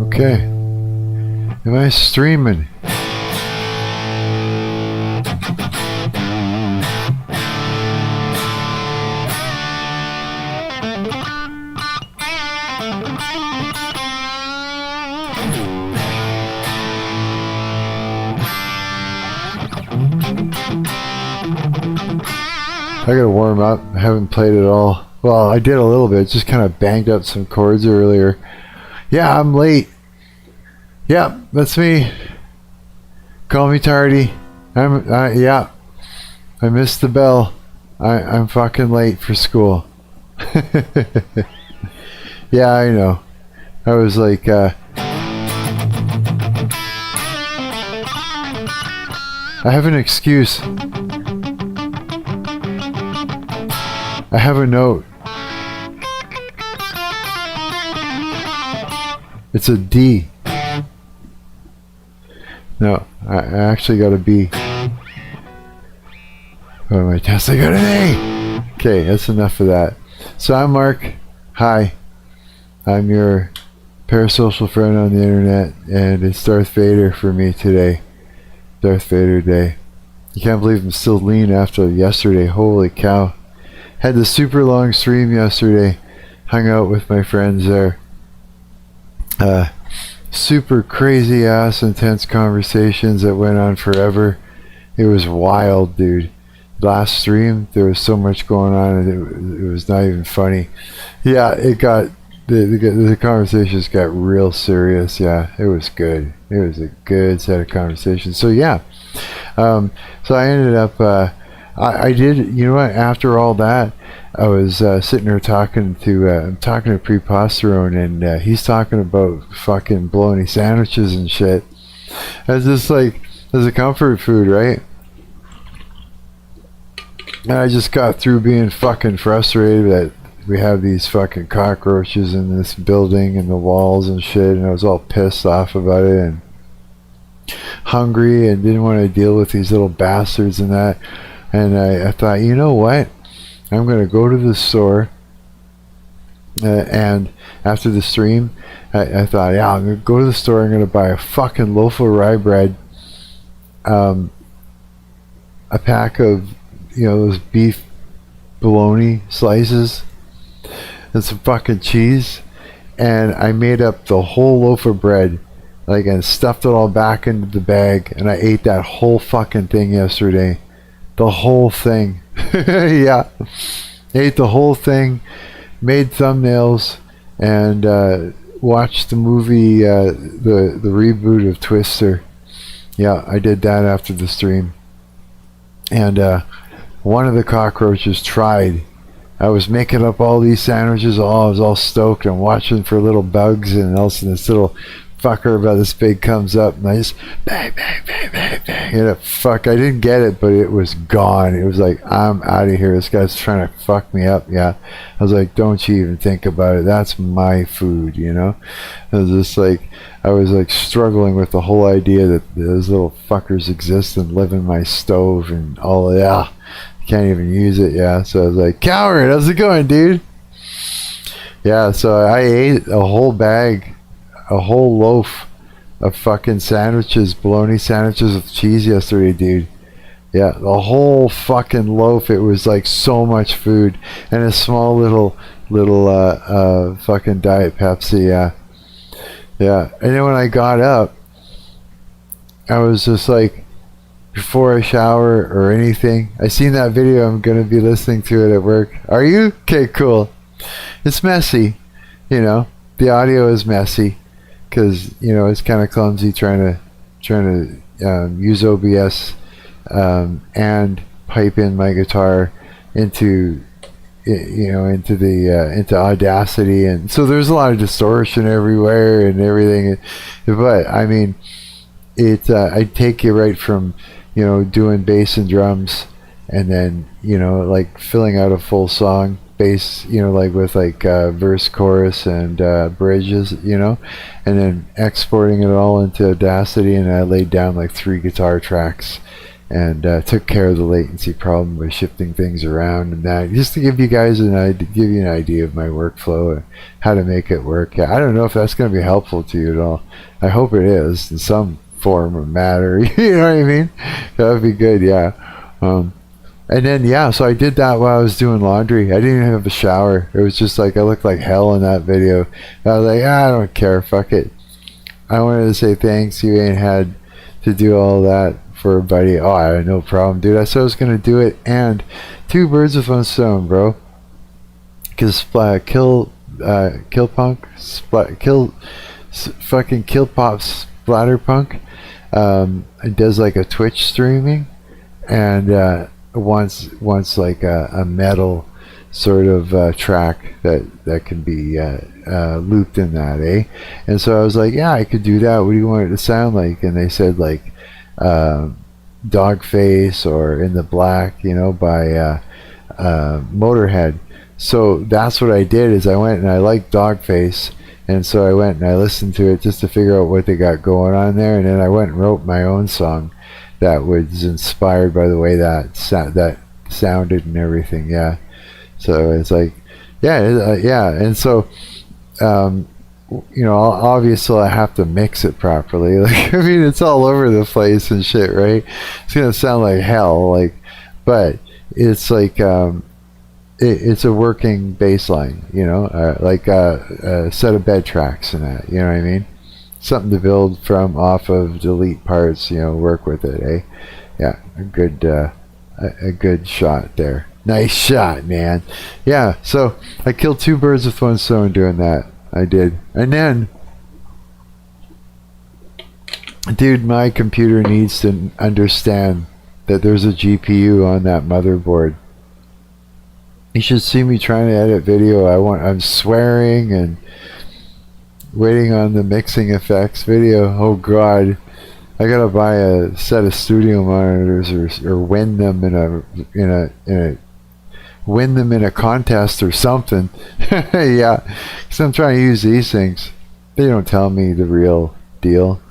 Okay. Am I streaming? I gotta warm up. I haven't played it all. Well, I did a little bit. Just kind of banged up some chords earlier. Yeah, I'm late. Yeah, that's me. Call me tardy. Yeah. I missed the bell. I'm fucking late for school. Yeah, I know. I was like, I have an excuse. I have a note. It's a D. No, I actually got a B. Oh, my test, I got an A! Okay, that's enough of that. So I'm Mark. Hi. I'm your parasocial friend on the internet, and it's Darth Vader for me today. Darth Vader Day. You can't believe I'm still lean after yesterday. Holy cow. Had the super long stream yesterday. Hung out with my friends there. Super crazy ass intense conversations that went on forever. It was wild, dude. Last stream there was so much going on and it was not even funny. Yeah, it got the conversations got real serious. Yeah, it was good. It was a good set of conversations. So yeah, so I ended up I did, you know what, after all that I was sitting there talking to Preposterone, and he's talking about fucking bologna sandwiches and shit as just like as a comfort food, right? And I just got through being fucking frustrated that we have these fucking cockroaches in this building and the walls and shit, and I was all pissed off about it and hungry and didn't want to deal with these little bastards and that. And I thought, you know what? I'm going to go to the store, and after the stream, I thought, yeah, I'm going to go to the store, I'm going to buy a fucking loaf of rye bread, a pack of, you know, those beef bologna slices, and some fucking cheese, and I made up the whole loaf of bread, like, and stuffed it all back into the bag, and I ate that whole fucking thing yesterday. The whole thing. Yeah. Ate the whole thing, made thumbnails, and watched the movie, the reboot of Twister. Yeah, I did that after the stream. And one of the cockroaches tried. I was making up all these sandwiches, I was all stoked and watching for little bugs, and all of a sudden this little fucker about this big comes up, and I just bang, bang, bang, bang, bang. You know, fuck, I didn't get it, but it was gone. It was like, I'm out of here. This guy's trying to fuck me up. Yeah. I was like, don't you even think about it. That's my food, you know? I was just like, I was like struggling with the whole idea that those little fuckers exist and live in my stove and all of that. Can't even use it. Yeah. So I was like, coward, how's it going, dude? Yeah. So I ate a whole bag, a whole loaf of fucking sandwiches, bologna sandwiches with cheese yesterday, dude. Yeah, the whole fucking loaf. It was like so much food, and a small little fucking Diet Pepsi. Yeah. And then when I got up, I was just like, before I shower or anything, I seen that video. I'm gonna be listening to it at work. Are you? Okay, cool. It's messy, you know. The audio is messy, because you know it's kind of clumsy trying to use OBS and pipe in my guitar into into Audacity, and so there's a lot of distortion everywhere and everything. But I mean, I take you right from doing bass and drums, and then like filling out a full song bass, like with verse, chorus, and bridges, and then exporting it all into Audacity, and I laid down like 3 guitar tracks, and took care of the latency problem by shifting things around and that, just to give you guys give you an idea of my workflow and how to make it work. Yeah, I don't know if that's going to be helpful to you at all. I hope it is in some form or matter. You know what I mean? That would be good. Yeah. And then yeah, so I did that while I was doing laundry. I didn't even have a shower. It was just like I looked like hell in that video. I was like, I don't care, fuck it. I wanted to say thanks. You ain't had to do all that for a buddy. Oh, I had no problem, dude. I said I was gonna do it, and two birds with one stone, bro. Cause kill punk, fucking kill pop splatterpunk. It does like a Twitch streaming, and wants like a metal sort of track that can be looped in that, eh? And so I was like, yeah, I could do that. What do you want it to sound like? And they said like Dogface or In the Black, you know, by Motorhead. So that's what I did, is I went and I liked Dogface, and so I went and I listened to it just to figure out what they got going on there, and then I went and wrote my own song that was inspired by the way that sounded and everything. Yeah. So it's like, yeah, and so, you know, obviously I have to mix it properly. Like, I mean, it's all over the place and shit, right? It's gonna sound like hell, like, but it's like, it's a working bass line, you know, like a set of bed tracks and that, you know what I mean? Something to build from off of, delete parts, you know, work with it, eh? Yeah, a good shot there. Nice shot, man. Yeah, so I killed two birds with one stone doing that. I did. And then, dude, my computer needs to understand that there's a GPU on that motherboard. You should see me trying to edit video. I'm swearing and waiting on the mixing effects video. Oh god, I gotta buy a set of studio monitors or win them in a contest or something. Yeah, because I'm trying to use these things. They don't tell me the real deal.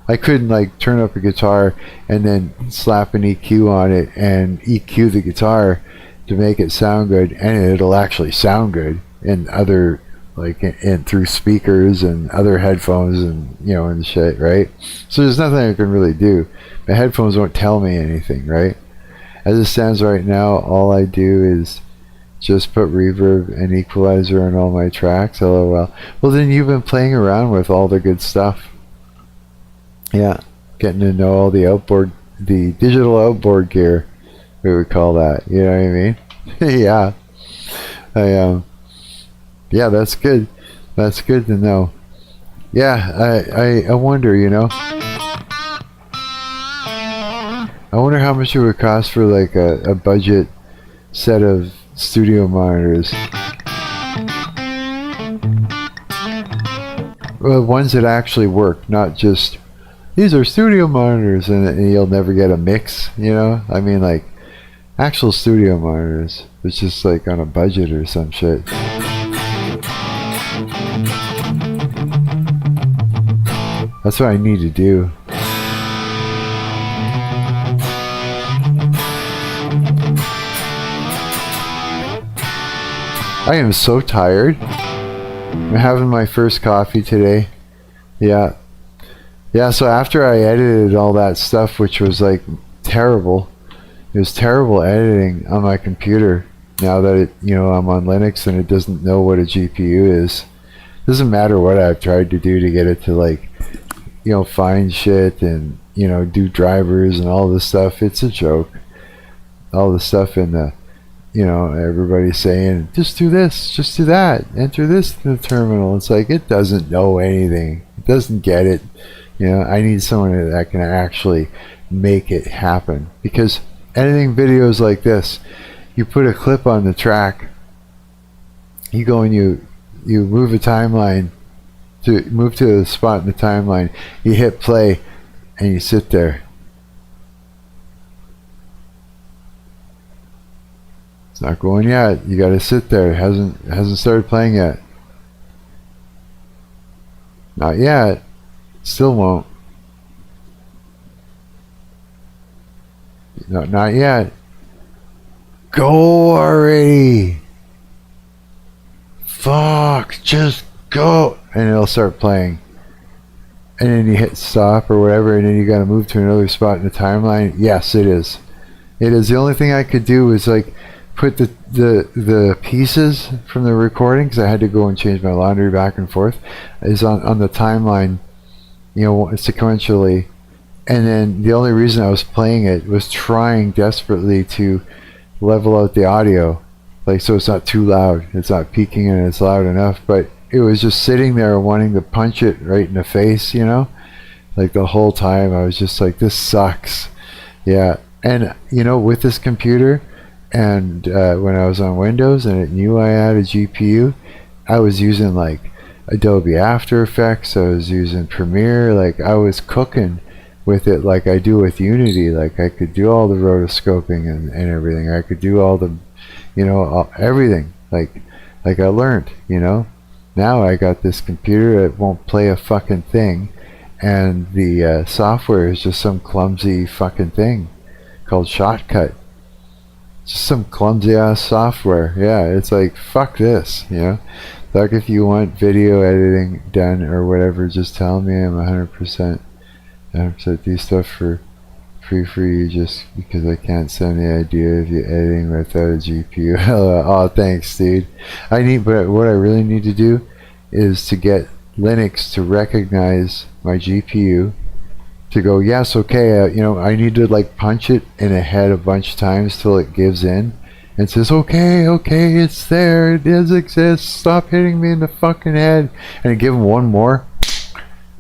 I couldn't like turn up a guitar and then slap an EQ on it and EQ the guitar to make it sound good, and it'll actually sound good in other, like in through speakers and other headphones and, you know, and shit, right? So there's nothing I can really do. My headphones won't tell me anything, right? As it stands right now, all I do is just put reverb and equalizer on all my tracks. LOL. Well, then you've been playing around with all the good stuff. Yeah, getting to know all the digital outboard gear, we would call that. You know what I mean? Yeah. Yeah, that's good. That's good to know. Yeah, I wonder, you know. I wonder how much it would cost for like a budget set of studio monitors. Well, ones that actually work, not just these are studio monitors and you'll never get a mix, you know? I mean, like actual studio monitors. It's just like on a budget or some shit. That's what I need to do. I am so tired. I'm having my first coffee today. Yeah. Yeah, so after I edited all that stuff, which was like terrible, it was terrible editing on my computer. Now that it, you know, I'm on Linux and it doesn't know what a GPU is. Doesn't matter what I've tried to do to get it to, like, you know, find shit and, you know, do drivers and all this stuff. It's a joke. All the stuff in the, you know, everybody's saying, just do this, just do that, enter this in the terminal. It's like, it doesn't know anything. It doesn't get it. You know, I need someone that can actually make it happen. Because editing videos like this, you put a clip on the track, you go and you move a timeline, to move to the spot in the timeline, you hit play, and you sit there. It's not going yet. You got to sit there. It hasn't started playing yet. Not yet. Still won't. No, not yet. Go already. Fuck, just go. And it'll start playing. And then you hit stop or whatever, and then you gotta move to another spot in the timeline. Yes, it is. It is. The only thing I could do was like put the pieces from the recording, because I had to go and change my laundry back and forth, is on the timeline, you know, sequentially. And then the only reason I was playing it was trying desperately to level out the audio, like so it's not too loud, it's not peaking and it's loud enough, but it was just sitting there wanting to punch it right in the face, you know, like the whole time I was just like, this sucks. Yeah. And you know, with this computer, and when I was on Windows and it knew I had a GPU, I was using like Adobe After Effects, I was using Premiere, like I was cooking with it like I do with Unity. Like I could do all the rotoscoping and everything. I could do all the, you know, everything like I learned, you know. Now I got this computer that won't play a fucking thing, and the software is just some clumsy fucking thing called Shotcut. Just some clumsy ass software. Yeah, it's like, fuck this, you know. Like if you want video editing done or whatever, just tell me. I'm 100% do stuff for free just because I can't stand the idea of you editing without a GPU. Oh, thanks, dude. But what I really need to do is to get Linux to recognize my GPU, to go, yes, okay, you know, I need to like punch it in the head a bunch of times till it gives in and says, okay, it's there, it does exist, stop hitting me in the fucking head, and give them one more,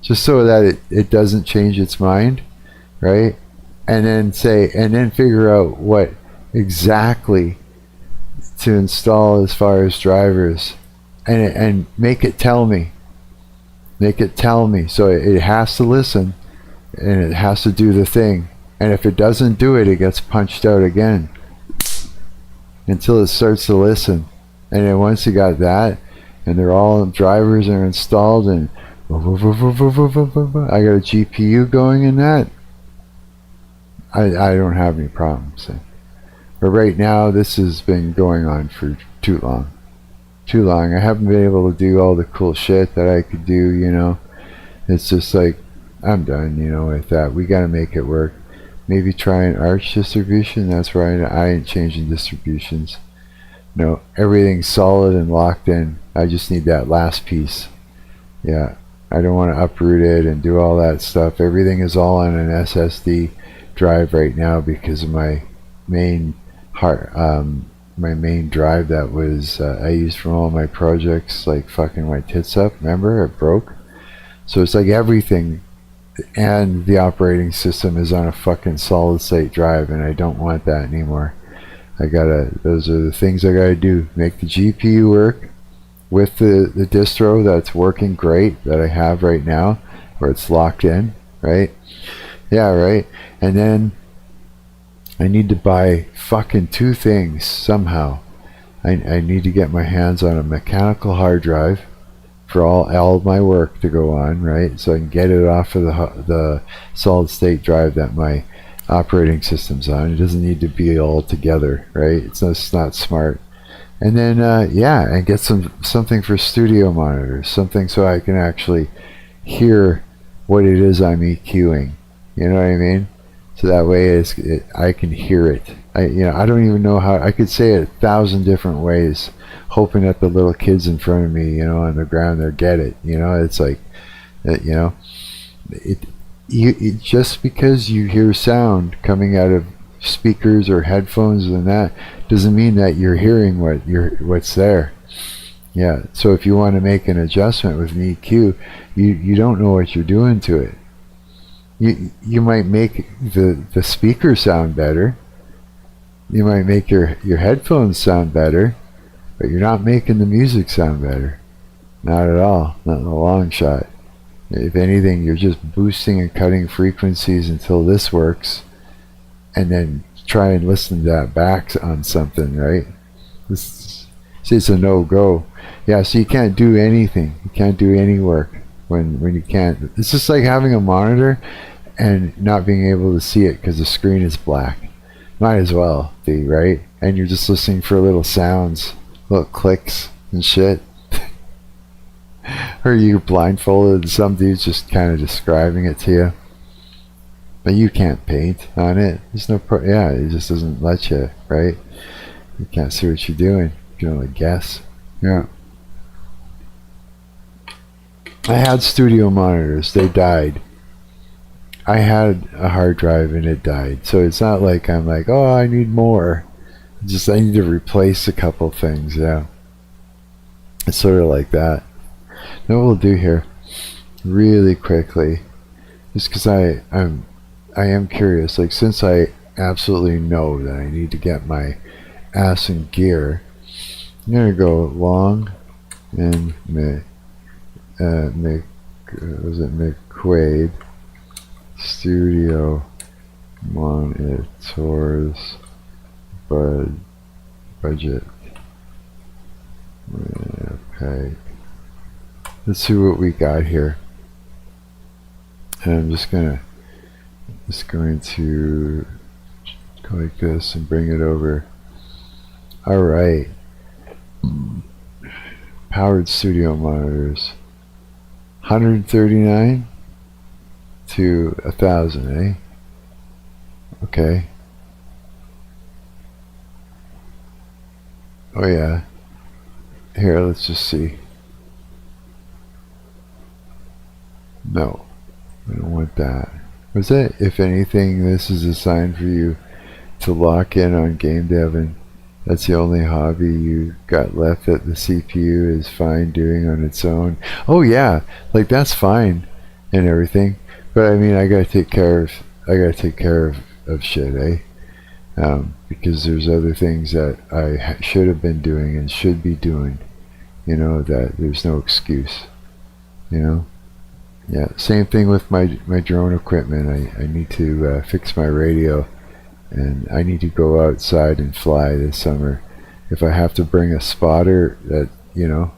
just so that it doesn't change its mind, right? And then figure out what exactly to install as far as drivers, and make it tell me. So it has to listen, and it has to do the thing. And if it doesn't do it, it gets punched out again until it starts to listen. And then once you got that, and they're all drivers are installed, and I got a GPU going in that, I don't have any problems. But right now, this has been going on for too long. I haven't been able to do all the cool shit that I could do, you know. It's just like, I'm done, you know, with that. We gotta make it work. Maybe try an Arch distribution. That's right, I ain't changing distributions. No, everything's solid and locked in. I just need that last piece. Yeah, I don't want to uproot it and do all that stuff. Everything is all on an SSD drive right now because of my main drive that was I used for all my projects, like fucking my tits up. Remember, it broke. So it's like everything and the operating system is on a fucking solid state drive, and I don't want that anymore. Those are the things I gotta do. Make the GPU work with the distro that's working great that I have right now, where it's locked in, right? Yeah, right. And then I need to buy fucking two things somehow. I need to get my hands on a mechanical hard drive for all of my work to go on, right? So I can get it off of the solid state drive that my operating system's on. It doesn't need to be all together, right? It's not smart. And then and get something for studio monitors, something so I can actually hear what it is I'm EQing. You know what I mean? So that way I can hear it. I don't even know how. I could say it 1,000 different ways, hoping that the little kids in front of me, you know, on the ground there get it. You know, it's like, you know, just because you hear sound coming out of speakers or headphones and that doesn't mean that you're hearing what's there. Yeah. So if you want to make an adjustment with an EQ, you don't know what you're doing to it. You might make the speaker sound better. You might make your headphones sound better, but you're not making the music sound better. Not at all. Not in a long shot. If anything, you're just boosting and cutting frequencies until this works, and then try and listen to that back on something, right? It's a no-go. Yeah, so you can't do anything. You can't do any work when you can't. It's just like having a monitor and not being able to see it because the screen is black. Might as well be, right? And you're just listening for little sounds, little clicks and shit. Or you're blindfolded and some dude's just kind of describing it to you. But you can't paint on it. There's no yeah, it just doesn't let you, right? You can't see what you're doing. You can only guess. Yeah. I had studio monitors. They died. I had a hard drive and it died. So it's not like I'm like, oh, I need more. Just I need to replace a couple things, yeah. It's sort of like that. Now what we'll do here, really quickly, just because I am curious, like since I absolutely know that I need to get my ass in gear, I'm gonna go long and was it McQuaid Studio Monitors budget. Okay. Let's see what we got here. And I'm just going to go like this and bring it over. All right. Powered studio monitors. 139 to 1,000, eh? Okay. Oh yeah. Here, let's just see. No, I don't want that. Was it? If anything, this is a sign for you to lock in on game dev, and that's the only hobby you got left that the CPU is fine doing on its own. Oh yeah, like that's fine and everything, but I mean, I gotta take care of shit, eh? Because there's other things that I should have been doing and should be doing. You know, that there's no excuse. You know. Yeah, same thing with my drone equipment. I need to fix my radio, and I need to go outside and fly this summer. If I have to bring a spotter that, you know,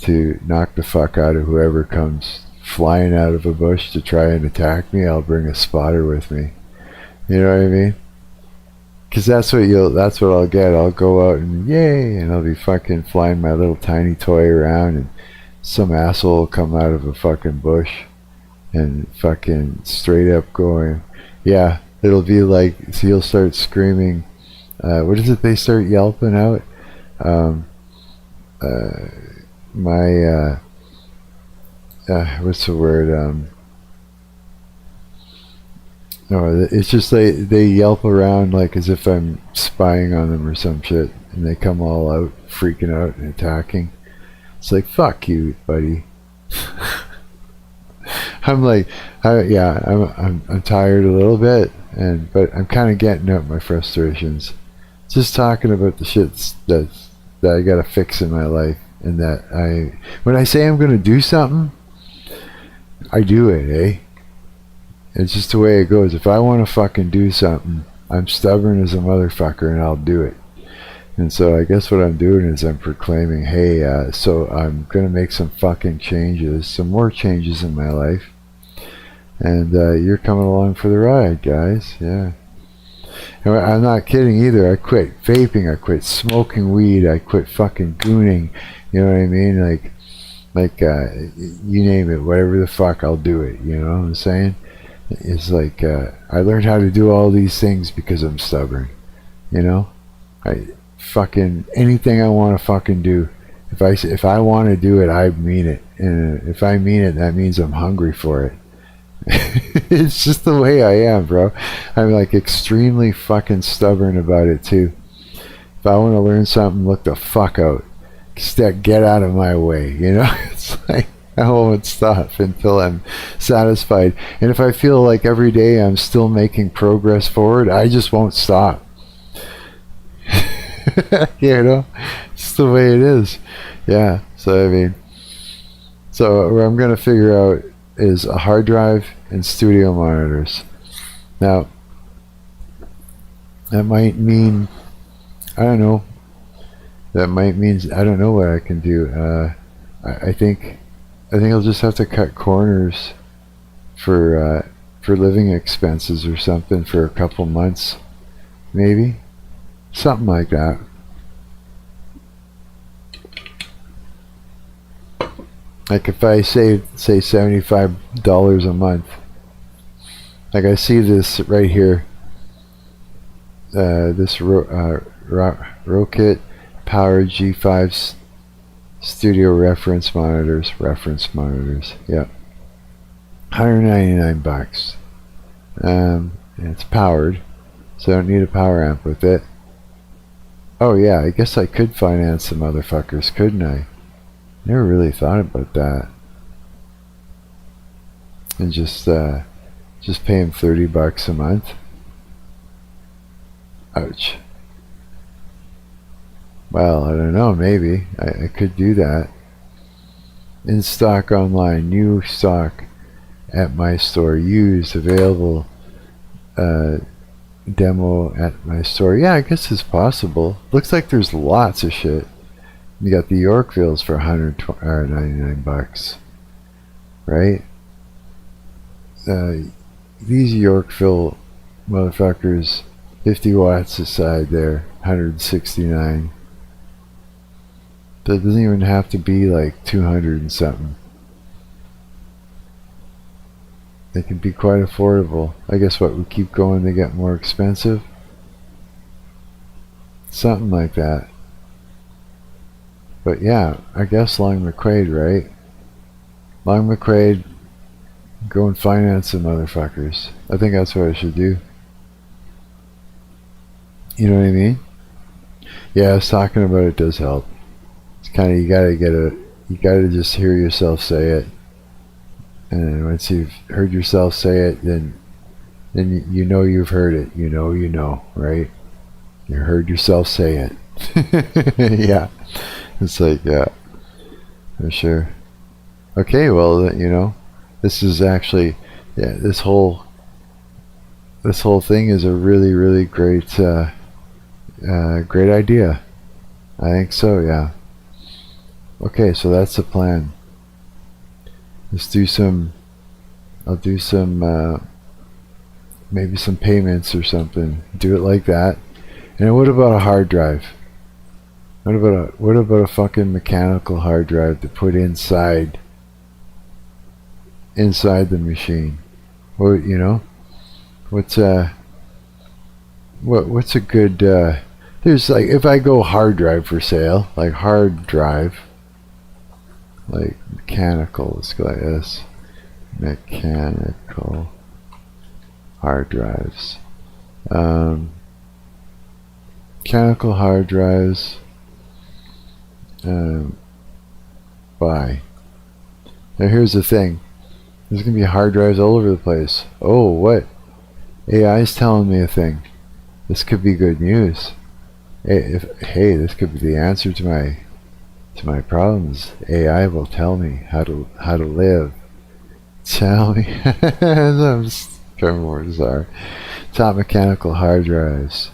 to knock the fuck out of whoever comes flying out of a bush to try and attack me, I'll bring a spotter with me. You know what I mean? Because that's what I'll get. I'll go out and yay, and I'll be fucking flying my little tiny toy around, and some asshole will come out of a fucking bush and fucking straight up going, yeah, it'll be like, so he'll start screaming, what is it they start yelping out? What's the word? No, it's just they yelp around like as if I'm spying on them or some shit, and they come all out, freaking out and attacking. It's like, fuck you, buddy. I'm like, I'm tired a little bit, but I'm kind of getting out my frustrations. Just talking about the shit that I gotta fix in my life, and that when I say I'm gonna do something, I do it, eh? It's just the way it goes. If I want to fucking do something, I'm stubborn as a motherfucker, and I'll do it. And so I guess what I'm doing is I'm proclaiming, hey, so I'm going to make some fucking changes, some more changes in my life. And you're coming along for the ride, guys. Yeah. And I'm not kidding either. I quit vaping. I quit smoking weed. I quit fucking gooning. You know what I mean? Like you name it, whatever the fuck, I'll do it. You know what I'm saying? It's like I learned how to do all these things because I'm stubborn. You know? Fucking anything I want to fucking do. If I want to do it, I mean it. And if I mean it, that means I'm hungry for it. It's just the way I am, bro. I'm like extremely fucking stubborn about it too. If I want to learn something, look the fuck out. Get out of my way, you know? It's like I won't stop until I'm satisfied. And if I feel like every day I'm still making progress forward, I just won't stop. You know, it's the way it is. Yeah. So I mean, so what I'm gonna figure out is a hard drive and studio monitors. Now, that might mean, I don't know. That might mean I don't know what I can do. I think I'll just have to cut corners for living expenses or something for a couple months. maybe something like that. Like if I save, say, $75 a month, like I see this right here, this Rokit Power G5 Studio reference monitors, yeah, $199. It's powered, so I don't need a power amp with it. Oh yeah, I guess I could finance the motherfuckers, couldn't I? Never really thought about that. And just pay him $30 a month. Ouch. Well, I don't know, maybe. I could do that. In stock online, new stock at my store, used, available, demo at my store. Yeah, I guess it's possible. Looks like there's lots of shit. You got the Yorkvilles for $199, right? These Yorkville motherfuckers, 50 watts aside there, $169. That doesn't even have to be like 200 and something. They can be quite affordable. I guess what, we keep going, they get more expensive? Something like that. But yeah, I guess Long McQuaid, right? Long McQuaid, go and finance the motherfuckers. I think that's what I should do. You know what I mean? Yeah, I was talking about it does help. It's kind of, you gotta just hear yourself say it. And then once you've heard yourself say it, then you know you've heard it. You know, right? You heard yourself say it. Yeah. It's like, yeah, for sure. Okay, well, this is actually, yeah, this whole thing is a really, really great, great idea. I think so, yeah. Okay, so that's the plan. I'll do some, maybe some payments or something. Do it like that. And what about a hard drive? What about a fucking mechanical hard drive to put inside the machine? What, what's a good, there's like, if I go hard drive for sale, like hard drive, like mechanical, let's go like this, mechanical hard drives, mechanical hard drives, buy. Now here's the thing, there's gonna be hard drives all over the place. Oh, what? AI's telling me a thing. This could be good news. Hey, this could be the answer to my problems. AI will tell me how to live. Tell me. I'm trying more bizarre. Top mechanical hard drives.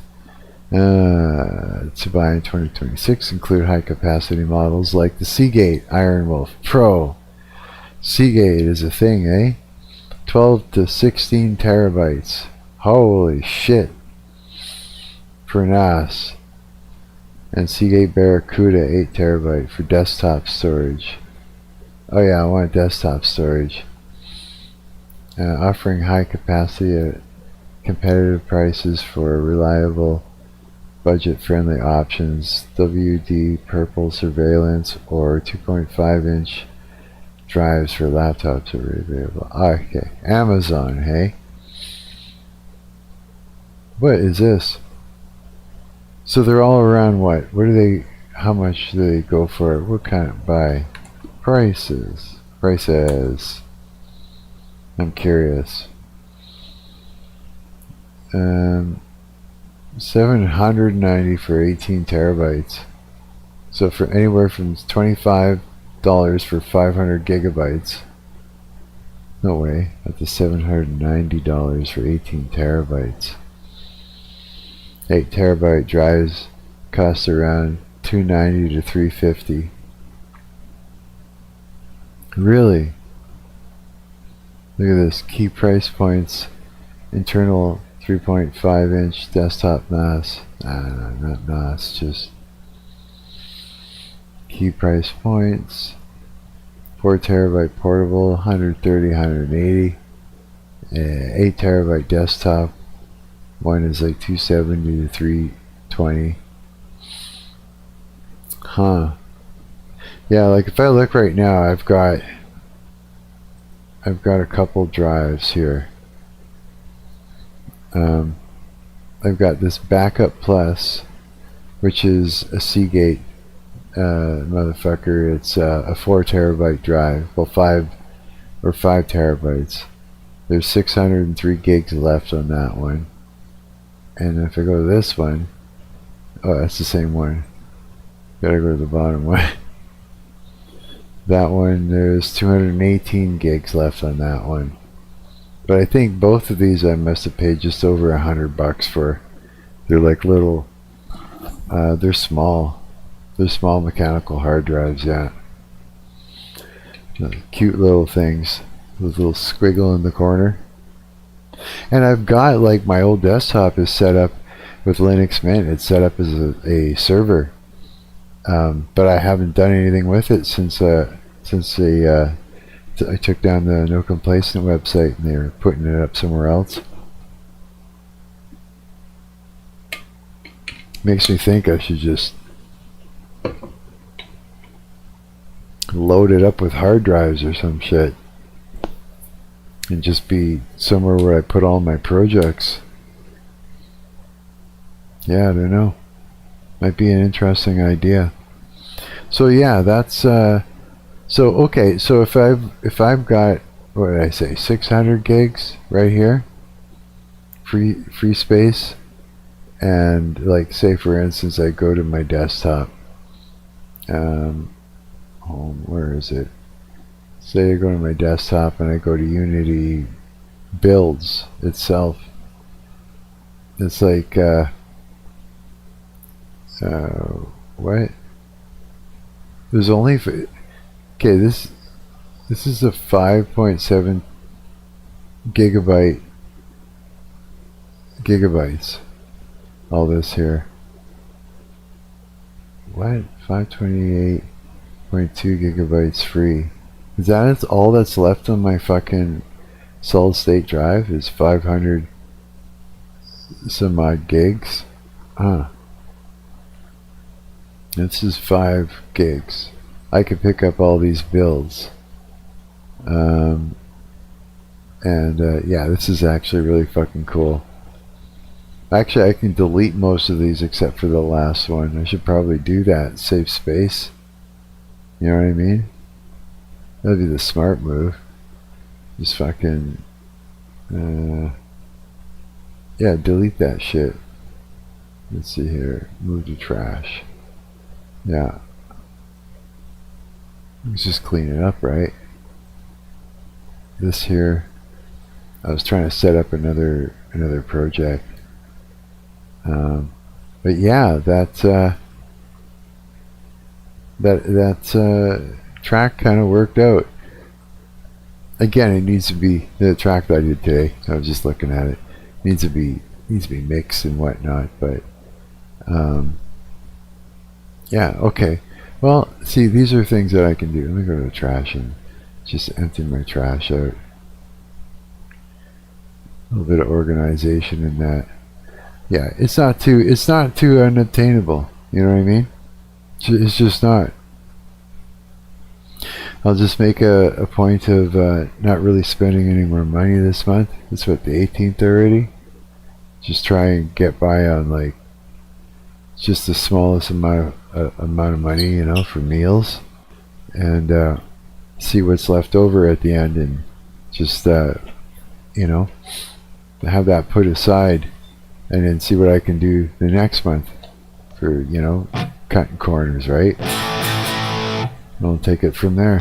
To buy in 2026 include high capacity models like the Seagate Iron Wolf Pro. Seagate is a thing, eh? 12 to 16 terabytes. Holy shit. For NAS. And Seagate Barracuda 8 terabyte for desktop storage. Oh yeah, I want desktop storage. Offering high capacity at competitive prices for reliable, budget-friendly options. WD Purple Surveillance or 2.5-inch drives for laptops are available. Okay, Amazon, hey? What is this? So they're all around what? How much do they go for? What kind of buy? Prices. I'm curious. $790 for 18 terabytes. So for anywhere from $25 for 500 gigabytes. No way. Up to $790 for 18 terabytes. 8 terabyte drives cost around $290 to $350. Really? Look at this. Key price points. Internal 3.5 inch desktop NAS. Not NAS, just key price points. 4 terabyte portable, 130, 180. 8 terabyte desktop. One is like 270 to 320. Huh. Yeah, like if I look right now, I've got a couple drives here. I've got this Backup Plus, which is a Seagate motherfucker. It's a 4 terabyte drive. Well, 5 terabytes. There's 603 gigs left on that one. And if I go to this one, oh, that's the same one. Gotta go to the bottom one. That one, there's 218 gigs left on that one. But I think both of these I must have paid just over $100 for. They're like little, they're small. They're small mechanical hard drives, yeah. Cute little things. With a little squiggle in the corner. And I've got, like, my old desktop is set up with Linux Mint. It's set up as a server. But I haven't done anything with it since I took down the No Complacent website and they were putting it up somewhere else. Makes me think I should just load it up with hard drives or some shit and just be somewhere where I put all my projects. Yeah, I don't know. Might be an interesting idea. So yeah, that's so okay. So if I've got, what did I say, 600 gigs right here, free space, and like say for instance I go to my desktop, home, where is it? Say I go to my desktop and I go to Unity builds itself. It's like what? There's only okay. This is a 5.7 gigabytes. All this here. What? 528.2 gigabytes free. Is that all that's left on my fucking solid state drive? Is 500 some odd gigs? Huh. This is 5 gigs. I could pick up all these builds. Yeah, this is actually really fucking cool. Actually, I can delete most of these except for the last one. I should probably do that. Save space. You know what I mean? That'd be the smart move. Just fucking... yeah, delete that shit. Let's see here. Move to trash. Yeah. Let's just clean it up, right? This here, I was trying to set up another project. But yeah, that track kind of worked out. Again, it needs to be the track that I did today. I was just looking at it. Needs to be mixed and whatnot, but yeah, okay. Well, see, these are things that I can do. Let me go to the trash and just empty my trash out. A little bit of organization in that. Yeah, it's not too unobtainable. You know what I mean? It's just not. I'll just make a point of not really spending any more money this month. It's what, the 18th already? Just try and get by on like just the smallest amount of money, you know, for meals, and see what's left over at the end, and just you know, have that put aside, and then see what I can do the next month for, you know, cutting corners, right? I'll take it from there.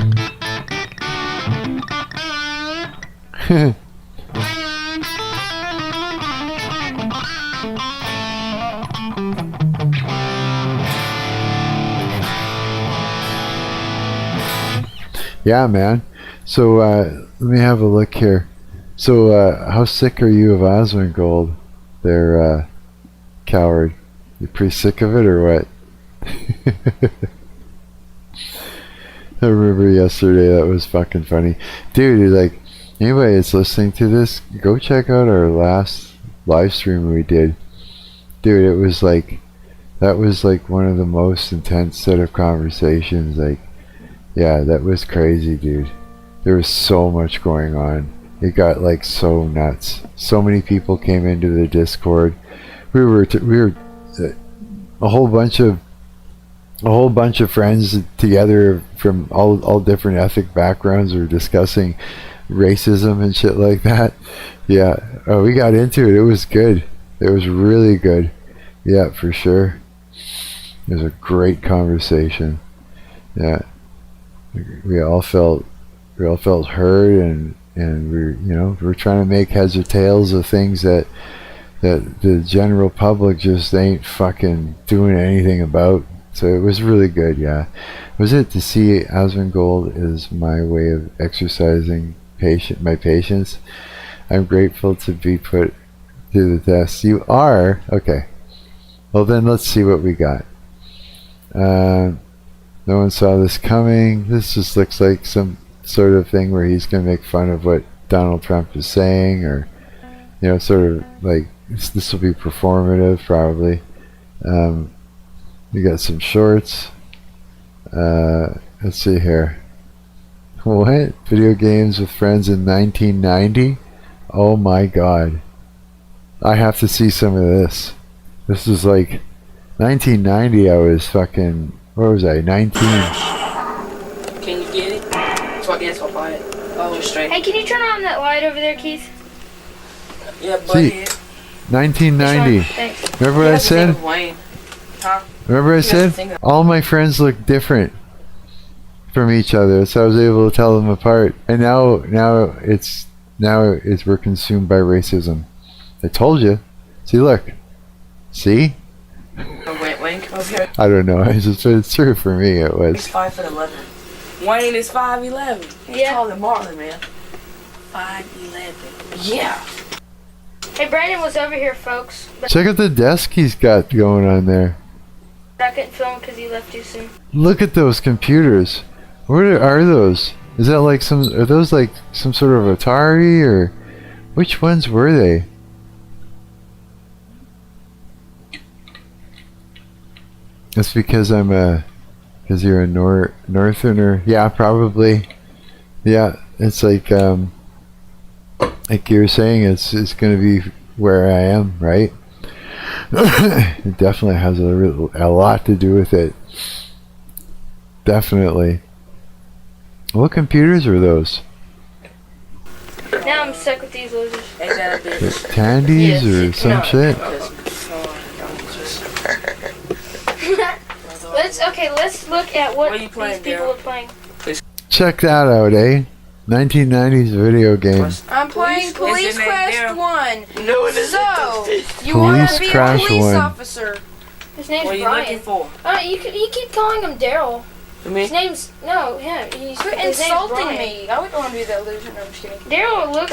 Yeah, man. So let me have a look here. So how sick are you of Osmongold? there, coward. You pretty sick of it or what? I remember yesterday, that was fucking funny. Dude, like, anybody that's listening to this, go check out our last live stream we did. Dude, it was like, that was like one of the most intense set of conversations. Like, yeah, that was crazy, dude. There was so much going on. It got like so nuts. So many people came into the Discord. We were a whole bunch of friends together from all different ethnic backgrounds were discussing racism and shit like that. Yeah, we got into it. It was good. It was really good. Yeah, for sure. It was a great conversation. Yeah, we all felt heard, and we're trying to make heads or tails of things that the general public just ain't fucking doing anything about. So it was really good. Yeah, was it to see Asmongold is my way of exercising my patience. I'm grateful to be put to the test. You are? Okay. Well then, let's see what we got. No one saw this coming. This just looks like some sort of thing where he's going to make fun of what Donald Trump is saying, or sort of like this will be performative probably. We got some shorts. Let's see here. What? Video games with friends in 1990? Oh my god. I have to see some of this. This is like 1990. I was fucking, what was I, 19? Can you get it? Yes, I'll buy it. Oh, straight. Hey, can you turn on that light over there, Keith? Yeah, but See, 1990. Thanks. Remember what I said? Huh? Remember I said? All my friends look different from each other, so I was able to tell them apart. And now it's we're consumed by racism. I told you. See, look. See? Wayne, come over here. I don't know. It's true for me. It was. He's 5'11". Wayne is 5'11". He's taller than Marlon, man. 5'11". Yeah. Hey, Brandon was over here, folks. But Check out the desk he's got going on there. I couldn't film because he left too soon. Look at those computers. What are those? Is that like are those like some sort of Atari, or which ones were they? That's because because you're a northerner. Yeah, probably. Yeah, it's like you were saying, it's going to be where I am, right? It definitely has a lot to do with it. Definitely. What computers are those? Now I'm stuck with these losers. Ain't that a bitch? Tandies or some shit? Let's look at what you playing, these people Daryl? are playing. Check that out, eh? 1990s video game. I'm playing Police Is your name Quest Daryl? 1. No, it isn't. So, you want Police to be Crash a police 1. officer. His name's What are you Brian. looking for? You keep calling him Daryl. Me? His name's no him. His Quit name's insulting Brian. me. I wouldn't want to be that loser. No, I'm just kidding. Daryl, look.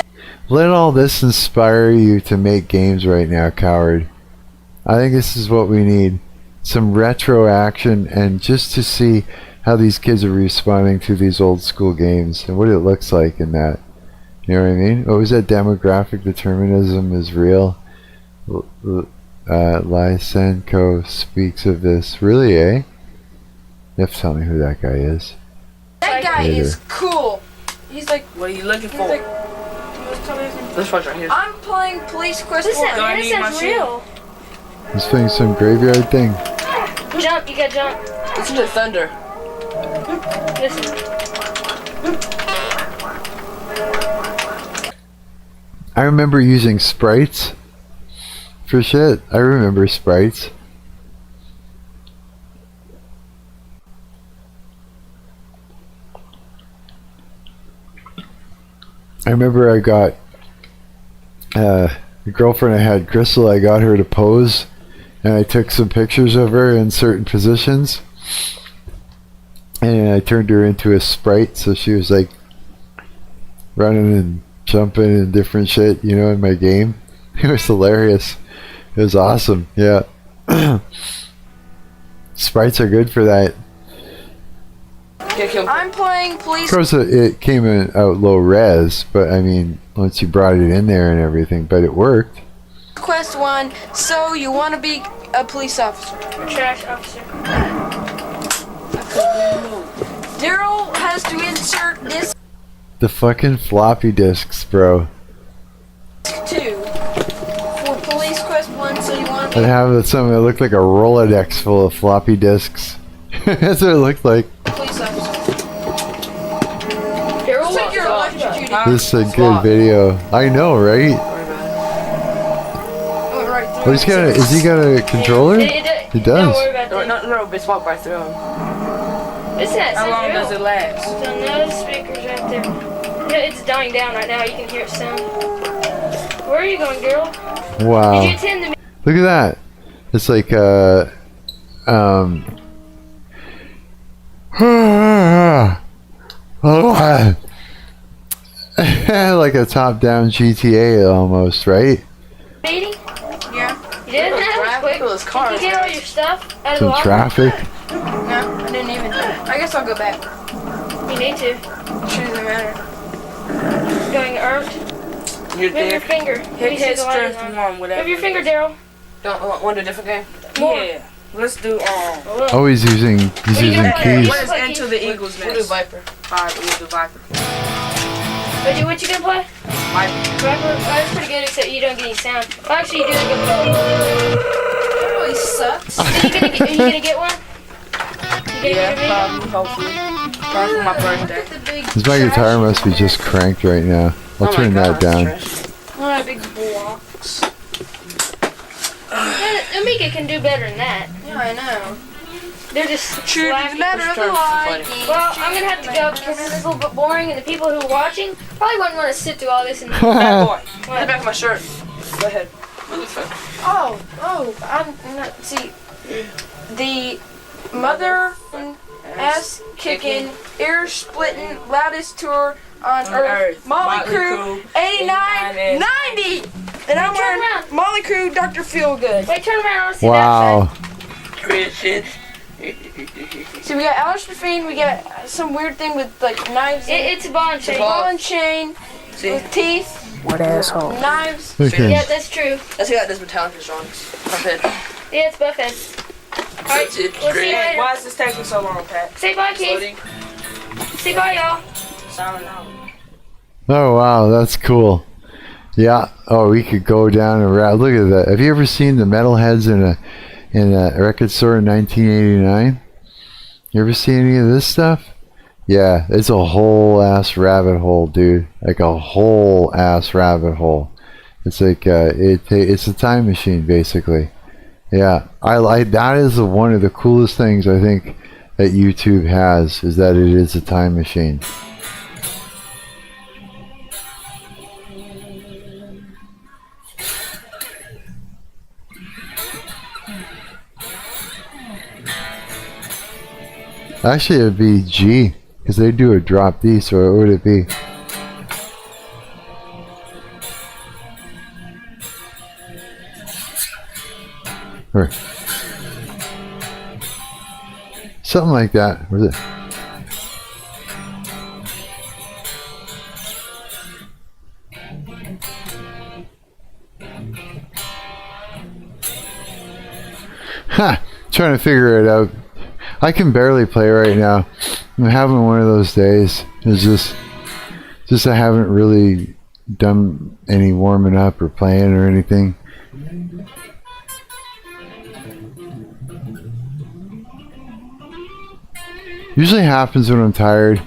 Let all this inspire you to make games right now, coward. I think this is what we need. Some retro action, and just to see how these kids are responding to these old school games and what it looks like in that. You know what I mean? What was that? Demographic determinism is real. Lysenko speaks of this. Really, eh? You have to tell me who that guy is. That guy Later. is cool. He's like, What are you looking he's for? like, let's tell me his name. This one's right here. I'm playing Police Quest Listen, 1. Do I man, need this my sounds shit? real. He's playing some graveyard thing. Jump, you gotta jump. Listen to the thunder. Listen. I remember using sprites for shit. I remember sprites. I remember I got the girlfriend I had, Crystal, I got her to pose, and I took some pictures of her in certain positions, and I turned her into a sprite, so she was like running and jumping and different shit, in my game. It was hilarious. It was awesome. Yeah. Sprites are good for that. I'm playing Of Police course, it came in out low res, but I mean, once you brought it in there and everything, but it worked. Quest 1. So you want to be a police officer? Trash officer. Daryl has to insert disc The fucking floppy disks, bro. 2 for Police Quest 1. So you want to I'd be have something that looked like a Rolodex full of floppy disks. That's what it looked like. a police officer. Daryl Looks like you're electrocuted. This is a good video. I know, right? I went right through But he's got a, is he got a controller? He Don't does. worry about that. No, bitch, walk right through him. It's not How long does it last? So those speakers right there. Yeah, it's dying down right now. You can hear it sound. Where are you going, Daryl? Did you Wow. attend the Look at that. It's like like a top-down GTA almost, right? meeting? Yeah. You didn't have Traffic, quick. those cars, Did you get all your stuff out of the Some locker? traffic. No, I didn't even. I guess I'll go back. You need to. Shouldn't matter. Going earned. You're Move your there. finger. Let me see Hit the light is strength on. one, whatever. Move your finger, Daryl. Don't want a different game? More. Yeah. Let's do Oh, he's using you keys. gonna play? what is Like Into you- the Eagles We'll nest? do Viper. Alright, we'll do Viper. What you gonna play? Viper. Viper? Oh, that's pretty good, except you don't get any sound. Well, actually, you do get one. That really sucks. Are you gonna get one? You gonna Yeah, get a video? probably, hopefully. Probably for my birthday. The big His my guitar must be just cranked right now. I'll Oh my turn that God, down. it's trash. What big blocks. Yeah, Amiga can do better than that. Yeah, I know. They're just True to the slappy. matter of the light. Well, I'm gonna have to go because this is a little bit boring, and the people who are watching probably wouldn't want to sit through all this. And Bad boy. Get what? back of my shirt. Go ahead. Motherfucker. I'm not. See, the mother ass kicking, ear splitting, loudest tour on Earth. Molly Crew, 89, 90! And I'm Turn wearing around. Molly Crew, Dr. Feelgood. Wait, turn around. I want to see Wow. Christian. So we got Alistair Fiend, we got some weird thing with like knives that side. and It's a ball and chain. ball and chain See? with teeth, What asshole? knives. Okay. Yeah, that's true. That's who got this Metallica songs. My head. Yeah, it's Buffhead. Alright, we'll see you later. Why is this taking so long, Pat? Say bye, Keith. Loading. Say bye, y'all. Silent out. Oh wow, that's cool. Yeah. Oh, we could go down and rap. Look at that. Have you ever seen the Metalheads in a record store in 1989? You ever see any of this stuff? Yeah, it's a whole ass rabbit hole, dude. Like a whole ass rabbit hole. It's like it's a time machine, basically. Yeah, I like that. Is one of the coolest things I think that YouTube has, is that it is a time machine. Actually, it would be G, because they do a drop D, so what would it be? Or something like that. Was it? Ha! Trying to figure it out. I can barely play right now. I'm having one of those days. It's just I haven't really done any warming up or playing or anything. Usually happens when I'm tired.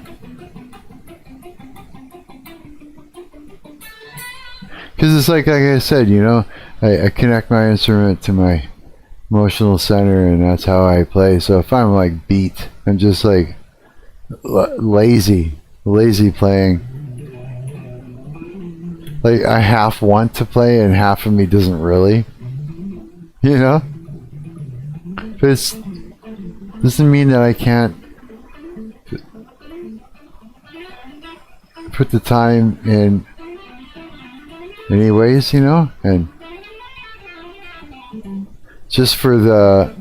Because it's like I said, you know, I connect my instrument to my emotional center, and that's how I play. So if I'm like beat, I'm just like lazy playing. Like I half want to play and half of me doesn't really, you know. But it doesn't mean that I can't put the time in anyways, you know. And just for the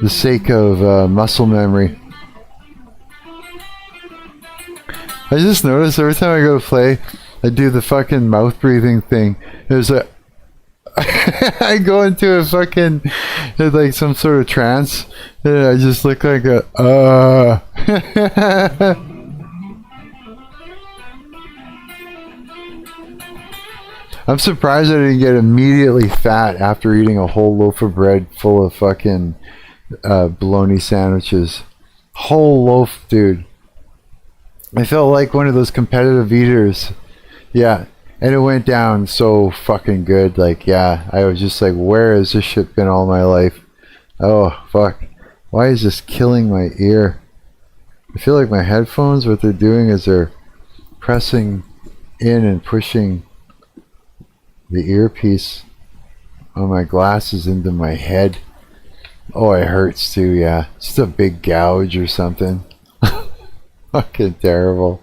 sake of muscle memory. I just noticed every time I go to play, I do the fucking mouth breathing thing. There's a I go into a fucking like some sort of trance, and I just look like a I'm surprised I didn't get immediately fat after eating a whole loaf of bread full of fucking bologna sandwiches. Whole loaf, dude. I felt like one of those competitive eaters. Yeah, and it went down so fucking good. Like, yeah, I was just like, where has this shit been all my life? Oh, fuck. Why is this killing my ear? I feel like my headphones, what they're doing is they're pressing in and pushing the earpiece on my glasses into my head. Oh, it hurts too, yeah. Just a big gouge or something. Fucking terrible.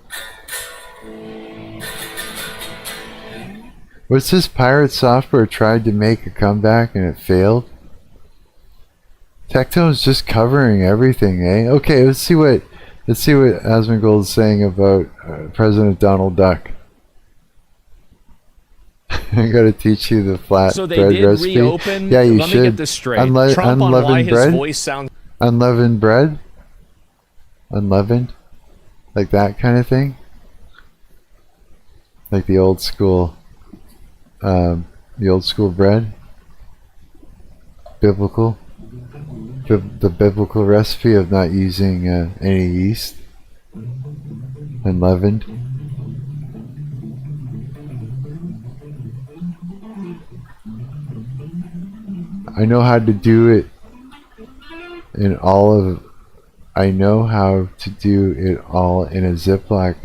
What's this? Pirate Software tried to make a comeback and it failed? Tectone's just covering everything, eh? Okay, let's see what Asmongold's saying about President Donald Duck. I gotta teach you the flat so they bread did recipe. reopen. Yeah, you Let should. me get this straight. Trump on why Unleavened his bread. voice sounds. Unleavened bread. Unleavened, like that kind of thing. Like the old school bread. Biblical. The biblical recipe of not using any yeast. Unleavened. I know how to do it in I know how to do it all in a Ziploc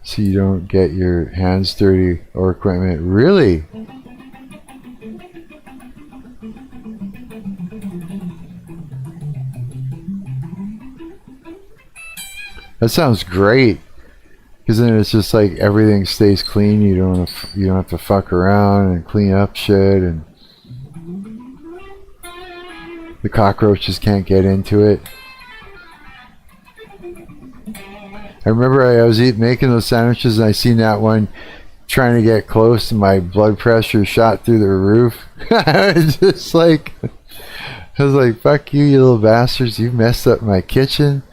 so you don't get your hands dirty or equipment. Really? That sounds great. Because then it's just like everything stays clean. You don't have to fuck around and clean up shit, and the cockroaches can't get into it. I remember I was making those sandwiches and I seen that one trying to get close and my blood pressure shot through the roof. I was just like, fuck you, you little bastards. You messed up my kitchen.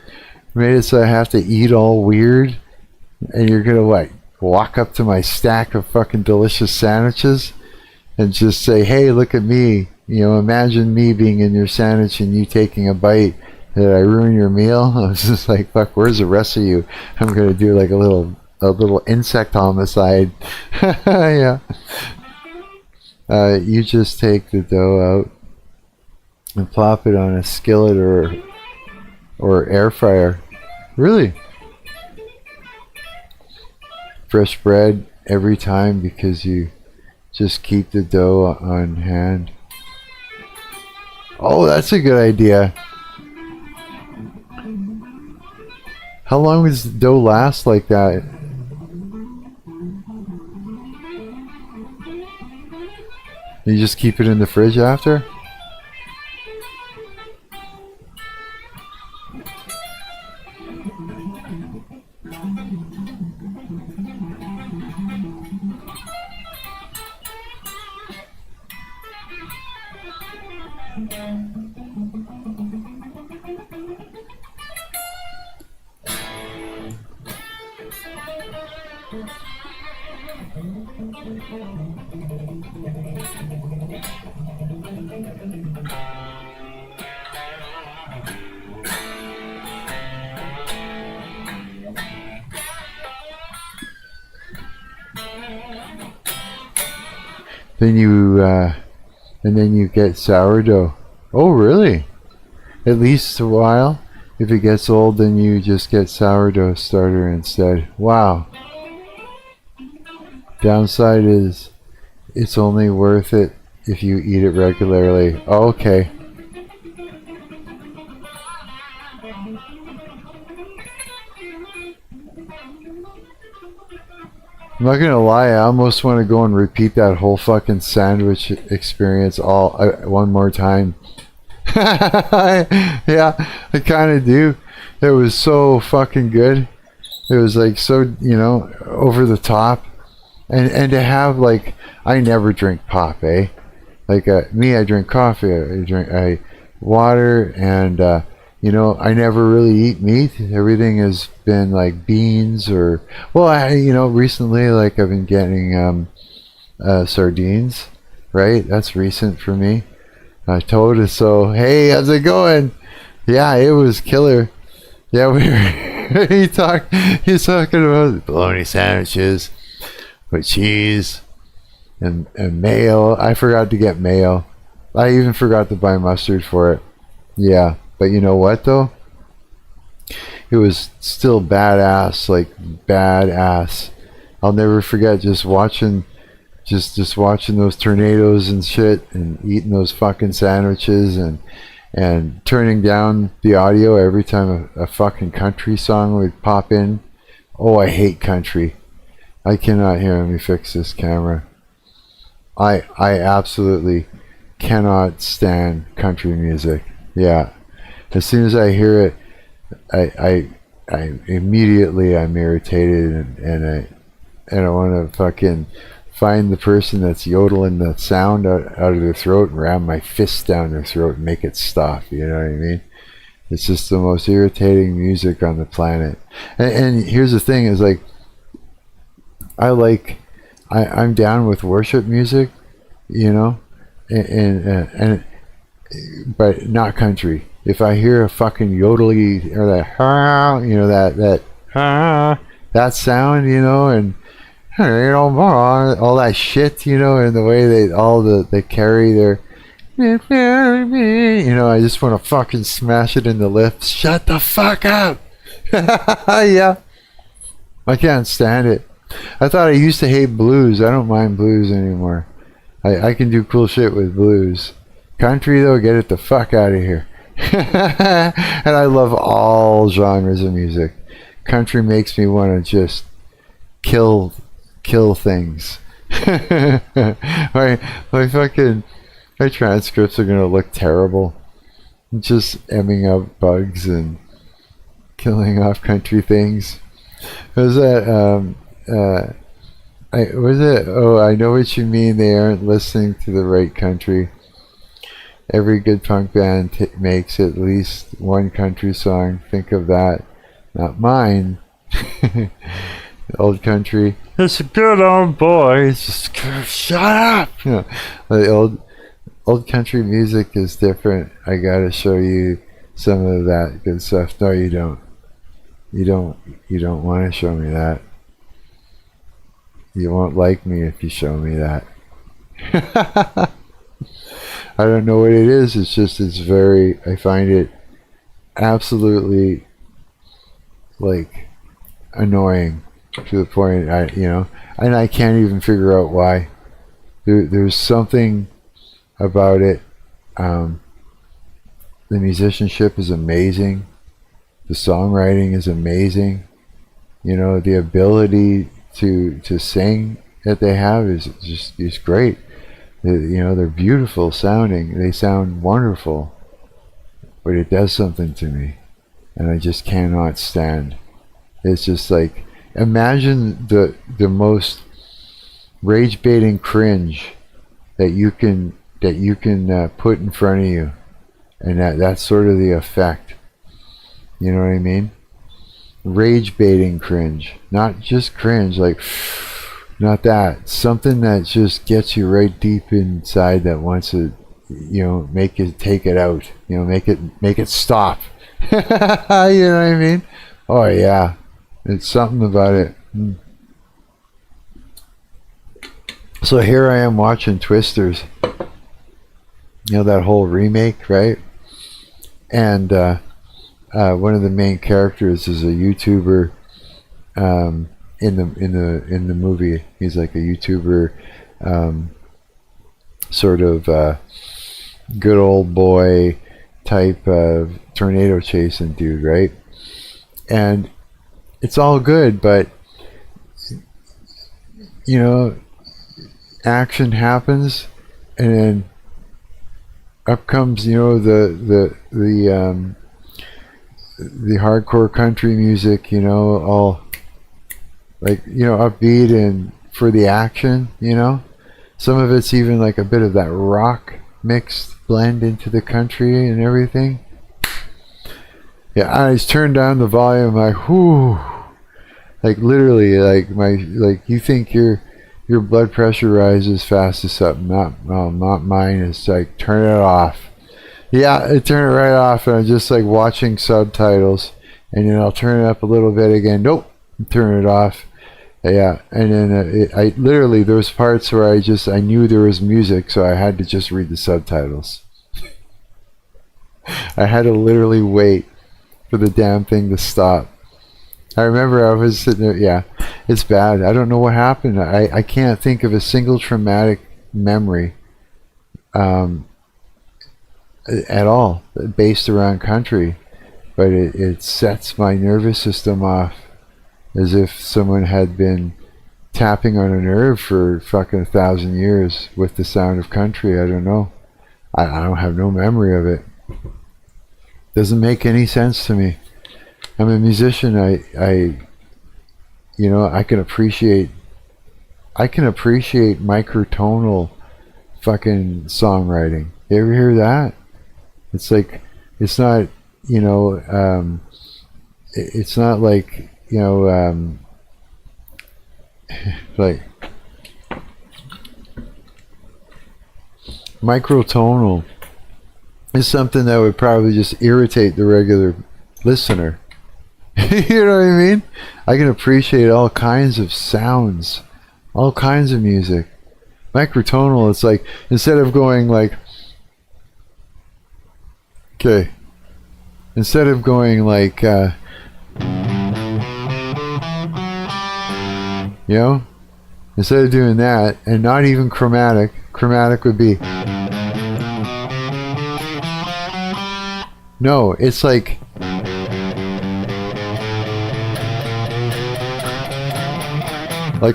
Made it so I have to eat all weird. And you're gonna walk up to my stack of fucking delicious sandwiches and just say, hey, look at me. You know, imagine me being in your sandwich and you taking a bite. Did I ruin your meal? I was just like, fuck, where's the rest of you? I'm gonna do like a little insect homicide. Yeah. You just take the dough out and plop it on a skillet or air fryer. Really? Fresh bread every time because you just keep the dough on hand. Oh, that's a good idea. How long does the dough last like that? You just keep it in the fridge after? Then you get sourdough. Oh, really? At least a while. If it gets old, then you just get sourdough starter instead. Wow. Downside is it's only worth it if you eat it regularly. Oh, okay. I'm not gonna lie, I almost want to go and repeat that whole fucking sandwich experience all one more time. Yeah, I kind of do. It was so fucking good. It was like so, you know, over the top, and to have like, I never drink pop, eh? Like me, I drink coffee, I water, and you know, I never really eat meat. Everything has been like beans or, well, you know, recently like I've been getting sardines, right? That's recent for me. I told her so. Hey, how's it going? Yeah, it was killer. Yeah, we were. He's talking about bologna sandwiches with cheese and mayo. I forgot to get mayo. I even forgot to buy mustard for it. Yeah, but you know what though? It was still badass, like badass. I'll never forget just watching those tornadoes and shit, and eating those fucking sandwiches, and turning down the audio every time a fucking country song would pop in. Oh, I hate country. I cannot hear. Let me fix this camera. I absolutely cannot stand country music. Yeah, as soon as I hear it, I immediately I'm irritated, and I want to fucking find the person that's yodeling the sound out of their throat and ram my fist down their throat and make it stop. You know what I mean? It's just the most irritating music on the planet. And here's the thing: is like, I'm down with worship music, you know, and but not country. If I hear a fucking yodely or that, you know, that sound, you know, and you know, all that shit, you know, and the way they carry their, you know, I just want to fucking smash it in the lips. Shut the fuck up. Yeah, I can't stand it. I thought I used to hate blues. I don't mind blues anymore. I can do cool shit with blues. Country though, get it the fuck out of here. And I love all genres of music. Country makes me want to just kill things. my transcripts are gonna look terrible. Just emming out bugs and killing off country things. Was that was it? Oh, I know what you mean. They aren't listening to the right country. Every good punk band makes at least one country song. Think of that. Not mine. Old country. It's a good old boy. It's just shut up. You know, the old country music is different. I gotta show you some of that good stuff. No, you don't. You don't want to show me that. You won't like me if you show me that. I don't know what it is. It's just, I find it absolutely like annoying to the point, you know, and I can't even figure out why. There's something about it. The musicianship is amazing. The songwriting is amazing. You know, the ability to sing that they have is great. You know, they're beautiful sounding. They sound wonderful, but it does something to me, and I just cannot stand. It's just like, imagine the most rage-baiting cringe that you can put in front of you, and that's sort of the effect. You know what I mean? Rage-baiting cringe, not just cringe, like. Not that. Something that just gets you right deep inside, that wants to, you know, make it, take it out. You know, make it stop. You know what I mean? Oh yeah. It's something about it. So here I am watching Twisters. You know, that whole remake, right? And one of the main characters is a YouTuber. In the movie, he's like a YouTuber, sort of good old boy type of tornado chasing dude, right? And it's all good, but you know, action happens, and then up comes, you know, the hardcore country music, you know, all like, you know, upbeat and for the action, you know. Some of it's even like a bit of that rock mixed blend into the country and everything. Yeah, I just turned down the volume, like, whoo, like literally, like you think your blood pressure rises fast as something. Not mine. It's like, turn it off. Yeah, I turn it right off, and I'm just like watching subtitles, and then I'll turn it up a little bit again. Nope, turn it off. Yeah, and then I literally, there was parts where I knew there was music, so I had to just read the subtitles. I had to literally wait for the damn thing to stop. I remember I was sitting there. Yeah, it's bad. I don't know what happened. I can't think of a single traumatic memory at all based around country, but it sets my nervous system off as if someone had been tapping on a nerve for fucking 1,000 years with the sound of country. I don't know. I don't have no memory of it. Doesn't make any sense to me. I'm a musician. I you know, I can appreciate microtonal fucking songwriting. You ever hear that? It's like, it's not, you know, it's not like, you know, like microtonal is something that would probably just irritate the regular listener. You know what I mean? I can appreciate all kinds of sounds, all kinds of music. Microtonal, it's like, instead of going like, okay, instead of going like, you know, instead of doing that, and not even chromatic would be, no, it's like,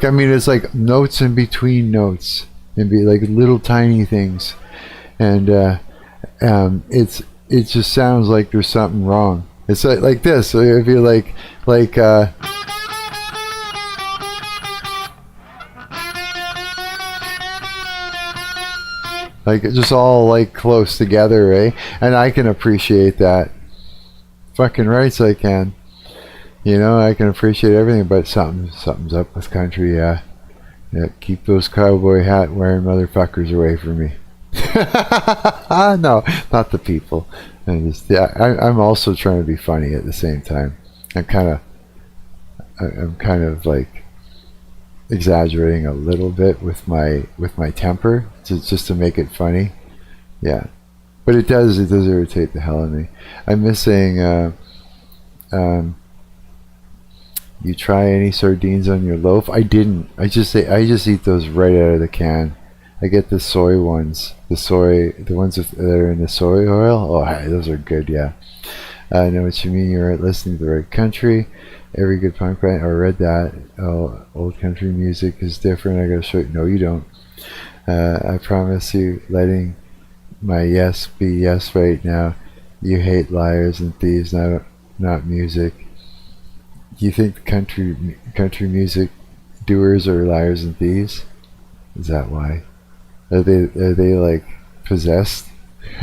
I mean, it's like notes in between notes, and be like little tiny things, and it just sounds like there's something wrong. It's like this. It'd be like it's just all like close together, eh? And I can appreciate that. Fucking rights, I can. You know, I can appreciate everything, but something's up with country, yeah. Yeah, keep those cowboy hat wearing motherfuckers away from me. No, not the people. I'm also trying to be funny at the same time. I'm kind of like exaggerating a little bit with my temper, just to make it funny. Yeah, but it does irritate the hell out of me. I miss saying, you try any sardines on your loaf? I didn't. I just eat those right out of the can. I get the soy ones, the ones that are in the soy oil. Oh, hi, those are good. Yeah, I know what you mean. You're listening to the right country. Every good punk band. I read that. Oh, old country music is different. I gotta show you. No, you don't. I promise you, letting my yes be yes right now. You hate liars and thieves, not music. Do you think country music doers are liars and thieves? Is that why? Are they like possessed?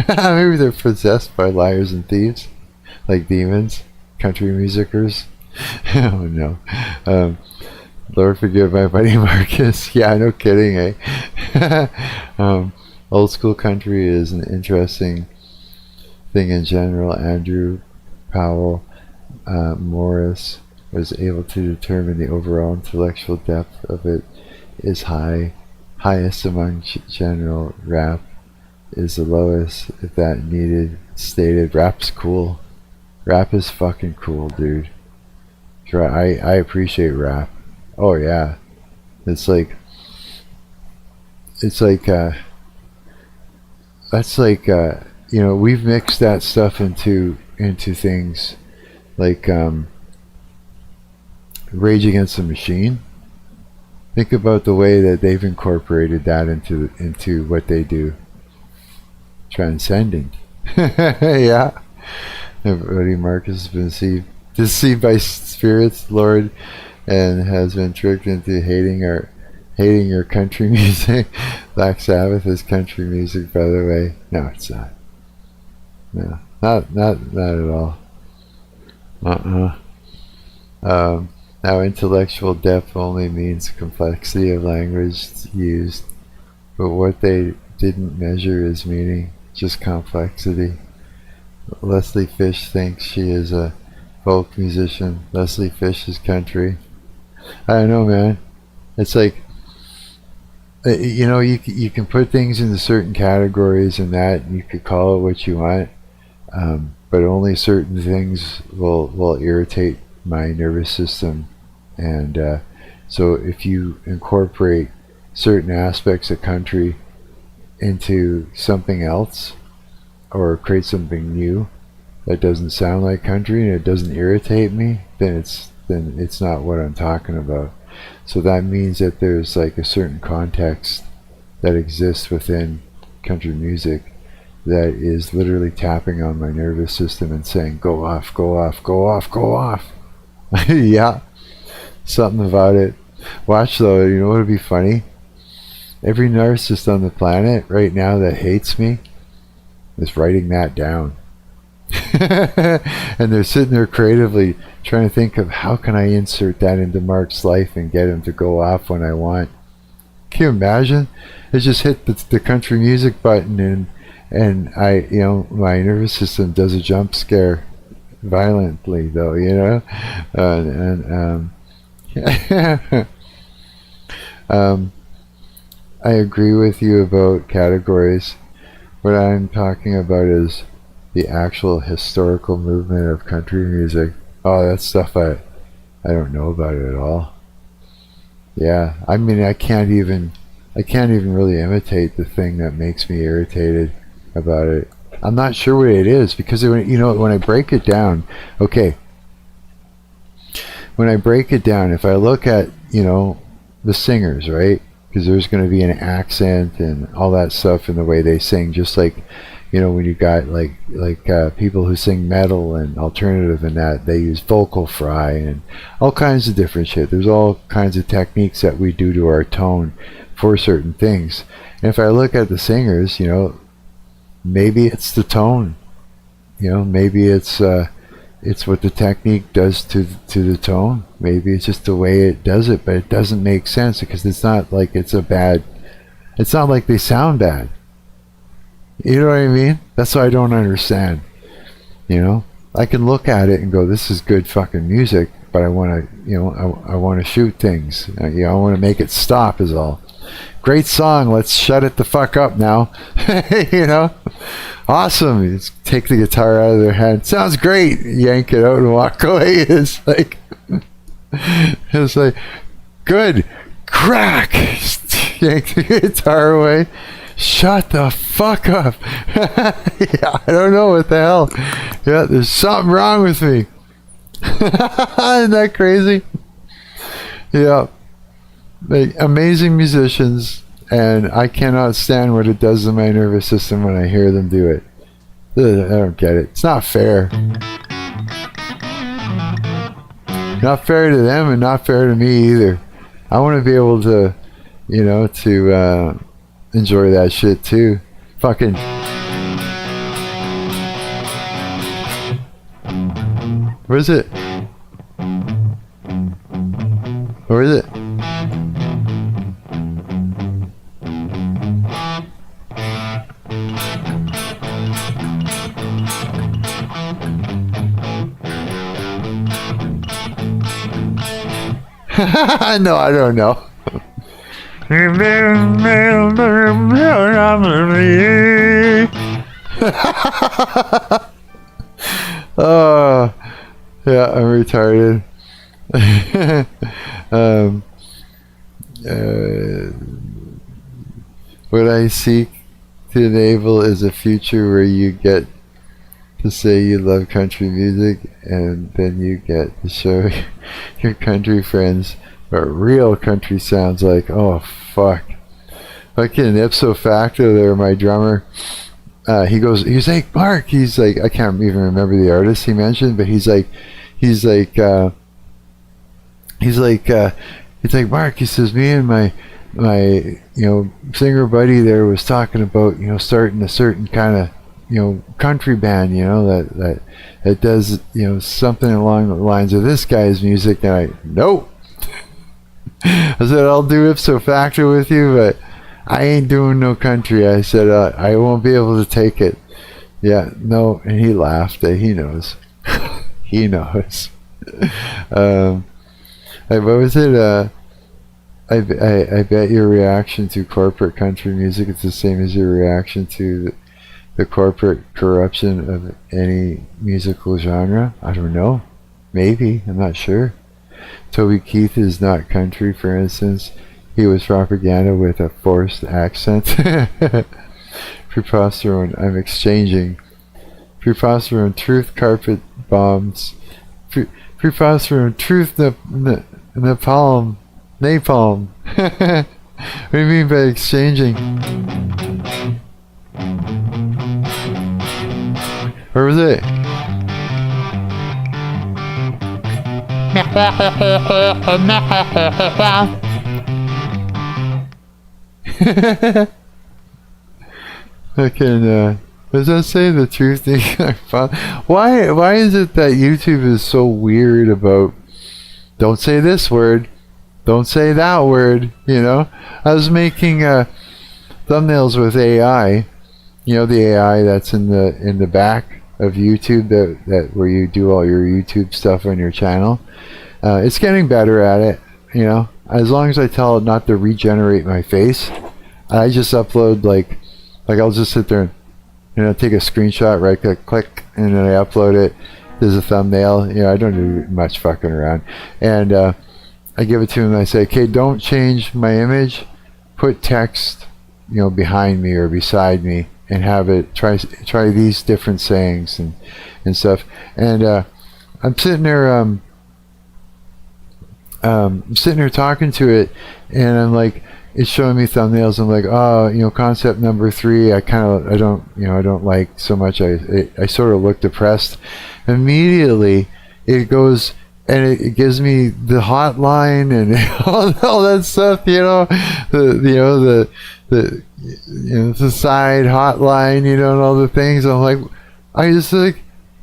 Maybe they're possessed by liars and thieves, like demons. Country musicers. Oh no. Lord forgive my buddy Marcus. Yeah, no kidding, eh? Old school country is an interesting thing in general. Andrew Powell Morris was able to determine the overall intellectual depth of it is highest among general. Rap is the lowest, if that needed stated. Rap's cool. Rap is fucking cool, dude. I appreciate rap. Oh yeah, it's like that's like you know, we've mixed that stuff into things like Rage Against the Machine. Think about the way that they've incorporated that into what they do. Transcending. Yeah. Everybody, Marcus has been deceived by spirits, Lord, and has been tricked into hating your country music. Black Sabbath is country music, by the way. No, it's not. No, not at all. Now, intellectual depth only means complexity of language used, but what they didn't measure is meaning, just complexity. Leslie Fish thinks she is a folk musician. Leslie Fish is country. I don't know, man. It's like, you can put things into certain categories and that, and you could call it what you want, but only certain things will irritate my nervous system. And so if you incorporate certain aspects of country into something else, or create something new that doesn't sound like country and it doesn't irritate me, then it's not what I'm talking about. So that means that there's like a certain context that exists within country music that is literally tapping on my nervous system and saying, go off, go off, go off, go off. Yeah, something about it. Watch though, you know what would be funny? Every narcissist on the planet right now that hates me is writing that down. And they're sitting there creatively trying to think of how can I insert that into Mark's life and get him to go off when I want. Can you imagine? I just hit the country music button and I, my nervous system does a jump scare violently though, I agree with you about categories. What I'm talking about is the actual historical movement of country music. Oh, that's stuff I don't know about it at all. Yeah, I mean, I can't even really imitate the thing that makes me irritated about it. I'm not sure what it is, because when I break it down, okay. When I break it down, if I look at the singers, right? Because there's going to be an accent and all that stuff in the way they sing, just like when you got like people who sing metal and alternative and that, they use vocal fry and all kinds of different shit. There's all kinds of techniques that we do to our tone for certain things. And if I look at the singers, maybe it's the tone, maybe it's what the technique does to the tone. Maybe it's just the way it does it, but it doesn't make sense because it's not like it's not like they sound bad. You know what I mean? That's what I don't understand. I can look at it and go, this is good fucking music, but I want to, I want to shoot things. I want to make it stop is all. Great song, let's shut it the fuck up now. Awesome. You just take the guitar out of their hand. Sounds great. Yank it out and walk away. It's like good. Crack. Yank the guitar away. Shut the fuck up. Yeah, I don't know what the hell. Yeah, there's something wrong with me. Isn't that crazy? Yeah. Like, amazing musicians, and I cannot stand what it does to my nervous system when I hear them do it. I don't get it. It's not fair. Not fair to them and not fair to me either. I want to be able to, to enjoy that shit too. Fucking. Where is it? Where is it? No, I don't know. Oh, yeah, I'm retarded. What I seek to enable is a future where you get to say you love country music, and then you get to show your country friends But real country sounds like, oh fuck. Like in ipso facto there, my drummer, he's like, Mark, he's like, I can't even remember the artist he mentioned, but he's like, Mark, he says, me and my singer buddy there was talking about, starting a certain kind of, country band, that does, something along the lines of this guy's music. And nope. I said, I'll do ipso facto with you, but I ain't doing no country. I said, I won't be able to take it. Yeah, no. And he laughed. He knows. He knows. What was it? I bet your reaction to corporate country music is the same as your reaction to the corporate corruption of any musical genre. I don't know. Maybe. I'm not sure. Toby Keith is not country, for instance. He was propaganda with a forced accent. Preposterone. I'm exchanging. Preposterone truth carpet bombs. Preposterone truth napalm. Napalm. What do you mean by exchanging? Where was it? I can, does that say the truth thing? Why is it that YouTube is so weird about don't say this word, don't say that word, I was making thumbnails with AI, the AI that's in the back of YouTube that where you do all your YouTube stuff on your channel. It's getting better at it, as long as I tell it not to regenerate my face. I just upload like I'll just sit there and take a screenshot, right click, and then I upload it. There's a thumbnail. I don't do much fucking around, and I give it to him and I say, okay, don't change my image, put text behind me or beside me, and have it try these different sayings and stuff. And I'm sitting there talking to it, and I'm like, it's showing me thumbnails. I'm like, oh, concept number 3. I don't like so much. I sort of look depressed. Immediately, it goes and it gives me the hotline and all that stuff. The side hotline. And all the things. I'm like,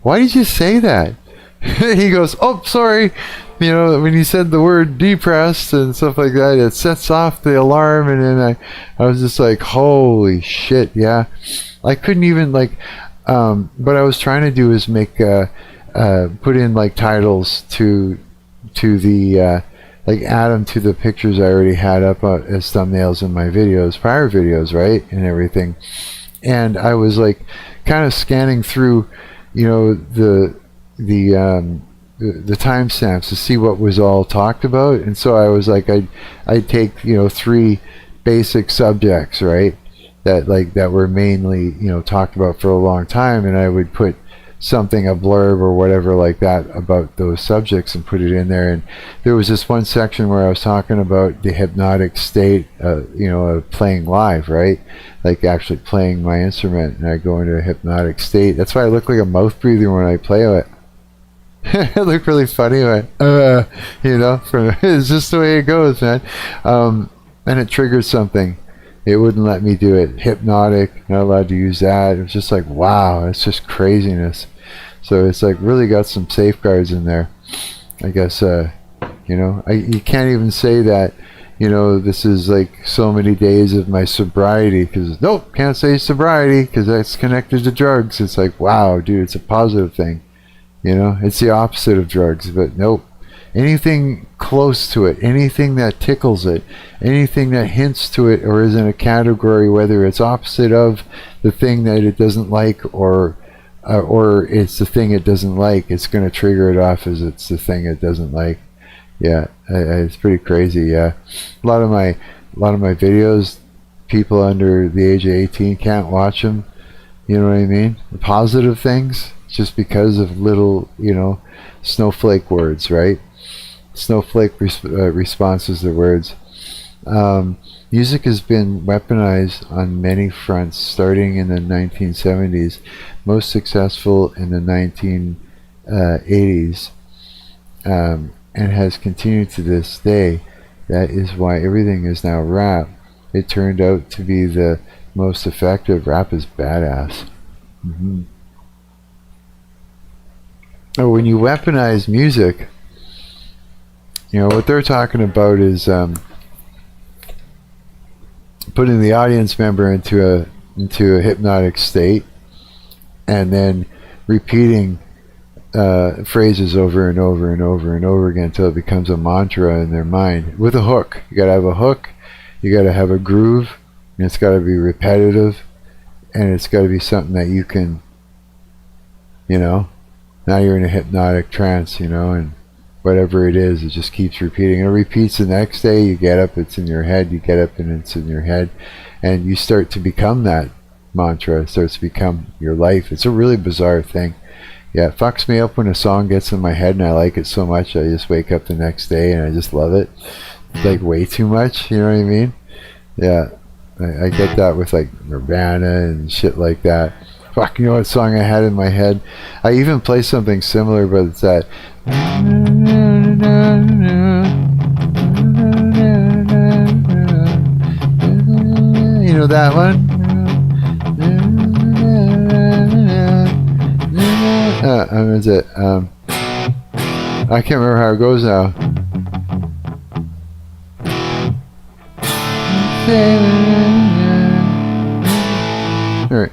why did you say that? He goes, oh, sorry. When you said the word depressed and stuff like that, it sets off the alarm. And then I was just like, holy shit, yeah. I couldn't even what I was trying to do is make put in titles to the add them to the pictures I already had up as thumbnails in my prior videos, right, and everything. And I was kind of scanning through, the timestamps to see what was all talked about. And so I was I'd take 3 basic subjects, right, that were mainly talked about for a long time, and I would put something, a blurb or whatever like that about those subjects and put it in there. And there was this one section where I was talking about the hypnotic state of playing live, right, actually playing my instrument, and I go into a hypnotic state. That's why I look like a mouth breather when I play it. It looked really funny, it's just the way it goes, man. And it triggered something. It wouldn't let me do it. Hypnotic, not allowed to use that. It was just like, wow, it's just craziness. So it's really got some safeguards in there. I guess, you can't even say that, this is so many days of my sobriety, because nope, can't say sobriety because that's connected to drugs. It's wow, dude, it's a positive thing. It's the opposite of drugs, but nope. Anything close to it, anything that tickles it, anything that hints to it or is in a category, whether it's opposite of the thing that it doesn't like or it's the thing it doesn't like, it's going to trigger it off as it's the thing it doesn't like. Yeah, it's pretty crazy. Yeah, a lot of my videos, people under the age of 18 can't watch them. You know what I mean? The positive things, just because of little, snowflake words, right? Snowflake responses to words. Music has been weaponized on many fronts, starting in the 1970s, most successful in the 1980s, and has continued to this day. That is why everything is now rap. It turned out to be the most effective. Rap is badass. Oh, when you weaponize music, what they're talking about is putting the audience member into a hypnotic state, and then repeating phrases over and over and over and over again until it becomes a mantra in their mind with a hook. You gotta have a hook, you gotta have a groove, and it's gotta be repetitive, and it's gotta be something that you can, now you're in a hypnotic trance, and whatever it is, it just keeps repeating. It repeats the next day, you get up, it's in your head, you get up and it's in your head, and you start to become that mantra. It starts to become your life. It's a really bizarre thing. Yeah, it fucks me up when a song gets in my head and I like it so much I just wake up the next day and I just love it. It's like way too much, you know what I mean? Yeah, I get that with like Nirvana and shit like that. Fuck, you know what song I had in my head? I even play something similar, but it's that. You know that one? Is it? I can't remember how it goes now. Alright.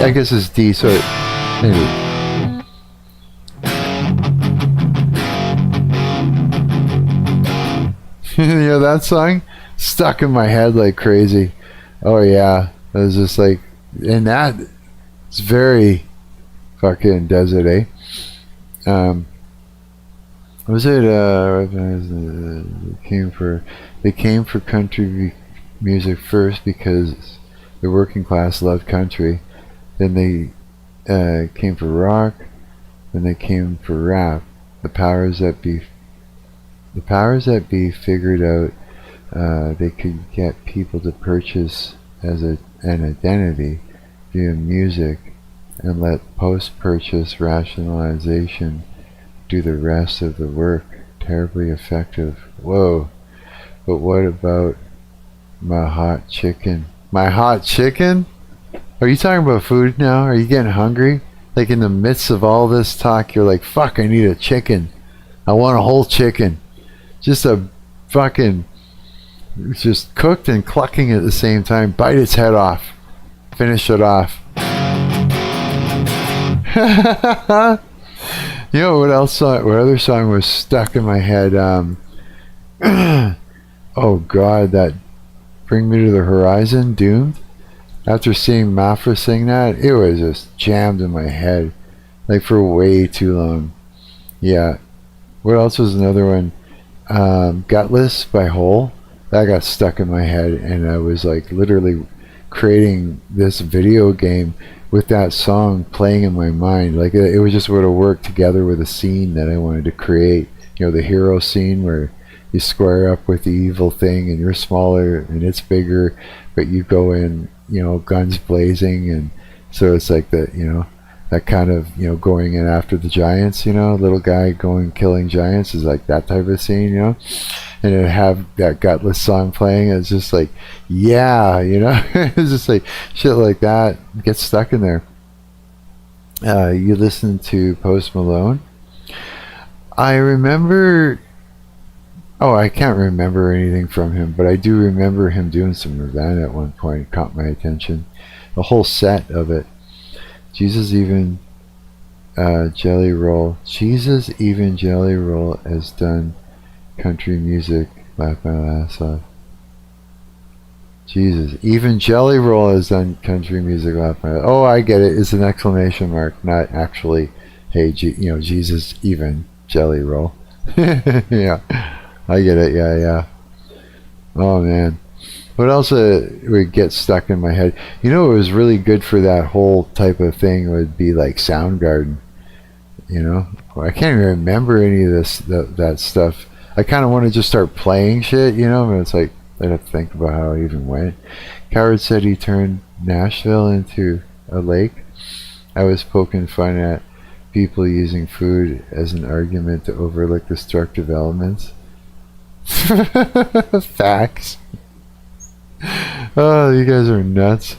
I guess it's D, so anyway. That song stuck in my head like crazy. Oh yeah, it was just like, and that it's very fucking desert, eh? Was it they came for country music first because the working class loved country. Then they came for rock. Then they came for rap. The powers that be figured out they could get people to purchase as an identity via music, and let post-purchase rationalization do the rest of the work. Terribly effective. Whoa. But what about my hot chicken? My hot chicken? Are you talking about food now? Are you getting hungry? Like in the midst of all this talk, you're like, fuck, I need a chicken. I want a whole chicken. Just a fucking, just cooked and clucking at the same time. Bite its head off. Finish it off. You know what else? What other song was stuck in my head? Oh God, that "Bring Me to the Horizon," Doomed. After seeing Mafra sing that, it was just jammed in my head, like for way too long. Yeah. What else was another one? Gutless by Hole. That got stuck in my head, and I was like literally creating this video game with that song playing in my mind. Like it was just would have worked together with a scene that I wanted to create. The hero scene where you square up with the evil thing and you're smaller and it's bigger, but you go in, guns blazing, and so it's like that, that kind of, going in after the giants, little guy going killing giants is like that type of scene, and it have that Gutless song playing. It's just like, yeah, it's just like shit like that gets stuck in there. You listen to Post Malone. I remember, I can't remember anything from him, but I do remember him doing some Nirvana at one point. It caught my attention, the whole set of it. Jesus Even Jelly Roll. Jesus Even Jelly Roll has done country music. Laugh my ass off. Jesus, even Jelly Roll has done country music. Laugh my. Oh, I get it. It's an exclamation mark, not actually. Hey, Jesus Even Jelly Roll. Yeah, I get it. Yeah. Oh man, what else would get stuck in my head? It was really good for that whole type of thing would be like Soundgarden. I can't even remember any of that stuff. I kind of want to just start playing shit, you know, but it's like I'd have to think about how it even went. Coward said he turned Nashville into a lake. I was poking fun at people using food as an argument to overlook destructive elements. Facts. Oh, you guys are nuts.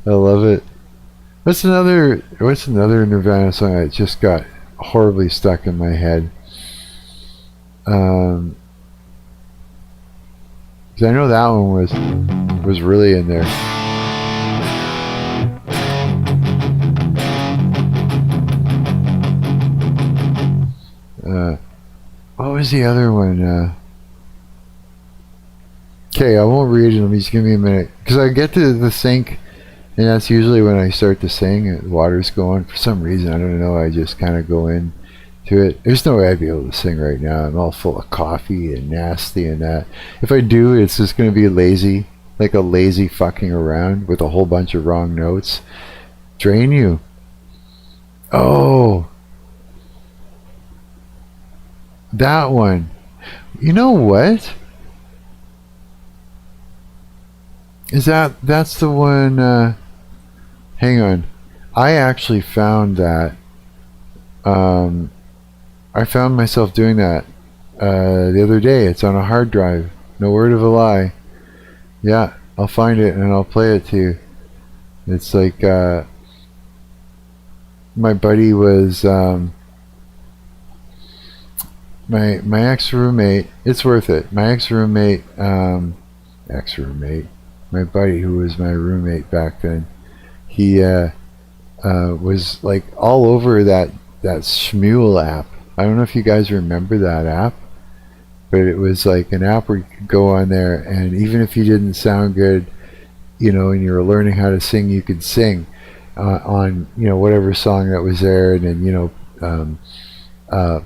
I love it. What's another Nirvana song that just got horribly stuck in my head? 'Cause I know that one was really in there. What was the other one? Okay, I won't read it. Let me just give me a minute, because I get to the sink, and that's usually when I start to sing. The water's going for some reason. I don't know. I just kind of go in to it. There's no way I'd be able to sing right now. I'm all full of coffee and nasty and that. If I do, it's just going to be lazy, like a lazy fucking around with a whole bunch of wrong notes. Drain you. Oh, that one. You know what? That's the one. Hang on. I actually found that. I found myself doing that the other day. It's on a hard drive. No word of a lie. Yeah, I'll find it and I'll play it to you. It's like my buddy was my ex-roommate. It's worth it. My ex-roommate, my buddy who was my roommate back then, he was like all over that Shmuel app. I don't know if you guys remember that app, but it was like an app where you could go on there, and even if you didn't sound good, you know, and you were learning how to sing, you could sing on, you know, whatever song that was there, and then, you know,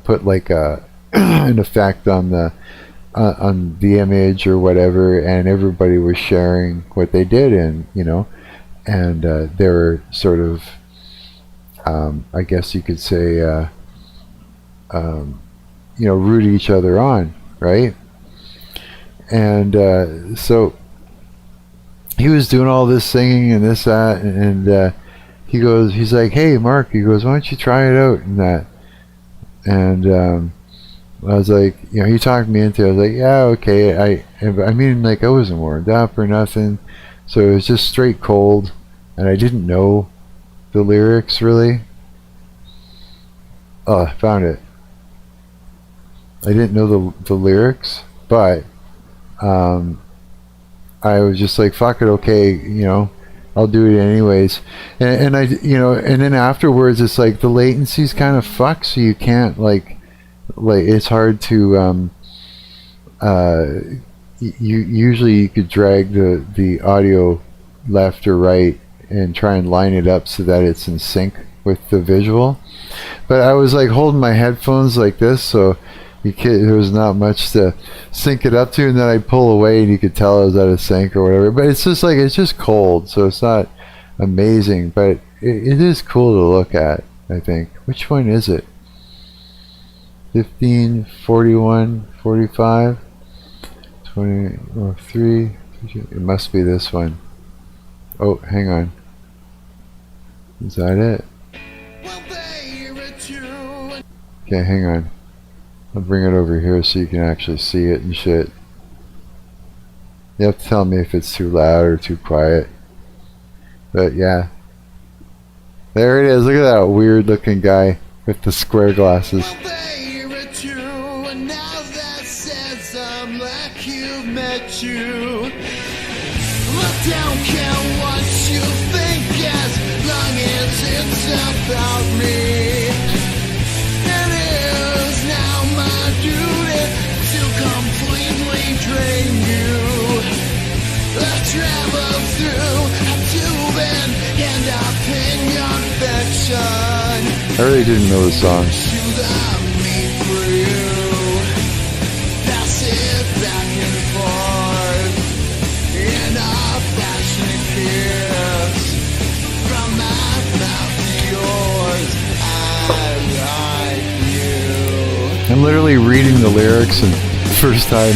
put like an effect on the image or whatever, and everybody was sharing what they did, and you know, and they were sort of, I guess you could say, you know, root each other on, right? And so he was doing all this singing and this, that, and he's like, hey Mark, he goes, why don't you try it out and that, and I was like, you know, he talked me into it. I was like, yeah, okay. I mean, like, I wasn't warmed up or nothing, so it was just straight cold, and I didn't know the lyrics really. Oh, I found it. I didn't know the lyrics, but I was just like, fuck it, okay, you know, I'll do it anyways. And I, you know, and then afterwards, it's like the latency's kind of fucked, so you can't like it's hard to usually you could drag the audio left or right and try and line it up so that it's in sync with the visual, but I was like holding my headphones like this, so there was not much to sync it up to, and then I'd pull away and you could tell I was out of sync or whatever. But it's just like, it's just cold, so it's not amazing, but it is cool to look at, I think. Which one is it? 15, 41, 45, 20, or 3. It must be this one. Oh, hang on. Is that it? Okay, hang on. I'll bring it over here so you can actually see it and shit. You have to tell me if it's too loud or too quiet. But yeah. There it is. Look at that weird looking guy with the square glasses. Don't care what you think as long as it's about me. It is now my duty to completely drain you. I travel through a tube and up in your affection. I really didn't know the song. From my mouth to yours, I like you. literally reading the lyrics and first time.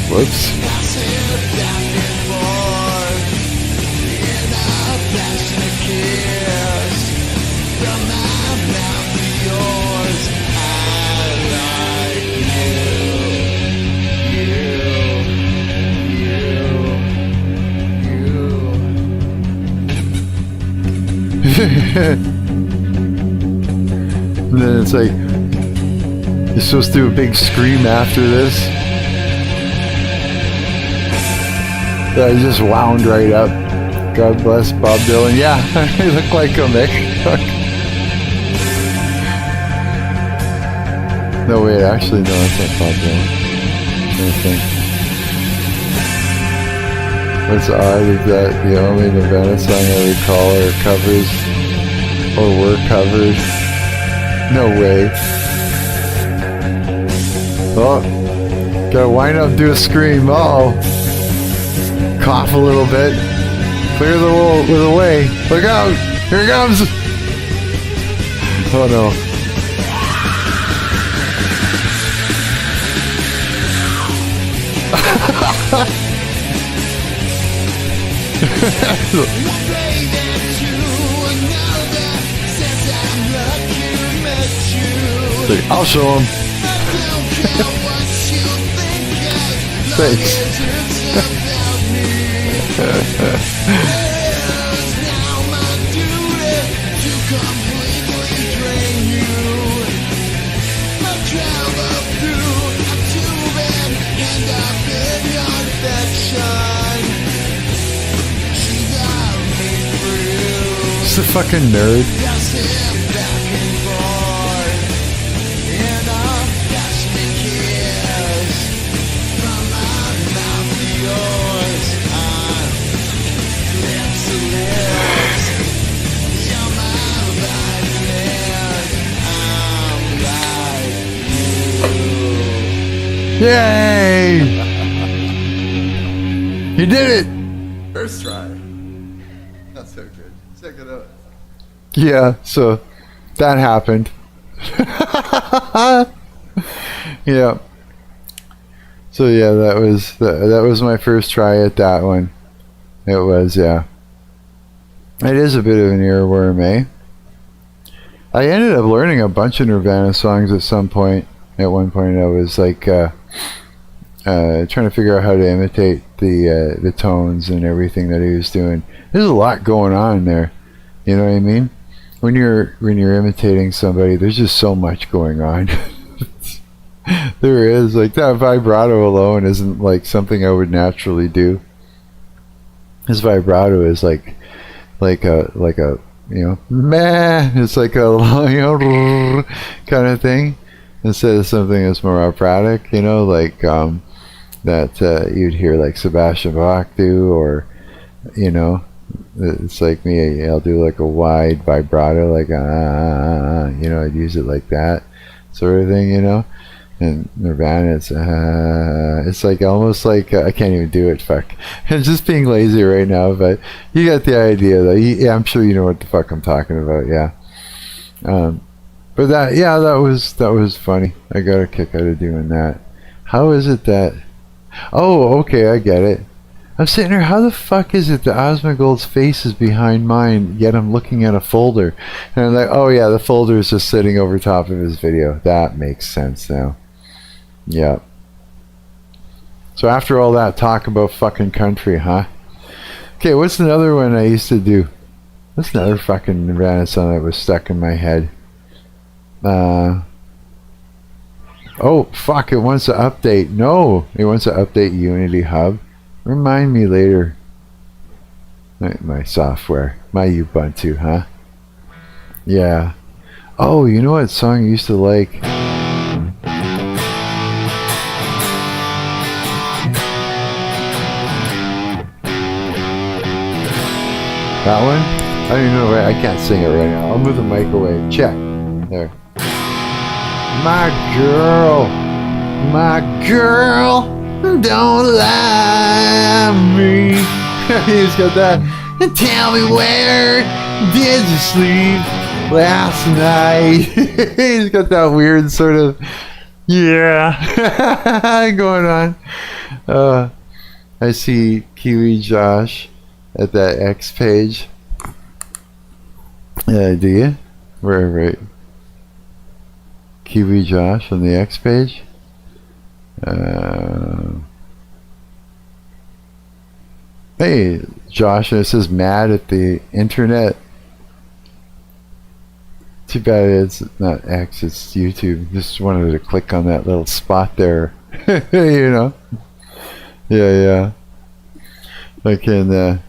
Whoops. And then it's like, you're supposed to do a big scream after this. I just wound right up. God bless Bob Dylan. Yeah, I look like him, Mick. No, wait, actually, no, it's not Bob Dylan. I think. What's odd is that the only Nirvana song I recall are covers, or were covered. No way. Oh, gotta wind up and do a scream. Uh-oh. Cough a little bit. Clear the way. Look out! Here it comes! Oh no. I'll show him. Thanks. Just a fucking nerd. Yay! You did it! First try. Not so good. Check it out. Yeah, so that happened. Yeah. So yeah, that was my first try at that one. It was, yeah. It is a bit of an earworm, eh? I ended up learning a bunch of Nirvana songs at some point. At one point, I was like trying to figure out how to imitate the tones and everything that he was doing. There's a lot going on there. You know what I mean? When you're imitating somebody, there's just so much going on. There is, like, that vibrato alone isn't like something I would naturally do. His vibrato is like a you know, meh. It's like a kind of thing. Instead of something that's more operatic, you know, like that you'd hear like Sebastian Bach do, or, you know, it's like me, I'll do like a wide vibrato, like you know, I'd use it like that sort of thing, you know. And Nirvana, it's like almost like I can't even do it. Fuck, I'm just being lazy right now, but you got the idea, though. Yeah, I'm sure you know what the fuck I'm talking about. Yeah. But that was funny. I got a kick out of doing that. How is it that? Oh, okay, I get it. I'm sitting there. How the fuck is it that Osmongold's face is behind mine, yet I'm looking at a folder? And I'm like, oh yeah, the folder is just sitting over top of his video. That makes sense now. Yeah. So after all that talk about fucking country, huh? Okay, what's another one I used to do? What's another fucking Nirvana song that was stuck in my head? Oh fuck, it wants to update. No, it wants to update Unity Hub. Remind me later. My software, my Ubuntu, huh? Yeah. Oh, you know what song I used to like? That one? I don't even know. I can't sing it right now. I'll move the mic away. Check. There. My girl, don't lie to me. He's got that. And tell me, where did you sleep last night? He's got that weird sort of, yeah, going on. I see Kiwi Josh at that X page. Do you? Right. Kiwi Josh on the X page. Hey, Josh, and it says mad at the internet. Too bad it's not X, it's YouTube. Just wanted to click on that little spot there. You know? Yeah. I can,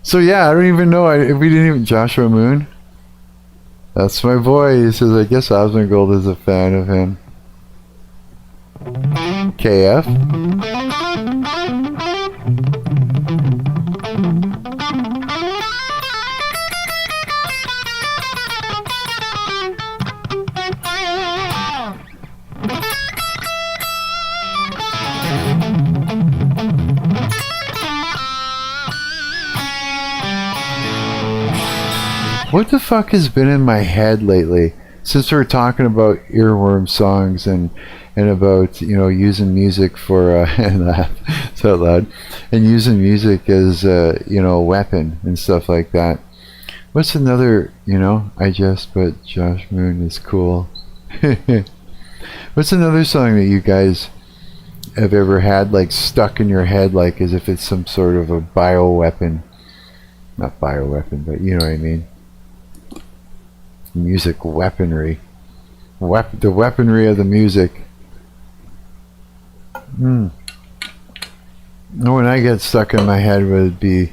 so yeah, I don't even know. We didn't even, Joshua Moon. That's my boy. He says, I guess Osmongold is a fan of him. KF. What the fuck has been in my head lately? Since we're talking about earworm songs and about, you know, using music for and laugh so loud, and using music as you know, a weapon and stuff like that. What's another, you know, but Josh Moon is cool. What's another song that you guys have ever had like stuck in your head, like as if it's some sort of a bioweapon? Not bioweapon, but you know what I mean. Music weaponry. The weaponry of the music. When I get stuck in my head would be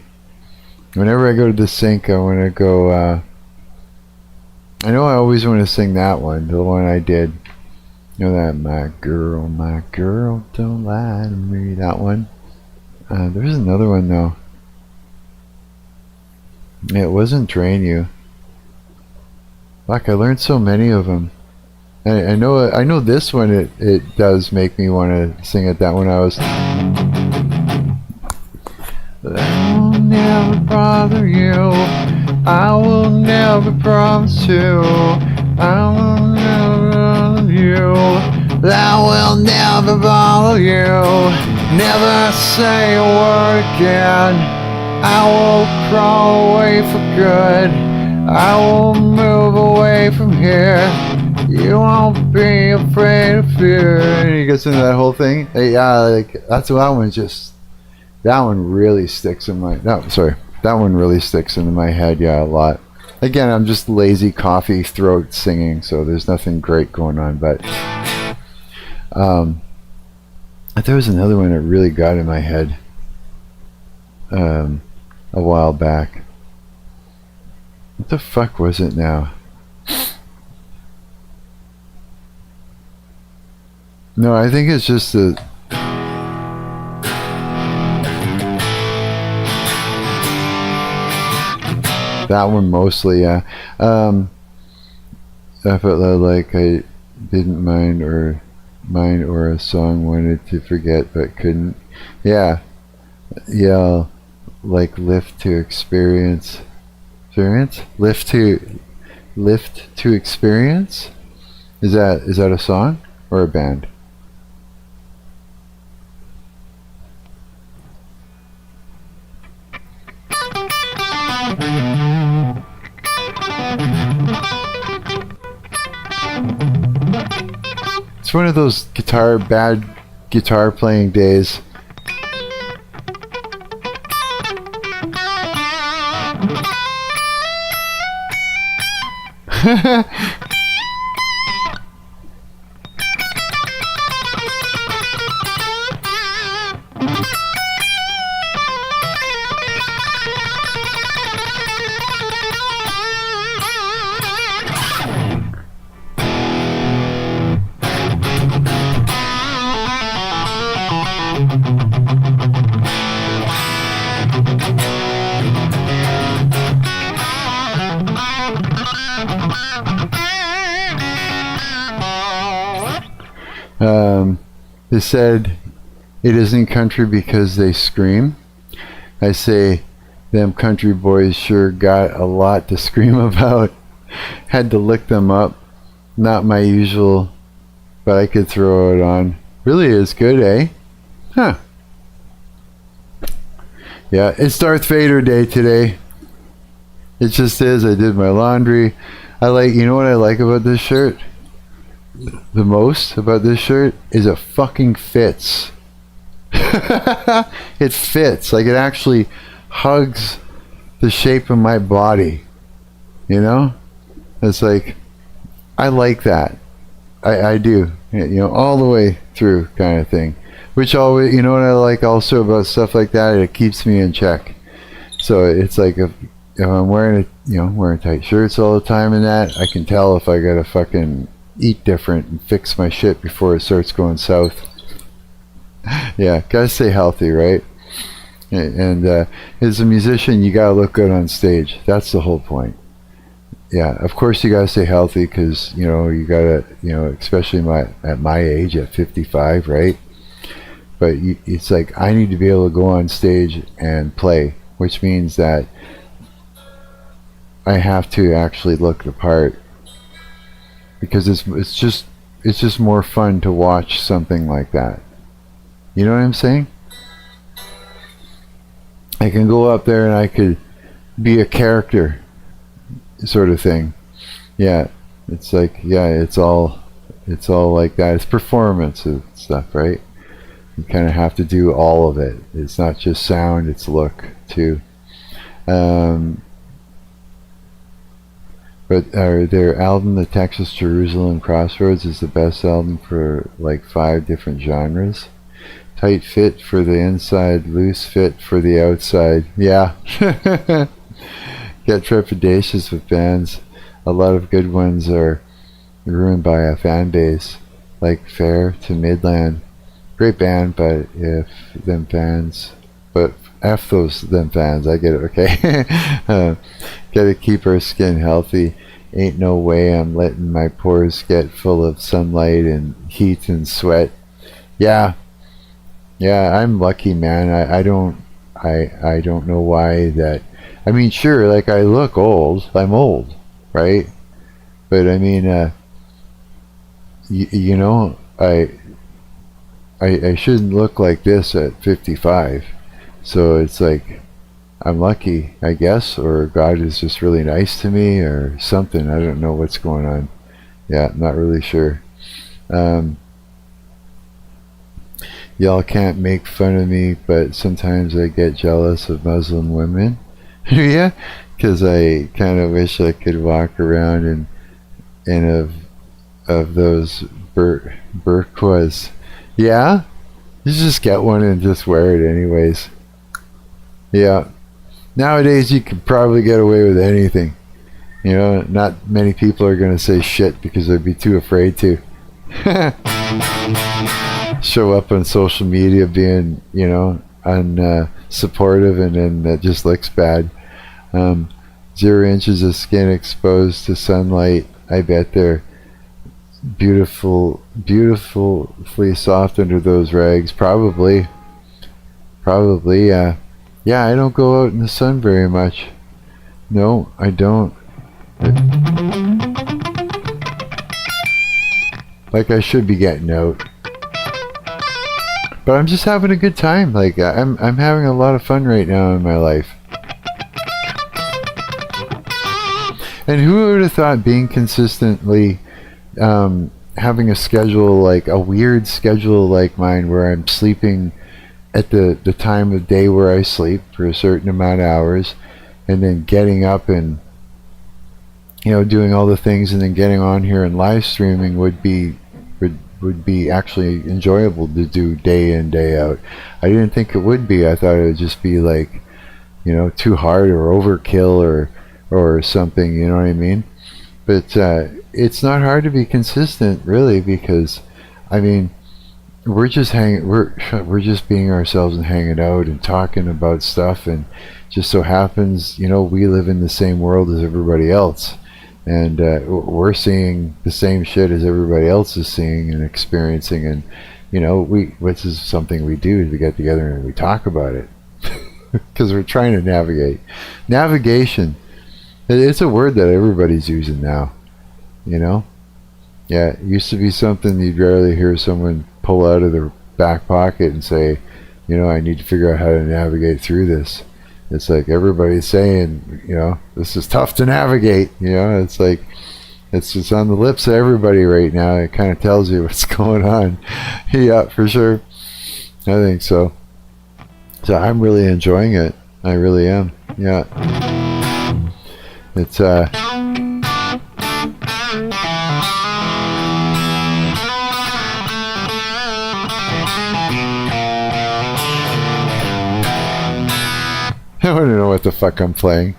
whenever I go to the sink, I want to go I know I always want to sing that one, the one I did. You know that my girl, don't lie to me, that one. There's another one though. It wasn't Drain You. Fuck, I learned so many of them. I know this one, it does make me want to sing it. That one I was... I will never bother you. I will never promise to. I will never bother you. I will never bother you. Never say a word again. I will crawl away for good. I will move away from here. You won't be afraid of fear. And he gets into that whole thing. Hey, yeah, like that's that one. That one really sticks in my. No, sorry, that one really sticks into my head. Yeah, a lot. Again, I'm just lazy coffee throat singing, so there's nothing great going on. But there was another one that really got in my head a while back. What the fuck was it now? No, I think it's just the... That one mostly, yeah. I felt like I didn't mind or a song wanted to forget but couldn't. Yeah. Yeah, like lift to experience. Lift to experience? Is that a song or a band? It's one of those bad guitar playing days. They said it isn't country because they scream. I say, them country boys sure got a lot to scream about. Had to look them up. Not my usual, but I could throw it on. Really is good, eh? Huh. Yeah, it's Darth Vader Day today. It just is. I did my laundry. You know what I like about this shirt? The most about this shirt is it fucking fits. It fits. Like, it actually hugs the shape of my body. You know? It's like, I like that. I do. You know, all the way through kind of thing. Which always, you know what I like also about stuff like that? It keeps me in check. So it's like if I'm wearing wearing tight shirts all the time and that, I can tell if I gotta fucking eat different and fix my shit before it starts going south. Yeah, gotta stay healthy, right? And as a musician, you gotta look good on stage. That's the whole point. Yeah, of course you gotta stay healthy because you gotta especially at my age at 55, right? But it's like I need to be able to go on stage and play, which means that I have to actually look the part because it's just more fun to watch something like that. You know what I'm saying? I can go up there and I could be a character sort of thing. Yeah, it's like, yeah, it's all like that. It's performance and stuff, right? You kind of have to do all of it. It's not just sound, it's look too. But their album, The Texas Jerusalem Crossroads, is the best album for like 5 different genres. Tight fit for the inside, loose fit for the outside. Yeah. Get trepidatious with bands. A lot of good ones are ruined by a fan base, like Fair to Midland. Great band, but them fans, I get it, okay? Gotta keep our skin healthy. Ain't no way I'm letting my pores get full of sunlight and heat and sweat. Yeah, I'm lucky, man. I don't know why that. I mean, sure, like I look old. I'm old, right? But I mean, I shouldn't look like this at 55. So it's like, I'm lucky, I guess, or God is just really nice to me or something. I don't know what's going on. Yeah, not really sure. Y'all can't make fun of me, but sometimes I get jealous of Muslim women. Yeah, because I kind of wish I could walk around and of those burqas. Yeah? You just get one and just wear it anyways. Yeah. Nowadays you could probably get away with anything. You know, not many people are going to say shit because they'd be too afraid to. Show up on social media being, unsupportive and then that just looks bad. 0 inches of skin exposed to sunlight. I bet they're beautifully soft under those rags. Probably, yeah. Yeah, I don't go out in the sun very much. No, I don't. Like I should be getting out. But I'm just having a good time. Like I'm having a lot of fun right now in my life. And who would have thought being consistently having a schedule, like a weird schedule like mine, where I'm sleeping at the time of day where I sleep for a certain amount of hours, and then getting up and doing all the things, and then getting on here and live streaming would be actually enjoyable to do day in, day out. I didn't think it would be. I thought it would just be like, too hard or overkill or something, you know what I mean? But it's not hard to be consistent, really, because I mean, we're just being ourselves and hanging out and talking about stuff, and just so happens, we live in the same world as everybody else. And we're seeing the same shit as everybody else is seeing and experiencing, and This is something we do to get together and we talk about it because we're trying to navigate. Navigation, it's a word that everybody's using now. Yeah, it used to be something you'd rarely hear someone pull out of their back pocket and say, I need to figure out how to navigate through this. It's like everybody's saying, this is tough to navigate. It's like, it's just on the lips of everybody right now. It kind of tells you what's going on. Yeah, for sure. I think so. So I'm really enjoying it. I really am. Yeah. It's I don't know what the fuck I'm playing.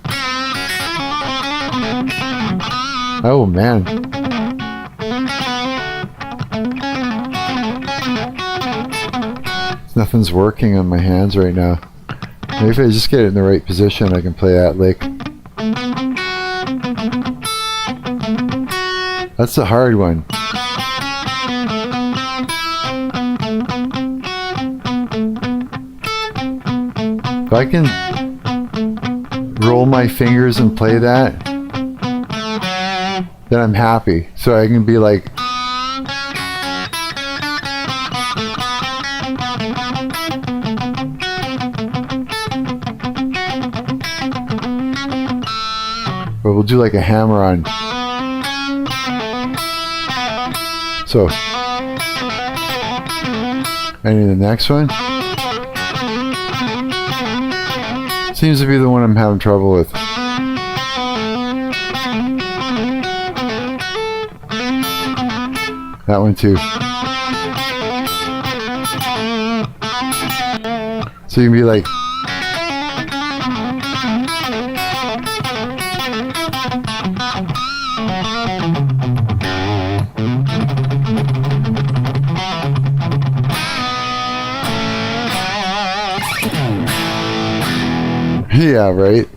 Oh man. Nothing's working on my hands right now. Maybe if I just get it in the right position, I can play that lick. That's the hard one. If I can roll my fingers and play that, then I'm happy. So I can be like, or we'll do like a hammer on. So, and in the next one, seems to be the one I'm having trouble with. That one too. So you can be like, yeah, right.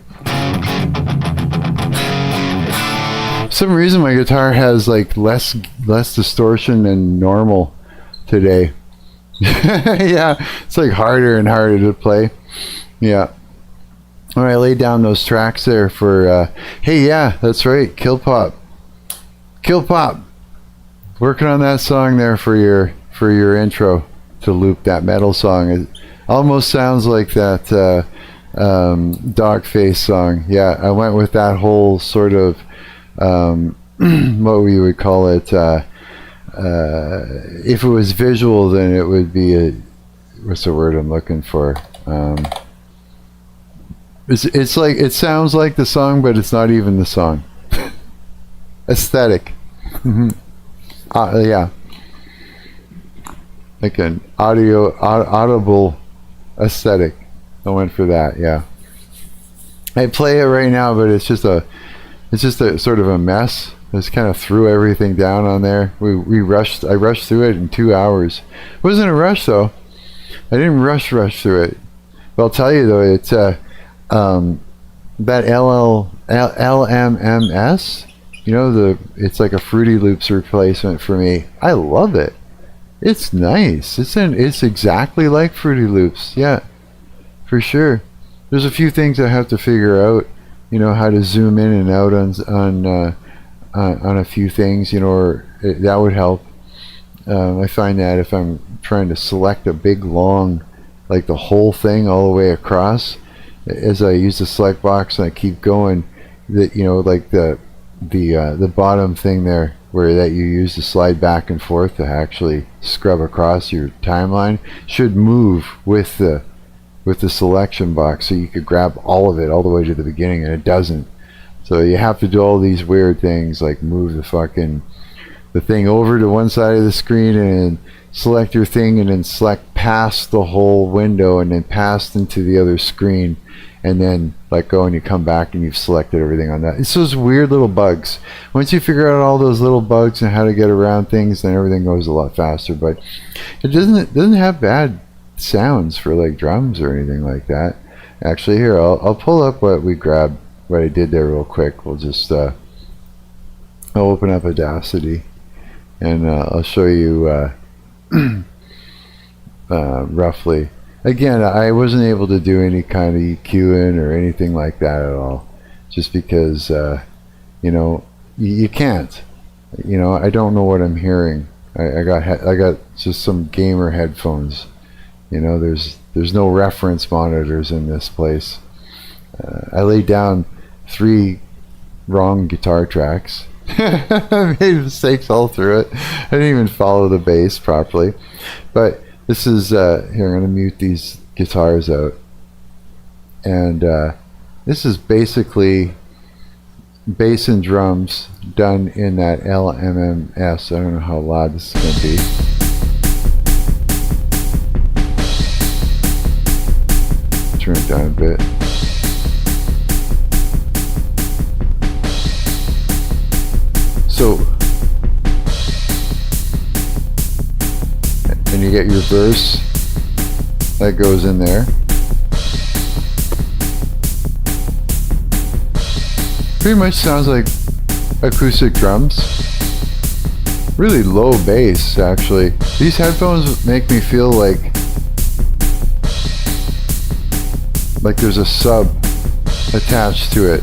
For some reason my guitar has like less distortion than normal today. Yeah, it's like harder and harder to play. Yeah. When I laid down those tracks there for hey, yeah, that's right, Kill Pop. Working on that song there for your intro to loop that metal song. It almost sounds like that Dogface song. Yeah, I went with that whole sort of what we would call it, if it was visual, then it would be what's the word I'm looking for? It's like, it sounds like the song, but it's not even the song. Aesthetic. Yeah, like an audible aesthetic. I went for that. Yeah, I play it right now, but it's just a sort of a mess. I just kind of threw everything down on there. I rushed through it in 2 hours. It wasn't a rush though. I didn't rush through it. But I'll tell you though, it's that LMMS. It's like a Fruity Loops replacement for me. I love it. It's nice. It's exactly like Fruity Loops. Yeah, for sure. There's a few things I have to figure out. How to zoom in and out on a few things. That would help. I find that if I'm trying to select a big long, like the whole thing all the way across, as I use the select box and I keep going, that like the bottom thing there where that you use to slide back and forth to actually scrub across your timeline should move with the selection box, so you could grab all of it all the way to the beginning, and it doesn't. So you have to do all these weird things like move the thing over to one side of the screen and select your thing and then select past the whole window and then past into the other screen and then let go, and you come back and you've selected everything on that. It's those weird little bugs. Once you figure out all those little bugs and how to get around things, then everything goes a lot faster. But it doesn't have bad sounds for like drums or anything like that. Actually, here I'll pull up what I did there real quick. We'll just I'll open up Audacity and I'll show you roughly. Again, I wasn't able to do any kind of EQing or anything like that at all, just because you know, you can't. You know, I don't know what I'm hearing. I got just some gamer headphones. You know, there's no reference monitors in this place. I laid down 3 wrong guitar tracks. I made mistakes all through it. I didn't even follow the bass properly. But this is here. I'm gonna mute these guitars out, and this is basically bass and drums done in that LMMS. I don't know how loud this is gonna be. Turn it down a bit. So, and you get your verse that goes in there. Pretty much sounds like acoustic drums. Really low bass, actually. These headphones make me feel like there's a sub attached to it.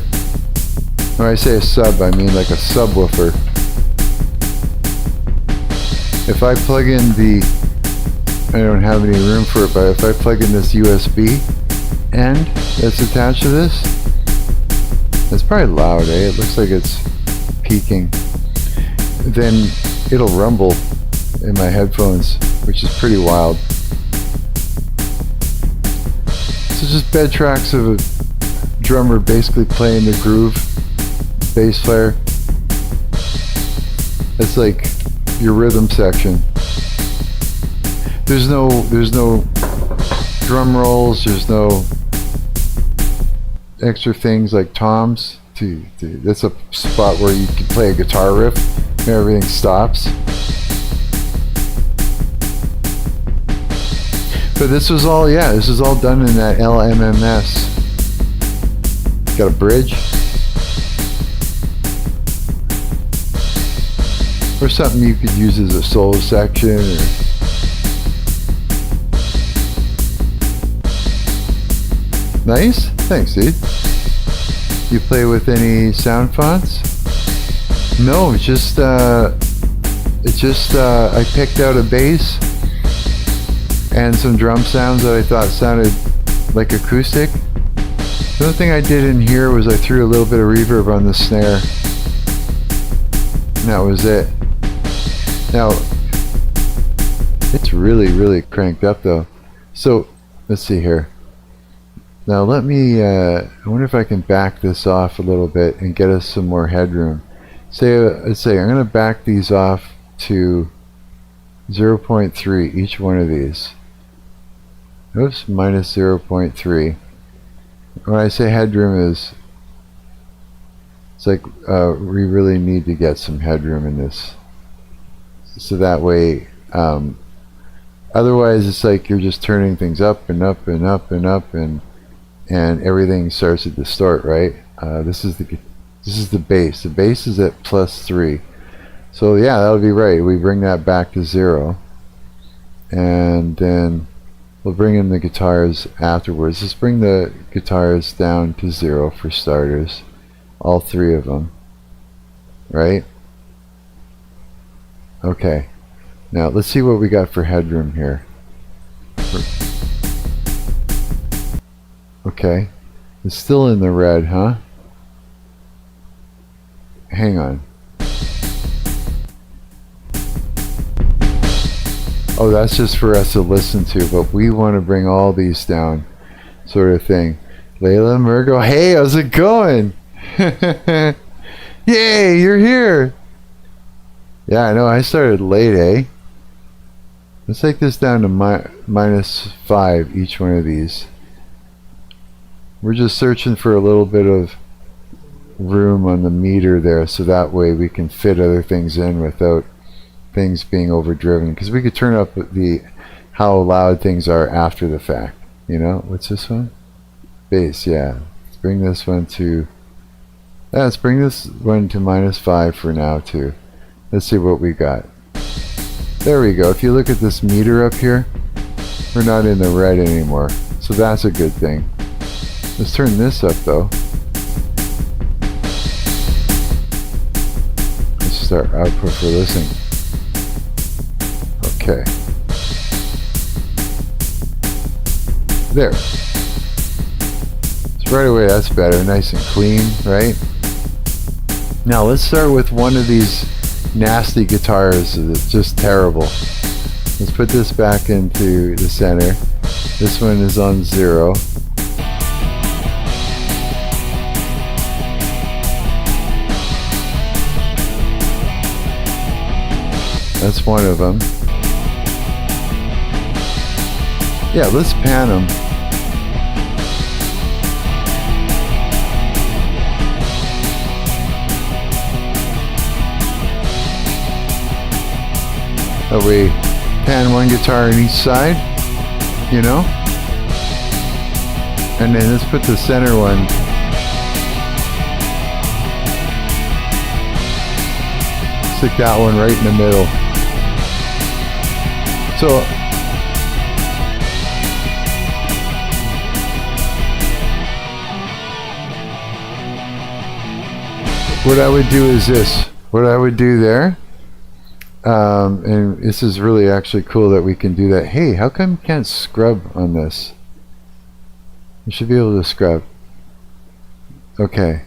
When I say a sub, I mean like a subwoofer. If I plug in I don't have any room for it, but if I plug in this USB end that's attached to this, it's probably loud, eh? It looks like it's peaking. Then it'll rumble in my headphones, which is pretty wild. So just bed tracks of a drummer basically playing the groove, bass player. It's like your rhythm section. There's no drum rolls, there's no extra things like toms. That's a spot where you can play a guitar riff and everything stops. But this was all, this is all done in that LMMS. Got a bridge. Or something you could use as a solo section. Nice, thanks, dude. You play with any sound fonts? No, it's just I picked out a bass and some drum sounds that I thought sounded like acoustic. The only thing I did in here was I threw a little bit of reverb on the snare. And that was it. Now, it's really cranked up though. So, let's see here. Now let me, I wonder if I can back this off a little bit and get us some more headroom. Let's say I'm going to back these off to 0.3, each one of these. Oops, minus 0.3. When I say headroom it's like we really need to get some headroom in this. So that way, otherwise it's like you're just turning things up and up and up and up and everything starts to distort, right? This is the bass. The bass is at +3. So yeah, that'll be right. We bring that back to 0, and then we'll bring in the guitars afterwards. Let's bring the guitars down to 0 for starters, all 3 of them, right? Okay. Now let's see what we got for headroom here. Okay, it's still in the red, huh? Hang on. Oh, that's just for us to listen to, but we want to bring all these down, sort of thing. Layla Murgo, hey, how's it going? Yay, you're here! Yeah, I know, I started late, eh? Let's take this down to -5, each one of these. We're just searching for a little bit of room on the meter there, so that way we can fit other things in without things being overdriven, because we could turn up how loud things are after the fact. You know, what's this one? Bass, yeah. Let's bring this one to -5 for now too. Let's see what we got. There we go. If you look at this meter up here, we're not in the red anymore. So that's a good thing. Let's turn this up though. Let's start output for listening. Okay. There. So right away that's better, nice and clean, right? Now let's start with one of these nasty guitars that's just terrible. Let's put this back into the center. This one is on 0. That's one of them. Yeah, let's pan them. That we pan one guitar on each side, you know? And then let's put the center one. Stick that one right in the middle. So what I would do is this. What I would do there, and this is really actually cool that we can do that. Hey, how come you can't scrub on this? You should be able to scrub. Okay.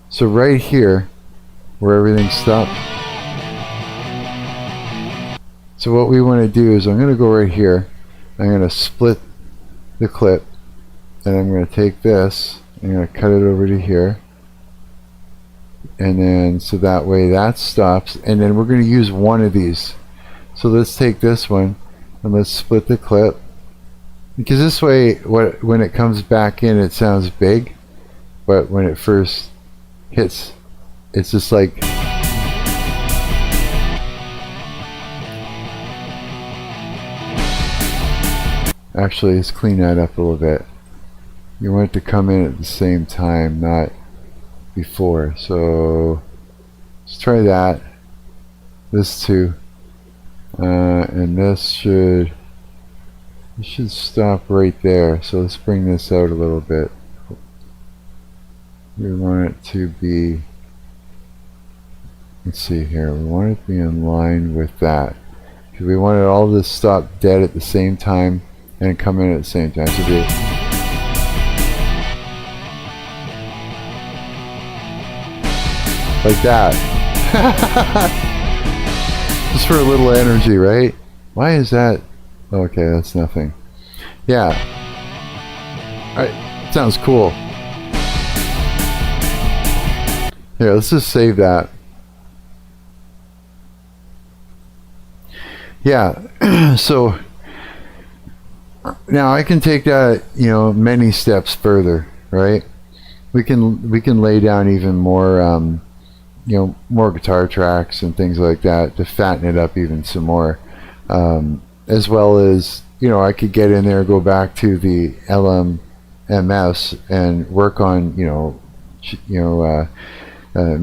So right here, where everything stopped. So what we want to do is I'm going to go right here. I'm going to split the clip, and I'm going to take this. I'm going to cut it over to here. And then so that way that stops, and then we're going to use one of these. So let's take this one and let's split the clip, because this way when it comes back in it sounds big, but when it first hits it's just like actually let's clean that up a little bit. You want it to come in at the same time, not before. So let's try that. This too, and this should stop right there. So let's bring this out a little bit. We want it to be, let's see here, we want it to be in line with that, because we want it all to stop dead at the same time and come in at the same time. So be like that. Just for a little energy, right? Why is that? Okay, that's nothing. Yeah. Alright, sounds cool. Here, let's just save that. Yeah, so now I can take that, you know, many steps further, right? We can lay down even more you know, more guitar tracks and things like that to fatten it up even some more, as well as, you know, I could get in there, go back to the LMMS and work on,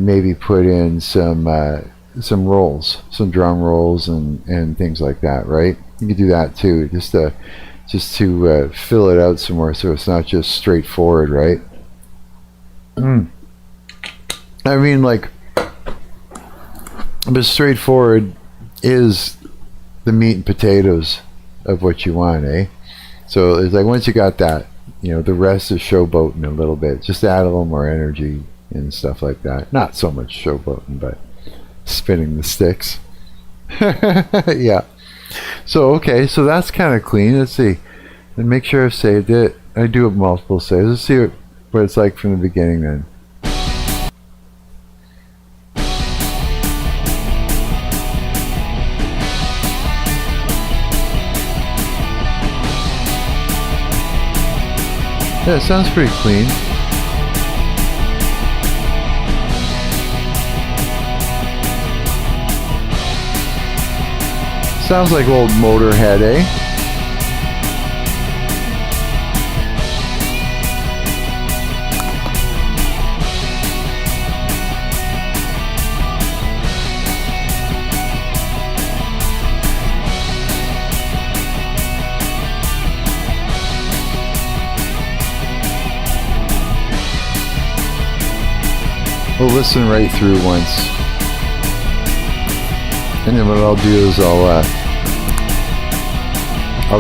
maybe put in some rolls, some drum rolls and things like that, right? You could do that too, just to fill it out some more, so it's not just straightforward, right? I mean, like, but straightforward is the meat and potatoes of what you want, eh? So it's like once you got that, you know, the rest is showboating a little bit. Just add a little more energy and stuff like that. Not so much showboating, but spinning the sticks. Yeah. So okay, so that's kind of clean. Let's see. And make sure I've saved it. I do have multiple saves. Let's see what it's like from the beginning then. Yeah, it sounds pretty clean. Sounds like old Motorhead, eh? we'll listen right through once. And then what I'll do is I'll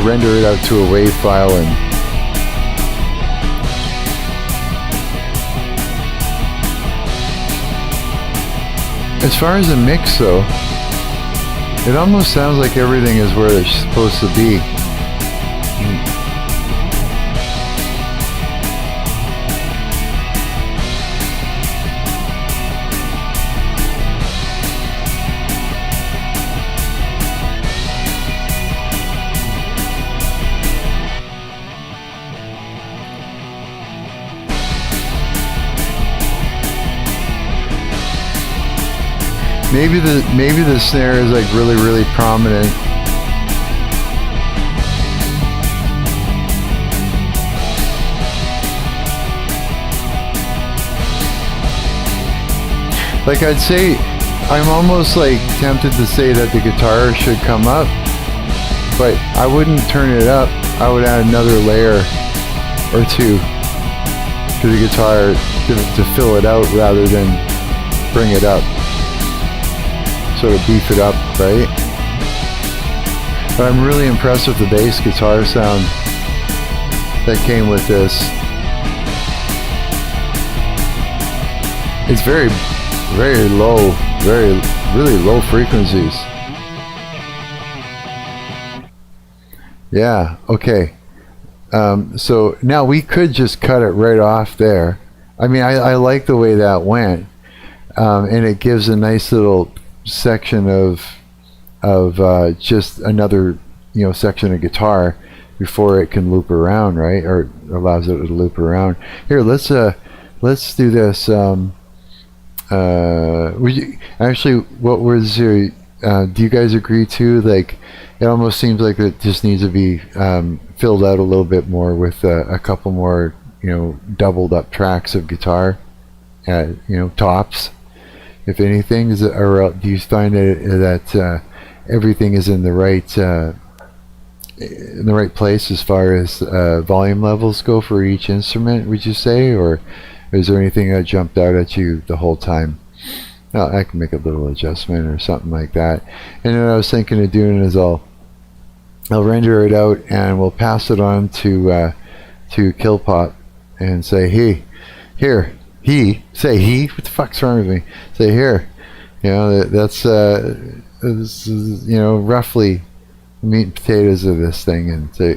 render it out to a WAV file, and as far as the mix though, it almost sounds like everything is where it's supposed to be. Maybe the snare is like really prominent. Like I'd say, I'm almost like tempted to say that the guitar should come up, but I wouldn't turn it up. I would add another layer or two to the guitar to fill it out rather than bring it up. Sort of beef it up, right? But I'm really impressed with the bass guitar sound that came with this. It's very low, really low frequencies. Yeah, okay. So now we could just cut it right off there. I mean, I like the way that went, and it gives a nice little section of just another section of guitar before it can loop around, right? Or allows it to loop around. Here, let's do this. Would you, actually, what was your? Do you guys agree too? Like, it almost seems like it just needs to be filled out a little bit more with a couple more, doubled up tracks of guitar, tops. If anything, or do you find that everything is in the right place as far as volume levels go for each instrument? Would you say, or is there anything that jumped out at you the whole time? Well, I can make a little adjustment or something like that. And what I was thinking of doing is I'll render it out and we'll pass it on to Killpop and say, hey, here. What the fuck's wrong with me? Say here, that's this is roughly the meat and potatoes of this thing, and say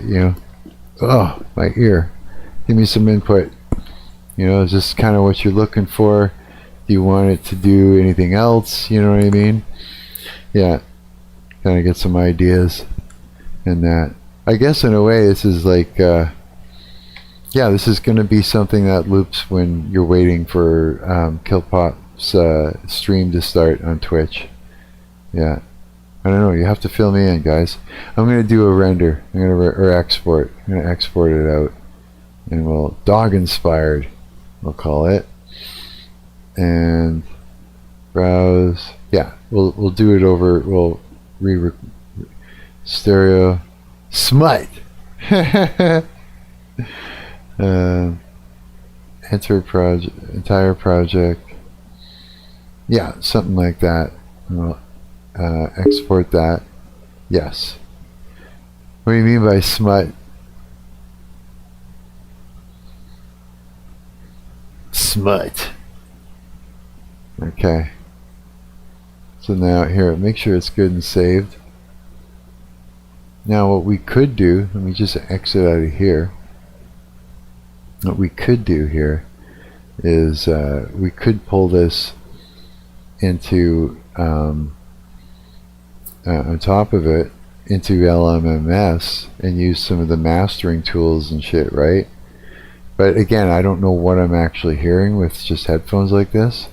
oh, my ear, give me some input. Is this kind of what you're looking for? Do you want it to do anything else? You know what I mean? Yeah, kind of get some ideas, and that. I guess in a way this is like. Yeah, this is going to be something that loops when you're waiting for Killpop's stream to start on Twitch. Yeah, I don't know. You have to fill me in, guys. I'm going to do a render. I'm going to or export. I'm going to export it out, and we'll dog inspired. We'll call it, and browse. Yeah, we'll do it over. We'll stereo smut. Enter entire project. Yeah, something like that. We'll export that. Yes. What do you mean by smut? Smut. Okay. So now here, make sure it's good and saved. Now what we could do, let me just exit out of here. What we could do here is we could pull this into on top of it into LMMS and use some of the mastering tools and shit, right? But again, I don't know what I'm actually hearing with just headphones like this,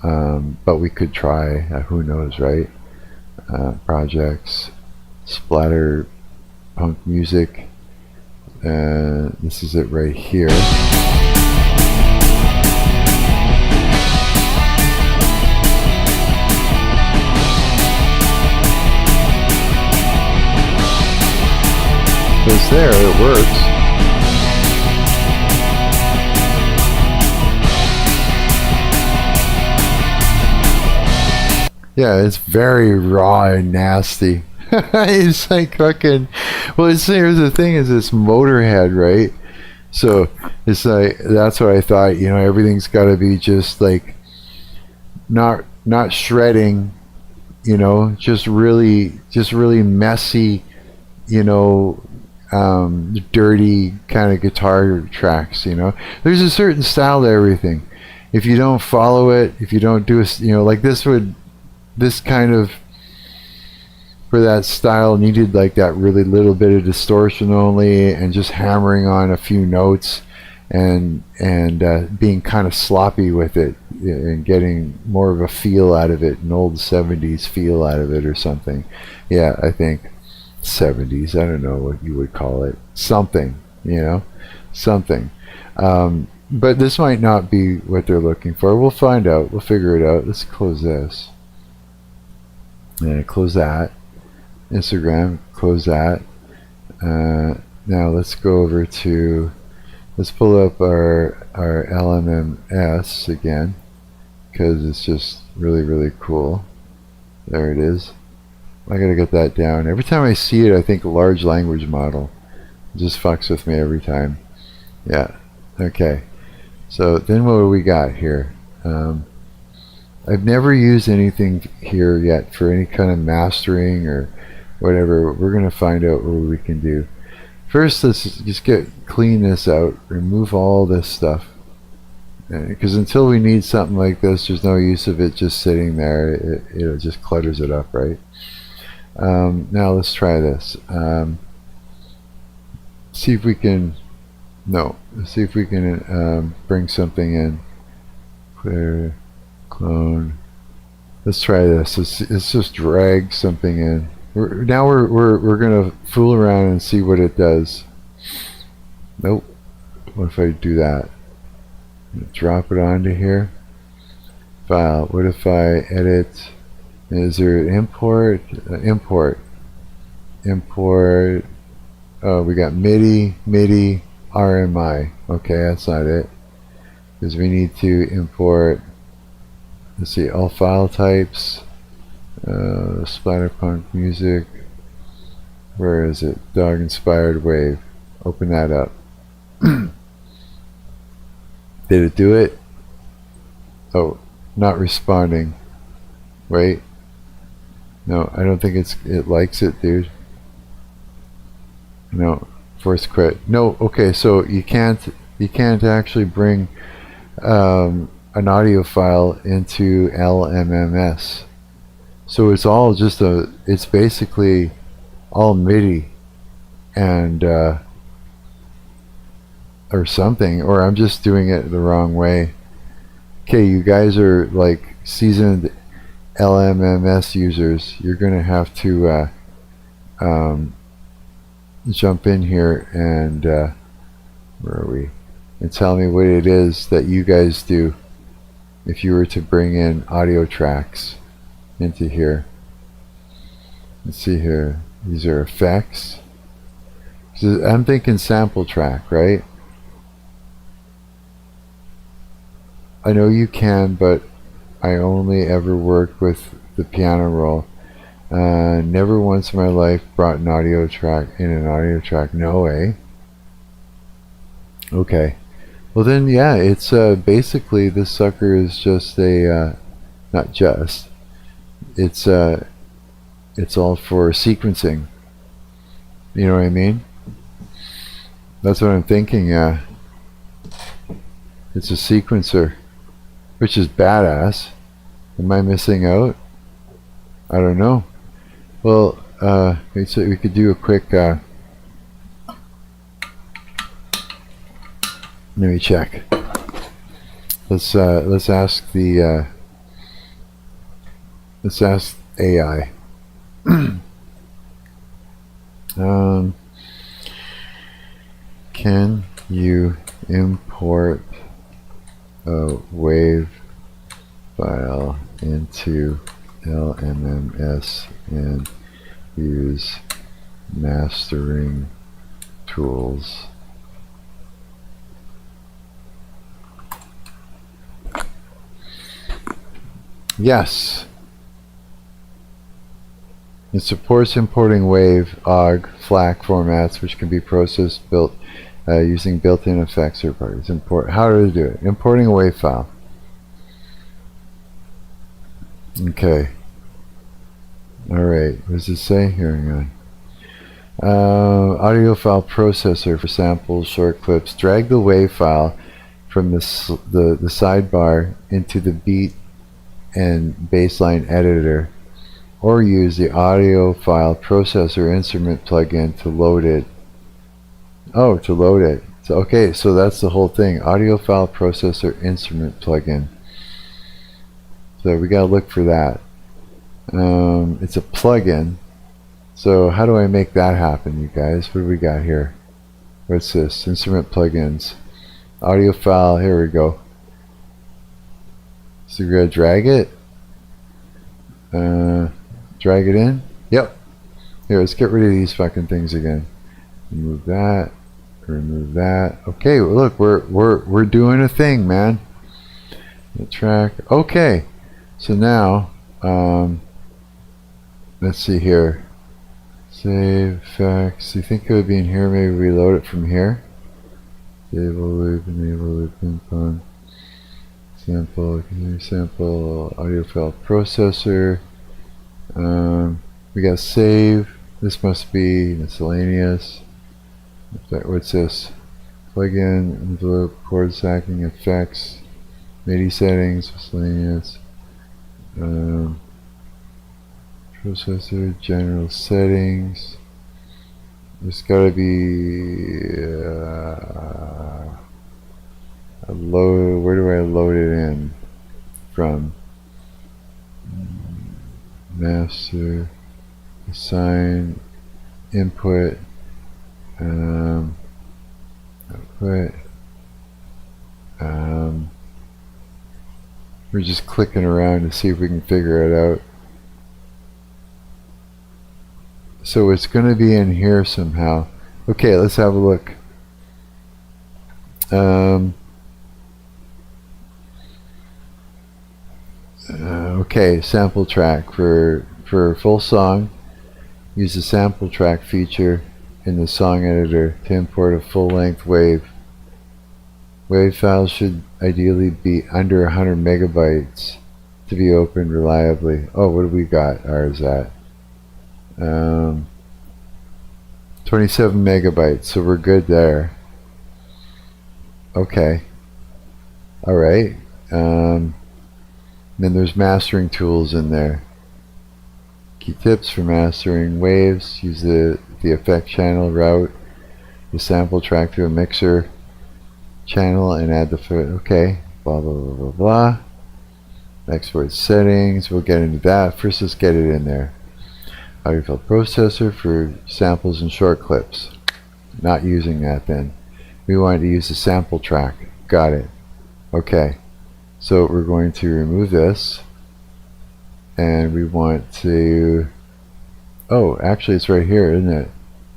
but we could try, who knows, right? Projects, splatter punk music. This is it right here. So it's there, it works. Yeah, it's very raw and nasty. It's like fucking. Well, here's the thing: is this Motorhead, right? So it's like that's what I thought. You know, everything's got to be just like not shredding. You know, just really messy. You know, dirty kind of guitar tracks. You know, there's a certain style to everything. If you don't follow it, if you don't do you know, like this kind of, for that style needed like that really little bit of distortion only and just hammering on a few notes and being kind of sloppy with it and getting more of a feel out of it, an old 70s feel out of it or something. Yeah, I think 70s, I don't know what you would call it. Something, you know, something. But this might not be what they're looking for. We'll find out. We'll figure it out. Let's close this. And close that. Instagram, close that. Now let's go over to, let's pull up our LMMS again, because it's just really cool. There it is. I gotta get that down. Every time I see it, I think large language model. It just fucks with me every time. Yeah. Okay. So then what do we got here? I've never used anything here yet for any kind of mastering or whatever. We're going to find out what we can do. First, let's just clean this out, remove all this stuff. Because until we need something like this, there's no use of it just sitting there. It just clutters it up, right? Now let's try this. See if we can... No. Let's see if we can bring something in. Clear, clone. Let's try this. Let's just drag something in. Now we're gonna fool around and see what it does. Nope. What if I do that? Drop it onto here. File. What if I edit? Is there an import? Import. Oh, we got MIDI, RMI. Okay, that's not it. Because we need to import. Let's see, all file types. Splatterpunk music. Where is it? Dog inspired wave. Open that up. Did it do it? Oh, not responding. Wait. No, I don't think it likes it, dude. No, force quit. No, okay, so you can't actually bring an audio file into LMMS. So it's all just it's basically all MIDI and or something, or I'm just doing it the wrong way. Okay, you guys are like seasoned LMMS users. You're gonna have to jump in here and where are we? And tell me what it is that you guys do if you were to bring in audio tracks into here. Let's see here. These are effects. So I'm thinking sample track, right? I know you can, but I only ever work with the piano roll. Never once in my life brought an audio track in an audio track. No way. Okay. Well then, yeah, it's basically this sucker is just a not just. It's all for sequencing. You know what I mean? That's what I'm thinking. It's a sequencer, which is badass. Am I missing out? I don't know. Well, so we could do a quick. Let me check. Let's ask the. Let's ask AI. Can you import a wave file into LMMS and use mastering tools? Yes. It supports importing WAV, OGG, FLAC formats, which can be processed using built-in effects third parties. How do they do it? Importing a WAV file. Okay. Alright, what does it say? Here, hang on. Audio file processor for samples, short clips. Drag the WAV file from the sidebar into the beat and baseline editor, or use the audio file processor instrument plugin to load it. Oh, to load it. So, okay, so that's the whole thing. Audio file processor instrument plugin. So we gotta look for that. It's a plugin. So how do I make that happen, you guys? What do we got here? What's this? Instrument plugins. Audio file, here we go. So we're gonna drag it. Drag it in. Yep. Here, let's get rid of these fucking things again. Remove that. Remove that. Okay, well, look, we're doing a thing, man. The track. Okay. So now, let's see here. Save effects. You think it would be in here? Maybe reload it from here. Enable loop, ping pong. Sample, continue sample, audio file processor. We got save. This must be miscellaneous. What's this? Plugin, envelope, chord stacking, effects, MIDI settings, miscellaneous. Processor, general settings. There's gotta be a load. Where do I load it in from? Master, assign, input, output. We're just clicking around to see if we can figure it out. So it's going to be in here somehow. Okay, let's have a look. Okay, sample track for full song. Use the sample track feature in the song editor to import a full-length WAV. WAV files should ideally be under 100 megabytes to be opened reliably. Oh, what do we got? Ours at 27 megabytes, so we're good there. Okay. Alright. Then there's mastering tools in there. Key tips for mastering waves. Use the effect channel route the sample track to a mixer channel and add the okay, blah blah blah blah blah. Export settings, we'll get into that. First let's get it in there. Audio file processor for samples and short clips. Not using that then. We wanted to use the sample track. Got it. Okay. So we're going to remove this. And we want to... Oh, actually it's right here, isn't it?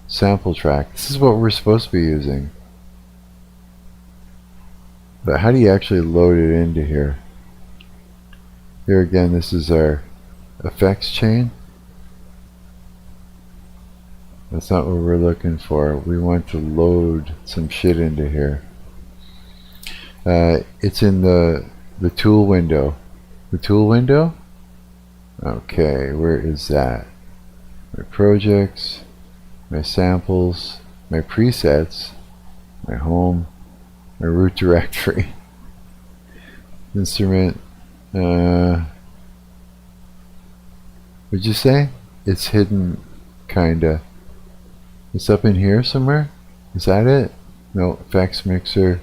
Sample track. This is what we're supposed to be using. But how do you actually load it into here? Here again, this is our effects chain. That's not what we're looking for. We want to load some shit into here. It's in the tool window. The tool window? Okay, where is that? My projects, my samples, my presets, my home, my root directory, instrument. What'd you say? It's hidden, kinda. It's up in here somewhere? Is that it? No, effects mixer.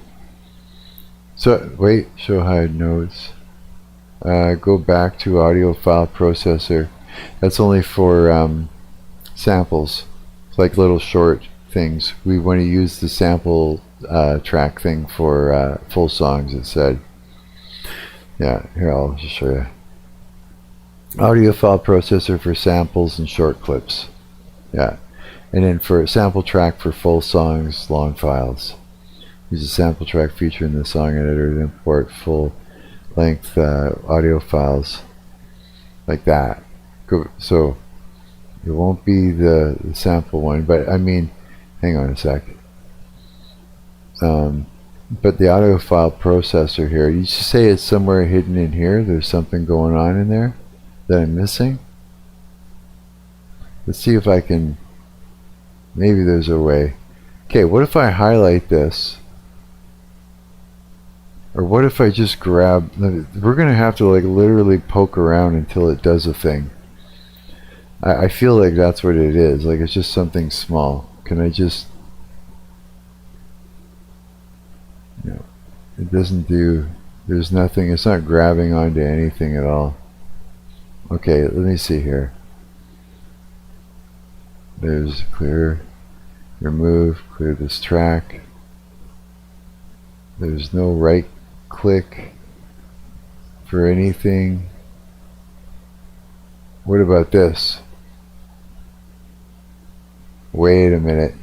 So, wait, show hide nodes. Go back to audio file processor. That's only for samples. It's like little short things. We want to use the sample track thing for full songs, it said. Yeah, here I'll just show you. Audio file processor for samples and short clips. Yeah. And then for sample track for full songs, long files. Use the sample track feature in the song editor to import full length audio files like that. So It won't be the sample one, but I mean, hang on a sec. But the audio file processor here, you just say it's somewhere hidden in here. There's something going on in there that I'm missing. Let's see if I can, maybe there's a way. Okay, what if I highlight this? Or what if I just grab, we're going to have to like literally poke around until it does a thing. I feel like that's what it is. Like it's just something small. Can I just, no, it doesn't do, there's nothing, it's not grabbing onto anything at all. Okay, let me see here. There's clear, remove, clear this track. There's no right click for anything. What about this? Wait a minute.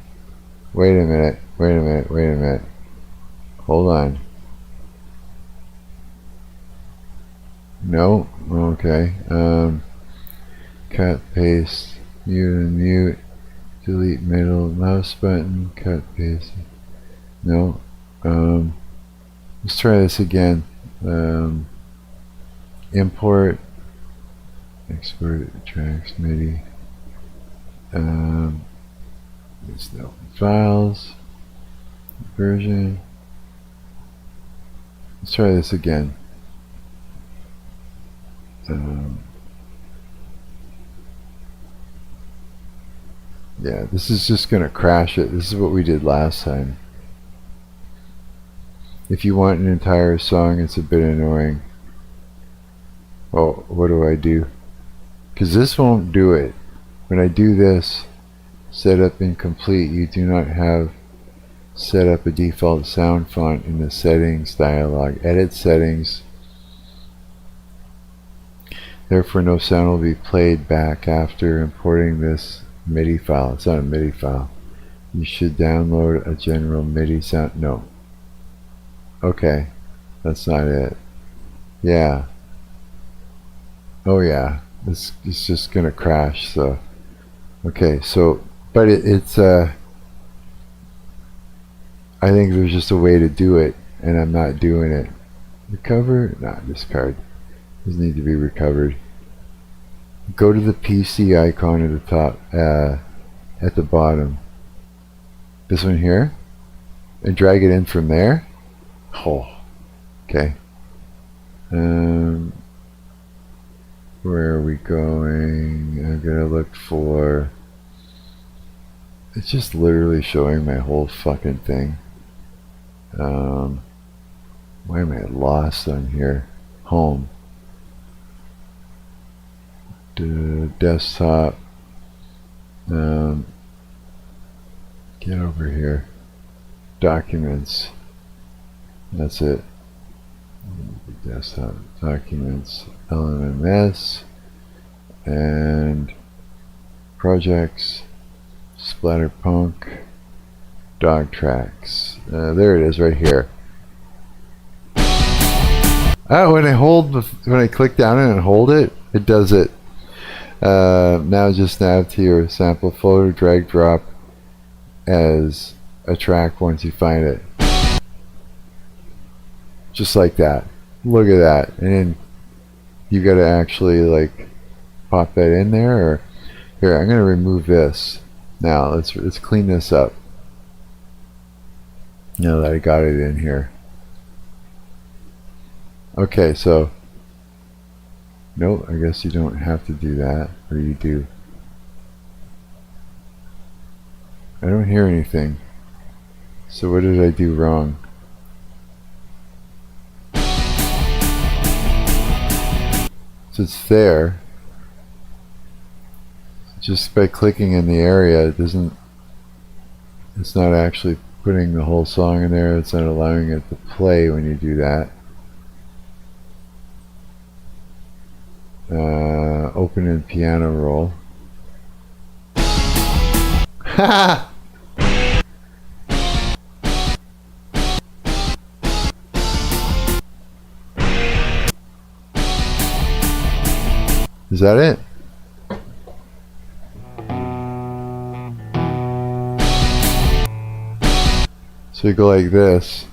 Wait a minute. Wait a minute. Wait a minute. Hold on. No. Okay. Cut, paste, mute and mute. Delete middle mouse button. Cut, paste. No. Let's try this again. Import. Export tracks MIDI. There's no files. Version. Let's try this again. Yeah, this is just gonna crash it. This is what we did last time. If you want an entire song, it's a bit annoying. Oh, what do I do? Because this won't do it. When I do this, setup incomplete, you do not have set up a default sound font in the settings dialog. Edit settings. Therefore, no sound will be played back after importing this MIDI file. It's not a MIDI file. You should download a general MIDI sound. No. Okay. That's not it. Yeah. Oh yeah. It's just gonna crash. So. Okay. So, but it's I think there's just a way to do it, and I'm not doing it. Recover? Nah, discard. Doesn't need to be recovered. Go to the PC icon at the top, at the bottom. This one here, and drag it in from there. Oh, okay. Where are we going? I'm gonna look for. It's just literally showing my whole fucking thing. Why am I lost on here? Home. Desktop. Get over here. Documents. That's it. Desktop documents. LMMS. And projects. Splatterpunk. Dog tracks. There it is, right here. When I click down it and hold it, it does it. Now just nav to your sample folder, drag drop as a track once you find it. Just like that. Look at that. And then you gotta actually like pop that in there, or here, I'm gonna remove this. Now let's clean this up. Now that I got it in here. Okay, so nope, I guess you don't have to do that, or you do. I don't hear anything. So what did I do wrong? So it's there. Just by clicking in the area, it's not actually putting the whole song in there. It's not allowing it to play when you do that. Open in piano roll. Ha! Is that it? So we go like this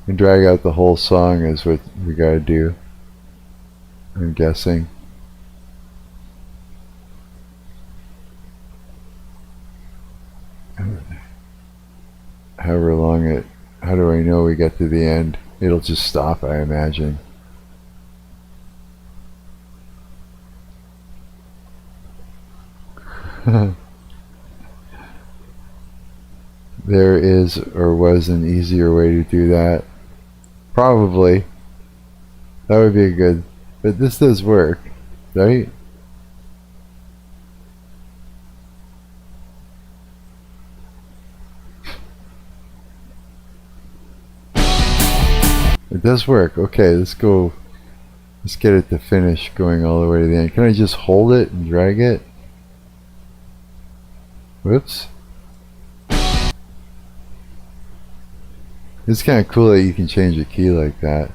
and drag out the whole song is what we gotta do. I'm guessing. However long it, how do I know we get to the end? It'll just stop, I imagine. There is or was an easier way to do that. Probably. That would be good. But this does work, right? It does work. Okay, let's go. Let's get it to finish going all the way to the end. Can I just hold it and drag it? Whoops. It's kind of cool that you can change the key like that.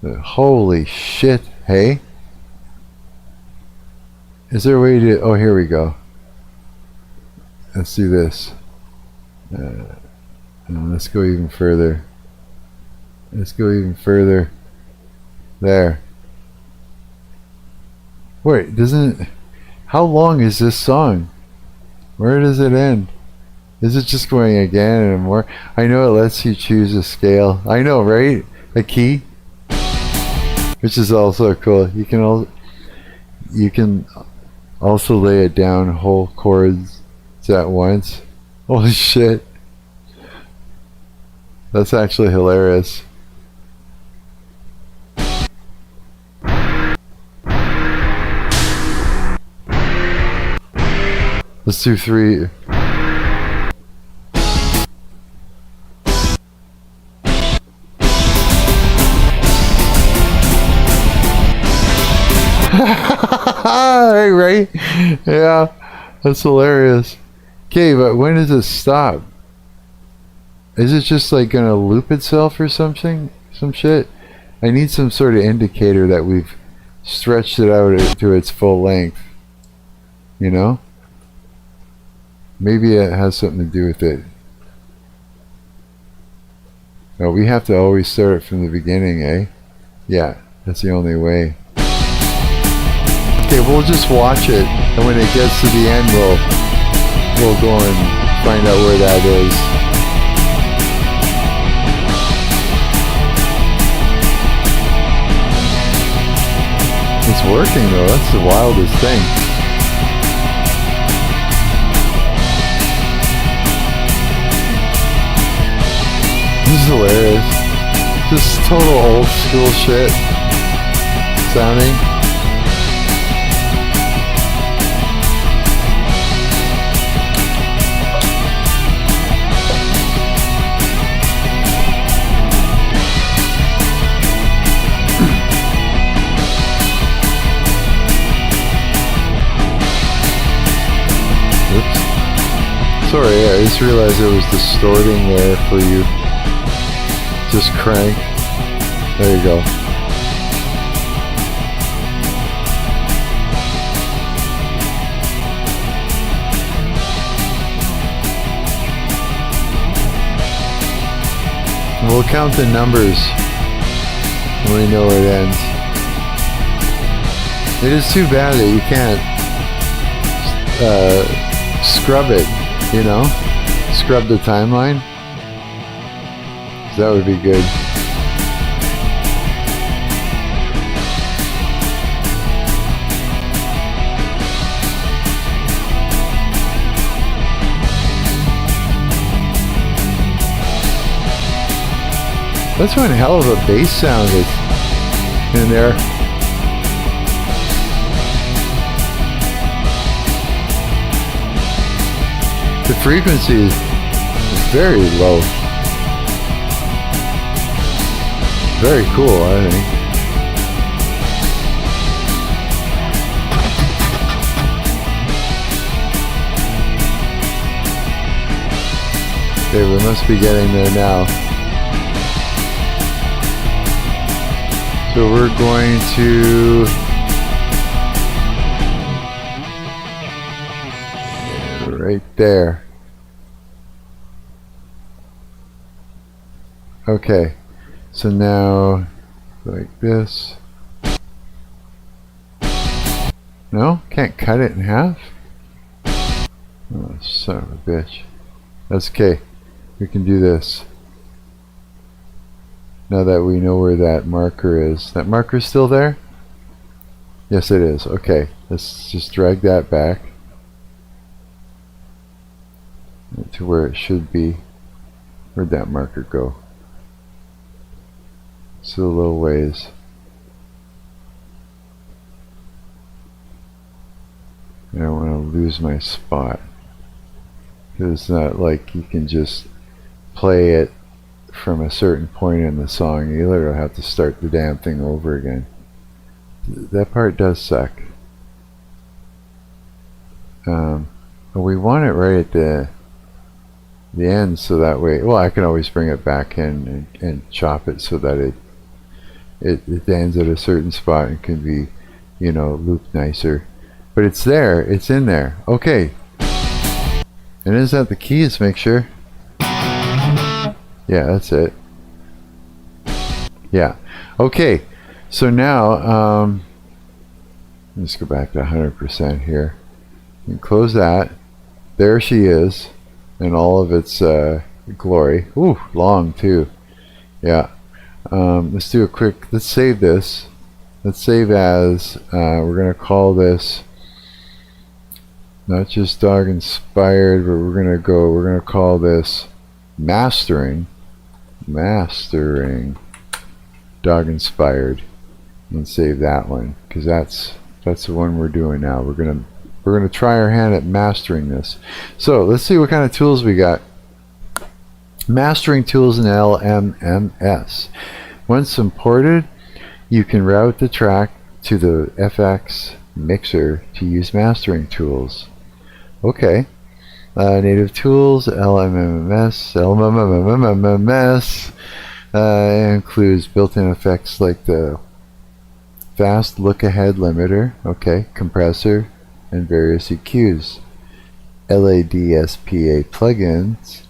But holy shit, hey? Is there a way to... Oh, here we go. Let's do this. Let's go even further. Let's go even further. There. Wait, doesn't it... How long is this song? Where does it end? Is it just going again and more? I know it lets you choose a scale. I know, right? A key, which is also cool. You can also lay it down whole chords at once. Holy shit! That's actually hilarious. Let's do 3. Right? Yeah, that's hilarious. Okay, but when does it stop? Is it just like gonna loop itself or something? Some shit? I need some sort of indicator that we've stretched it out to its full length. You know? Maybe it has something to do with it. No, we have to always start it from the beginning, eh? Yeah, that's the only way. Okay, we'll just watch it, and when it gets to the end, we'll go and find out where that is. It's working though, that's the wildest thing. This is hilarious. Just total old school shit sounding. Sorry, I just realized it was distorting there for you. Just crank. There you go. We'll count the numbers when we know where it ends. It is too bad that you can't scrub it. You know, scrub the timeline. That would be good. That's one hell of a bass sound is in there. The frequency is very low. Very cool, I think. Okay, we must be getting there now. So we're going to... right there. Okay, so now like this. No, can't cut it in half. Oh, son of a bitch. That's okay. We can do this. Now that we know where that marker is. That marker's still there? Yes, it is. Okay, let's just drag that back to where it should be. Where'd that marker go? Still a little ways. I don't want to lose my spot. It's not like you can just play it from a certain point in the song. You literally have to start the damn thing over again. That part does suck. But we want it right at the end, so that way, well, I can always bring it back in and chop it so that it ends at a certain spot and can be, you know, looped nicer. But it's there, it's in there. Okay. And is that the keys? Make sure. Yeah, that's it. Yeah. Okay. So now, let's go back to 100% here. And close that. There she is, in all of its glory. Ooh, long too. Yeah. Let's do a quick. Let's save this. Let's save as. We're gonna call this not just dog inspired, but we're gonna call this mastering dog inspired, and save that one, because that's the one we're doing now. We're gonna try our hand at mastering this. So let's see what kind of tools we got. Mastering tools in LMMS. Once imported, you can route the track to the FX mixer to use mastering tools. Okay. Native tools, LMMS includes built-in effects like the fast look-ahead limiter, okay, compressor, and various EQs. LADSPA plugins.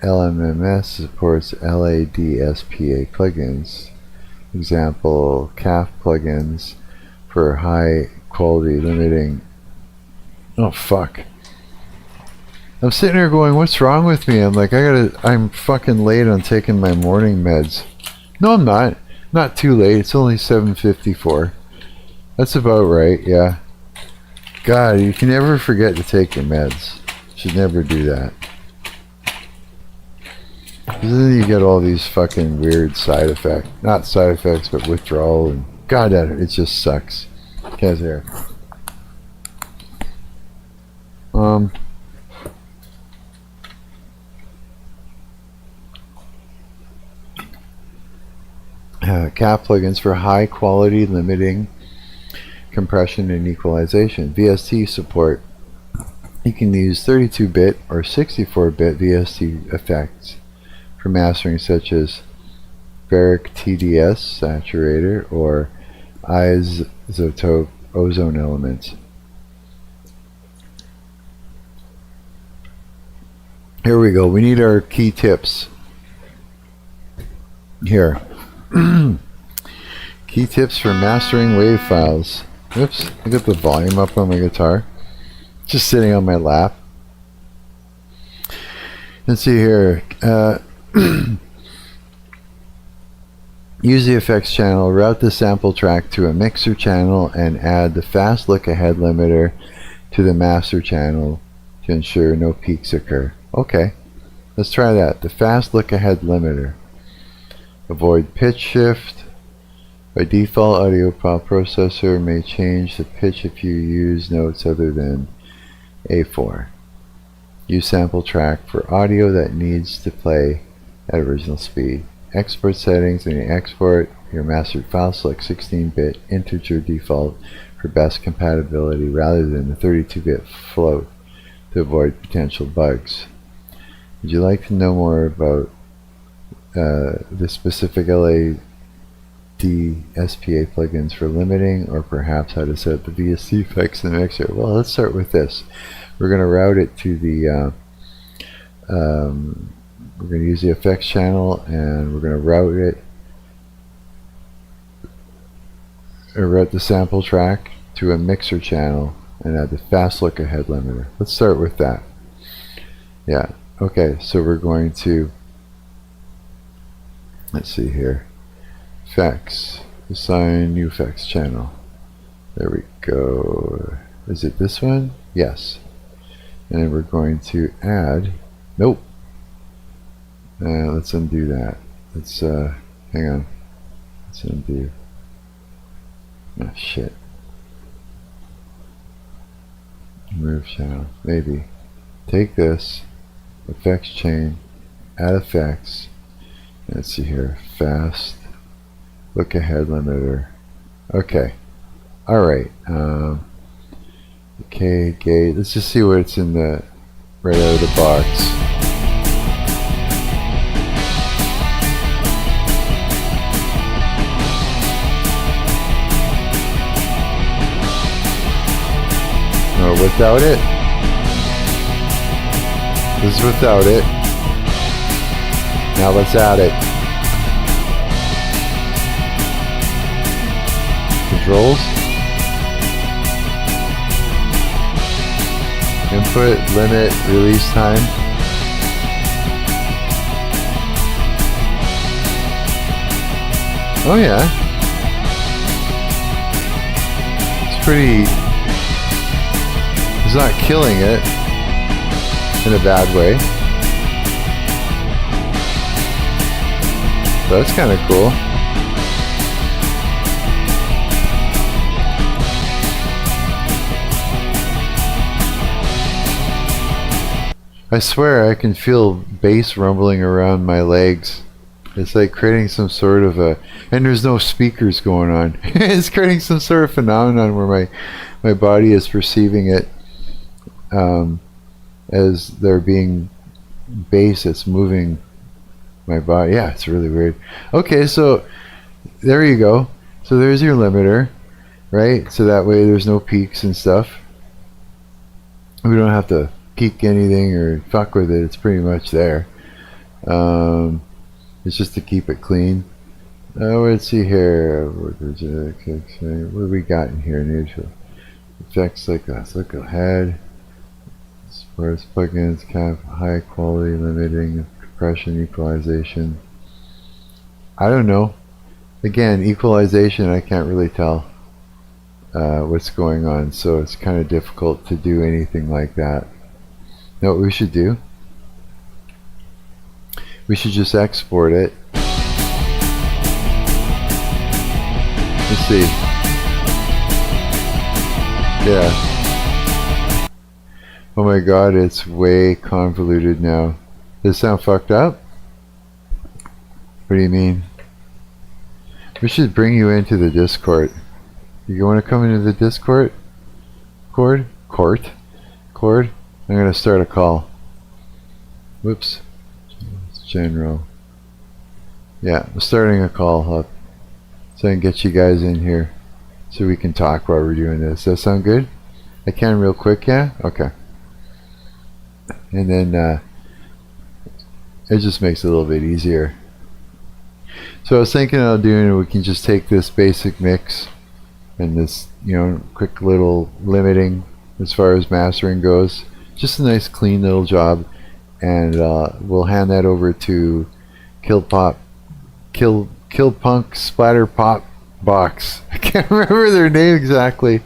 LMMS supports LADSPA plugins. Example, CAF plugins for high quality limiting. Oh fuck. I'm sitting here going, what's wrong with me? I'm like, I'm fucking late on taking my morning meds. No, I'm not. Not too late. It's only 7:54. That's about right, yeah. God, you can never forget to take your meds. Should never do that. 'Cause then you get all these fucking weird side effects. Not side effects, but withdrawal. And God, it just sucks. Guys, here. CAF plugins for high quality limiting, compression, and equalization. VST support. You can use 32-bit or 64-bit VST effects for mastering, such as Varic TDS saturator or isotope ozone elements. Here we go. We need our key tips. Here. Key tips for mastering wave files. Oops, I got the volume up on my guitar. Just sitting on my lap. Let's see here. Use the effects channel, route the sample track to a mixer channel, and add the fast look-ahead limiter to the master channel to ensure no peaks occur. Okay, let's try that. The fast look-ahead limiter. Avoid pitch shift. By default, audio file processor may change the pitch if you use notes other than A4. Use sample track for audio that needs to play at original speed. Export settings. When you export your mastered file, select 16-bit integer default for best compatibility rather than the 32-bit float to avoid potential bugs. Would you like to know more about the specific LADSPA plugins for limiting, or perhaps how to set up the VST effects in the mixer? Well, let's start with this. We're going to route it to the we're going to use the effects channel and we're going to route it, or route the sample track to a mixer channel and add the fast look ahead limiter. Let's start with that. Yeah, okay, so we're going to, let's see here, effects, assign new effects channel. There we go. Is it this one? Yes. And then we're going to add, nope. Let's undo that. Let's, hang on. Let's undo. Oh, shit. Remove channel. Maybe. Take this, effects chain, add effects. Let's see here. Fast. Look ahead limiter. Okay. Alright. Okay, gate. Let's just see what's in the right out of the box. No, without it. This is without it. Now let's add it. Controls. Input, limit, release time. Oh yeah. It's pretty... It's not killing it in a bad way. So that's kind of cool. I swear I can feel bass rumbling around my legs. It's like creating some sort of a, and there's no speakers going on. It's creating some sort of phenomenon where my body is perceiving it as there being bass that's moving my body. Yeah, it's really weird. Okay, so there you go. So there's your limiter, right? So that way there's no peaks and stuff. We don't have to peak anything or fuck with it. It's pretty much there. It's just to keep it clean. Let's see here. What do we got in here? Neutral effects like that. Look ahead. Sports plugins, cap, high quality, limiting, compression, equalization. I don't know. Again, equalization, I can't really tell what's going on, so it's kind of difficult to do anything like that. Know what we should do? We should just export it. Let's see. Yeah. Oh my god, it's way convoluted now. Does it sound fucked up? What do you mean? We should bring you into the Discord. You want to come into the Discord? Court? I'm going to start a call. Whoops. It's general. Yeah, I'm starting a call up so I can get you guys in here so we can talk while we're doing this. Does that sound good? I can real quick, yeah? Okay. And then it just makes it a little bit easier. So I was thinking of doing, we can just take this basic mix and this, you know, quick little limiting as far as mastering goes. Just a nice clean little job, and we'll hand that over to Killpunk Splatter Pop Box. I can't remember their name exactly.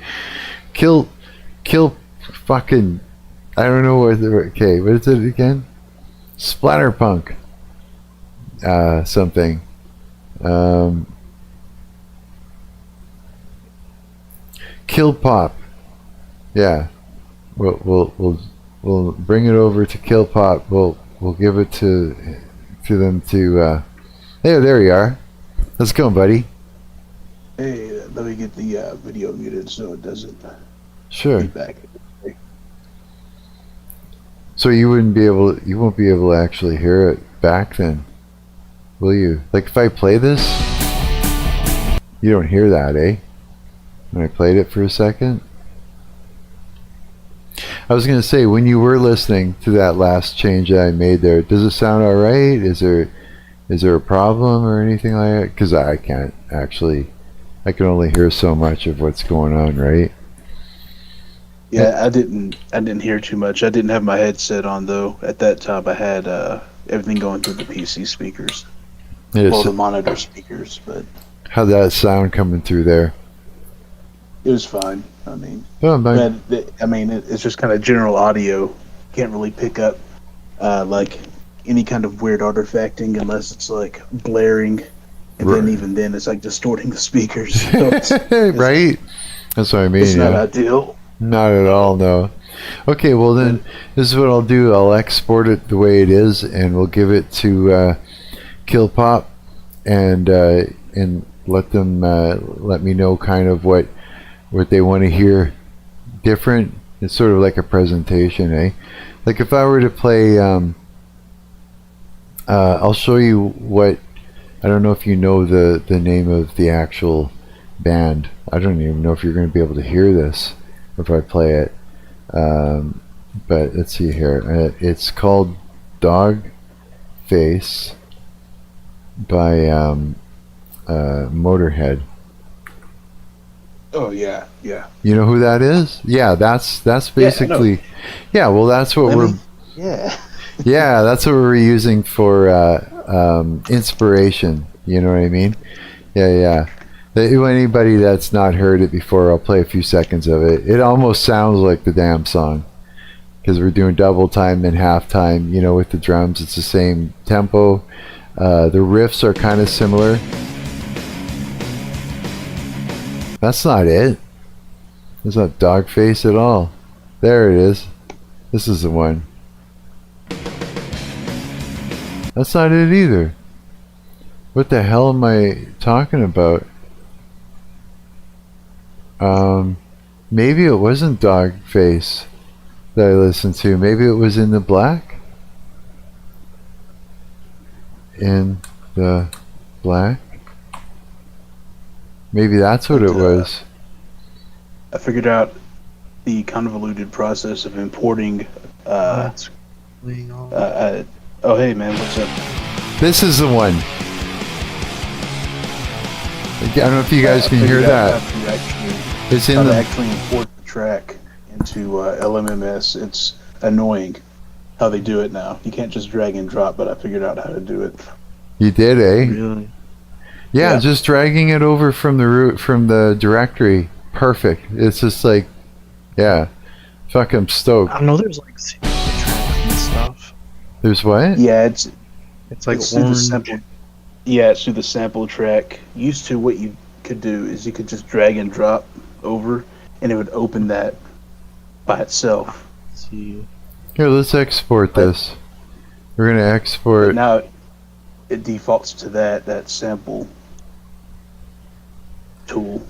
Kill fucking, I don't know what they're, okay, what is it again? Splatterpunk something. Kill Pop. Yeah. We'll bring it over to Kill Pop. We'll give it to them to there you are. Let's go, buddy. Hey, let me get the video muted so it doesn't Sure. feedback. So you won't be able to actually hear it back then, will you? Like if I play this, you don't hear that, eh? When I played it for a second. I was going to say, when you were listening to that last change that I made there, does it sound all right? Is there a problem or anything like that? Because I can't actually. I can only hear so much of what's going on, right? Yeah, I didn't hear too much. I didn't have my headset on though. At that time, I had everything going through the PC speakers, or the monitor speakers. But how'd that sound coming through there? it was fine. I mean, it's just kind of general audio. Can't really pick up like any kind of weird artifacting unless it's like blaring, and then even then it's like distorting the speakers. So right? That's what I mean. It's not ideal. Not at all, no. Okay, well then, this is what I'll do. I'll export it the way it is, and we'll give it to Killpop, and let them let me know kind of what they want to hear different. It's sort of like a presentation, eh? Like if I were to play, I'll show you what. I don't know if you know the name of the actual band. I don't even know if you're going to be able to hear this if I play it, but let's see here. It's called Dog Face by Motorhead. Oh yeah. You know who that is? Yeah, that's basically. Yeah, well, that's what Yeah, that's what we're using for inspiration. You know what I mean? Yeah. Anybody that's not heard it before, I'll play a few seconds of it. It almost sounds like the damn song, because we're doing double time and half time. You know, with the drums, it's the same tempo. The riffs are kind of similar. That's not it. It's not Dogface at all. There it is. This is the one. That's not it either. What the hell am I talking about? Maybe it wasn't Dogface that I listened to. Maybe it was In the Black. In the Black. Maybe that's what it was. I figured out the convoluted process of importing. Oh hey man, what's up? This is the one. I don't know if you guys can hear that. It's in the. Actually import the track into LMMS. It's annoying how they do it now. You can't just drag and drop, but I figured out how to do it. You did, eh? Really? Yeah, just dragging it over from the directory. Perfect. It's just like, yeah. Fuck, I'm stoked. I know there's like sample tracks and stuff. There's what? Yeah, it's like through the orange. sample. Yeah, it's through the sample track. Used to, what you could do is you could just drag and drop over, and it would open that by itself. Let's see. Here, let's export this. We're gonna But export. now it defaults to that sample tool.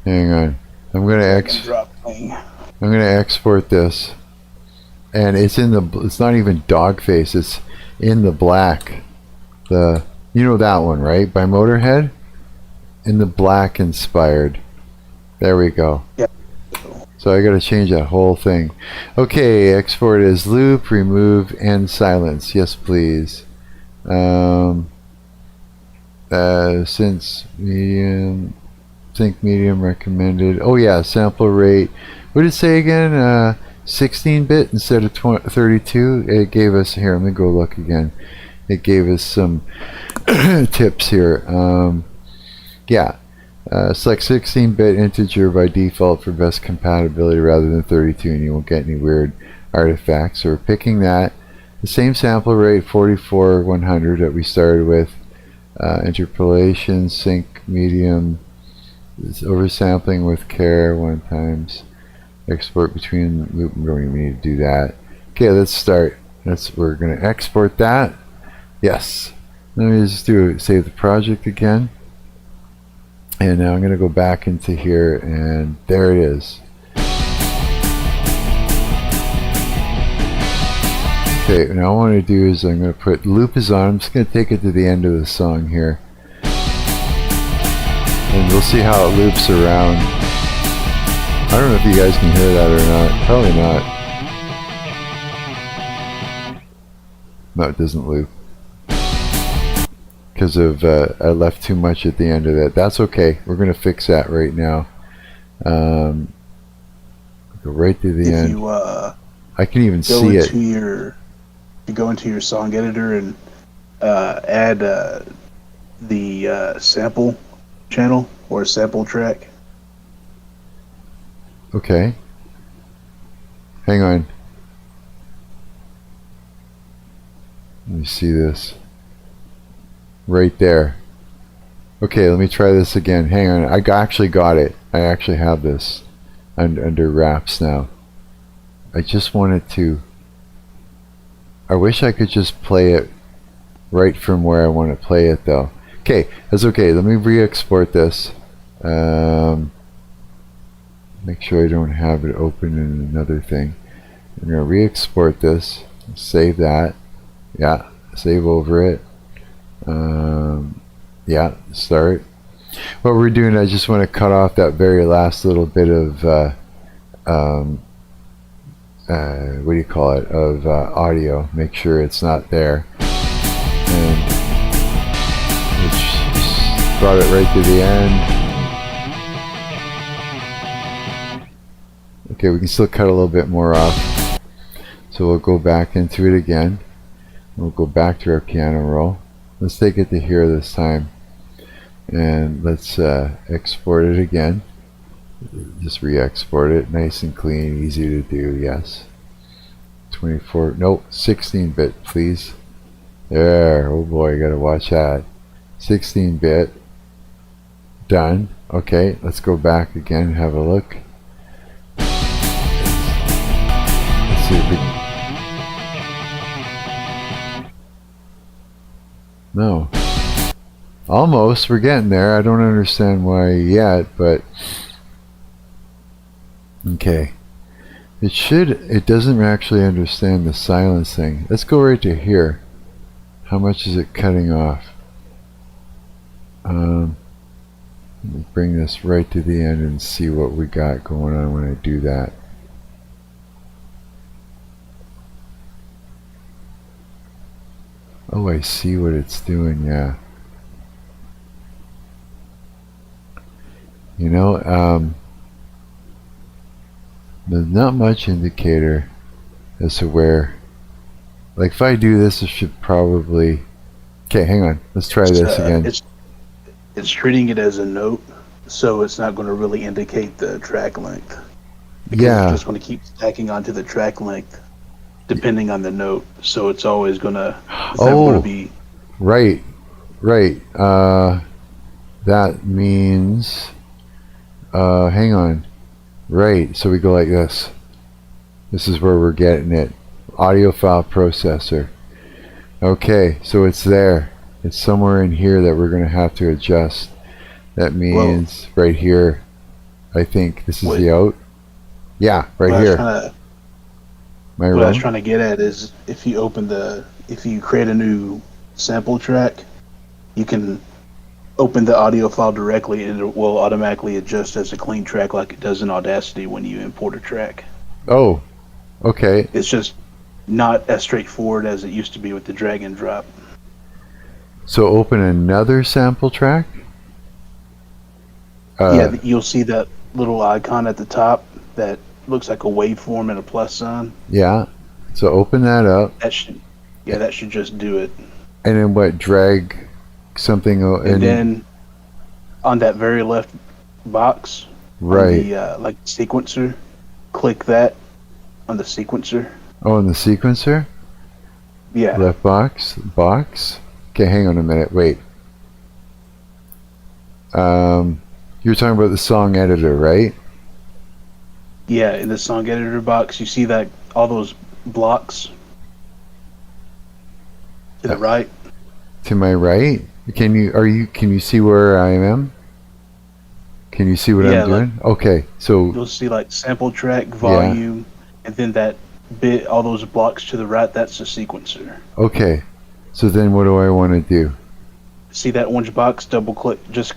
Hang on. I'm gonna Drop thing. I'm gonna export this, and it's in the. It's not even Dogface. It's In the Black. You know that one, right? By Motorhead. In the Black inspired. There we go. Yeah. So I gotta change that whole thing. Okay, export as loop, remove, and silence. Yes, please. Since medium, sync medium recommended. Oh yeah, sample rate. What did it say again? 16-bit instead of 32. It gave us here. Let me go look again. It gave us some tips here. Select 16-bit integer by default for best compatibility rather than 32, and you won't get any weird artifacts. So we're picking that. The same sample rate, 44-100 that we started with. Interpolation, sync medium, oversampling with care 1 times. Export between loop. We don't even need to do that. Okay, let's start. We're gonna export that. Yes. Let me just save the project again. And now I'm gonna go back into here, and there it is. Okay, now what I want to do is I'm gonna put loop is on. I'm just gonna take it to the end of the song here, and we'll see how it loops around. I don't know if you guys can hear that or not. Probably not. No, it doesn't loop. Because of I left too much at the end of that. That's okay. We're going to fix that right now. Go right to the end. I can even see it. You go into your song editor and add the sample channel or sample track. Okay. Hang on. Let me see this. Right there. Okay, let me try this again. Hang on. I actually got it. I actually have this under wraps now. I just wanted to... I wish I could just play it right from where I want to play it though. Okay, that's okay. Let me re-export this. Make sure I don't have it open in another thing. I'm going to re-export this. Save that. Yeah, save over it. Yeah, start. What we're doing, I just want to cut off that very last little bit of what do you call it, of audio. Make sure it's not there. And it's brought it right to the end. Okay, we can still cut a little bit more off. So we'll go back into it again. We'll go back to our piano roll. Let's take it to here this time. And let's export it again. Just re-export it. Nice and clean, easy to do, yes. 24, nope, 16-bit, please. There, oh boy, you gotta watch that. 16-bit. Done. Okay, let's go back again and have a look. Let's see if we... No. Almost, we're getting there. I don't understand why yet, but... Okay. It doesn't actually understand the silence thing. Let's go right to here. How much is it cutting off? Let me bring this right to the end and see what we got going on when I do that. Oh, I see what it's doing, yeah. You know, there's not much indicator as to where, like if I do this, it should probably, okay, hang on, let's try this again. It's treating it as a note, so it's not going to really indicate the track length. Because Yeah. it's just going to keep stacking onto the track length depending on the note, so it's always going to, be... Right. That means, hang on. Right, so we go like this. This is where we're getting it. Audio file processor. Okay, so it's there. It's somewhere in here that we're going to have to adjust. That means right here. I think this is the out. Yeah, right here. What I was trying to get at is if you create a new sample track, you can open the audio file directly and it will automatically adjust as a clean track like it does in Audacity when you import a track. Oh, okay. It's just not as straightforward as it used to be with the drag and drop. So open another sample track? Yeah, you'll see that little icon at the top that looks like a waveform and a plus sign. Yeah. So open that up. That should just do it. And then what? Drag something and then on that very left box, right? The, like sequencer, click that on the sequencer. Oh, in the sequencer? Yeah. Left box. Okay, hang on a minute. Wait. You're talking about the song editor, right? Yeah, in the song editor box, you see that all those blocks to the right. To my right? Can you see where I am? Can you see what I'm doing? Okay, so you'll see like sample track, volume, and then that bit, all those blocks to the right, that's the sequencer. Okay, so then what do I want to do? See that orange box? Double click, just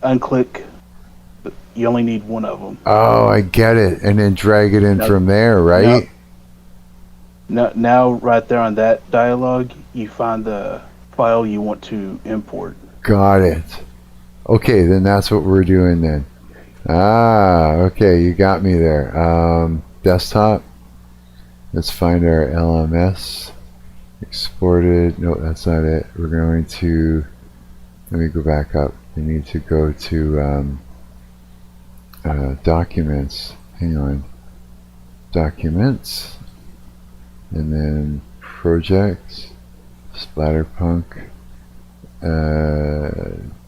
unclick but you only need one of them. Oh, I get it. And then drag it in No, from there, right? Now, right there on that dialogue, you find the file you want to import. Got it. Okay, then that's what we're doing then. Ah, okay, you got me there. Desktop. Let's find our LMS. Exported. No, that's not it. We're going to, let me go back up. We need to go to documents. Hang on. Documents. And then projects. Splatterpunk.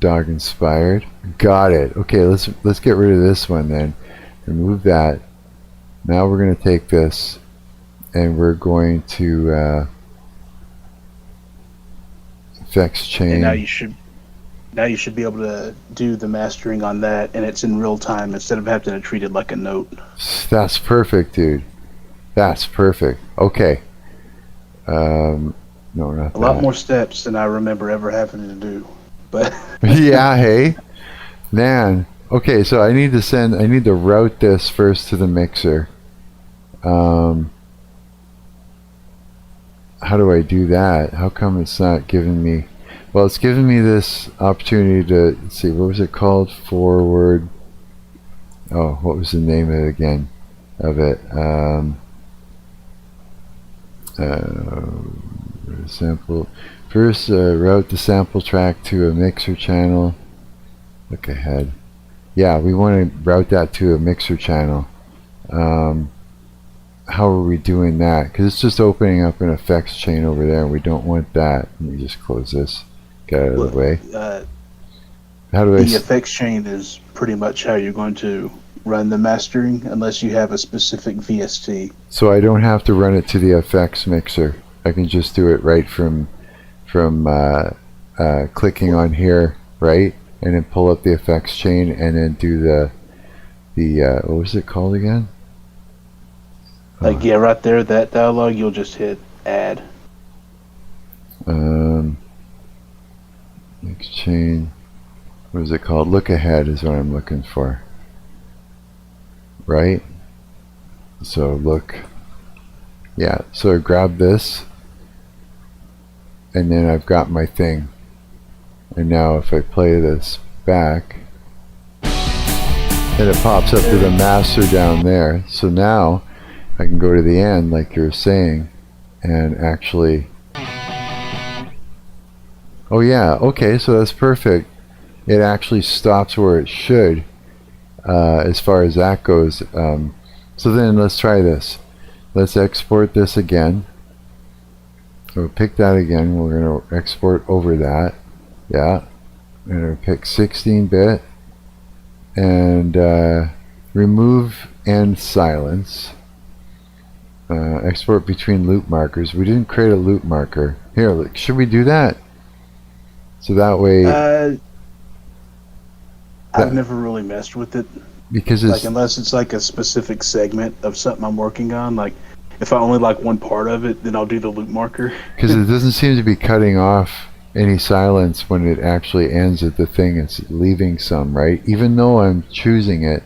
Dog inspired. Got it. Okay, let's get rid of this one then. Remove that. Now we're going to take this and we're going to effects chain. And now you should be able to do the mastering on that, and it's in real time instead of having to treat it like a note. That's perfect, dude. That's perfect. Okay. No, not A lot more steps than I remember ever having to do. But yeah, hey, man. Okay, so I need to route this first to the mixer. How do I do that? How come it's not giving me? Well, it's giving me this opportunity to, let's see, what was it called? Forward. Oh, what was the name of it again? Of it? Sample. First, route the sample track to a mixer channel. Look ahead. Yeah, we want to route that to a mixer channel. How are we doing that? Because it's just opening up an effects chain over there, and we don't want that. Let me just close this. Get out of the way. How do I? The effects chain is pretty much how you're going to run the mastering, unless you have a specific VST. So I don't have to run it to the effects mixer. I can just do it right from clicking on here, right, and then pull up the effects chain, and then do the what was it called again? Like, yeah, right there, that dialogue, you'll just hit add. Next chain. What is it called? Look ahead is what I'm looking for. Right? So look. Yeah, so I grab this. And then I've got my thing. And now if I play this back, then it pops up to the master down there. So now I can go to the end, like you were saying, and actually... Oh yeah, okay, so that's perfect. It actually stops where it should, as far as that goes. So then let's try this. Let's export this again. So pick that again. We're going to export over that. Yeah. We're going to pick 16-bit and remove and silence. Export between loop markers. We didn't create a loop marker. Here, look, should we do that? So that way... I've never really messed with it. Because it's... Like, unless it's like a specific segment of something I'm working on. Like, if I only like one part of it, then I'll do the loop marker. Because it doesn't seem to be cutting off any silence when it actually ends at the thing. It's leaving some, right? Even though I'm choosing it.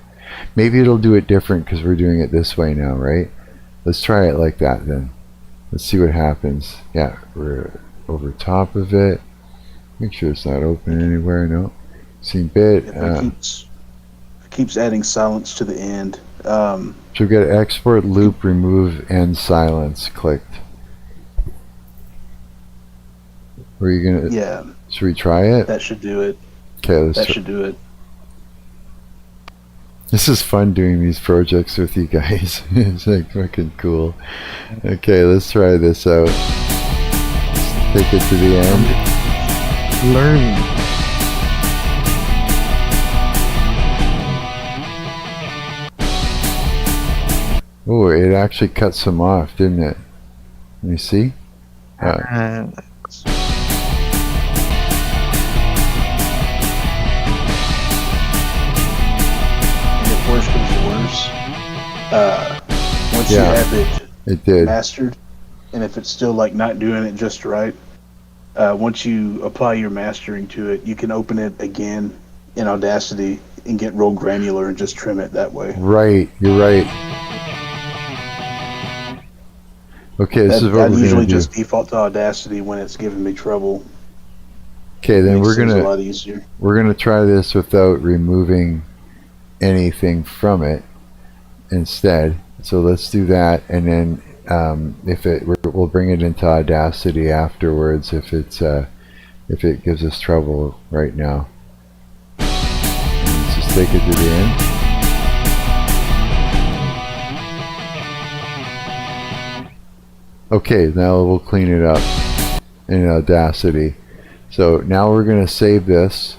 Maybe it'll do it different because we're doing it this way now, right? Let's try it like that then. Let's see what happens. Yeah, we're over top of it. Make sure it's not open anywhere. No. Same bit. It keeps adding silence to the end. So we got export, loop, remove, and silence clicked. Were you gonna? Yeah. Should we try it? That should do it. Okay, that should do it. This is fun doing these projects with you guys. It's like fucking cool. Okay, let's try this out. Take it to the end. Learn. Oh, it actually cut some off, didn't it? Let me see. Worse comes to worse. Once you have it mastered, and if it's still like not doing it just right, once you apply your mastering to it, you can open it again in Audacity and get real granular and just trim it that way. Right, you're right. Okay, this is what I we're usually gonna do. just default to Audacity when it's giving me trouble. Okay, then Makes we're things a gonna lot easier. try this without removing anything from it instead. So let's do that, and then we'll bring it into Audacity afterwards if it gives us trouble right now. Let's just take it to the end. Okay, now we'll clean it up in Audacity. So now we're going to save this.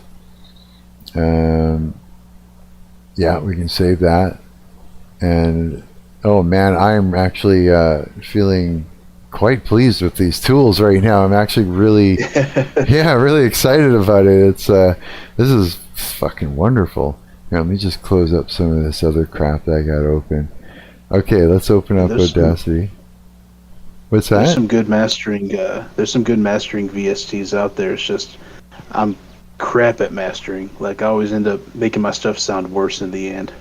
Yeah, we can save that. And oh man, I'm actually feeling quite pleased with these tools right now. I'm actually really, really excited about it. It's this is fucking wonderful. Here, let me just close up some of this other crap that I got open. Okay, let's open up Audacity. What's that? There's some good mastering. There's some good mastering VSTs out there. It's just I'm crap at mastering. Like I always end up making my stuff sound worse in the end.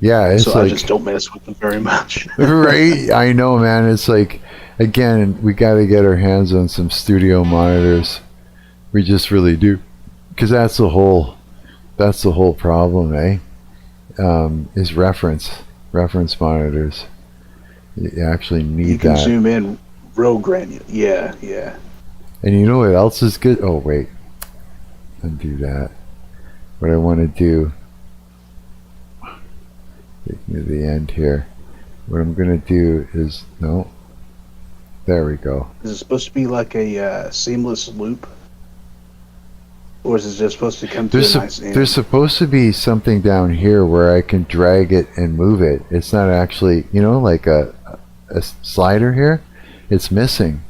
Yeah, it's so like, I just don't mess with them very much. Right? I know, man. It's like, again, we got to get our hands on some studio monitors. We just really do, because that's the whole problem, eh? Is reference monitors. You actually need that. You can zoom in real granular. Yeah. And you know what else is good? Oh wait, undo that. What I want to do, take me to the end here. What I'm going to do is, no, there we go. Is it supposed to be like a seamless loop? Or is it just supposed to come to a nice end? There's supposed to be something down here where I can drag it and move it. It's not actually, like a slider here. It's missing.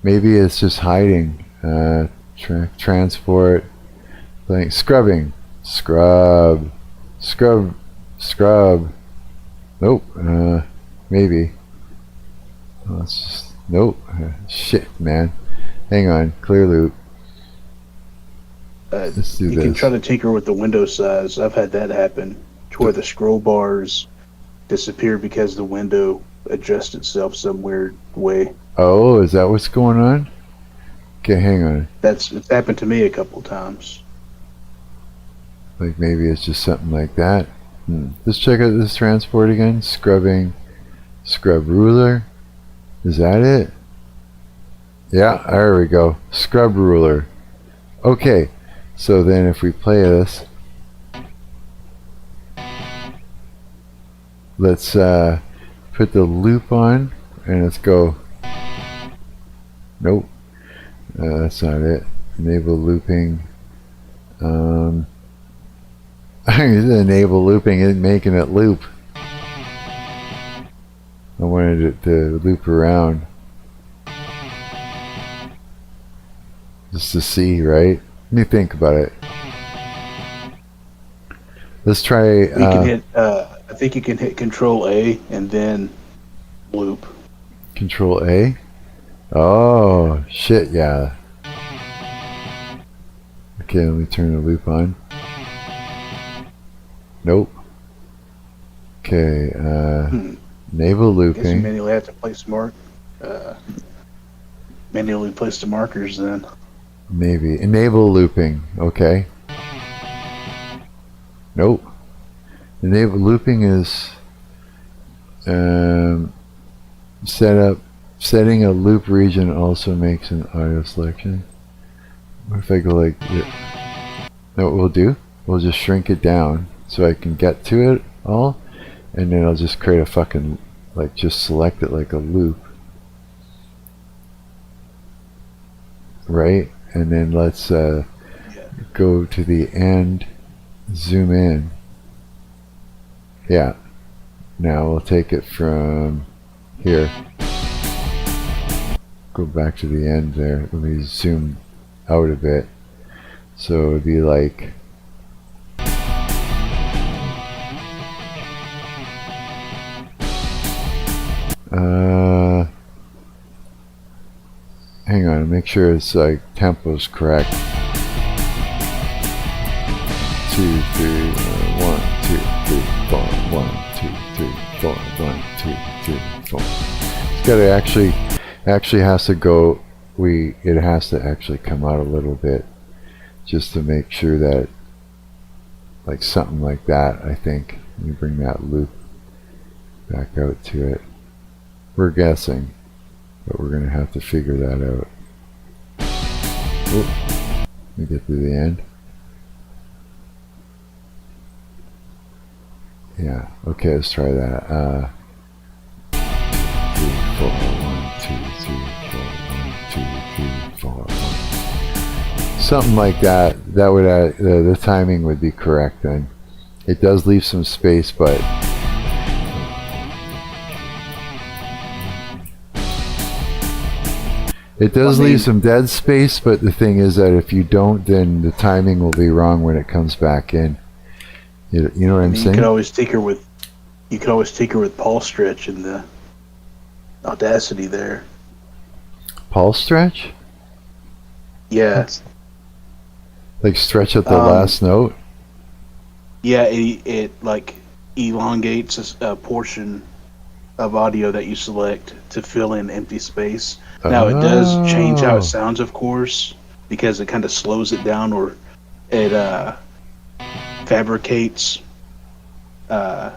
Maybe it's just hiding. Transport, scrubbing, scrub. Nope. Maybe. Oh, it's just, nope. Shit, man. Hang on. Clear loop. Let's do you this. can try to tinker with the window size. I've had that happen to where the scroll bars disappear because the window adjusts itself some weird way. Oh, is that what's going on? Okay, hang on. It's happened to me a couple times. Like maybe it's just something like that. Let's check out this transport again. Scrubbing, scrub ruler. Is that it? Yeah, there we go. Scrub ruler. Okay, so then if we play this, let's put the loop on and let's go. Nope, that's not it. Enable looping. Enable looping and making it loop. I wanted it to loop around. Just to see, right? Let me think about it. Let's try. You can hit. I think you can hit Control A and then loop. Control A. Oh shit! Yeah. Okay, let me turn the loop on. Nope. Okay. Enable looping. Guess you manually have to place manually place the markers then. Maybe. Enable looping. Okay. Nope. Enable looping is setting a loop region also makes an audio selection. What if I go like this? Know what we'll do? We'll just shrink it down so I can get to it all, and then I'll just create a fucking, just select it like a loop. Right? And then let's go to the end, zoom in. Yeah. Now we'll take it from here. Go back to the end there. Let me zoom out a bit. So it'd be like, hang on, make sure it's tempo's correct. It's 2, 3, 1, 2, 3, 4, 1, 2, 3, 4, 1, 2, 3, 4. It's got to actually has to go. It has to actually come out a little bit, just to make sure that, like something like that. I think you bring that loop back out to it. We're guessing, but we're gonna have to figure that out. Oop. Let me get to the end. Yeah, okay, let's try that. 3, 4, 1, 2, 3, 4, 1, 2, 3, 4, 1. Something like that. That would the timing would be correct then. It does leave some space, but it does leave some dead space, but the thing is that if you don't, then the timing will be wrong when it comes back in. You know what I'm saying? You could always tinker with Paul Stretch and the Audacity there. Pulse stretch? Yeah. Like stretch at the last note? Yeah, it like elongates a portion of audio that you select to fill in empty space. Now it does change how it sounds, of course, because it kind of slows it down, or it fabricates. I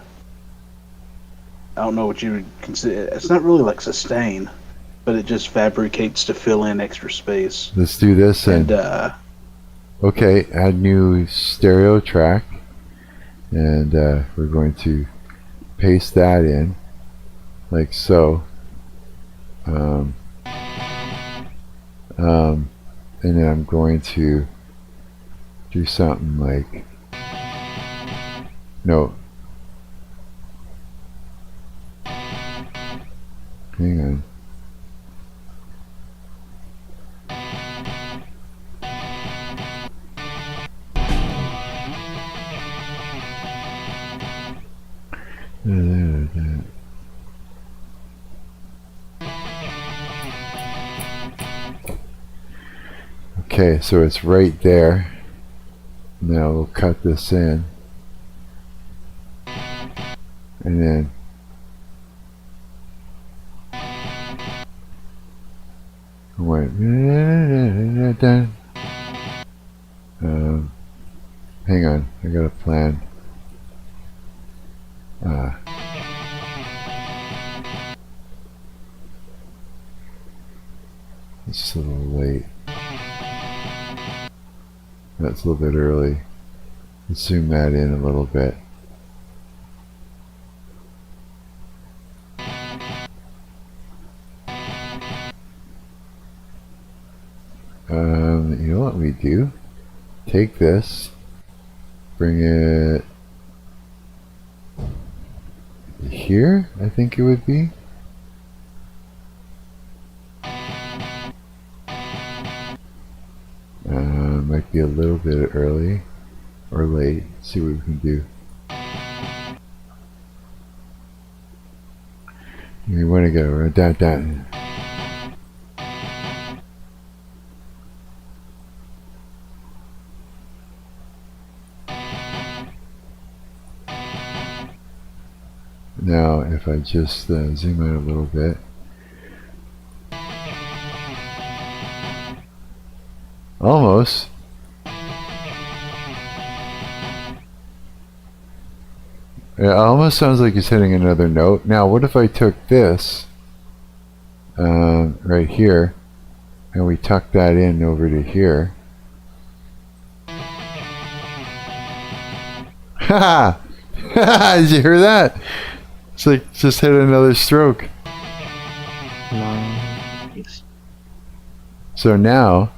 don't know what you would consider. It's not really like sustain, but it just fabricates to fill in extra space. Let's do this and okay, add new stereo track, and we're going to paste that in like so. And then I'm going to do something like, no, hang on. Okay, so it's right there. Now we'll cut this in, and then hang on, I got a plan. It's a little late. That's a little bit early. Let's zoom that in a little bit. You know what we do? Take this, bring it here, I think it would be. Might be a little bit early or late. See what we can do. We want to go down. Now, if I just zoom out a little bit. Almost. It almost sounds like he's hitting another note. Now, what if I took this right here, and we tuck that in over to here? Haha! Did you hear that? It's like just hit another stroke. Nice. So now,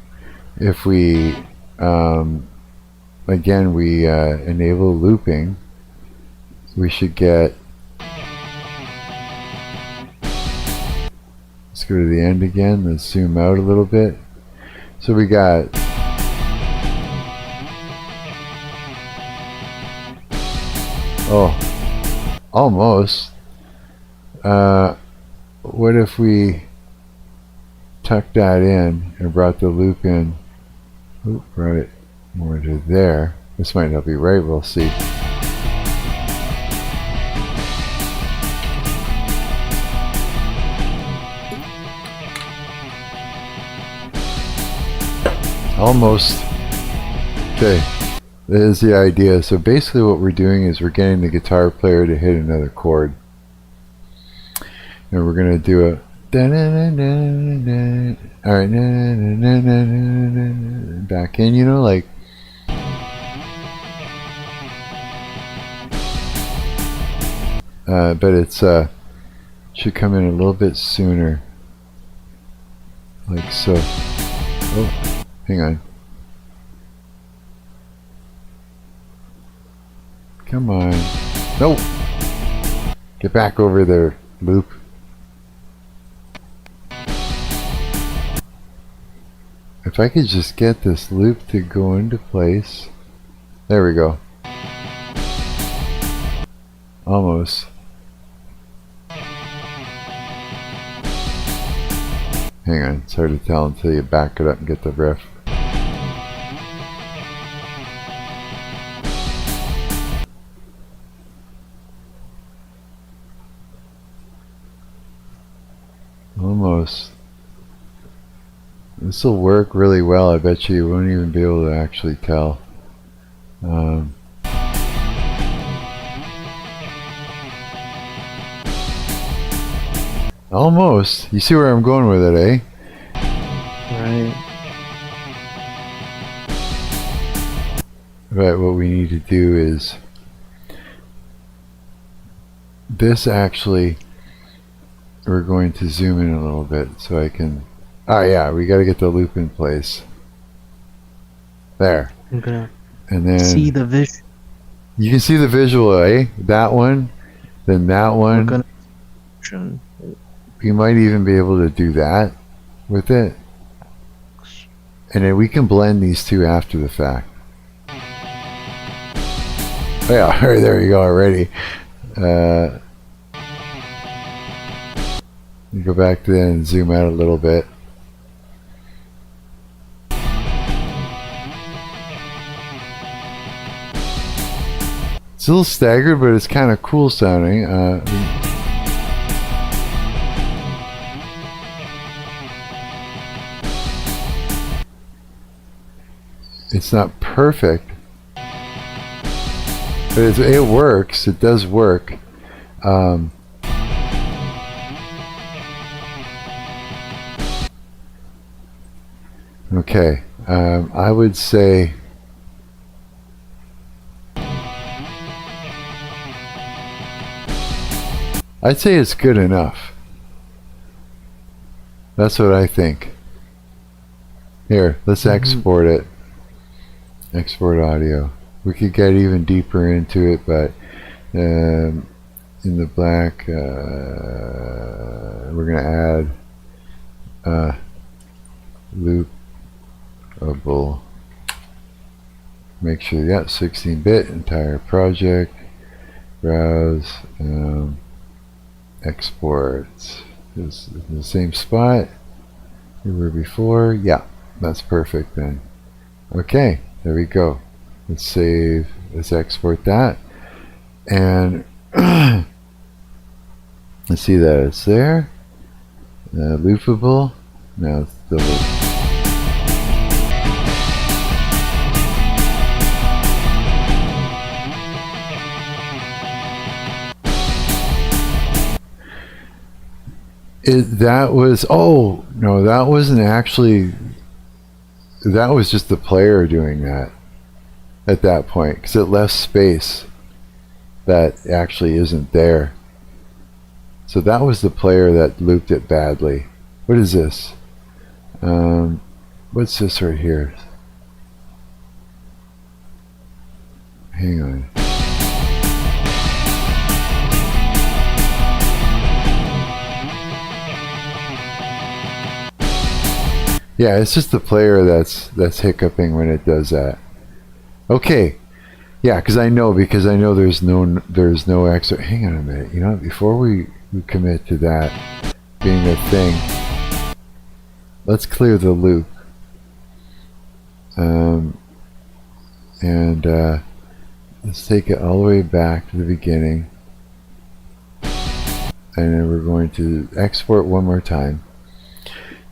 if we again we enable looping, we should get, let's go to the end again, let's zoom out a little bit. So we got almost. What if we tuck that in and brought the loop in, brought it more to there. This might not be right, we'll see. Almost. Okay, that is the idea. So basically what we're doing is we're getting the guitar player to hit another chord. And we're going to do a alright, back in, you know, like but it's should come in a little bit sooner, like so. Oh, hang on. Come on. Nope. Get back over there, loop. If I could just get this loop to go into place. There we go. Almost. Hang on, it's hard to tell until you back it up and get the riff. Almost. This will work really well. I bet you won't even be able to actually tell. Almost. You see where I'm going with it, eh? Right. Right, what we need to do is this actually, we're going to zoom in a little bit so I can, yeah, we got to get the loop in place. There. I'm gonna And then see the vision. you can see the visual, eh? That one, then that one. Gonna... You might even be able to do that with it. And then we can blend these two after the fact. Oh yeah, there you go already. You go back to that and zoom out a little bit. It's a little staggered, but it's kind of cool sounding. It's not perfect, but it works. It does work. Okay, I would say it's good enough. That's what I think. Here, let's export it. Export audio. We could get even deeper into it, but in the black, we're going to add loopable. Make sure you got 16-bit entire project. Browse. Export. Is the same spot we were before. Yeah, that's perfect then. Okay. There we go. Let's save. Let's export that. And let's see that it's there. Loopable. Now it's the loop. That was, oh, no, that wasn't actually. That was just the player doing that at that point, because it left space that actually isn't there. So that was the player that looped it badly. What is this? What's this right here? Hang on. Yeah, it's just the player that's hiccuping when it does that. Okay, yeah, because I know there's no extra. Hang on a minute, you know, before we commit to that being a thing, let's clear the loop. And And let's take it all the way back to the beginning. And then we're going to export one more time.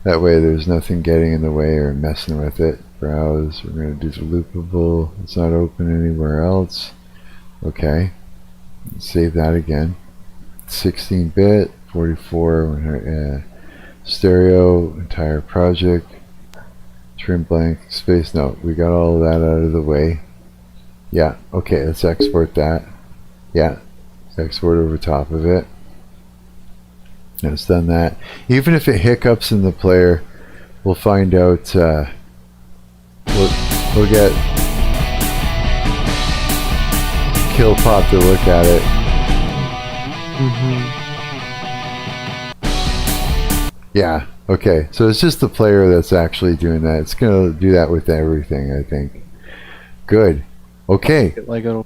That way there's nothing getting in the way or messing with it. Browse, we're going to do the loopable. It's not open anywhere else. Okay. Save that again. 16-bit, 44, stereo, entire project. Trim blank space. No, we got all of that out of the way. Yeah, okay, let's export that. Yeah, export over top of it. And it's done that. Even if it hiccups in the player, we'll find out. We'll get Killpop to look at it. Yeah, okay. So it's just the player that's actually doing that. It's going to do that with everything, I think. Good. Okay. Like it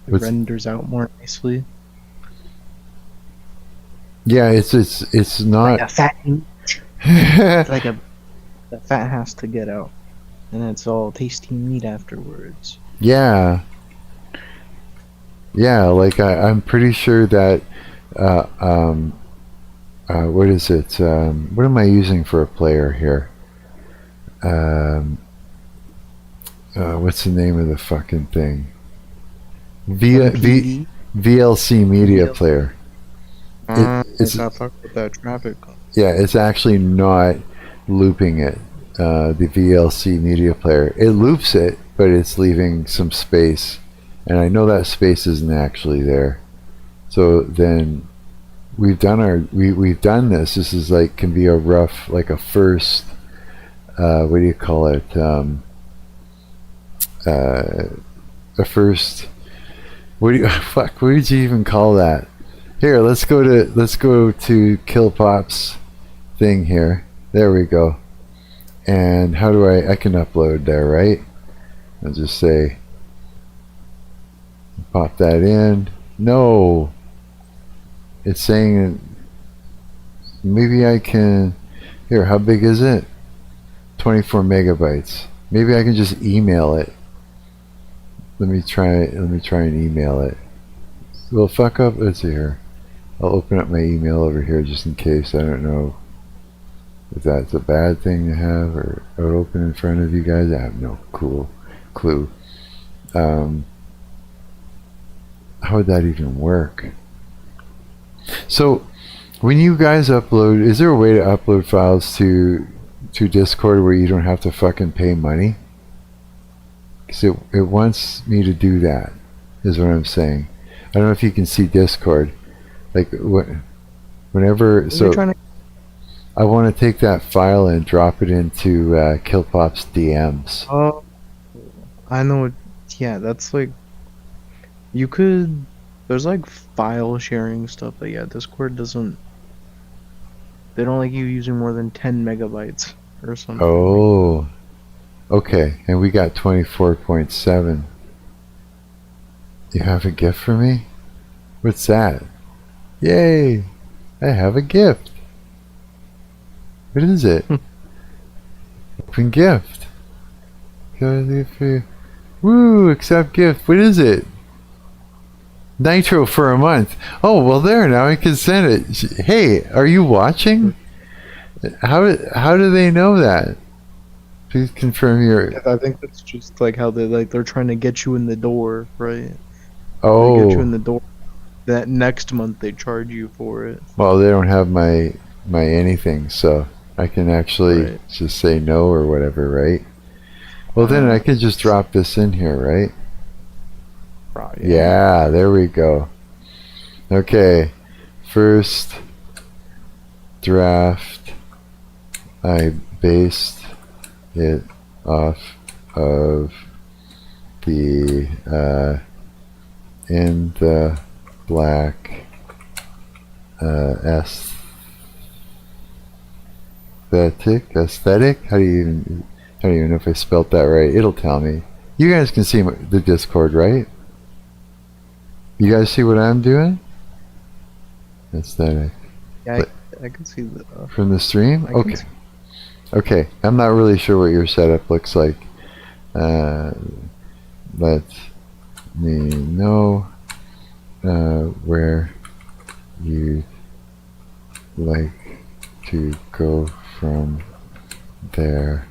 renders out more nicely. Yeah, it's not Like a fat it's like the fat has to get out, and it's all tasty meat afterwards. Yeah. Yeah, like I'm pretty sure that what is it? What am I using for a player here? What's the name of the fucking thing? VLC media player. It's not fuck with that traffic. Yeah, it's actually not looping it. The VLC media player. It loops it, but it's leaving some space, and I know that space isn't actually there. So then we've done we've done this. This is like can be a rough, like a first. What do you call it? A first. What do you fuck? What did you even call that? Here, let's go to Killpop's thing here. There we go. And how do I can upload there, right? I'll just say pop that in. No. It's saying maybe I can here, how big is it? 24 megabytes. Maybe I can just email it. Let me try and email it. Well, fuck up. Let's see here. I'll open up my email over here just in case. I don't know if that's a bad thing to have or open in front of you guys. I have no clue. How would that even work? So, when you guys upload, is there a way to upload files to Discord where you don't have to fucking pay money? Because it wants me to do that, is what I'm saying. I don't know if you can see Discord. Like whenever, so I want to take that file and drop it into Killpop's DMs. Oh, I know. Yeah, that's like you could. There's like file sharing stuff, but yeah, Discord doesn't. They don't like you using more than 10 megabytes or something. Oh, okay. And we got 24.7. You have a gift for me? What's that? Yay! I have a gift. What is it? Open gift. Woo! Accept gift. What is it? Nitro for a month. Oh, well there, now I can send it. Hey, are you watching? How do they know that? Please confirm your... I think that's just like how they're trying to get you in the door, right? Oh. They get you in the door. That next month they charge you for it. Well, they don't have my anything, so I can actually just say no or whatever, right? Well, then I could just drop this in here, right? Yeah, there we go. Okay, first draft, I based it off of the in the black aesthetic. How do you even know if I spelt that right? It'll tell me. You guys can see the Discord, right? You guys see what I'm doing? Aesthetic. Yeah, I can see that. From the stream? Okay. Okay, I'm not really sure what your setup looks like. let me know where you'd like to go from there,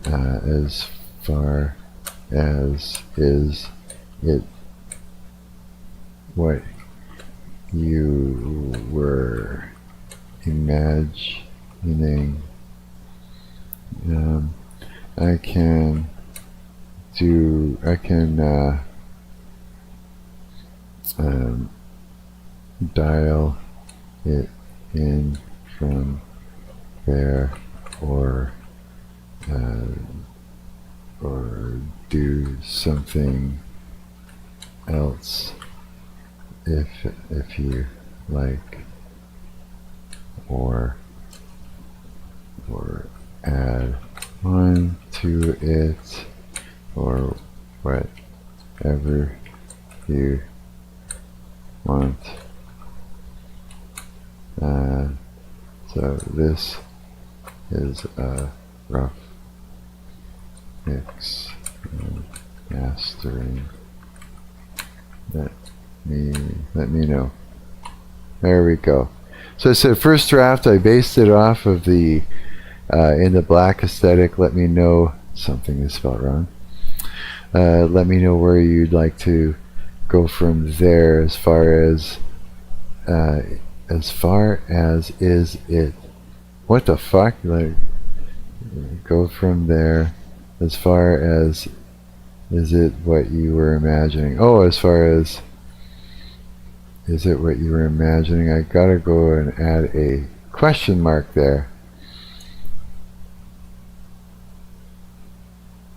as far as is it what you were imagining. I can dial it in from there, or do something else if you like, or add on to it, or whatever you want. So this is a rough mix and mastering. Let me know. There we go. So I said first draft, I based it off of the In the Black aesthetic. Let me know, something is spelled wrong. Let me know where you'd like to go from there, as far as is it. What the fuck? Like, go from there, as far as is it what you were imagining. Oh, as far as is it what you were imagining. I gotta go and add a question mark there.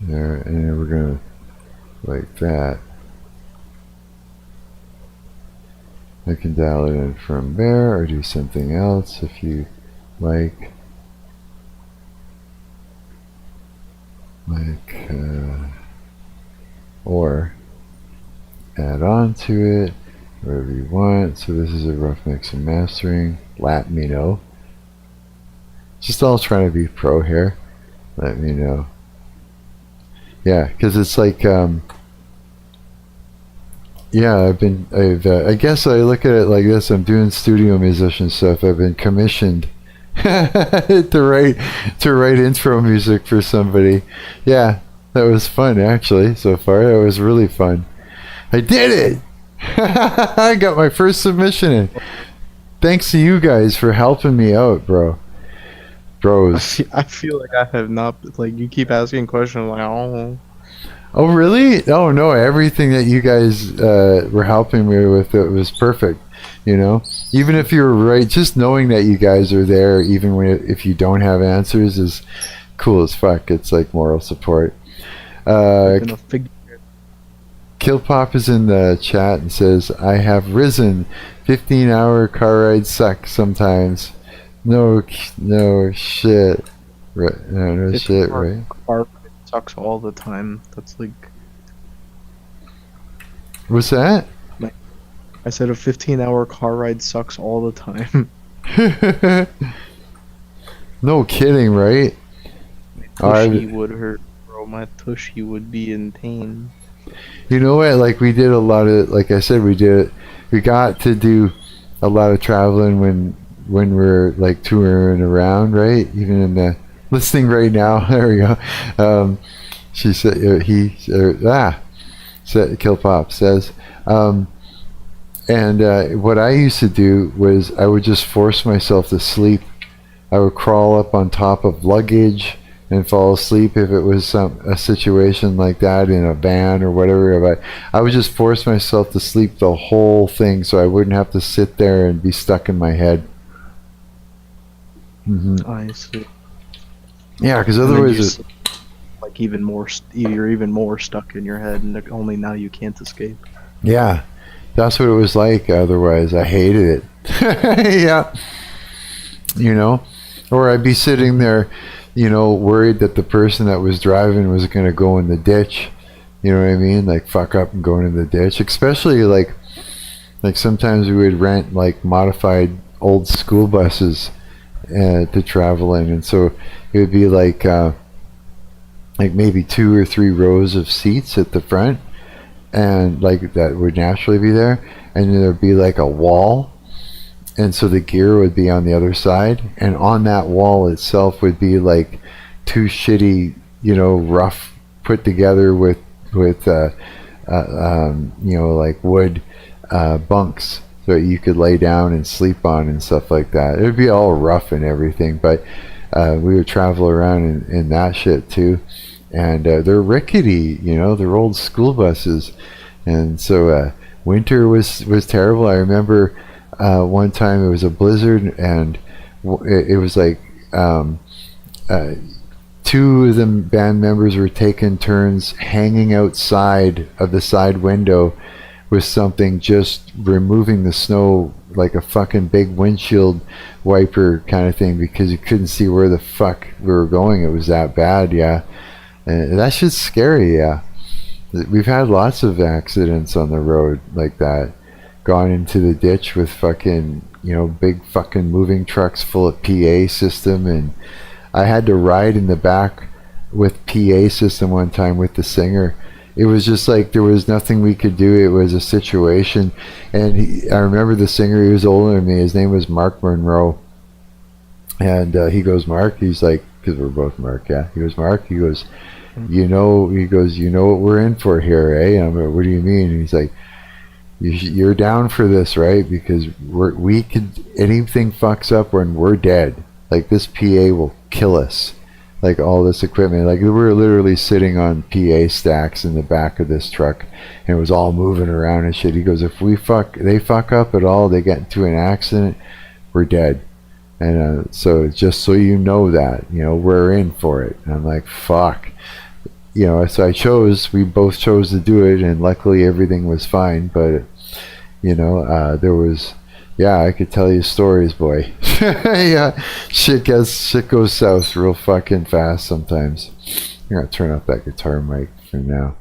There, and then we're gonna like that. I can dial it in from there, or do something else if you like. Or add on to it, whatever you want. So this is a rough mix and mastering. Let me know. Just all trying to be pro here. Let me know. Yeah, because it's like, yeah, I guess I look at it like this. I'm doing studio musician stuff. I've been commissioned to write intro music for somebody. Yeah, that was fun actually. So far, that was really fun. I did it. I got my first submission in. Thanks to you guys for helping me out, bros. I feel like I have not, like, you keep asking questions, like, oh. Oh, really? Oh, no, everything that you guys were helping me with, it was perfect, you know? Even if you were right, just knowing that you guys are there, even if you don't have answers, is cool as fuck. It's like moral support. Killpop is in the chat and says, I have risen. 15-hour car rides suck sometimes. No shit. Right? No shit, right? Car sucks all the time. That's like. What's that? I said a 15-hour car ride sucks all the time. No kidding, right? My tushy would hurt, bro. My tushy would be in pain. You know what? Like, we did a lot of, like I said, we got to do a lot of traveling when we're like touring around, right? Even in the listening right now. There we go. She said, Killpop says, and what I used to do was I would just force myself to sleep. I would crawl up on top of luggage and fall asleep if it was a situation like that in a van or whatever. But I would just force myself to sleep the whole thing so I wouldn't have to sit there and be stuck in my head. Mm-hmm. I see. Yeah, because otherwise it's like you're even more stuck in your head, and only now you can't escape. Yeah, that's what it was like. Otherwise, I hated it. Yeah, you know, or I'd be sitting there, you know, worried that the person that was driving was going to go in the ditch. You know what I mean? Like, fuck up and go in the ditch. Especially like sometimes we would rent like modified old school buses to travel in, and so it would be like like maybe 2 or 3 rows of seats at the front, and like that would naturally be there, and then there'd be like a wall, and so the gear would be on the other side, and on that wall itself would be like 2 shitty, you know, rough put together with you know, like wood bunks that you could lay down and sleep on and stuff like that. It would be all rough and everything, but we would travel around in that shit too. And they're rickety, you know, they're old school buses. And so winter was terrible. I remember one time it was a blizzard, and it was like 2 of the band members were taking turns hanging outside of the side window with something, just removing the snow like a fucking big windshield wiper kind of thing, because you couldn't see where the fuck we were going. It was that bad, yeah. And that shit's scary, yeah. We've had lots of accidents on the road like that. Gone into the ditch with fucking, you know, big fucking moving trucks full of PA system, and I had to ride in the back with PA system one time with the singer. It was just like there was nothing we could do. It was a situation. And I remember the singer, he was older than me. His name was Mark Monroe. And he goes, Mark, he's like, because we're both Mark, yeah. He goes, Mark, he goes, you know what we're in for here, eh? And I'm like, what do you mean? And he's like, you're down for this, right? Because we could, anything fucks up when we're dead. Like, this PA will kill us. Like, all this equipment, like we were literally sitting on PA stacks in the back of this truck, and it was all moving around and shit. He goes, if they fuck up at all, they get into an accident, we're dead. And so just so you know that, you know, we're in for it. And I'm like, fuck. You know, so we both chose to do it, and luckily everything was fine. But, you know, there was, yeah, I could tell you stories, boy. Yeah, shit goes south real fucking fast sometimes. I'm gonna turn off that guitar mic for now.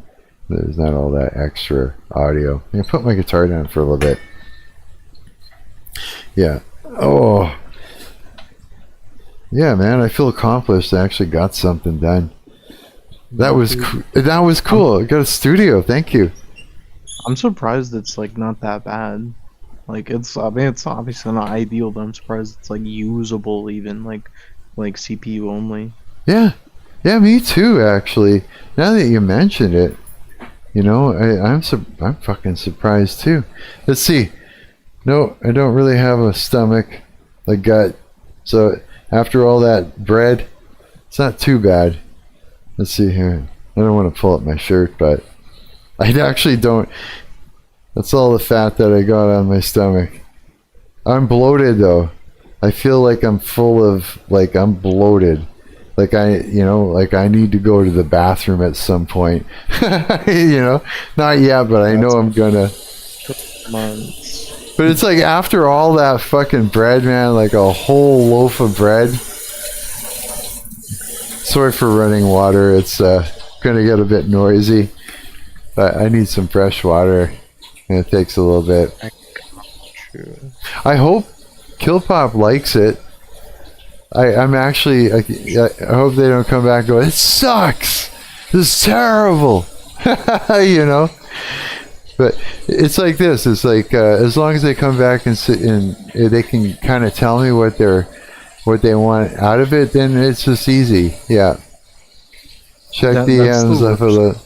There's not all that extra audio. I'm gonna put my guitar down for a little bit. Yeah. Oh. Yeah, man, I feel accomplished. I actually got something done. That was cool. I got a studio. Thank you. I'm surprised it's like not that bad. Like it's obviously not ideal, but I'm surprised it's like usable, even like CPU only. Yeah, me too. Actually, now that you mentioned it, you know, I'm fucking surprised too. Let's see. No, I don't really have a stomach, a gut. So after all that bread, it's not too bad. Let's see here. I don't want to pull up my shirt, but I actually don't. That's all the fat that I got on my stomach. I'm bloated though. I feel like I'm full of, like, I'm bloated. Like I need to go to the bathroom at some point. You know, not yet, but I know I'm gonna. But it's like after all that fucking bread, man, like a whole loaf of bread. Sorry for running water. It's gonna get a bit noisy. But I need some fresh water. And it takes a little bit. I hope Killpop likes it. I'm actually, I hope they don't come back and go, it sucks! This is terrible! You know? But it's like this. It's like, as long as they come back and sit and they can kind of tell me what they want out of it, then it's just easy. Yeah. Check DMs up a little.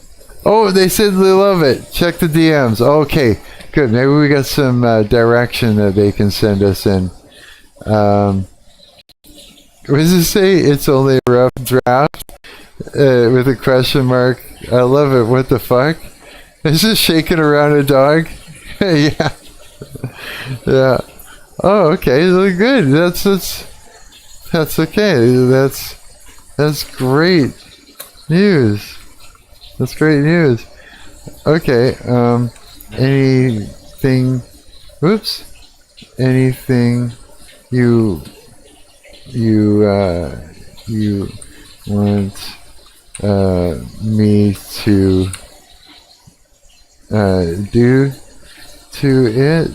Oh, they said they love it. Check the DMs. Okay, good. Maybe we got some direction that they can send us in. What does it say? It's only a rough draft with a question mark. I love it. What the fuck? Is this shaking around a dog? Yeah. Yeah. Oh, okay. Good. That's okay. That's great news. That's great news. Okay, anything you want me to do to it?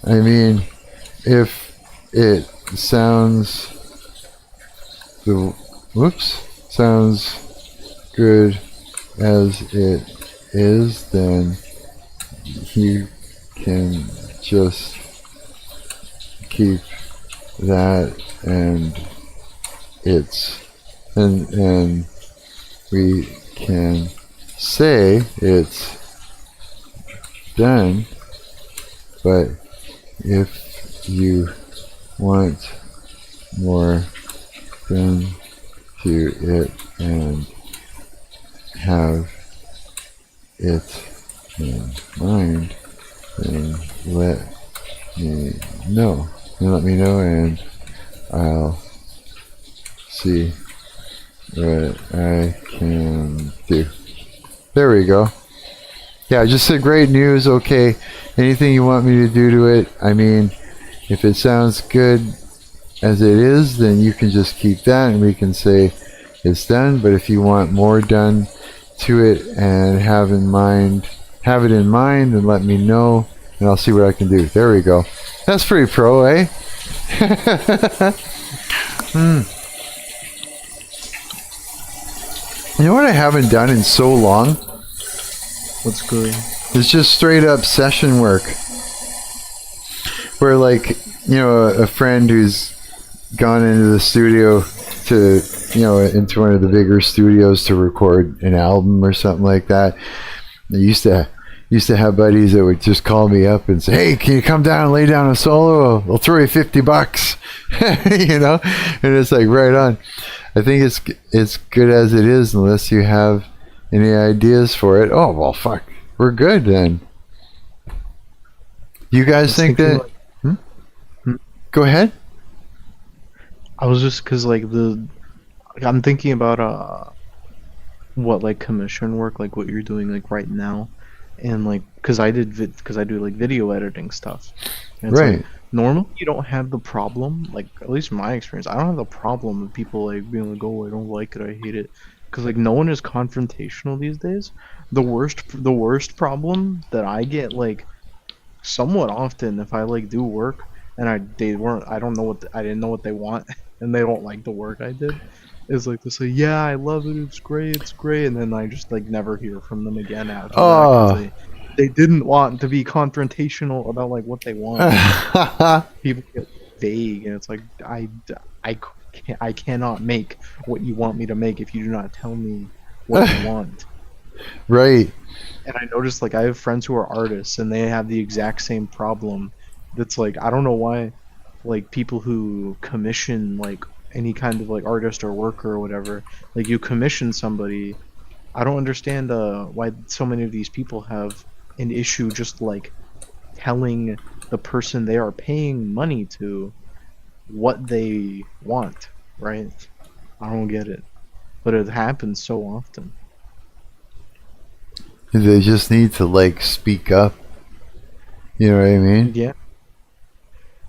I mean, if it sounds whoops, sounds good as it is, then you can just keep that, and we can say it's done. But if you want more done to it and have it in mind, then let me know. And I'll see what I can do. There we go. Yeah, I just said great news. Okay, anything you want me to do to it? I mean, if it sounds good as it is, then you can just keep that and we can say it's done. But if you want more done to it and have it in mind, and let me know, and I'll see what I can do. There we go. That's pretty pro, eh? You know what I haven't done in so long? What's good? It's just straight up session work. Where, like, you know, a friend who's gone into the studio to, you know, into one of the bigger studios to record an album or something like that. They used to have buddies that would just call me up and say, "Hey, can you come down and lay down a solo? I'll throw you $50." You know? And it's like, right on. I think it's good as it is unless you have any ideas for it. Oh, well, fuck. We're good then. You guys think that... Go ahead. I was just, because, like, I'm thinking about, what, like, commission work, like, what you're doing, like, right now. And, like, because I do, like, video editing stuff. And it's right. Like, normally you don't have the problem, like, at least in my experience, I don't have the problem of people, like, being like, oh, I don't like it, I hate it. Because, like, no one is confrontational these days. The worst problem that I get, like, somewhat often if I, like, do work and I didn't know what they want and they don't like the work I did, is like they say, yeah, I love it, it's great, and then I just, like, never hear from them again after that. They didn't want to be confrontational about, like, what they want. People get vague, and it's like, I cannot make what you want me to make if you do not tell me what you want. Right. And I noticed, like, I have friends who are artists, and they have the exact same problem. That's like, I don't know why, like, people who commission, like, any kind of, like, artist or worker or whatever, like, you commission somebody, I don't understand why so many of these people have an issue just, like, telling the person they are paying money to what they want, right? I don't get it. But it happens so often. They just need to, like, speak up. You know what I mean? Yeah.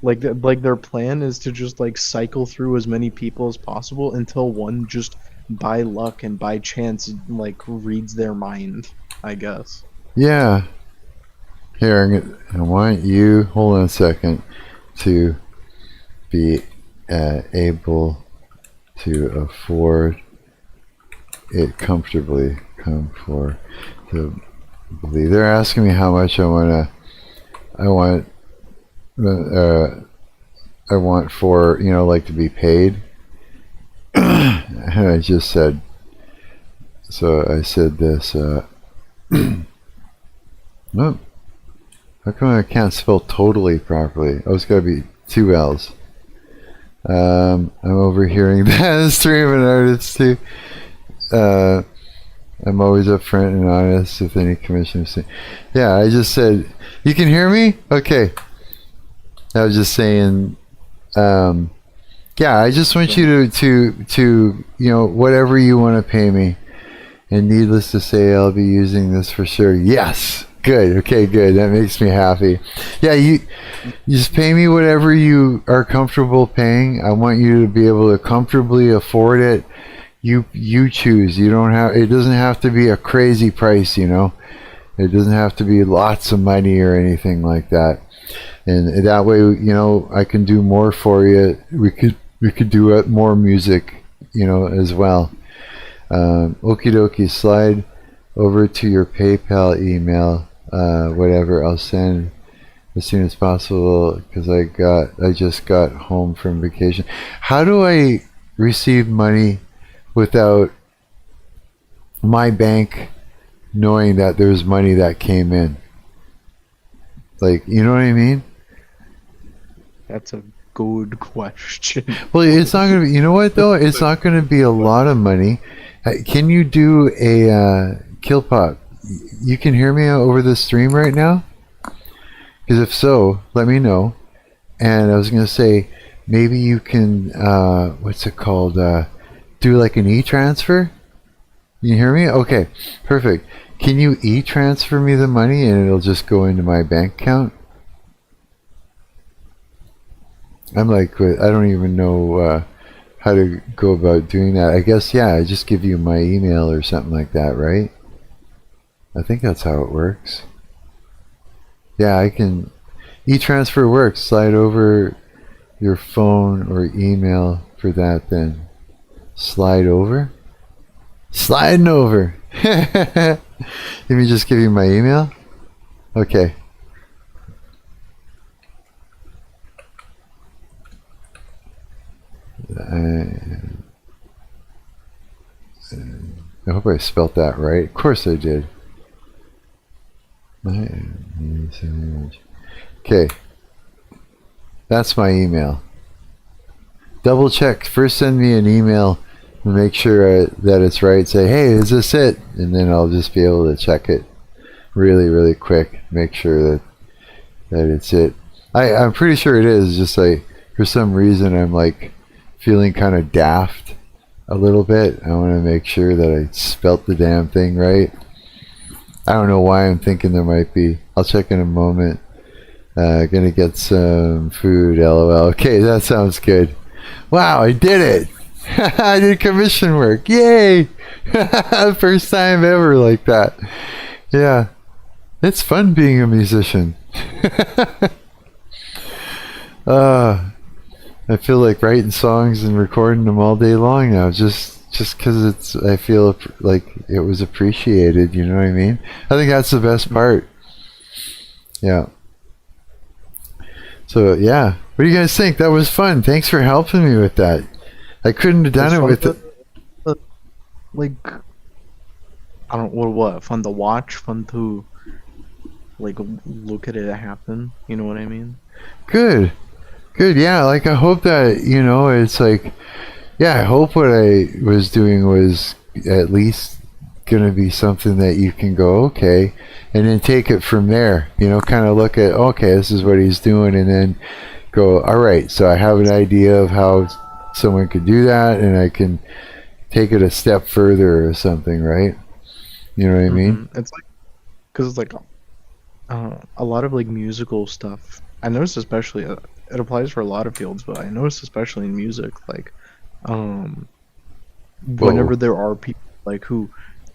Like their plan is to just, like, cycle through as many people as possible until one just by luck and by chance, like, reads their mind, I guess. Yeah. Here, I want you, hold on a second, to be able to afford it comfortably. To believe. They're asking me how much I want for, you know, like, to be paid. And I just said, so I said this, oh, how come I can't spell totally properly? Oh, it's gotta be 2 L's. I'm overhearing that stream and artists too. I'm always upfront and honest with any commission. Yeah, I just said, you can hear me? Okay. I was just saying, yeah, I just want you to, you know, whatever you want to pay me. And needless to say, I'll be using this for sure. Yes. Good. Okay, good. That makes me happy. Yeah, you just pay me whatever you are comfortable paying. I want you to be able to comfortably afford it. You choose. You don't have. It doesn't have to be a crazy price, you know. It doesn't have to be lots of money or anything like that. And that way, you know, I can do more for you. We could do more music as well. Okie dokie, slide over to your PayPal email, whatever. I'll send as soon as possible because I just got home from vacation. How do I receive money without my bank knowing that there's money that came in? Like, you know what I mean? That's a good question. Well, it's not going to be, you know what though? It's not going to be a lot of money. Can you do a kill pop? You can hear me over the stream right now? Because if so, let me know. And I was going to say, maybe you can, what's it called? Do like an e-transfer? You hear me? Okay, perfect. Can you e-transfer me the money and it'll just go into my bank account? I'm like, I don't even know how to go about doing that. I guess, yeah, I just give you my email or something like that, right? I think that's how it works. Yeah, I can. E-transfer works. Slide over your phone or email for that then. Slide over? Sliding over. Let me just give you my email. Okay. I hope I spelt that right. Of course I did. Okay. That's my email. Double check. First send me an email and make sure that it's right. Say, hey, is this it? And then I'll just be able to check it really, really quick. Make sure that it's it. I'm pretty sure it is. Just like, for some reason, I'm like feeling kind of daft a little bit. I want to make sure that I spelt the damn thing right. I don't know why I'm thinking there might be. I'll check in a moment. Gonna get some food, lol. Okay, that sounds good. Wow, I did it! I did commission work. Yay! First time ever like that. Yeah. It's fun being a musician. I feel like writing songs and recording them all day long now, just because I feel like it was appreciated, you know what I mean? I think that's the best part. Yeah. So, yeah. What do you guys think? That was fun. Thanks for helping me with that. I couldn't have done it with it. Like, I don't, what, fun to watch, fun to, like, look at it happen, you know what I mean? Good. Good, yeah. Like, I hope that, it's like, yeah, I hope what I was doing was at least going to be something that you can go, okay, and then take it from there, kind of look at, okay, this is what he's doing, and then go, all right, so I have an idea of how someone could do that, and I can take it a step further or something, right? You know what I mean? It's like, because it's like a lot of like musical stuff. I noticed especially, it applies for a lot of fields, but I noticed especially in music, like, whenever there are people like who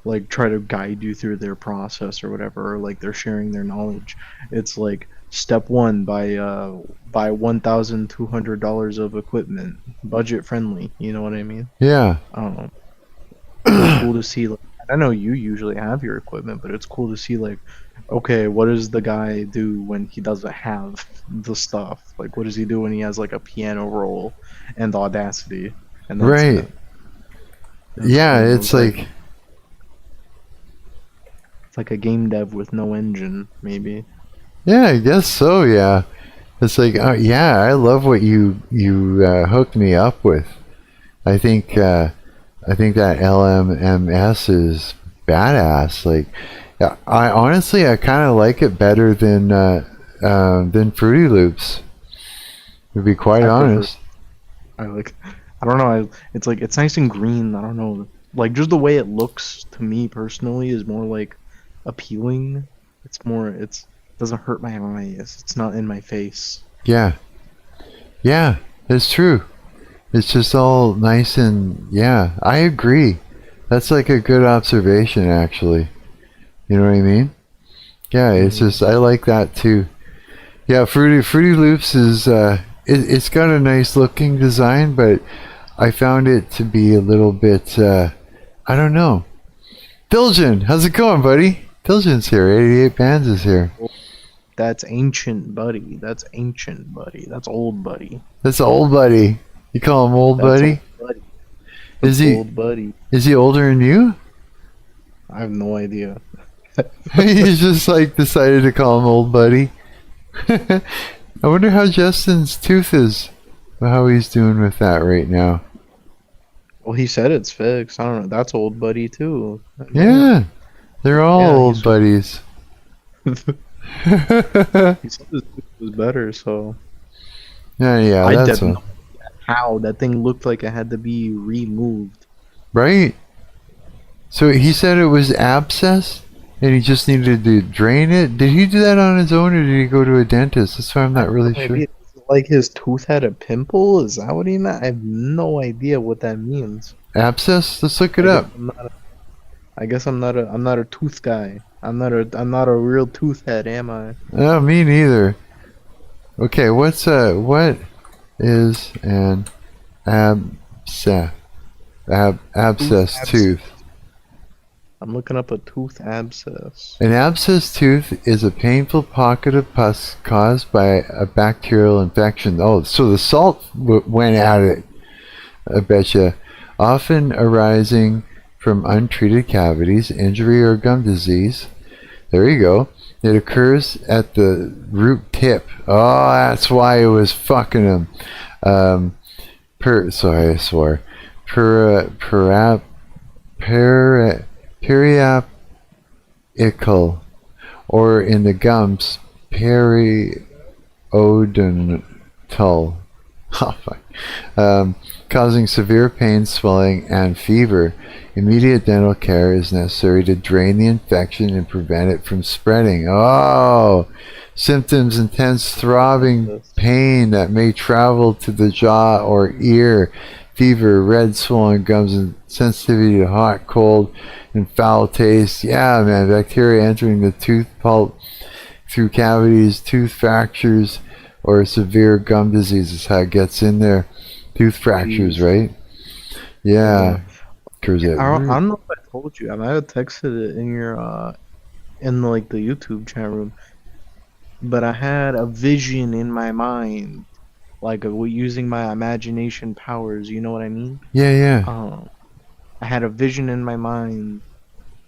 like try to guide you through their process or whatever, or like they're sharing their knowledge, it's like step one, buy $1,200 of equipment, budget friendly, you know what I mean? Yeah. It's cool to see, like, I know you usually have your equipment, but it's cool to see, like, okay, what does the guy do when he doesn't have the stuff? Like, what does he do when he has like a piano roll and Audacity? And that's right. it. Yeah, it's like it's like a game dev with no engine, maybe. Yeah, I guess so. Yeah, it's like, yeah, I love what you hooked me up with. I think that LMMS is badass. Like, I honestly kind of like it better than Fruity Loops. To be quite honest. I don't know. It's like, it's nice and green. I don't know. Like, just the way it looks to me personally is more like appealing. It doesn't hurt my eyes. It's not in my face. Yeah. Yeah, it's true. It's just all nice and, yeah, I agree. That's like a good observation, actually. You know what I mean? Yeah, it's just, I like that too. Yeah, Fruity Loops is, it's got a nice looking design, but I found it to be a little bit, I don't know. Diljan, how's it going, buddy? Diljan's here. 88 Bands is here. That's ancient, buddy. That's ancient, buddy. That's old, buddy. That's old buddy. You call him old That's buddy? old, buddy. Is he Old buddy. is he older than you? I have no idea. He's just like decided to call him old buddy. I wonder how Justin's tooth is. How he's doing with that right now. Well, he said it's fixed. I don't know. That's old buddy too. Yeah. They're all Yeah, old he's- buddies. He said his tooth was better, so Yeah, I that's didn't what, know how that thing looked like it had to be removed. right. So he said it was abscess, and he just needed to drain it. Did he do that on his own, or did he go to a dentist? That's why I'm not really sure. Maybe it's like his tooth had a pimple. Is that what he meant? I have no idea what that means. Abscess? Let's look it up. I guess I'm not a tooth guy. I'm not a real tooth head, am I? No, me neither. Okay, what is an abscess? Abscess tooth. I'm looking up a tooth abscess. An abscess tooth is a painful pocket of pus caused by a bacterial infection. Oh, so the salt went at it. I betcha. Often arising from untreated cavities, injury, or gum disease. There you go. It occurs at the root tip. Oh, that's why it was fucking him. Sorry, I swore. Periapical, or in the gums, periodontal. Oh, fuck. Causing severe pain, swelling, and fever. Immediate dental care is necessary to drain the infection and prevent it from spreading. Oh, symptoms: intense throbbing pain that may travel to the jaw or ear, fever, red swollen gums, and sensitivity to hot, cold, and foul taste. Yeah, man, bacteria entering the tooth pulp through cavities, tooth fractures, or severe gum disease is how it gets in there. Tooth fractures, right? Yeah. I don't know if I told you. I might have texted it in your in like the YouTube chat room. But I had a vision in my mind, like using my imagination powers. You know what I mean? Yeah. I had a vision in my mind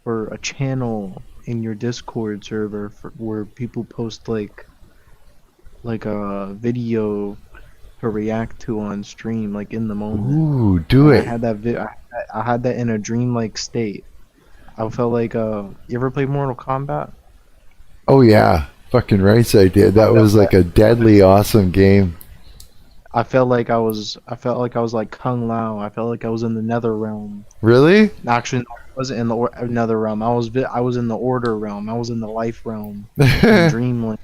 for a channel in your Discord server where people post like a video to react to on stream, like in the moment. Ooh, do it. I had that I had that in a dreamlike state. I felt like you ever played Mortal Kombat? Oh yeah, fucking right, I did. That was like a deadly awesome game. I felt like I was like Kung Lao. I felt like I was in the Nether Realm. Really? Actually, no, I wasn't in the Nether Realm. I was in the Order Realm. I was in the Life Realm. In Dreamland.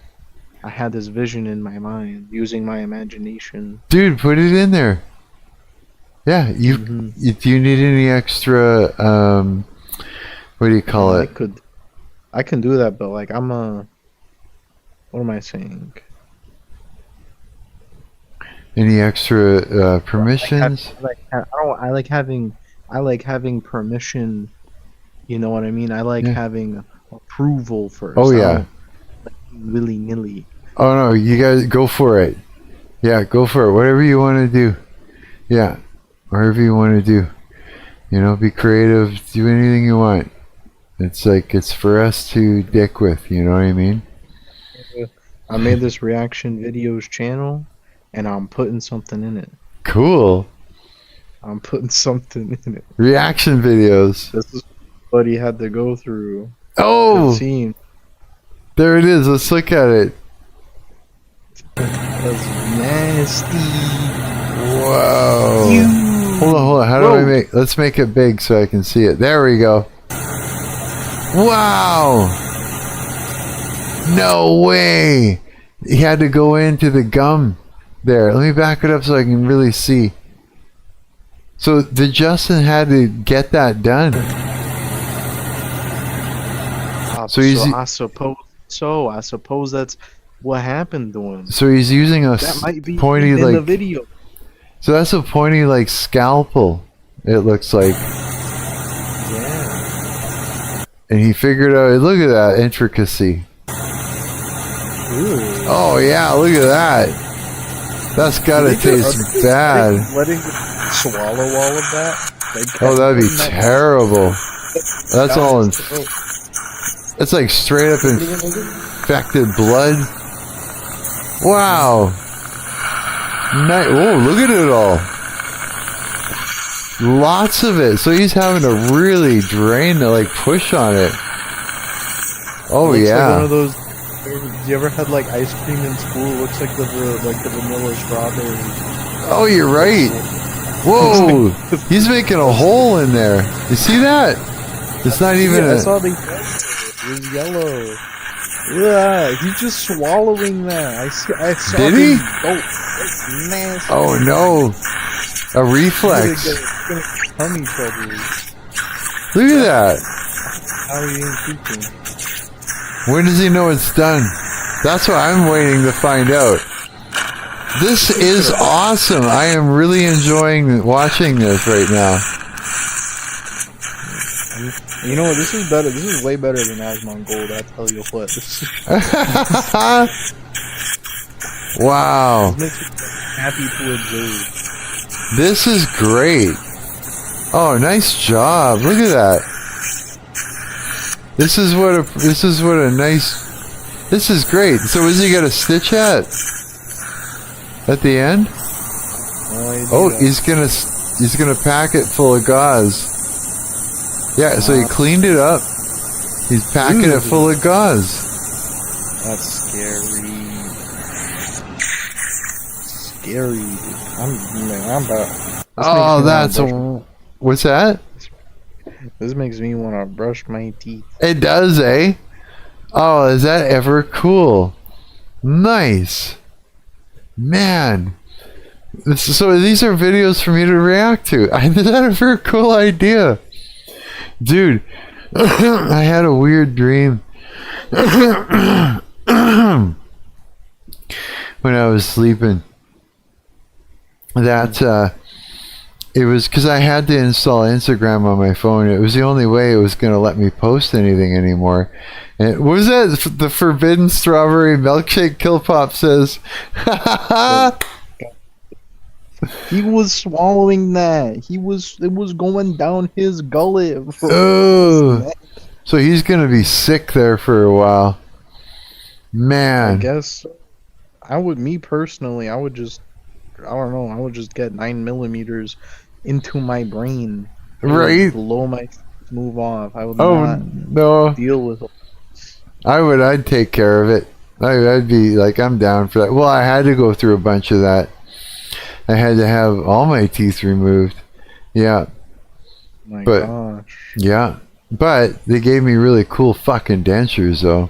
I had this vision in my mind using my imagination. Dude, put it in there. Yeah, if you need any extra, what do you call it? I can do that, but like what am I saying? Any extra permissions? I like having permission. You know what I mean? I like having approval first. Oh yeah. Willy nilly. Oh no, you guys go for it. Yeah, go for it. Whatever you want to do. Yeah, whatever you want to do. You know, be creative. Do anything you want. It's like it's for us to dick with. You know what I mean? I made this reaction videos channel, and I'm putting something in it. Cool. I'm putting something in it. Reaction videos. This is what he had to go through. Oh, Scene. there it is. Let's look at it. That's nasty. Whoa. Hold on. How do I make? Let's make it big so I can see it. There we go. Wow. No way. He had to go into the gum there. Let me back it up so I can really see. So the Justin had to get that done. So I suppose that's what happened to him. So he's using a That might be pointy in like the video. So that's a pointy like scalpel. It looks like. Yeah. And he figured out. Look at that intricacy. Ooh. Oh yeah, look at that. That's gotta taste bad. Letting it swallow all of that. Oh, that'd be terrible. That's all in. It's like straight up infected blood. Wow. Whoa, look at it all. Lots of it. So he's having to really drain to like push on it. Oh Looks yeah. like one of those. You ever had like ice cream in school? It looks like the vanilla strawberry. Oh, you're right. Whoa, he's making a hole in there. You see that? It's not even. I saw the. It was yellow. Yeah, he's just swallowing that. I saw. Did he? Oh, nasty. Oh no, a reflex. Tummy trouble. Look at that. How are you eating? When does he know it's done? That's what I'm waiting to find out. This is awesome. I am really enjoying watching this right now. You know what? This is better. This is way better than Asmongold. I tell you what. Wow. This makes me happy to observe. This is great. Oh, nice job. Look at that. This is what a nice. This is great. So is he got a stitch at the end? Oh, he's gonna pack it full of gauze. Yeah, so he cleaned it up. He's packing it full of gauze. That's scary. Scary. I'm about. Oh, that's what's that? This makes me want to brush my teeth. It does, eh? Oh, is that ever cool? Nice. Man. So these are videos for me to react to. Is that a very cool idea? Dude, I had a weird dream. When I was sleeping. That, it was because I had to install Instagram on my phone. It was the only way it was going to let me post anything anymore. And what was that? The forbidden strawberry milkshake Killpop says. He was swallowing that. It was going down his gullet. Oh, so he's going to be sick there for a while. Man. I guess I would just, I don't know, I would just get 9mm into my brain. Right? Blow my move off. I would not deal with it. I'd take care of it. I'd be like, I'm down for that. Well, I had to go through a bunch of that. I had to have all my teeth removed. Yeah. My gosh. Yeah. But they gave me really cool fucking dentures, though.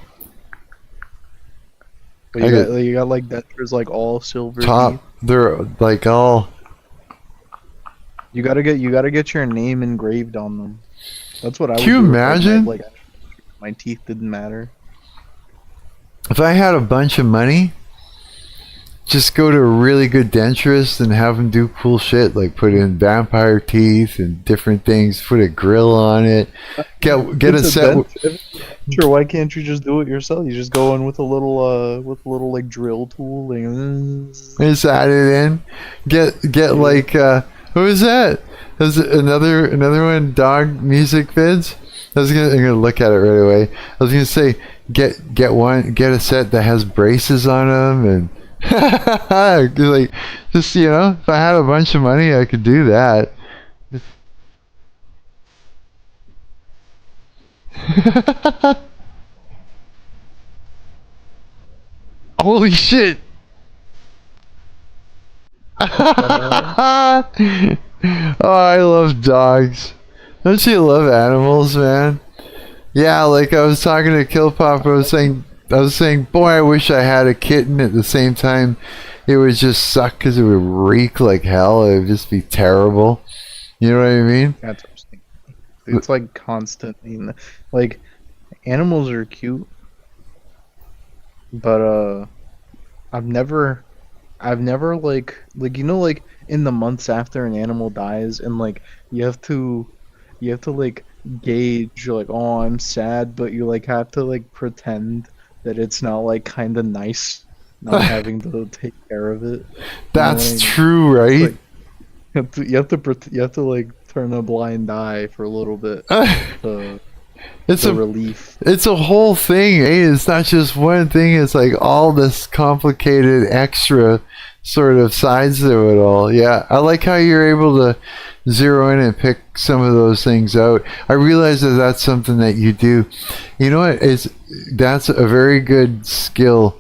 But you got like dentures like all silver top teeth. They're like all. You gotta get your name engraved on them. That's what I would do. Can you imagine? Like my teeth didn't matter. If I had a bunch of money, just go to a really good denturist and have them do cool shit, like put in vampire teeth and different things, put a grill on it, get a set. Sure, why can't you just do it yourself? You just go in with a little like drill tool and just add it in. Get like who is that? There's another one, dog music vids. I'm gonna look at it right away. I was gonna say get a set that has braces on them and like just if I had a bunch of money I could do that. Holy shit. Oh, I love dogs. Don't you love animals, man? Yeah, like I was talking to Killpop, I was saying, boy, I wish I had a kitten. At the same time, it would just suck because it would reek like hell. It would just be terrible. You know what I mean? That's interesting. It's like constant. Like animals are cute, but I've never like in the months after an animal dies, and like you have to like gauge like, oh, I'm sad, but you like have to like pretend that it's not like kind of nice not having to take care of it. That's true, right? Like, you have to like turn a blind eye for a little bit. It's a relief. It's a whole thing, eh? It's not just one thing. It's like all this complicated extra sort of sides to it all. Yeah, I like how you're able to zero in and pick some of those things out. I realize that that's something that you do. You know what? That's a very good skill.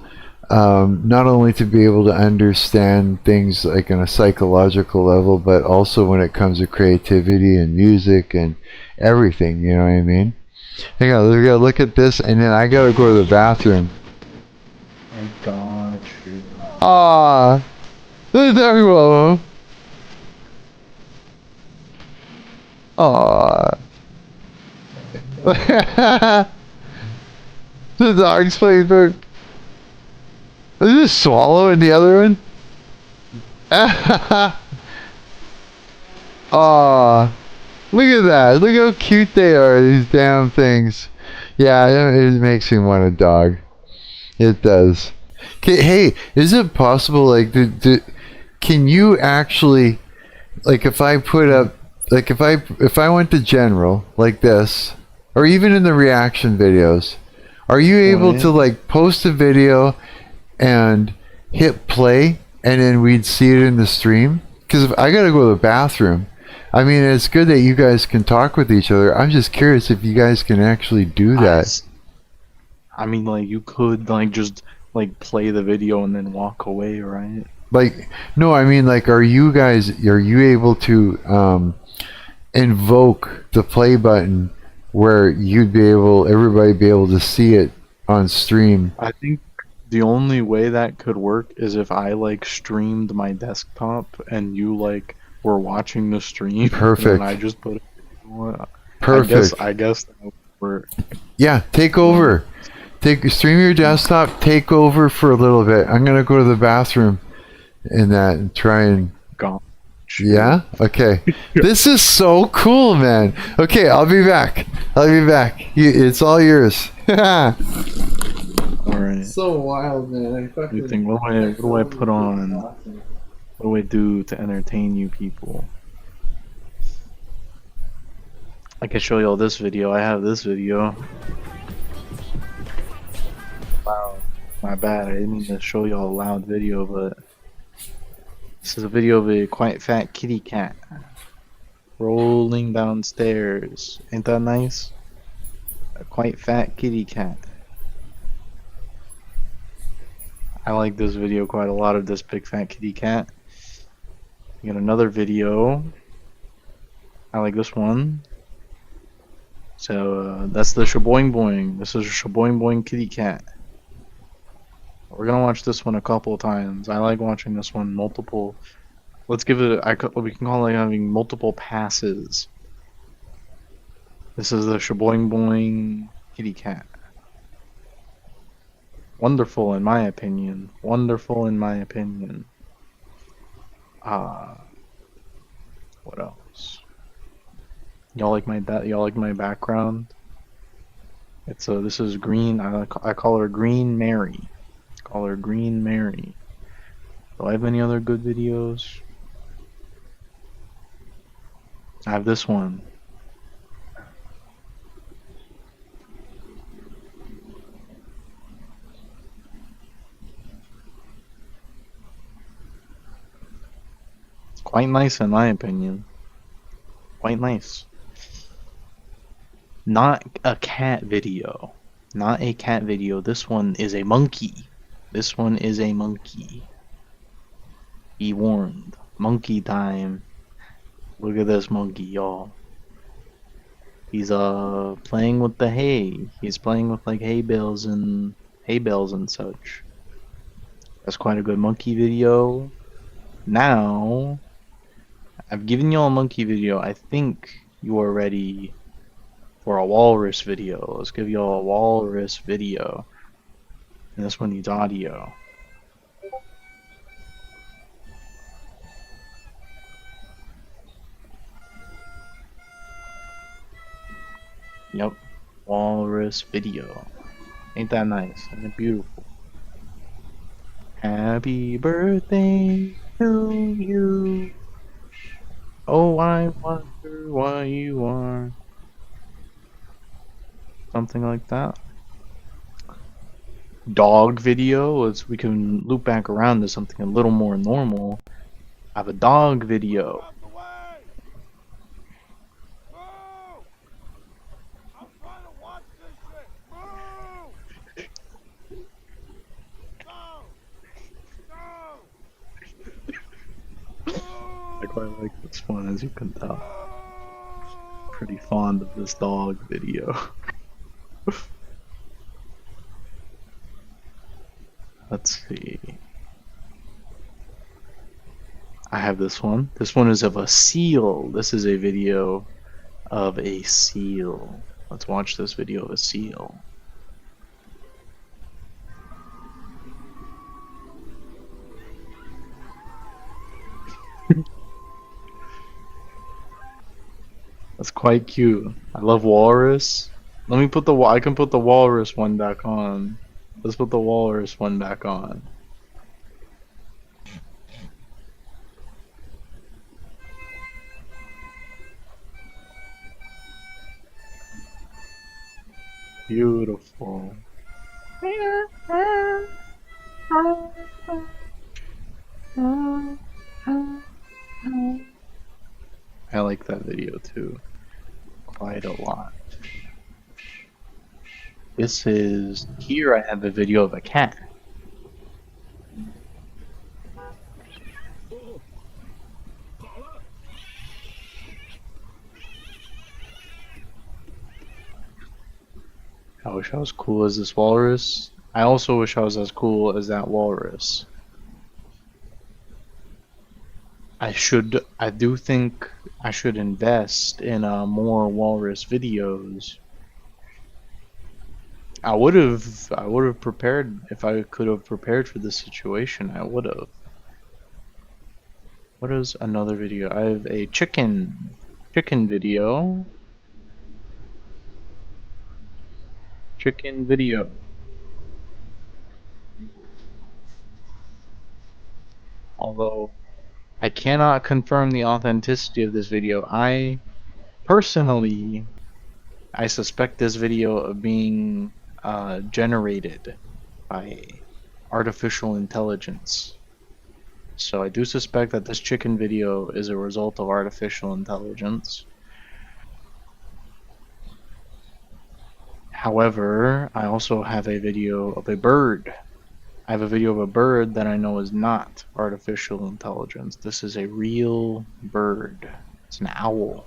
Not only to be able to understand things like on a psychological level, but also when it comes to creativity and music and everything. You know what I mean? Hang on, we gotta look at this, and then I gotta go to the bathroom. I got you. Ah, very well. Ah, the dog's playing for. Is this Swallow in the other one? Ah. Look at that. Look how cute they are, these damn things. Yeah, it makes me want a dog. It does. Hey, is it possible, like, can you actually, like, if I put up, like, if I went to general, like this, or even in the reaction videos, are you able to, like, post a video and hit play, and then we'd see it in the stream? Because I gotta go to the bathroom. I mean, it's good that you guys can talk with each other. I'm just curious if you guys can actually do that. I mean, like, you could, like, just, like, play the video and then walk away, right? Like, no, I mean, like, are you able to invoke the play button where everybody be able to see it on stream? I think the only way that could work is if I, like, streamed my desktop and you, like, were watching the stream. Perfect. And I just put it on. Perfect. I guess that would work. Yeah, take over. Stream your desktop, take over for a little bit. I'm gonna go to the bathroom and try and yeah? Okay. This is so cool, man. Okay, I'll be back. It's all yours. Alright. So wild, man. You think, what do I put on? What do I do to entertain you people? I can show y'all this video. I have this video. Wow. My bad. I didn't mean to show y'all a loud video, but this is a video of a quite fat kitty cat rolling downstairs. Ain't that nice? A quite fat kitty cat. I like this video quite a lot of this big fat kitty cat. You got another video. I like this one. So that's the Shaboing Boing. This is a Shaboing Boing kitty cat. We're gonna watch this one a couple of times. I like watching this one multiple. Let's give it. We can call it having multiple passes. This is the Shaboing Boing kitty cat. Wonderful in my opinion. Wonderful in my opinion. What else? Y'all like my background? It's this is green. I call her Green Mary. Call her Green Mary. Do I have any other good videos? I have this one. Quite nice in my opinion. Quite nice. Not a cat video. Not a cat video. This one is a monkey. This one is a monkey. Be warned. Monkey time. Look at this monkey, y'all. He's playing with the hay. He's playing with like hay bales and such. That's quite a good monkey video. Now I've given y'all a monkey video. I think you are ready for a walrus video. Let's give y'all a walrus video. And this one needs audio. Yep. Walrus video. Ain't that nice? Ain't it beautiful? Happy birthday to you. Oh, I wonder why you are. Something like that. Dog video. We can loop back around to something a little more normal. I have a dog video. I quite like this one, as you can tell. Pretty fond of this dog video. Let's see. I have this one. This one is of a seal. This is a video of a seal. Let's watch this video of a seal. That's quite cute. I love walrus. Let me put I can put the walrus one back on. Let's put the walrus one back on. Beautiful. I like that video too. Quite a lot. Here I have a video of a cat. I wish I was cool as this walrus. I also wish I was as cool as that walrus. I do think I should invest in more walrus videos. I would have prepared if I could have prepared for this situation. I would have. What is another video? I have a chicken video. Chicken video. Although I cannot confirm the authenticity of this video. I suspect this video of being generated by artificial intelligence. So I do suspect that this chicken video is a result of artificial intelligence. However, I also have a video of a bird. I have a video of a bird that I know is not artificial intelligence. This is a real bird. It's an owl.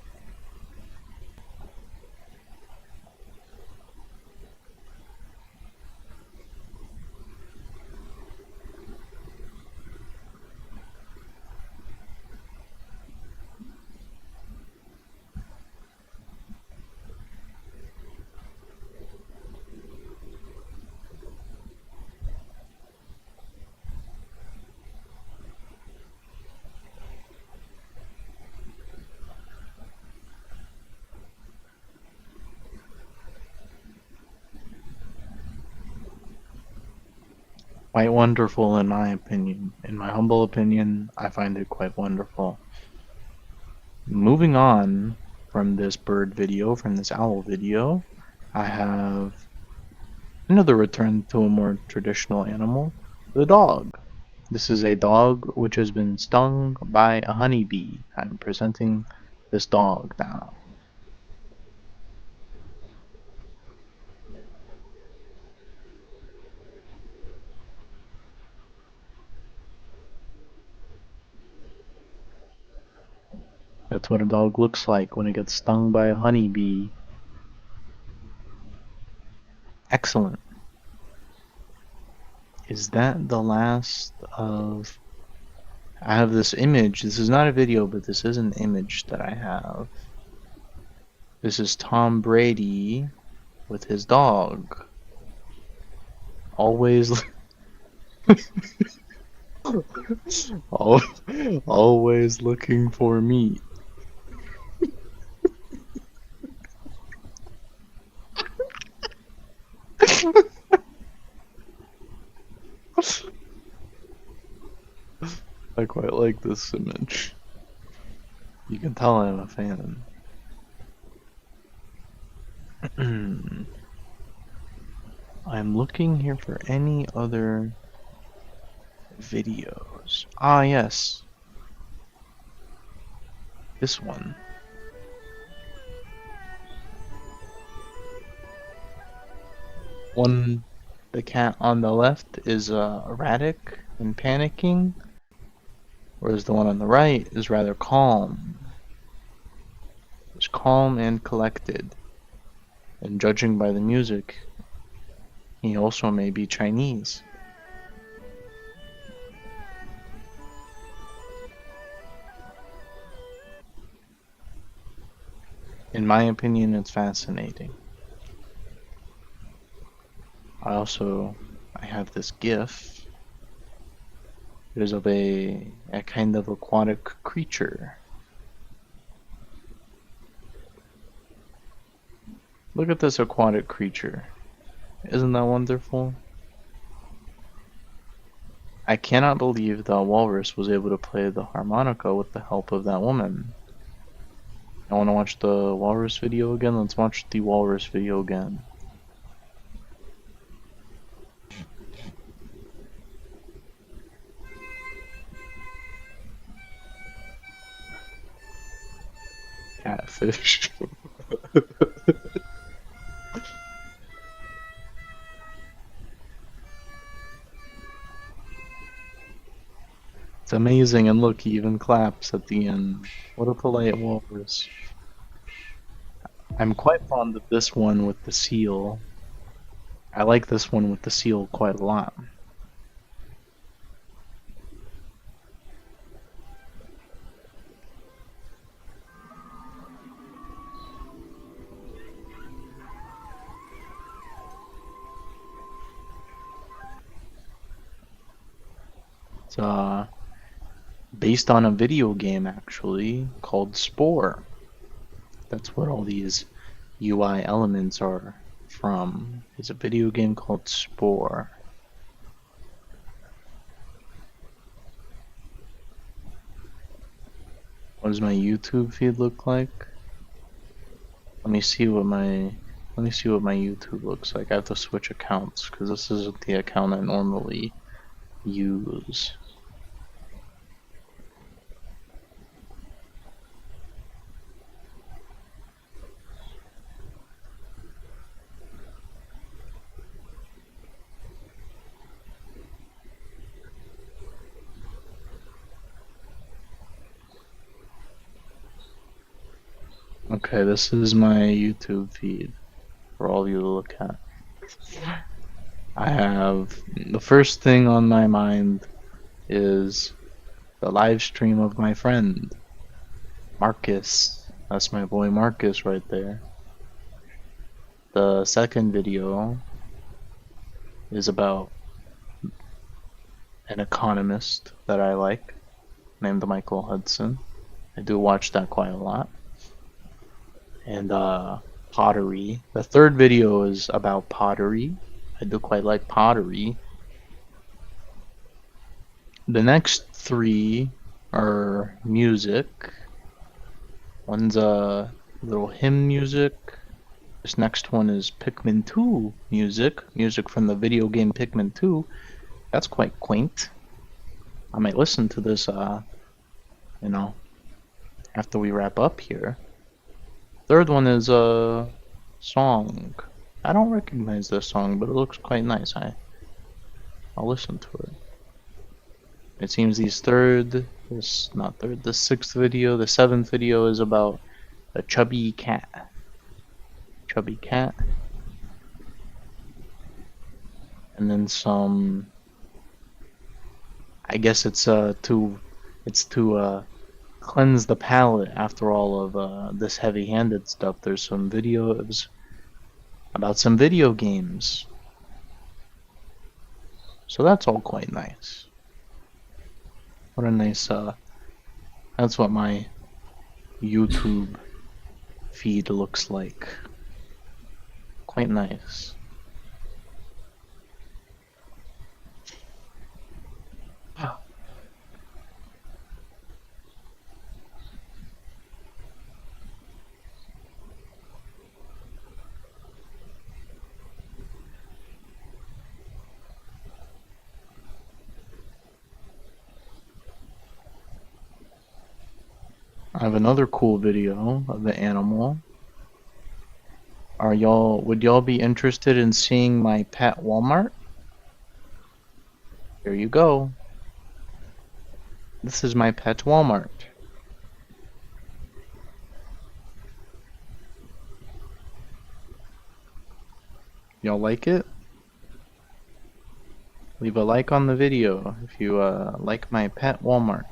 Quite wonderful in my opinion. In my humble opinion, I find it quite wonderful. Moving on from this bird video, from this owl video, I have another return to a more traditional animal, the dog. This is a dog which has been stung by a honeybee. I'm presenting this dog now. That's what a dog looks like when it gets stung by a honeybee. Excellent. Is that the last of... I have this image. This is not a video, but this is an image that I have. This is Tom Brady with his dog. Always... always looking for meat. I quite like this image. You can tell I'm a fan. I'm looking here for any other videos. Ah, yes. This one. The cat on the left is erratic and panicking, whereas the one on the right is rather calm. It's calm and collected. And judging by the music, he also may be Chinese. In my opinion, it's fascinating. I have this GIF. It is of a kind of aquatic creature. Look at this aquatic creature. Isn't that wonderful? I cannot believe the walrus was able to play the harmonica with the help of that woman. I want to watch the walrus video again. Let's watch the walrus video again. Catfish. It's amazing, and look, he even claps at the end. What a polite walrus. I'm quite fond of this one with the seal. I like this one with the seal quite a lot. It's based on a video game actually called Spore. That's what all these UI elements are from. It's a video game called Spore. What does my YouTube feed look like? Let me see what my YouTube looks like. I have to switch accounts because this isn't the account I normally use. Okay, this is my YouTube feed for all of you to look at. I have the first thing on my mind is the live stream of my friend Marcus. That's my boy Marcus right there. The second video is about an economist that I like named Michael Hudson. I do watch that quite a lot. And pottery. The third video is about pottery. I do quite like pottery. The next three are music. One's a little hymn music. This next one is Pikmin 2 music. Music from the video game Pikmin 2. That's quite quaint. I might listen to this, after we wrap up here. Third one is a song. I don't recognize this song, but it looks quite nice. I'll listen to it. It seems the sixth video, the seventh video is about a chubby cat. Chubby cat. And then some, I guess it's to cleanse the palate after all of this heavy-handed stuff. There's some videos about some video games. So that's all quite nice. What a nice, that's what my YouTube feed looks like. Quite nice. I have another cool video of the animal. Would y'all be interested in seeing my pet Walmart? Here you go. This is my pet Walmart. Y'all like it? Leave a like on the video if you like my pet Walmart.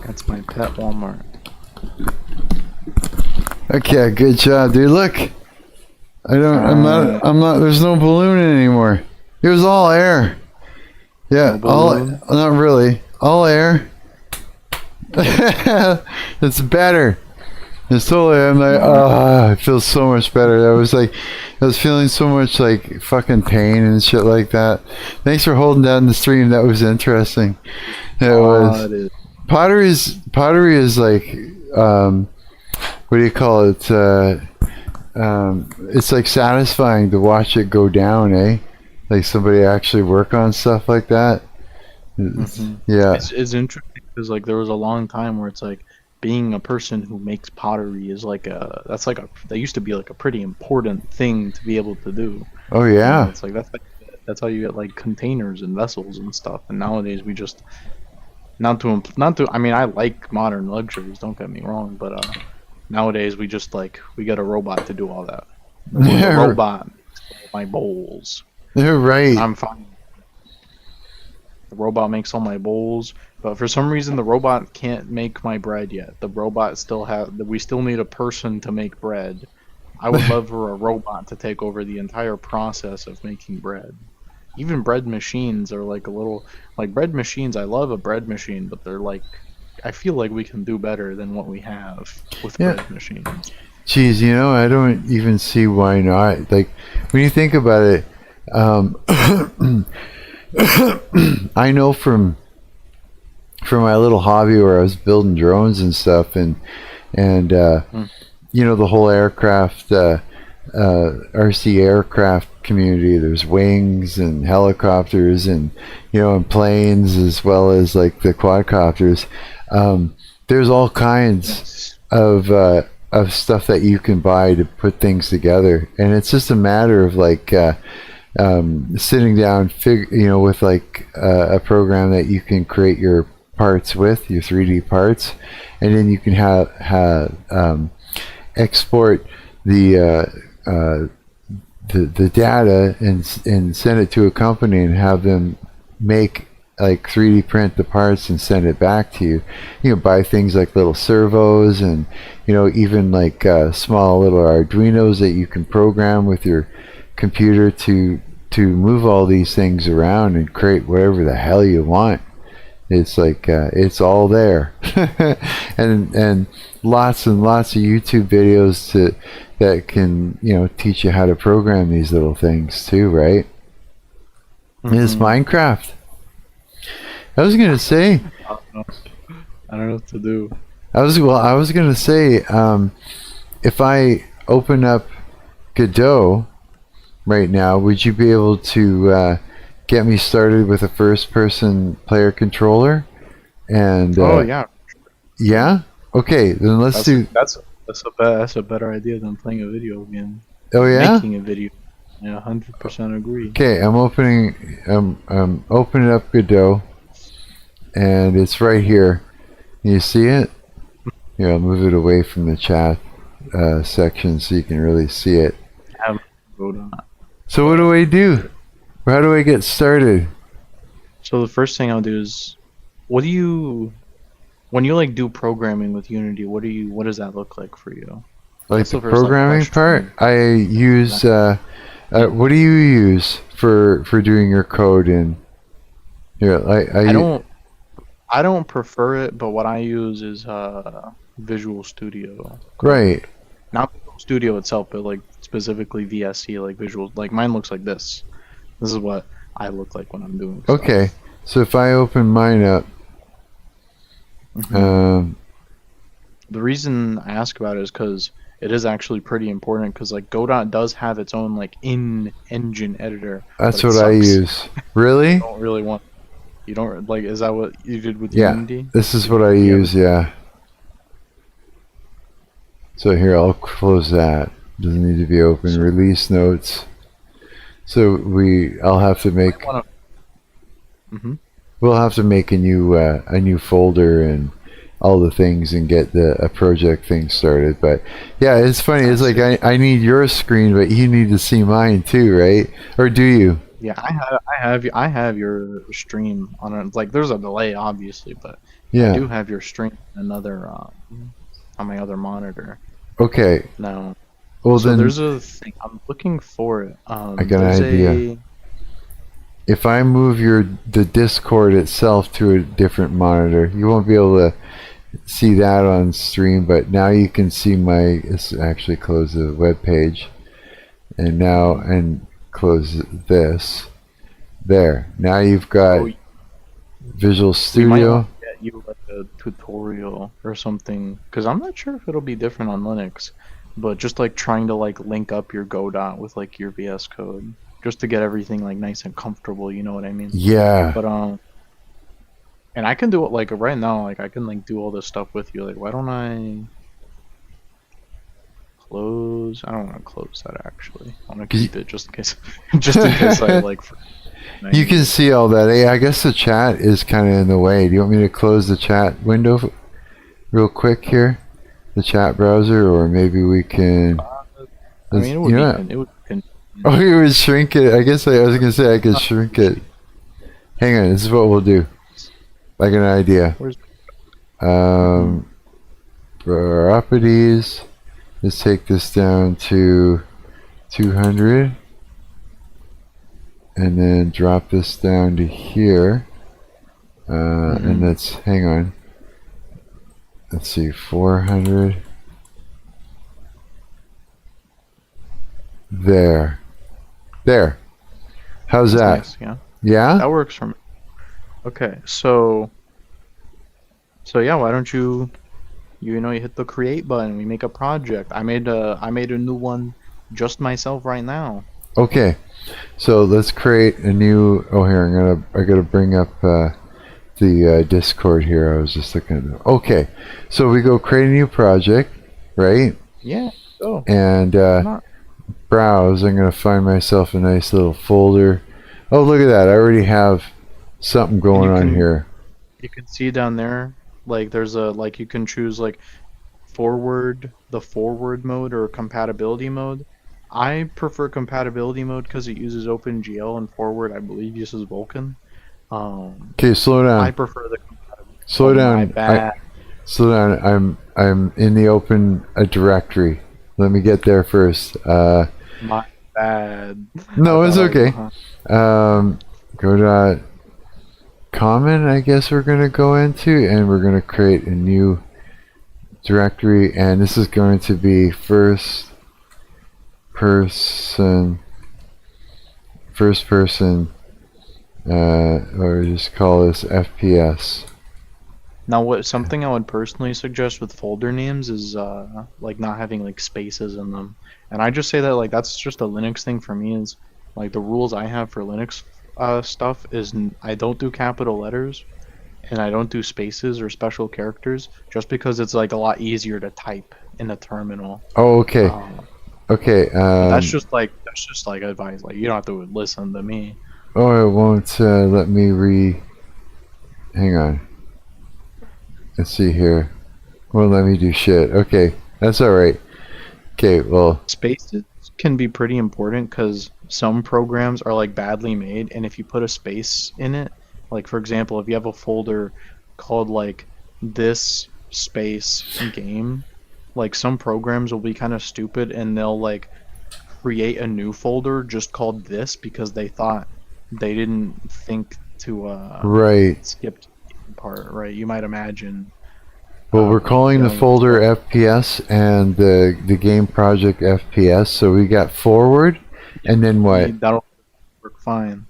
That's my pet Walmart. Okay, good job, dude. Look, I'm not. There's no balloon anymore. It was all air. Yeah, No all. balloon? Not really. All air. It's better. It's totally. I'm like, oh, it feels so much better. I was feeling so much like fucking pain and shit like that. Thanks for holding down the stream. That was interesting. It was. It is. Pottery is like, what do you call it? It's like satisfying to watch it go down, eh? Like somebody actually work on stuff like that. Yeah. It's interesting because like there was a long time where it's like being a person who makes pottery is like that used to be like a pretty important thing to be able to do. Oh yeah. And it's like that's how you get like containers and vessels and stuff. And nowadays we just not to I mean I like modern luxuries, don't get me wrong, but nowadays we just we get a robot to do all that. The robot makes all my bowls. You're right. I'm fine. The robot makes all my bowls, but for some reason the robot can't make my bread yet. The robot we still need a person to make bread. I would love for a robot to take over the entire process of making bread. Even bread machines are like a little bread machines. I love a bread machine, but they're I feel like we can do better than what we have with bread machines. Geez, I don't even see why not. Like when you think about it, I know from my little hobby where I was building drones and stuff, and the whole aircraft, RC aircraft community. There's wings and helicopters and and planes, as well as like the quadcopters. There's all kinds of stuff that you can buy to put things together, and it's just a matter of sitting down, with a program that you can create your parts with, your 3D parts, and then you can export the data and send it to a company and have them make 3D print the parts and send it back to you. You can buy things like little servos and even small little Arduinos that you can program with your computer to move all these things around and create whatever the hell you want. It's it's all there. and lots and lots of YouTube videos that can teach you how to program these little things too, right? Mm-hmm. It's Minecraft. I was gonna say, I don't know what to do. I was gonna say, if I open up Godot right now, would you be able to get me started with a first-person player controller? And oh yeah. Yeah. Okay, then let's do. That's a better idea than playing a video game. Oh yeah. Making a video. Yeah, 100% agree. Okay, I'm opening up Godot, and it's right here. You see it? Here, I'll move it away from the chat section so you can really see it. So what do I do? How do I get started? So the first thing I'll do is, when you do programming with Unity, what does that look like for you? Like the programming part? I use what do you use for doing your code in here? I don't prefer it, but what I use is Visual Studio. Right. Not Visual Studio itself, but specifically VSC, Visual. Mine looks like this. This is what I look like when I'm doing stuff. Okay, so if I open mine up, The reason I ask about it is because it is actually pretty important. Because like Godot does have its own like in-engine editor. That's but it what I sucks. use. Really? You don't really want. You don't like. Is that what you did with Yeah. Unity? This is what I use, yeah. So here, I'll close that. Doesn't need to be open. Release notes. So I'll have to make. Mm-hmm. We'll have to make a new folder and all the things and get a project thing started. But yeah, it's funny. It's like I need your screen, but you need to see mine too, right? Or do you? Yeah, I have your stream on it. Like, there's a delay, obviously, but Yeah. I do have your stream on another on my other monitor. Okay. Now, Well so then, there's a thing. I'm looking for it. I got an there's idea. If I move the Discord itself to a different monitor, you won't be able to see that on stream, but now you can see my. Let's actually close the web page, and close this. There. Now you've got Visual We might Studio. want to get you like a tutorial or something, because I'm not sure if it'll be different on Linux, but just like trying to like link up your Godot with like your VS Code, just to get everything like nice and comfortable. You know what I mean? Yeah. But and I can do it like right now. Like I can like do all this stuff with you. Like, why don't I close? I don't want to close that actually. I want to keep it just in case. Just in case I like. You can see all that. Hey, I guess the chat is kind of in the way. Do you want me to close the chat window real quick here? The chat browser, or maybe we can. I mean, it would it would. Oh, you would shrink it. I guess I was gonna say I could shrink it. Hang on, this is what we'll do. Like an idea. Properties. Let's take this down to 200. And then drop this down to here. And let's, hang on. Let's see, 400. There. There. How's that? Nice, yeah. Yeah? That works for me. Okay, so yeah, why don't you you hit the create button, we make a project. I made a new one just myself right now. Okay. So let's create a new, oh here, I gotta bring up the Discord here. I was just looking at it. Okay. So we go create a new project, right? Yeah. Oh. And browse. I'm gonna find myself a nice little folder. Oh, look at that. I already have something going on here. You can see down there, like there's a, like you can choose like the forward mode or compatibility mode. I prefer compatibility mode because it uses OpenGL, and forward I believe uses Vulkan. Okay, slow down. I prefer the compatibility. Slow down. My bad. Slow down. I'm in the open directory. Let me get there first. My bad. No, it's okay. Go to common, I guess we're going to go into, and we're going to create a new directory, and this is going to be first person, or just call this FPS. Now, something I would personally suggest with folder names is like not having like spaces in them. And I just say that like that's just a Linux thing for me. Is like the rules I have for Linux stuff is I don't do capital letters, and I don't do spaces or special characters, just because it's like a lot easier to type in the terminal. Oh, okay. Okay. That's just like advice. Like, you don't have to listen to me. Oh, it won't let me hang on. Let's see here. Won't let me do shit. Okay, that's alright. Okay, well. Spaces can be pretty important because some programs are like badly made, and if you put a space in it, like for example, if you have a folder called like this space game, like some programs will be kind of stupid and they'll like create a new folder just called this because they didn't think to skip part, right? You might imagine. Well, we're calling the folder FPS and the game project FPS. So we got forward, and then what? That'll work fine.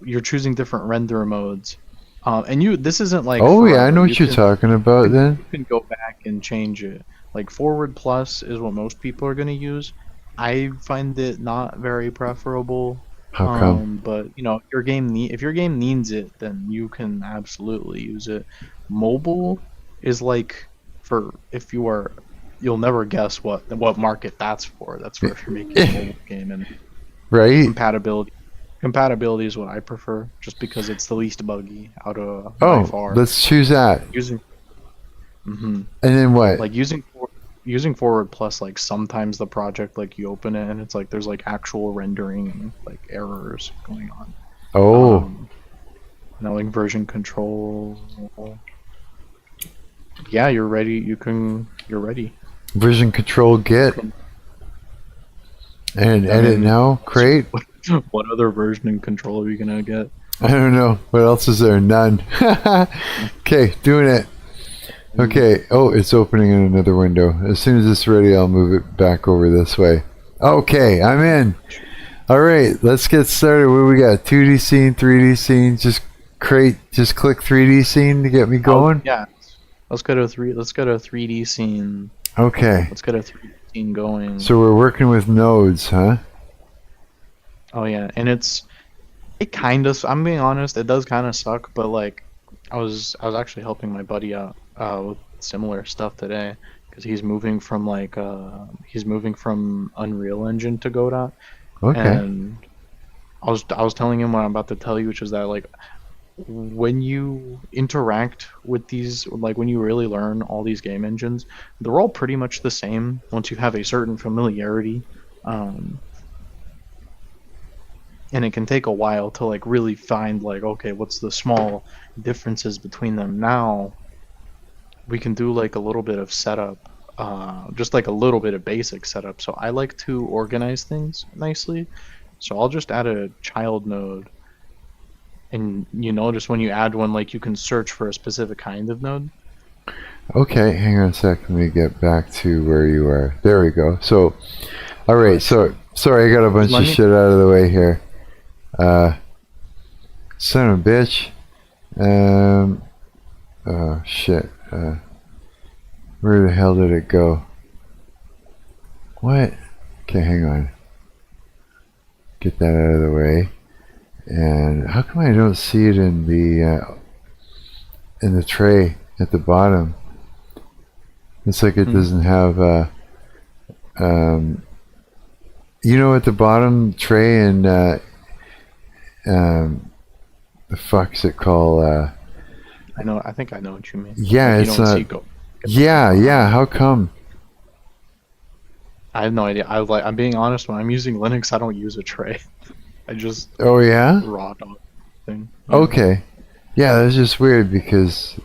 You're choosing different render modes. And this isn't like. Oh yeah, I forever. know You what you're can- talking about then. You can go back and change it. Like forward plus is what most people are gonna use. I find it not very preferable. How come? But if your game needs it, then you can absolutely use it. Mobile is like for if you are, you'll never guess what market that's for. That's for if you're making a mobile game, and Right? compatibility is what I prefer, just because it's the least buggy out of by Oh, far. let's choose that. Using. And then what? Like using forward plus, like sometimes the project, like you open it and it's like there's like actual rendering and like errors going on. Oh, Now like version control. Yeah, you're ready. You're ready. version control get. And edit now, create. What other version and control are you gonna get? I don't know. What else is there? None. Okay, doing it. Okay. Oh, it's opening in another window. As soon as it's ready, I'll move it back over this way. Okay, I'm in. All right, let's get started. What do we got? 2D scene, 3D scene. Just click 3D scene to get me going. Yeah. Let's go to 3D scene. Okay. Let's get a 3D scene going. So we're working with nodes, huh? Oh yeah, and it kind of. I'm being honest, it does kind of suck. But like, I was actually helping my buddy out with similar stuff today because he's moving from Unreal Engine to Godot. Okay. And I was telling him what I'm about to tell you, which is that like when you interact with these, like when you really learn all these game engines, they're all pretty much the same once you have a certain familiarity. And it can take a while to like really find like, okay, what's the small differences between them. Now we can do like a little bit of setup, just like a little bit of basic setup. So I like to organize things nicely. So I'll just add a child node, and just when you add one, like you can search for a specific kind of node. Okay, hang on a sec. Let me get back to where you are. There we go. So, all right. So, sorry, I got a bunch of shit out of the way here. Son of a bitch. Oh shit. Where the hell did it go? What? Okay, hang on. Get that out of the way. And how come I don't see it in the tray at the bottom? It's like it doesn't have at the bottom tray and the fuck's it called? I think I know what you mean. Yeah, Like, it's you don't not. see Go. Yeah. How come? I have no idea. I'm being honest. When I'm using Linux, I don't use a tray. I just Oh yeah. raw dog thing. Okay. Yeah, that's just weird because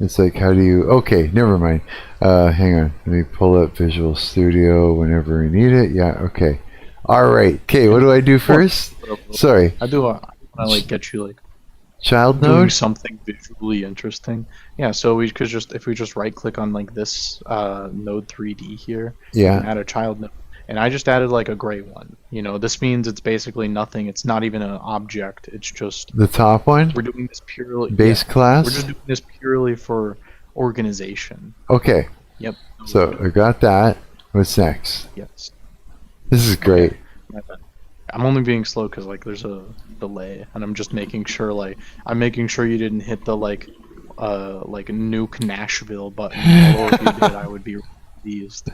it's like, how do you? Okay, never mind. Hang on. Let me pull up Visual Studio whenever we need it. Yeah. Okay. All right. Okay. What do I do first? Sorry. I do. I like get you like Child doing node. something visually interesting. Yeah. So we could if we just right click on like this node 3D here. Yeah. And add a child node. And I just added like a gray one. This means it's basically nothing. It's not even an object. It's just The top one. we're doing this purely Base class. We're just doing this purely for organization. Okay. Yep. So I got that. What's next? Yes. This is great. My bad. I'm only being slow because like there's a delay, and I'm just making sure you didn't hit the like nuke Nashville button. Although if you did, I would be pleased.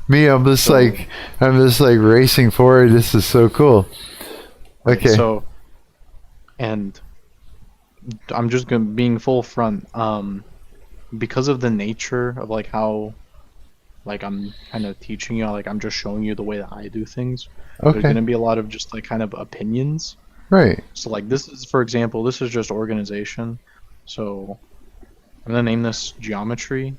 Me, I'm just like racing forward. This is so cool. Okay. So, and I'm just being full front. Because of the nature of like how, like I'm kind of teaching you, like I'm just showing you the way that I do things. There's Okay. gonna be a lot of just like kind of opinions. Right. So like this is, for example, this is just organization. So I'm gonna name this geometry.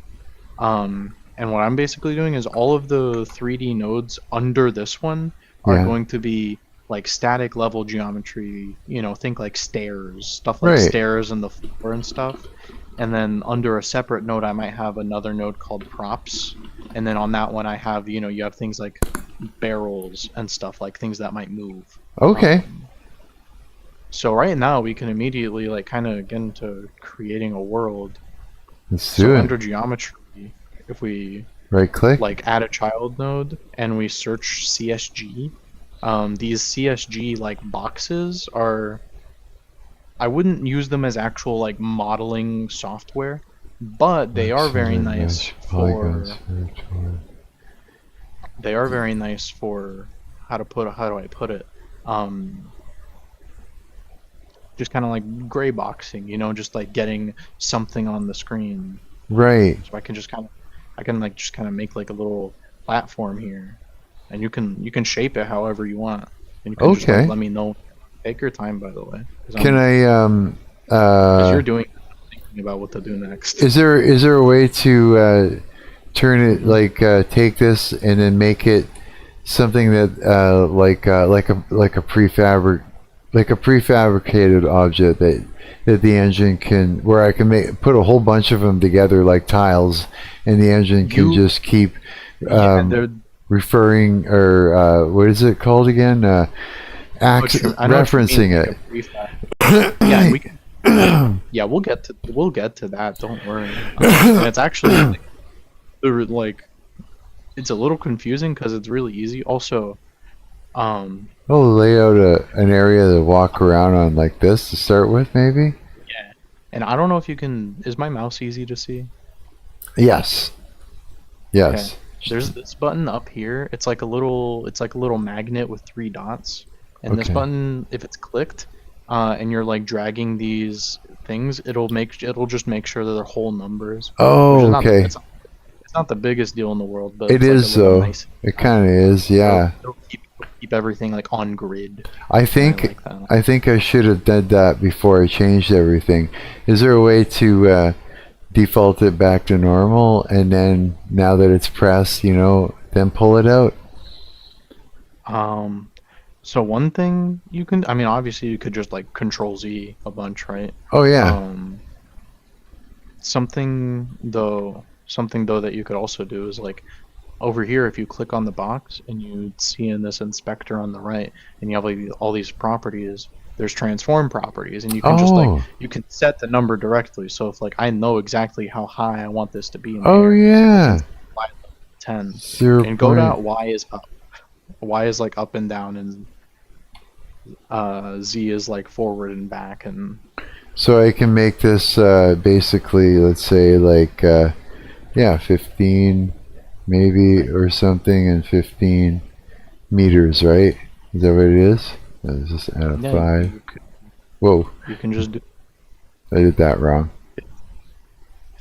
And what I'm basically doing is all of the 3D nodes under this one are Yeah. going to be like static level geometry. Think like stairs, stuff like Right. stairs and the floor and stuff. And then under a separate node, I might have another node called props. And then on that one, I have, you have things like barrels and stuff, like things that might move. Okay. So right now we can immediately like kind of get into creating a world. Let's So do it. under geometry, if we Right click. like add a child node and we search CSG, these CSG like boxes are, I wouldn't use them as actual like modeling software, but they are very nice for, they are very nice for how do I put it? Just kind of like gray boxing, you know, just like getting something on the screen. Right. So I can just kind of make like a little platform here, and you can shape it however you want. And you can just Okay. like, let me know. Take your time, by the way. Can I 'Cause you're thinking about what to do next. is there a way to turn it like take this and then make it something that like a prefabricated object that the engine can, where I can put a whole bunch of them together like tiles, and the engine can just keep referring, or what is it called again? Referencing it. Yeah, we can. Yeah, we'll get to that. Don't worry. And it's actually like it's a little confusing because it's really easy. Also, lay out an area to walk around on like this to start with, maybe. Yeah, and I don't know if you can. Is my mouse easy to see? Yes. Yes. Okay. There's this button up here. It's like a little magnet with 3 dots. And this button, if it's clicked, and you're like dragging these things, it'll just make sure that they're whole numbers. Oh, okay. It's not the biggest deal in the world, but it is though. Nice, it kind of is, yeah. It'll keep everything like on grid. I think I should have done that before I changed everything. Is there a way to default it back to normal, and then now that it's pressed, then pull it out? So one thing you can, I mean, obviously you could just like Control Z a bunch, right? Oh yeah. Something though that you could also do is like over here, if you click on the box and you see in this inspector on the right, and you have like all these properties, there's transform properties, and you can just like, you can set the number directly. So if like I know exactly how high I want this to be in the air, yeah. 10 0. And go down, Y is up. Y is like up and down, and Z is like forward and back. And so I can make this basically, let's say like 15 maybe or something, and 15 meters, right? Is that what it is? Let's just add a 5. Whoa. You can just do. I did that wrong.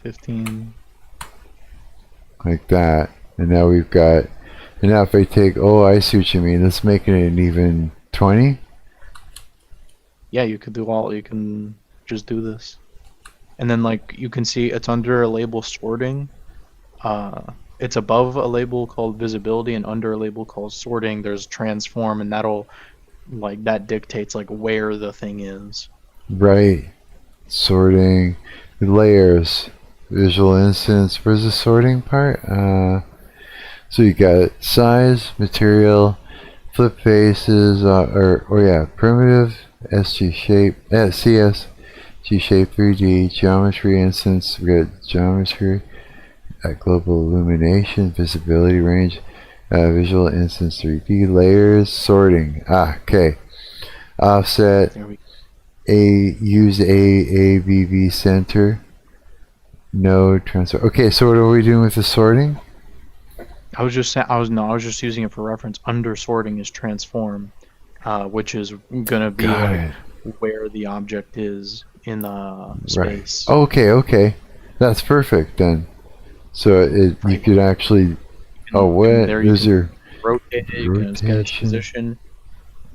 15. Like that. And now we've got, and now if I take, I see what you mean. Let's make it an even 20. Yeah, you can just do this. And then like you can see it's under a label sorting. It's above a label called visibility, and under a label called sorting there's transform, and that dictates like where the thing is. Right. Sorting. Layers. Visual instance. Where's the sorting part? So you got size, material, flip faces, primitive, SG shape, CS, G shape 3D, geometry instance, we got geometry, global illumination, visibility range, visual instance 3D, layers, sorting, okay, offset, use ABV center, node, transfer. Okay, so what are we doing with the sorting? I was just using it for reference. Under sorting is transform, which is gonna be where the object is in the space. Right. Okay, that's perfect then. So you could actually. There's your rotate it. You can get its position.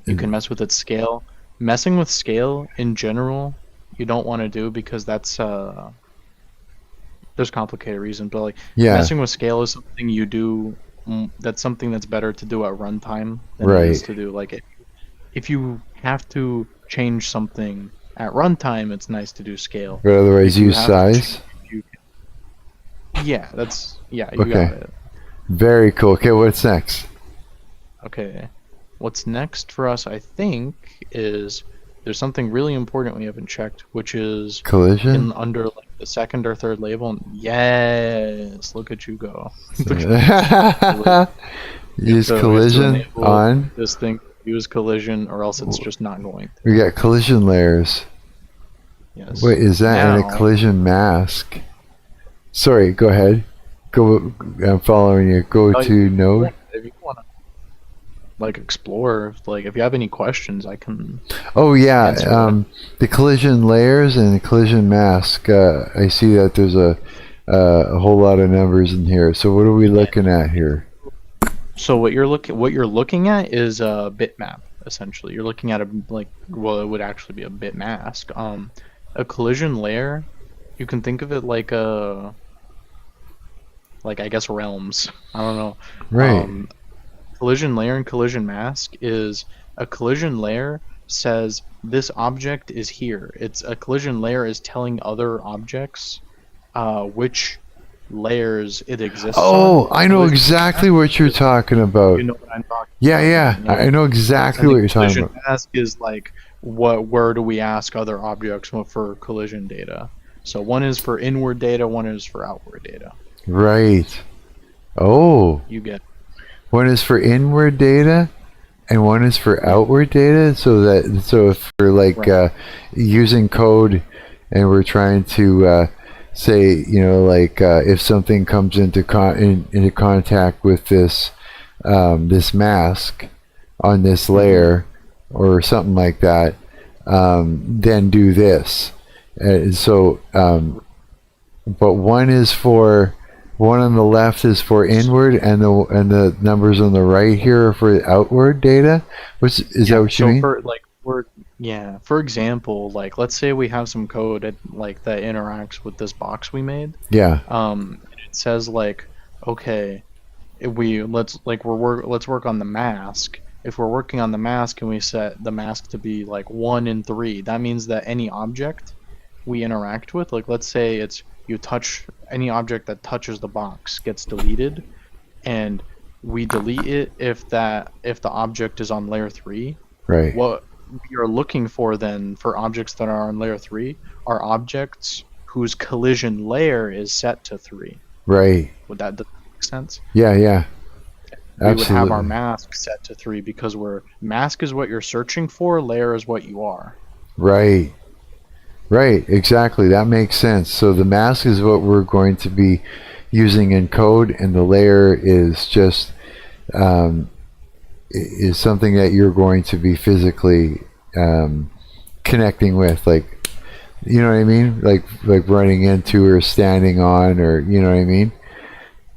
You can mess with its scale. Messing with scale in general, you don't want to do, because that's there's complicated reasons, but like messing with scale is something you do. That's something that's better to do at runtime than it is to do. Like if you have to change something at runtime, it's nice to do scale. But otherwise, use size. You got it. Very cool. Okay, what's next? Okay, what's next for us, I think, is there's something really important we haven't checked, which is Collision? under like the second or third label. Yes, look at you go. Use So collision it's to enable on. this thing. Use collision, or else it's just not going. We got collision layers. Yes. Wait, is that in Now- a collision mask? Sorry, go ahead. Go. I'm following you. Go Oh, to node. If you want to like explore, like if you have any questions, I can. Oh yeah, Answer that. the collision layers and the collision mask. I see that there's a whole lot of numbers in here. So what are we looking at here? So what you're looking at is a bitmap. Essentially, you're looking at it would actually be a bit mask. A collision layer, you can think of it like I guess realms. I don't know. Right. Collision layer and collision mask is a collision layer says this object is here. It's a collision layer is telling other objects which layers it exists Oh, on. I know Collision exactly what you're talking about. You know what I'm talking Yeah, yeah. Yeah. I know exactly And what the you're talking collision about. mask is like where do we ask other objects for collision data? So one is for inward data, one is for outward data. Right. Oh, You get one is for inward data, and one is for outward data. So if we're like Right. using code, and we're trying to say, like if something comes into into contact with this this mask on this layer or something like that, then do this. But one on the left is for inward, and the numbers on the right here are for outward data. Is that what you mean? For example, like let's say we have some code that interacts with this box we made. Yeah. It says like, okay, let's work on the mask. If we're working on the mask and we set the mask to be like 1 and 3, that means that any object we interact with, like let's say it's you touch any object that touches the box gets deleted, and we delete it if the object is on layer 3. Right. What we are looking for then for objects that are on layer 3 are objects whose collision layer is set to 3. Right. Would that make sense? Yeah. Yeah. We would have our Absolutely. mask set to 3 because mask is what you're searching for, layer is what you are. Right. Right, exactly. That makes sense. So the mask is what we're going to be using in code, and the layer is just is something that you're going to be physically connecting with, like, you know what I mean? Like running into or standing on, or you know what I mean?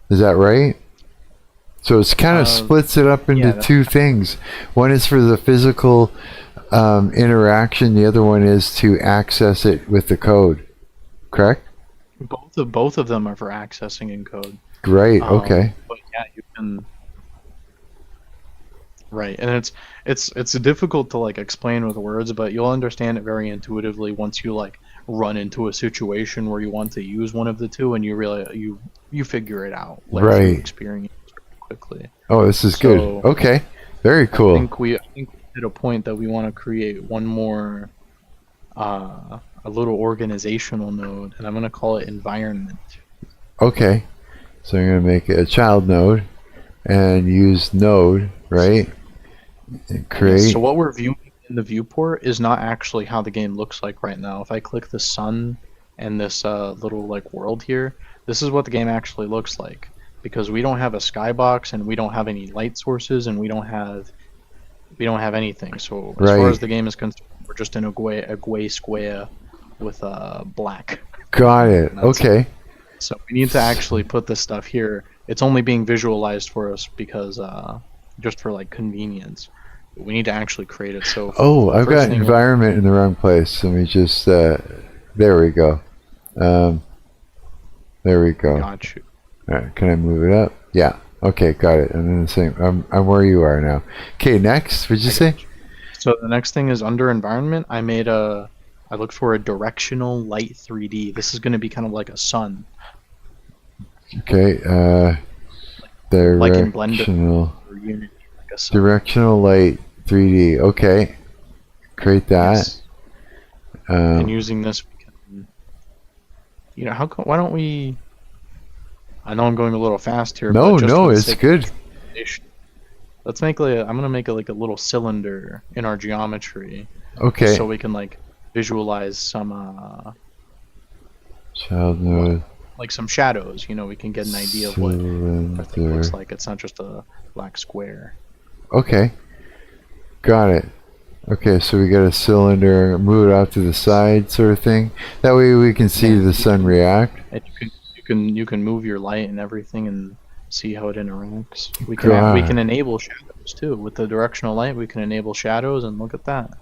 Is that right? So it's kind of splits it up into two things. One is for the physical interaction. The other one is to access it with the code. Correct? Both of them are for accessing in code. Great. Okay. But yeah, you can. Right, and it's difficult to like explain with words, but you'll understand it very intuitively once you like run into a situation where you want to use one of the two, and you really you figure it out like through Right. experience quickly. Oh, this is good. So- Okay. Very cool. I think we hit a point that we want to create one more a little organizational node, and I'm gonna call it environment. Okay. So I'm going to make it a child node and use node, right? And create. So what we're viewing in the viewport is not actually how the game looks like right now. If I click the sun and this little like world here, this is what the game actually looks like, because we don't have a skybox and we don't have any light sources and we don't have anything. So as far Right. as the game is concerned, we're just in a gray square with black. Got it. That's- Okay. So we need to actually put this stuff here. It's only being visualized for us because just for like convenience. We need to actually create it. So Oh, I've first got thing- environment in the wrong place. Let me just, there we go. There we go. got you. All right, can I move it up? Yeah. Okay, got it. I'm in the same. I'm where you are now. Okay, next. What'd you say? So the next thing is under environment. I looked for a directional light 3D. This is going to be kind of like a sun. Okay. Like in Blender. Directional. Or Unity, like a sun. Directional light 3D. Okay. create that. Yes. And using this, we can, you know, why don't we? I know I'm going a little fast here. No, but just no, for the it's sake of good. Let's make I'm gonna make it like a little cylinder in our geometry, Okay. so we can like visualize some Child node. like some shadows. You know, we can get an idea of what our thing looks like. It's not just a black square. Okay. Got it. Okay, so we got a cylinder, move it off to the side, sort of thing. That way we can see the sun react. And you can move your light and everything and see how it interacts. We can enable shadows too with the directional light. We can enable shadows, and look at that.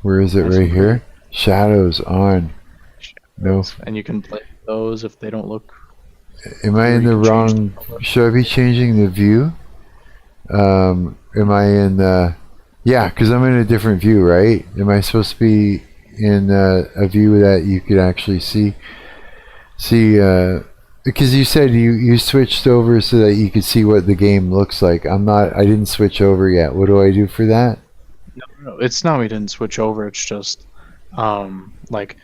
Where is it? Nice Right here. Shadows on. No. And you can play with those if they don't look. Am I in the wrong? Should I be changing the view? Am I in the? Yeah, because I'm in a different view, right? Am I supposed to be in a view that you could actually see? Because you said you switched over so that you could see what the game looks like. I didn't switch over yet. What do I do for that? No, it's not we didn't switch over. It's just like,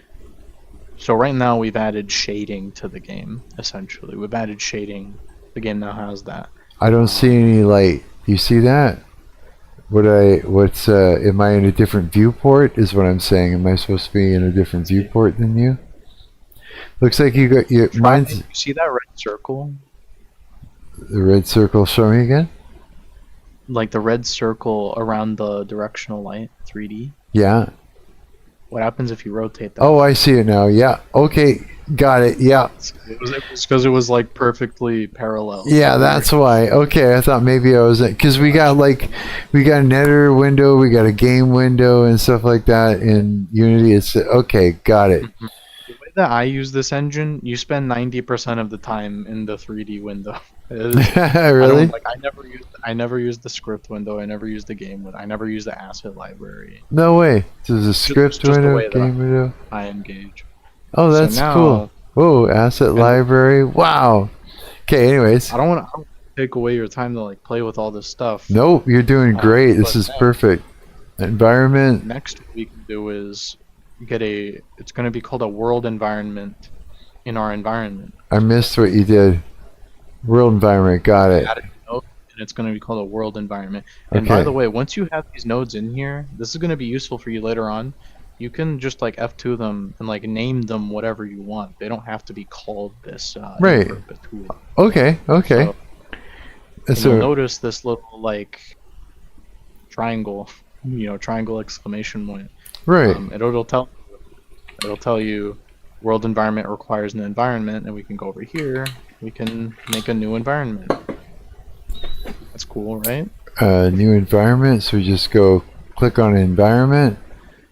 so right now we've added shading to the game. Essentially, we've added shading. The game now has that. I don't see any light. You see that? Am I in a different viewport is what I'm saying. Am I supposed to be in a different viewport than you? Looks like you got your mine's. You see that red circle? The red circle, show me again. Like the red circle around the directional light, 3D. Yeah. What happens if you rotate that? Oh, I see it now. Yeah. Okay. Got it. Yeah. It was because it was like perfectly parallel. Yeah, that's why. Okay, I thought maybe I was because we got an editor window, we got a game window and stuff like that in Unity. It's okay. Got it. Mm-hmm. The way that I use this engine, you spend 90% of the time in the 3D window. Really? I never used the script window. I never used the game window. I never used the asset library. No way. There's a script just the window, way that game window. I engage. Oh, that's So now, cool. Whoa, asset library. Wow. Okay, anyways. I don't want to take away your time to like play with all this stuff. Nope, you're doing great. This is perfect. Environment. Next, what we can do is it's going to be called a world environment in our environment. I missed what you did. World environment. Got it. And it's going to be called a world environment. And by the way, once you have these nodes in here, this is going to be useful for you later on. You can just like F2 them and like name them whatever you want. They don't have to be called this. Right. Okay. So you'll notice this little like triangle, triangle exclamation point. Right. It'll tell you world environment requires an environment, and we can go over here. We can make a new environment. That's cool, right? New environment. So we just go click on environment.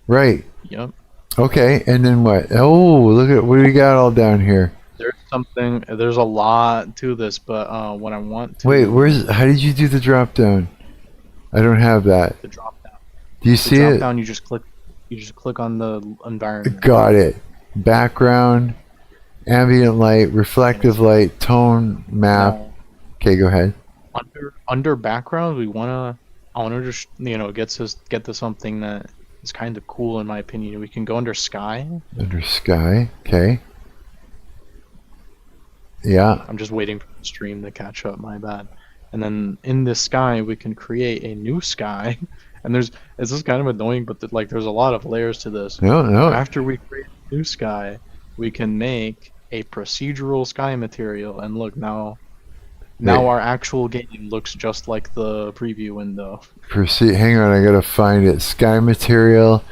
Right. Yep. Okay, and then what? Oh, look at what do we got all down here. There's a lot to this, but what I want to... Wait, how did you do the drop down? I don't have that. The drop down. Do you see it? Drop down, you just click on the environment. Got it. Background, ambient light, reflective light, tone map. Okay, go ahead. Under background, I want to just get to something that is kind of cool in my opinion. We can go under sky. Under sky, okay. Yeah. I'm just waiting for the stream to catch up, my bad. And then in this sky, we can create a new sky. And it's just kind of annoying, but there's a lot of layers to this. No. After we create a new sky, we can make a procedural sky material. And look, now our actual game looks just like the preview window. Hang on, I gotta find it. Sky material,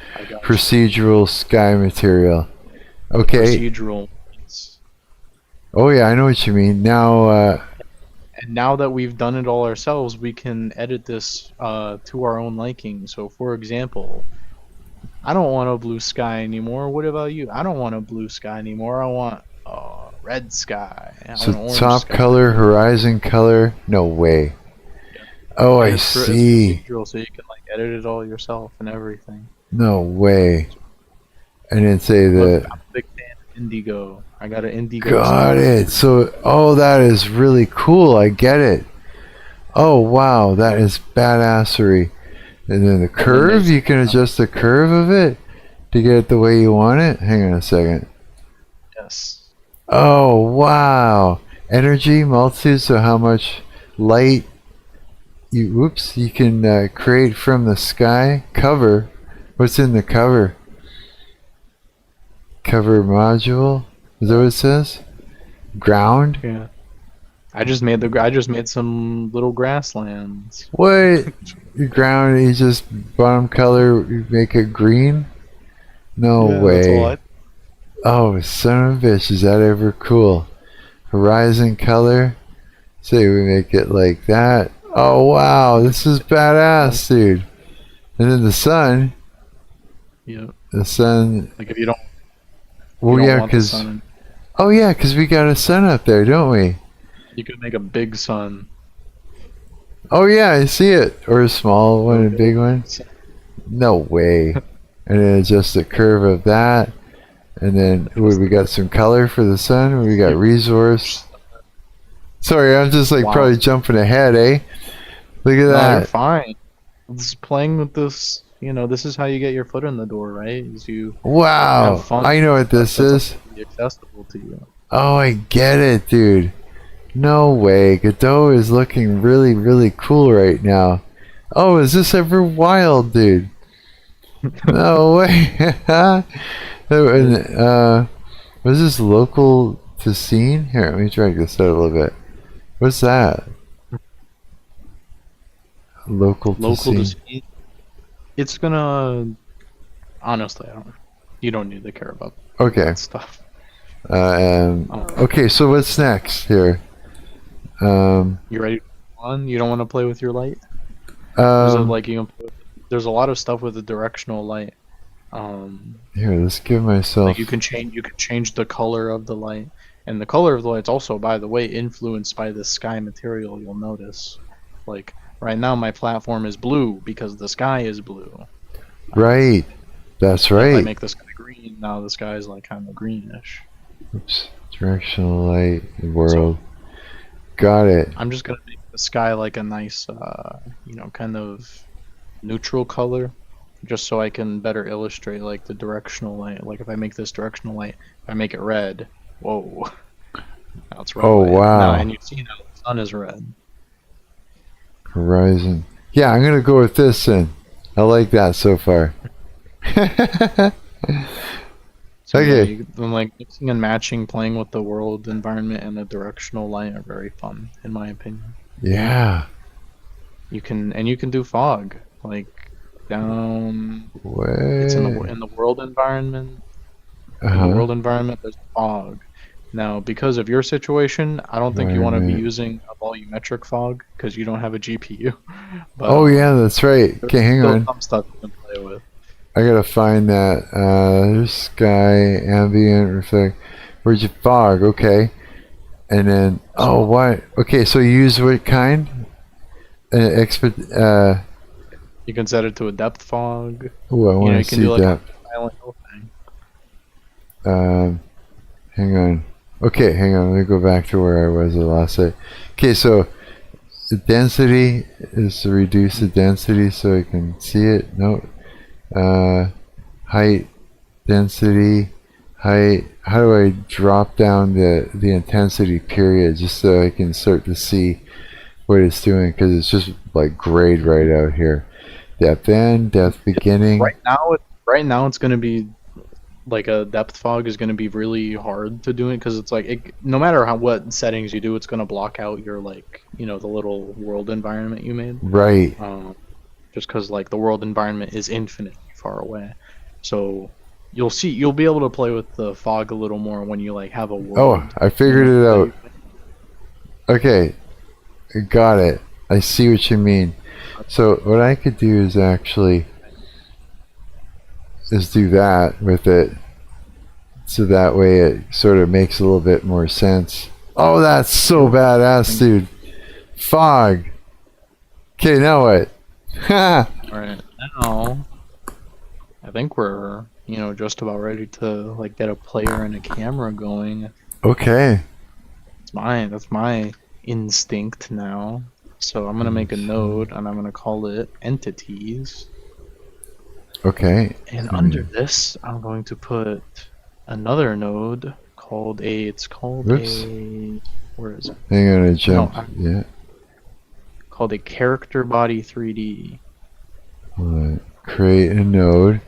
procedural sky material. Okay. Procedural. Oh yeah, I know what you mean. Now. And now that we've done it all ourselves, we can edit this to our own liking. So, for example, I don't want a blue sky anymore. What about you? I don't want a blue sky anymore. I want red sky. So top sky. Color, horizon color. No way. Yeah. Oh, I see. So you can edit it all yourself and everything. No way. And then say I'm a big fan of Indigo. I got an Indigo. Got it. So, that is really cool. I get it. Oh, wow. That is badassery. And then the curve, you can adjust the curve of it to get it the way you want it. Hang on a second. Yes. Oh, wow. Energy multitude, so how much light you can create from the sky. Cover. What's in the cover? Cover module? Is that what it says? Ground? Yeah. I just made some little grasslands. What? Your ground, you just bottom color, you make it green? No Yeah, way. that's all I- Oh, son of a bitch, is that ever cool? Horizon color. Say we make it like that. Oh wow, this is badass, dude. And then the sun. Yeah. The sun. Like if you don't. Well, you don't yeah, want the because. sun, Oh yeah, because we got a sun up there, don't we? you could make a big sun. Oh yeah, I see it. Or a small one, a big one. No way. And then adjust the curve of that. And then we got some color for the sun. We got resource. Sorry, I'm just like Wow. probably jumping ahead, eh? Look at No, you're that. fine. Just playing with this, this is how you get your foot in the door, right? Is you Wow. have fun. I know what this That's is. accessible to you. Oh, I get it, dude. No way. Godot is looking really, really cool right now. Oh, is this ever wild, dude? No way. Was this local to scene? Here, let me drag this out a little bit. What's that? Local to scene. see. It's gonna. Honestly, you don't need to care about Okay. that stuff. Okay, so what's next here? You ready? You don't want to play with your light? There's a lot of stuff with the directional light. Here, let's give myself. Like you can change the color of the light, and the color of the light's also, by the way, influenced by the sky material. You'll notice, like right now, my platform is blue because the sky is blue. Right. That's If I right. make the sky green, now the sky is like kind of greenish. Oops. Directional light world. Got it. I'm just gonna make the sky like a nice, kind of neutral color, just so I can better illustrate like the directional light. Like if I make this directional light, if I make it red, whoa, now it's red. Oh, light. wow. Now, and you see now the sun is red. Horizon. Yeah, I'm gonna go with this then. I like that so far. So Okay. yeah, like mixing and matching, playing with the world environment and the directional light are very fun, in my opinion. Yeah. You can do fog, like down. What? It's in the world environment. In the Uh-huh. world environment, there's fog. Now, because of your situation, I don't think you want to be Right. using a volumetric fog because you don't have a GPU. But Oh yeah, that's right. there's Okay, hang still on. some stuff you can play with. I gotta find that. There's sky, ambient, reflect. Where's your fog? Okay. And then, oh, what? Okay, so you use what kind? You can set it to a depth fog. Oh, I want you to can see do like that. a Silent Hill thing. Hang on. Okay, hang on. Let me go back to where I was the last night. Okay, so the density is to reduce the density so I can see it. No. Height, density, height. How do I drop down the intensity period just so I can start to see what it's doing? Because it's just like grade right out here. Depth end, depth beginning. Right now it's going to be like a depth fog is going to be really hard to do it because it's like no matter what settings you do, it's going to block out your the little world environment you made. Right. Just because like the world environment is infinitely far away, so you'll be able to play with the fog a little more when you like have a world. Oh, I figured it out. Okay, got it. I see what you mean. So what I could do is actually do that with it, so that way it sort of makes a little bit more sense. Oh, that's so badass, dude. Fog. Okay, now what? Ha! Alright, now I think we're just about ready to like get a player and a camera going. Okay. That's my instinct now. So I'm gonna make a node and I'm gonna call it entities. Okay. And under this, I'm going to put another node called Oops. where is it? Hang on a jump. No, Yeah. Called a character body 3D. Alright. Create a node.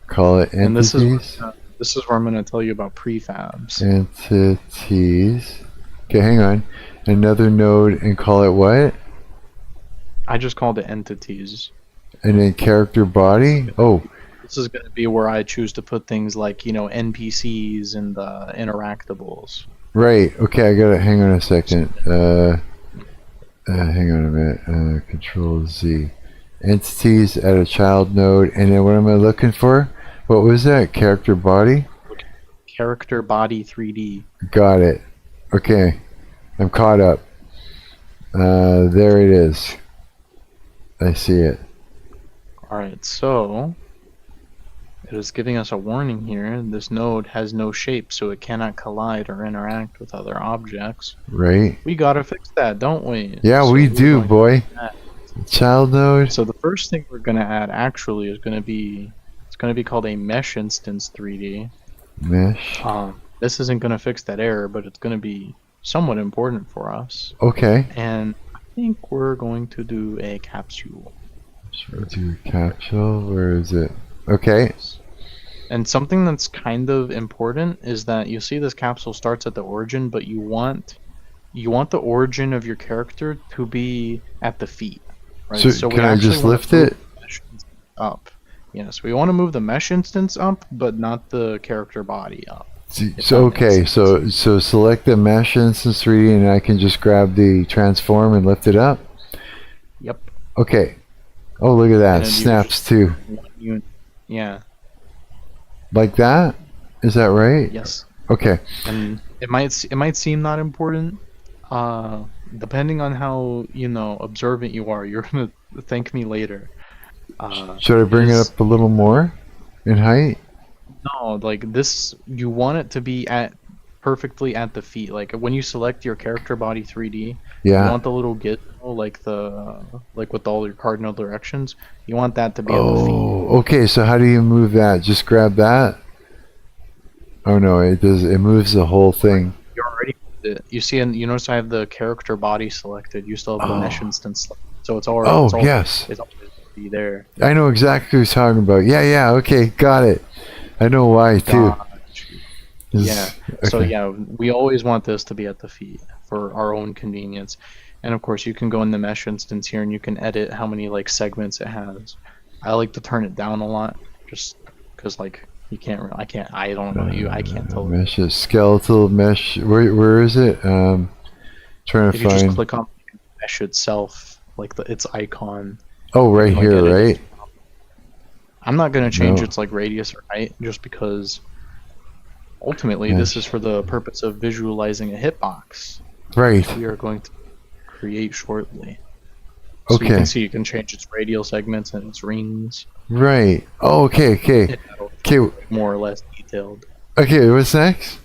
Call it And entities. this is where I'm gonna tell you about prefabs. Entities. Okay, hang on. Another node and call it what? I just called it entities. And then character body? Oh, This is gonna be where I choose to put things like, you know, NPCs and interactables. right. Okay, I got it. Hang on a second. Hang on a minute. Control Z. Entities at a child node. And then what am I looking for? What was that? Character body? Character body 3D. Got it. Okay. I'm caught up. There it is. I see it. Alright, so it is giving us a warning here. This node has no shape, so it cannot collide or interact with other objects. Right? We gotta fix that, don't we? Yeah, So we we're do, going boy. to add- Child node? So the first thing we're gonna add actually is gonna be called a mesh instance 3D. Mesh. This isn't gonna fix that error, but it's gonna be somewhat important for us. Okay. And I think we're going to do a capsule. Do capsule. Where is it? Okay. And something that's kind of important is that you see this capsule starts at the origin, but you want the origin of your character to be at the feet. Right? So we can I actually just wanna lift move it? the mesh instance up. Yes, we want to move the mesh instance up, but not the character body up. So okay, so select the mesh instance 3D, and I can just grab the transform and lift it up. Yep. Okay. Oh, look at that! And then you Snaps too. Yeah. Like that? Is that right? Yes. Okay. And it might seem not important. Depending on how observant you are, you're gonna thank me later. Should I bring it up a little more in height? No, like this, you want it to be perfectly at the feet. Like when you select your character body 3D, you Yeah. want the little gizmo, like with all your cardinal directions. You want that to be at the feet. Oh, okay. So how do you move that? Just grab that. Oh no, it does. It moves the whole thing. You already moved it. You see, and you notice I have the character body selected. You still have the mesh instance, so it's already. Oh, it's always, yes. It's always be there. I know exactly what you're talking about. Yeah, yeah. Okay, got it. I know why too. Yeah. So Okay. yeah, we always want this to be at the feet for our own convenience. And of course, you can go in the mesh instance here and you can edit how many like segments it has. I like to turn it down a lot, just because like you can't. I don't know you. I can't tell. Mesh is skeletal mesh. Where is it? Trying to If you just find. click on the mesh itself, like its icon. Oh, right like, here, edit it. right? I'm not gonna change No. its like radius or height just because. Ultimately, Yes. this is for the purpose of visualizing a hitbox. Right. We are going to create shortly. So you Okay. can see you can change its radial segments and its rings. Right. Oh, okay, okay, okay, More or less detailed. okay. What's next?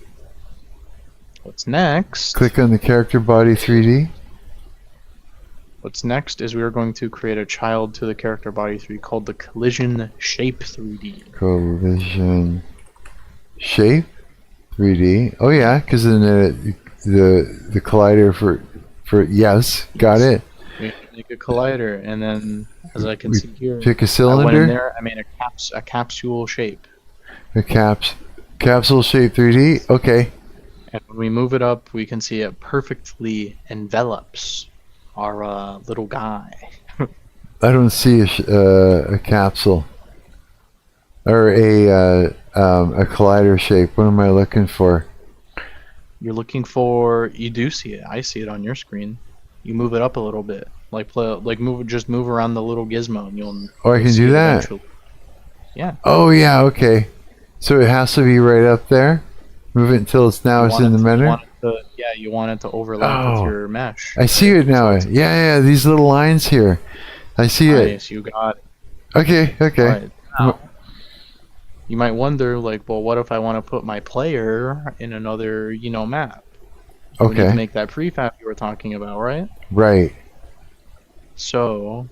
What's next? Click on the character body 3D. What's next is we are going to create a child to the character body 3D called the collision shape 3D. Collision shape 3D. Oh yeah, because then the collider for yes, got it. We make a collider, and then as I can We see here, Pick a I went in cylinder. there. I made a capsule shape, A capsule shape 3D. Okay. and when we move it up, we can see it perfectly envelops our little guy. I don't see a capsule or a collider shape. What am I looking for? You're looking for. You do see it. I see it on your screen. You move it up a little bit, just move around the little gizmo, and you'll. Oh, I can see do it that. eventually. Yeah. Oh yeah, okay. So it has to be right up there. Move it until it's now You it's want in the it to- menu. you want it to overlap Oh. with your mesh. I see it now. Yeah, yeah. These little lines here. I see it. Nice, you got it. Okay, okay. Right. Now, you might wonder, like, well, what if I want to put my player in another, map? We need Okay. to make that prefab you were talking about, right? Right. So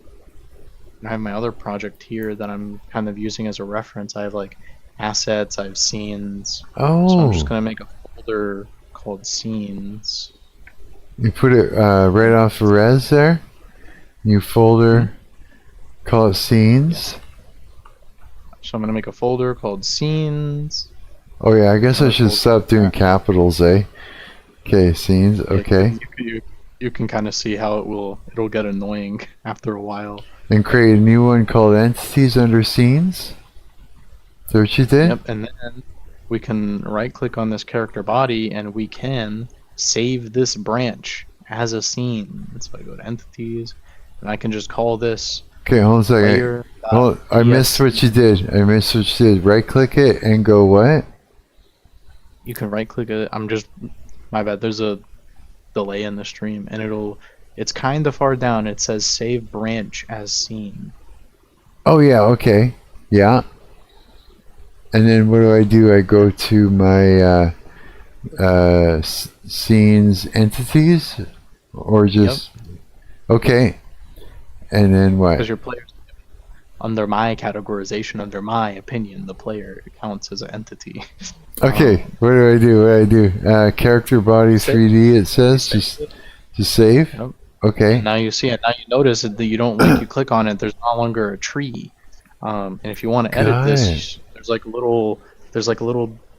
I have my other project here that I'm kind of using as a reference. I have like assets, I have scenes. So I'm just Oh, gonna make a folder called scenes. you put it right off the res there. New folder. Call it scenes. So I'm gonna make a folder called scenes. Oh yeah, I guess I Another should folder. stop doing capitals, eh? Okay, scenes. Okay, You can kind of see how it'll get annoying after a while. and create a new one called entities under scenes. Is that what you did? Yep, and then we can right click on this character body and we can save this branch as a scene. So I go to entities and I can just call this Okay, hold on a second. player. Hold, I missed what you did. Right click it and go what? You can right click it. My bad. There's a delay in the stream and it's kind of far down. It says save branch as scene. Oh yeah, okay. Yeah. And then what do? I go to my scenes entities or just okay. And then what? Because your players, under my categorization, under my opinion, the player counts as an entity. Okay, what do I do? Character body 3D. It says just save. Yep. Okay. And now you see it. Now you notice that you don't when you click on it. There's no longer a tree. And if you want to edit Got this, there's like a little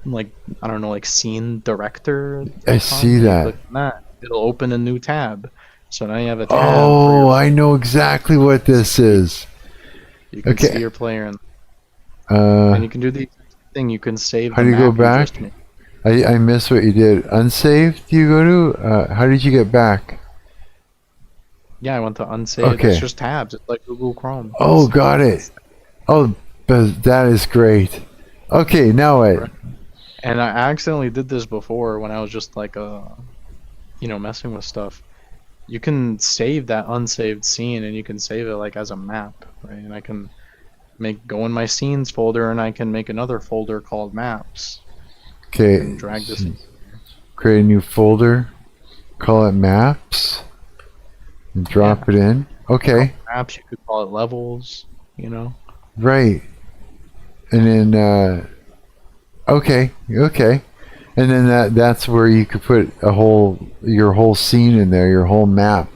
like I don't know like scene director. I icon. see You that. click on that. It'll open a new tab. So now you have a tab. Oh, I know exactly what this is. You can okay. see your player and you can do the exact thing. You can save. How the do you go map back? just made. I missed what you did. Unsaved? Do you go to? How did you get back? Yeah, I went to unsave. Okay. It's just tabs. It's like Google Chrome. Oh, got it. Oh, but that is great. Okay, now what? And I accidentally did this before when I was just like messing with stuff. You can save that unsaved scene and you can save it like as a map, right? And I can go in my scenes folder and I can make another folder called maps. Okay. And drag this in. Create a new folder. Call it maps. And drop it in. Okay. Maps, you could call it levels, Right. And then okay. And then that's where you could put your whole scene in there, your whole map.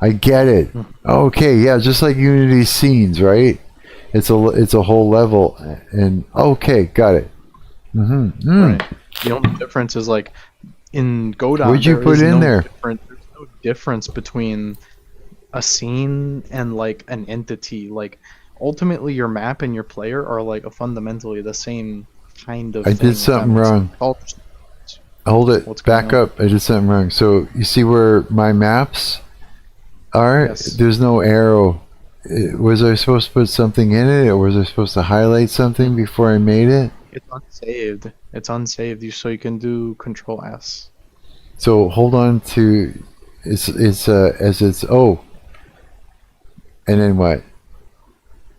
I get it. Okay, yeah, just like Unity scenes, right? It's a whole level and okay, got it. Right. The only difference is like in Godot. What'd you put in there? There's no difference between a scene and like an entity. Like ultimately, your map and your player are like fundamentally the same kind of. I did something wrong. Hold it. What's going Back on? up. I did something wrong. So you see where my maps are? Yes. There's no arrow. Was I supposed to put something in it, or was I supposed to highlight something before I made it? It's unsaved. It's unsaved. So you can do Control S. So hold on to it's and then what?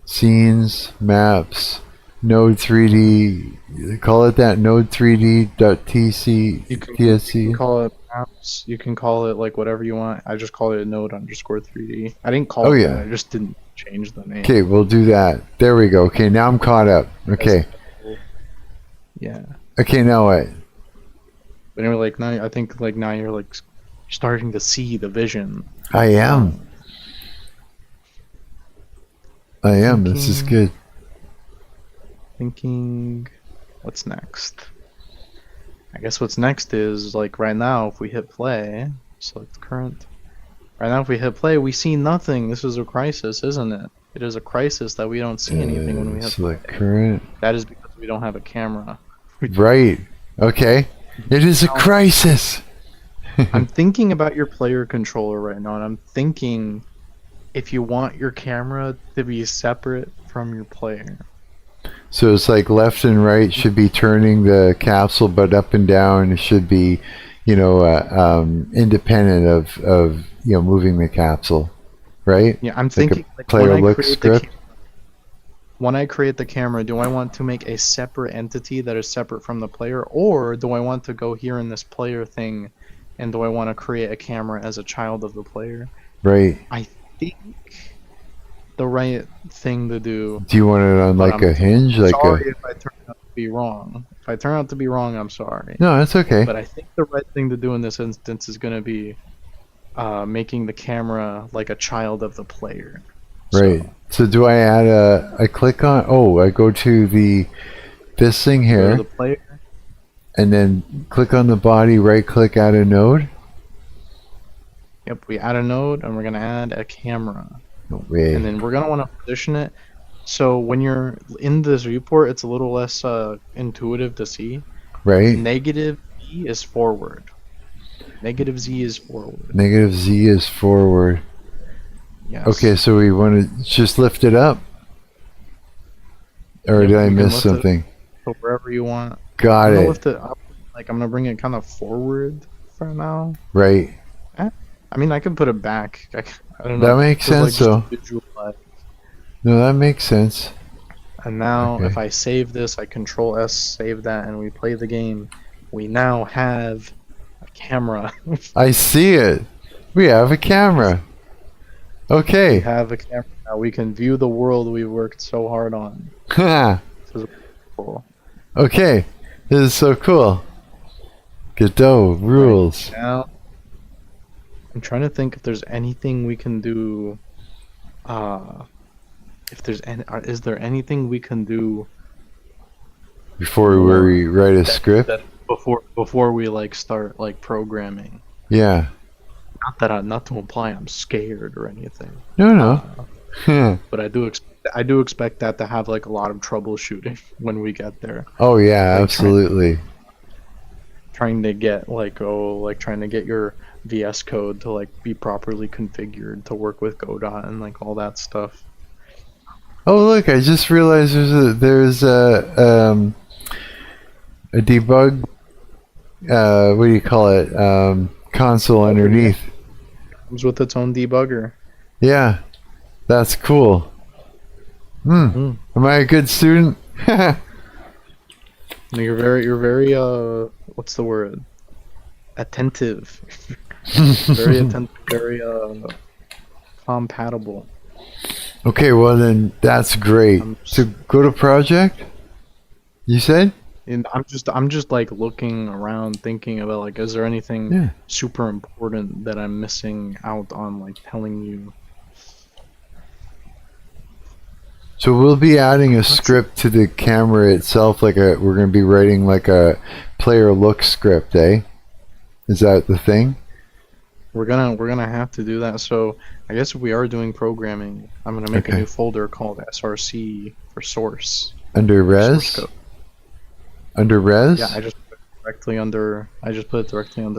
Scenes, maps, Node 3D. Call it that. Node 3D.tc. You can TSC. call it maps. You can call it like whatever you want. I just call it node_3D. I didn't call Oh, it yeah. that. I just didn't change the name. Okay, we'll do that. There we go. Okay, now I'm caught up. Okay. Yeah. Okay, now what? But anyway, like now, I think like now you're like starting to see the vision. I am. This is good. Thinking, what's next? I guess what's next is like right now, if we hit play, select current. Right now, if we hit play, we see nothing. This is a crisis, isn't it? It is a crisis that we don't see anything when we hit play. Select current. That is because we don't have a camera. Right. Okay. It is a crisis. I'm thinking about your player controller right now, and I'm thinking if you want your camera to be separate from your player. So it's like left and right should be turning the capsule, but up and down it should be, independent of moving the capsule, right? Yeah, I'm Like thinking a like, player look script. when I create the camera, do I want to make a separate entity that is separate from the player, or do I want to go here in this player thing, and do I want to create a camera as a child of the player? Right. I think the right thing to do. Do you want it on But like a hinge? Sorry if I turn out to be wrong. If I turn out to be wrong, I'm sorry. No, that's okay. But I think the right thing to do in this instance is going to be making the camera like a child of the player. Right. So do I add I click on, I go to this thing Go here, to the player. and then click on the body, right click, add a node? Yep, we add a node and we're going to add a camera. No way. And then we're going to want to position it. So when you're in this viewport, it's a little less intuitive to see. Right? Negative Z is forward. Negative Z is forward. Negative Z is forward. Yes. Okay, so we want to just lift it up? Or Yep, did I you can miss lift it something? So wherever you want. Got I'm gonna it. lift it up. Like I'm gonna bring it kind of forward for now. Right. I mean, I can put it back. I don't That know. makes Just, like, sense, though. just visualize. No, that makes sense. And now, Okay. if I save this, I Control S, save that, and we play the game. We now have a camera. I see it. We have a camera. We Okay. have a camera now. We can view the world we worked so hard on. Cool. Okay. This is so cool. Godot rules. Now, I'm trying to think if there's anything we can do. If there's any, is there anything we can do Before we write a script? before we like start like programming? Yeah. Not to imply I'm scared or anything, No. but I do expect that to have like a lot of troubleshooting when we get there. Oh yeah, Like, absolutely. Trying to get trying to get your VS Code to like be properly configured to work with Godot and like all that stuff. Oh look, I just realized there's a debug. What do you call it? Console underneath. Comes with its own debugger. Yeah, that's cool. Am I a good student? You're very what's the word? Attentive. Very attentive, very compatible. Okay, well then that's great. So go to project. You said? And I'm just like looking around thinking about like is there anything Yeah. super important that I'm missing out on like telling you. So we'll be adding a script to the camera itself, we're going to be writing like a player look script, eh? Is that the thing? We're gonna have to do that. So I guess if we are doing programming, I'm gonna make a Okay. new folder called SRC for source. Under res? Source code. Under res? Yeah, I just put it directly under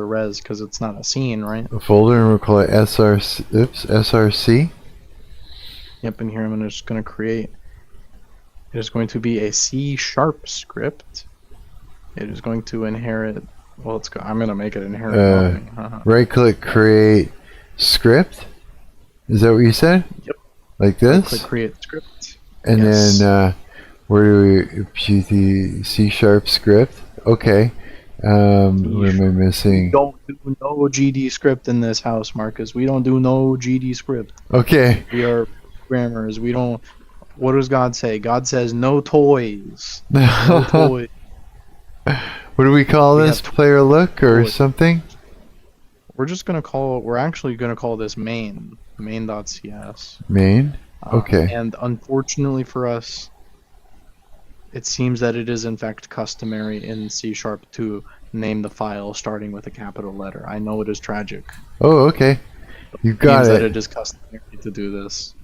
res because it's not a scene, right? A folder, and we'll call it SRC. Yep, and here I'm just gonna create. It is going to be a C# script. It is going to inherit. Well, I'm gonna make it inherit. on me. Right click, create script. Is that what you said? Yep. Like this? Click create script. And Yes. then where do we the C# script? Okay. What am I missing? Don't do no GD script in this house, Marcus. We don't do no GD script. Okay. We are programmers. We don't. What does God say? God says no toys. No What toys. do we call We this? have Player look or toys. something? We're actually gonna call this main.cs. Main? Okay. And unfortunately for us, it seems that it is in fact customary in C# to name the file starting with a capital letter. I know it is tragic. Oh, okay. You got Means that it. it is customary to do this.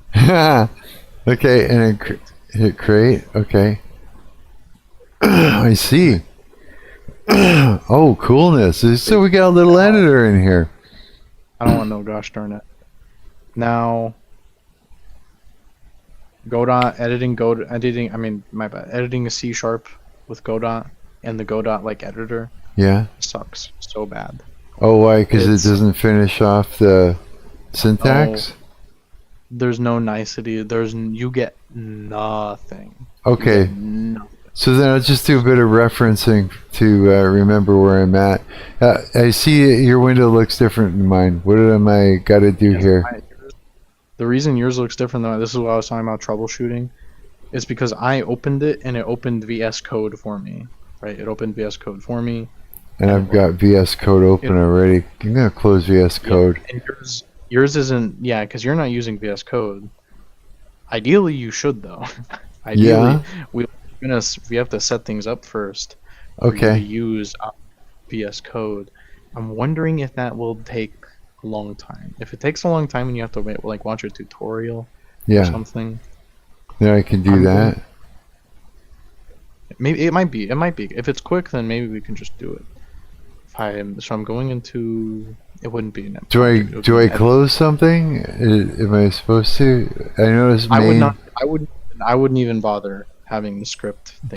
Okay, and then hit create. Okay. I see. Oh, coolness. So we got a little editor in here. I don't want no gosh darn it. Now, Godot editing. My bad. Editing a C# with Godot and the Godot like editor Yeah. sucks so bad. Oh, why? Because it It's- doesn't finish off the syntax? There's no nicety. You get nothing. Okay. You get nothing. So then I'll just do a bit of referencing to remember where I'm at. I see your window looks different than mine. What am I got to do here? The reason yours looks different than this is what I was talking about troubleshooting. It's because I opened it and it opened VS Code for me. Right? It opened VS Code for me. And I've got VS Code open already. I'm gonna close VS Code. And yours isn't, because you're not using VS Code. Ideally, you should though. Ideally, we have to set things up first. For you to use VS Code. I'm wondering if that will take a long time. If it takes a long time and you have to wait, like watch a tutorial or something. Then I can do that. Maybe it might be. If it's quick, then maybe we can just do it. So I'm going into. It wouldn't be. Do I close something? Am I supposed to? I noticed. I would not. I wouldn't even bother having the script. I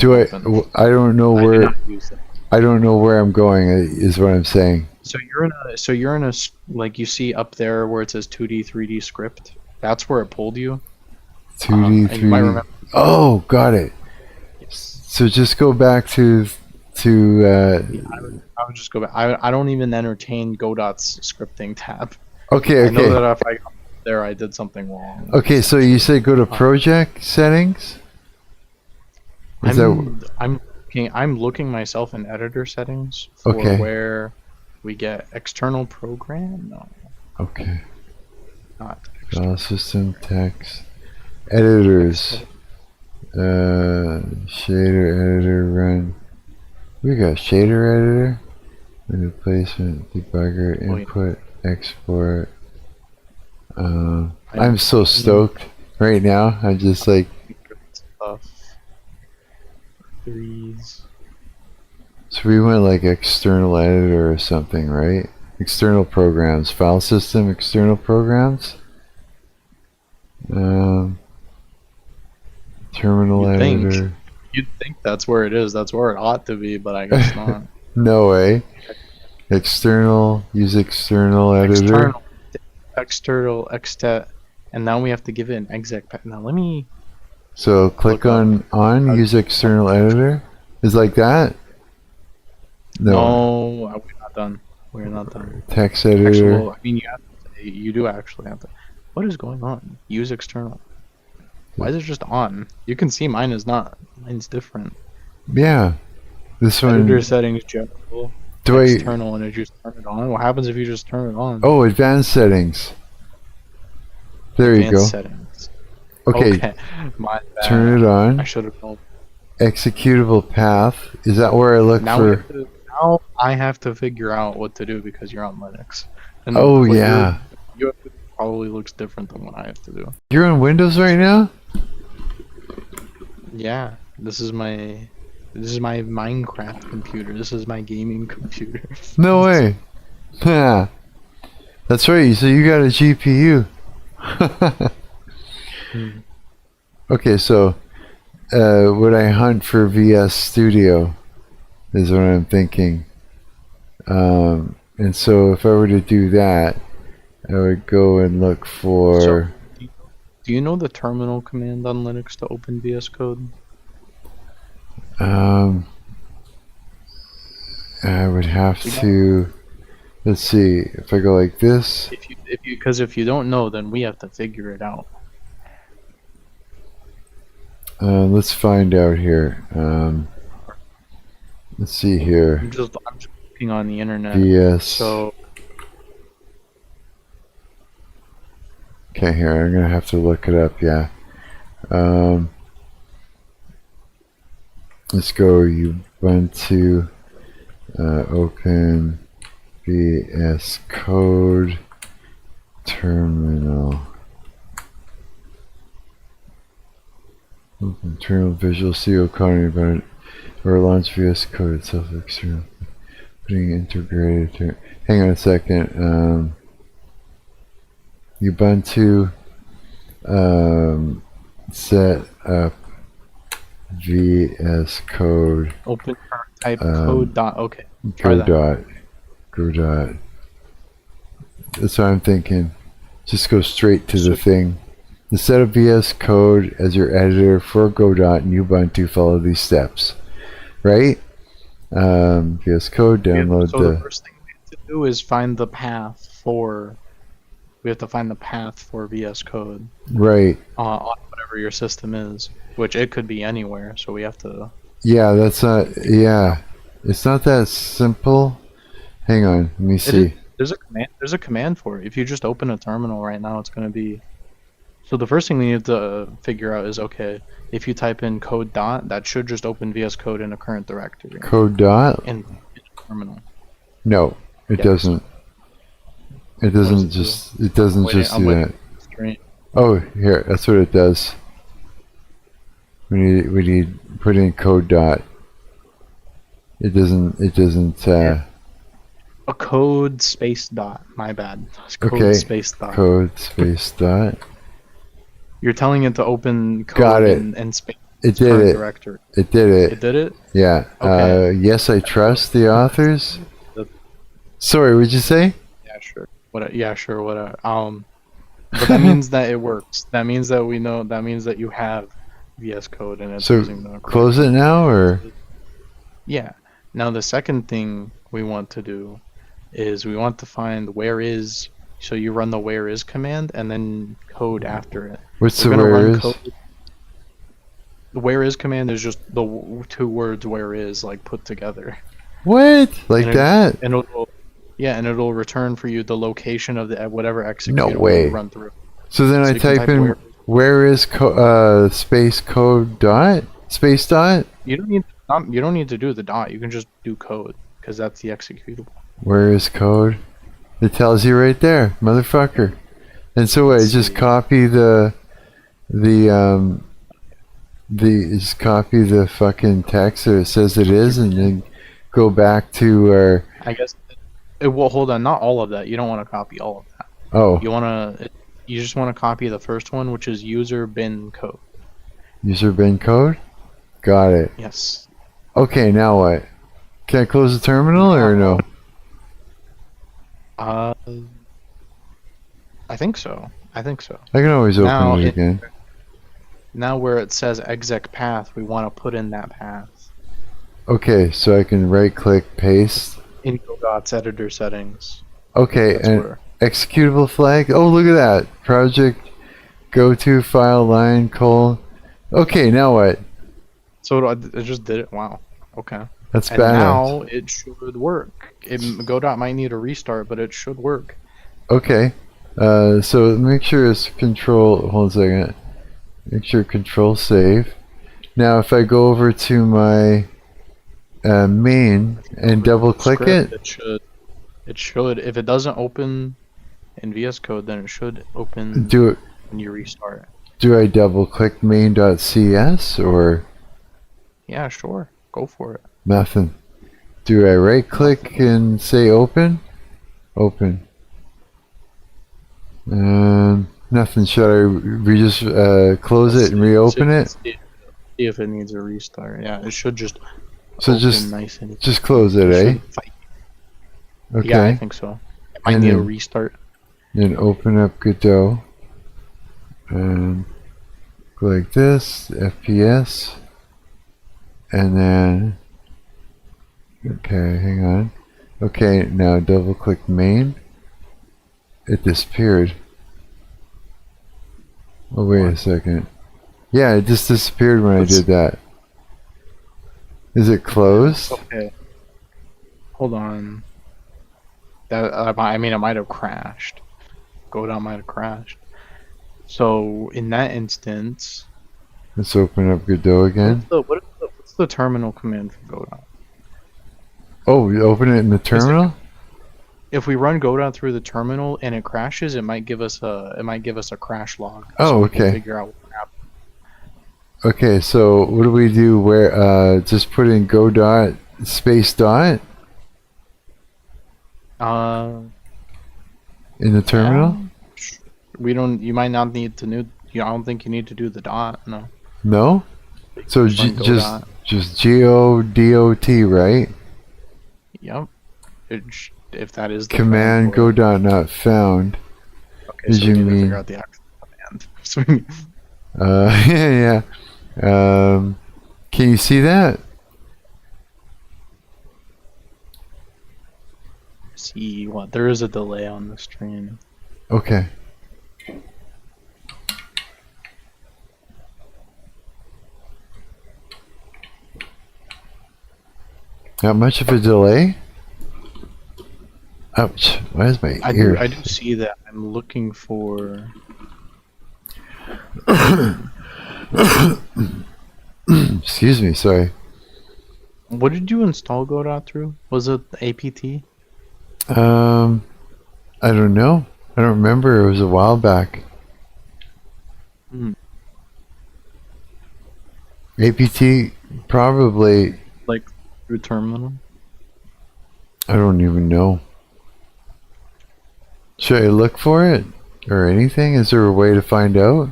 don't know where. I don't know where I'm going. Is what I'm saying. So you're in a like you see up there where it says 2D 3D script. That's where it pulled you. 2D 3D. Oh, got it. So just go back to. I would just go back. I don't even entertain Godot's scripting tab. Okay. I know that if I got there, I did something wrong. Okay, so you say go to project settings. I'm looking myself in editor settings for where we get external program. No. Okay. Not file system text editors. Shader editor run. We got shader editor, replacement, debugger, input, export. I'm so stoked right now. I'm just like. So we went like external editor or something, right? External programs, file system, external programs. Terminal editor. You'd think that's where it is. That's where it ought to be, but I guess not. No way. External, use external editor. External, extet, and now we have to give it an exec path. Now let me. So click on use external editor. Is like that? No, we're not done. We're not done. Text editor. Actual, I mean, you do actually have to. What is going on? Use external. Why is it just on? You can see mine is not. Mine's different. Yeah. This one. Editor settings general. External, and it just turn it on. What happens if you just turn it on? Oh, advanced settings. There you go. Settings. Okay. My bad. Turn it on. I should have known. Executable path. Is that where I look for? Now I have to figure out what to do because you're on Linux. And yeah. You probably looks different than what I have to do. You're on Windows right now? Yeah. This is my Minecraft computer. This is my gaming computer. No way. Yeah. That's right. So you got a GPU. Okay, so would I hunt for VS Studio is what I'm thinking. And so if I were to do that, I would go and look for... So, do you know the terminal command on Linux to open VS Code? I would have to... Let's see, if I go like this... Because if you don't know, then we have to figure it out. Let's find out here. Let's see here. I'm just looking on the internet. VS. So. Okay, here I'm gonna have to look it up. Yeah. Let's go Ubuntu. Open VS Code terminal. Open terminal Visual Studio Code about it, or launch VS Code itself external. Putting integrated. Hang on a second. Ubuntu. Set up VS Code. Open type code dot. Okay. Try Go dot. That's what I'm thinking. Just go straight to the thing. Set up VS Code as your editor for Godot and Ubuntu. Follow these steps, right? VS Code, download so the first thing we have to do is find the path for. we have to find the path for VS Code Right. on whatever your system is, which it could be anywhere. So we have to. Yeah, that's not. Yeah, it's not that simple. Hang on, let me see. There's a command. There's a command for it. If you just open a terminal right now, it's going to be. So the first thing we need to figure out is, okay, if you type in code dot, that should just open VS Code in a current directory. Code dot? In a terminal. No, it Yes. doesn't. It doesn't just. It doesn't just do that. Oh, here. That's what it does. We need put in code dot. It doesn't. It doesn't. A code space dot. My bad. It's code Okay. space dot. Code space dot. You're telling it to open code Got it. and space It did current it. directory. It did It it. did it? Yeah. Okay. Yes, I trust the authors. Sorry, what'd you say? Yeah, sure. Yeah, sure. Whatever. But that means that it works. That means that we know. That means that you have VS Code and it's So using the. close it now, or Yeah. Now the second thing we want to do is we want to find where is. So you run the where is command and then code after it. what's We're the gonna where run is? code. The where is command is just the two words where is like put together. What? Like And it- that? And it'll return for you the location of the whatever executable you way. run through. So then So I you can type in where is space code dot space dot. You don't need to do the dot. You can just do code because that's the executable. Where is code? It tells you right there, motherfucker. And so I just copy just copy the fucking text that it says it is, and then go back to our. I guess. Well, hold on. Not all of that. You don't want to copy all of that. Oh, You just want to copy the first one, which is user bin code. user bin code. Got it. Yes. Okay, now what? Can I close the terminal or no? I think so. I I can always open Now it it- again. Now where it says exec path, we want to put in that path Okay, so I can right click paste. in GoDot's editor settings. Okay, That's and where. executable flag. Oh, look at that. Project go to file line colon. Okay, now what? So it just did it. Wow. Okay. That's And badass. now it should work. Godot might need a restart, but it should work. Okay. So make sure it's control. Hold on a second. Make sure control save. Now, if I go over to my main and double click Script, it, It should. If it doesn't open in VS Code, then it should open do it. when you restart. Do I double click main.cs or Yeah, sure. Go for it. nothing? Do I right click and say open? Open. Nothing. Should I just close it and reopen it? See if it needs a restart. Yeah, it should just So open just nice and just close it, it eh? should fight. Okay. Yeah, I think so. It might And need a then- restart. Then open up Godot and go like this, FPS, and then okay, hang on. Okay, now double click main. It disappeared. Oh wait a second. Yeah, it just disappeared when I did that. Is it closed? Okay. Hold on. That I mean, it might have crashed. Godot might have crashed. So in that instance, Let's open up Godot again. what's the terminal command for Godot? Oh, you open it in the terminal? If we run Godot through the terminal and it crashes, it might give us a crash log. Oh, we can okay. Figure out what happened. Okay, so what do we do? Where just put in Godot space dot in the terminal? We don't. You might not need to I don't think you need to do the dot. No. No. So Just run Godot. just Godot, right? Yep. If that is the Command for it. Godot not found. Okay, did so we you need to mean- figure out the actual command. So we- Yeah. Can you see that? see what there is a delay on the stream. Okay. Not much of a delay? Ouch. Why is my ear? I do see that. I'm looking for. Excuse me, sorry. What did you install Godot through? Was it APT? I don't know. I don't remember. It was a while back. Hmm. APT probably. Like through terminal? I don't even know. Should I look for it or anything? Is there a way to find out?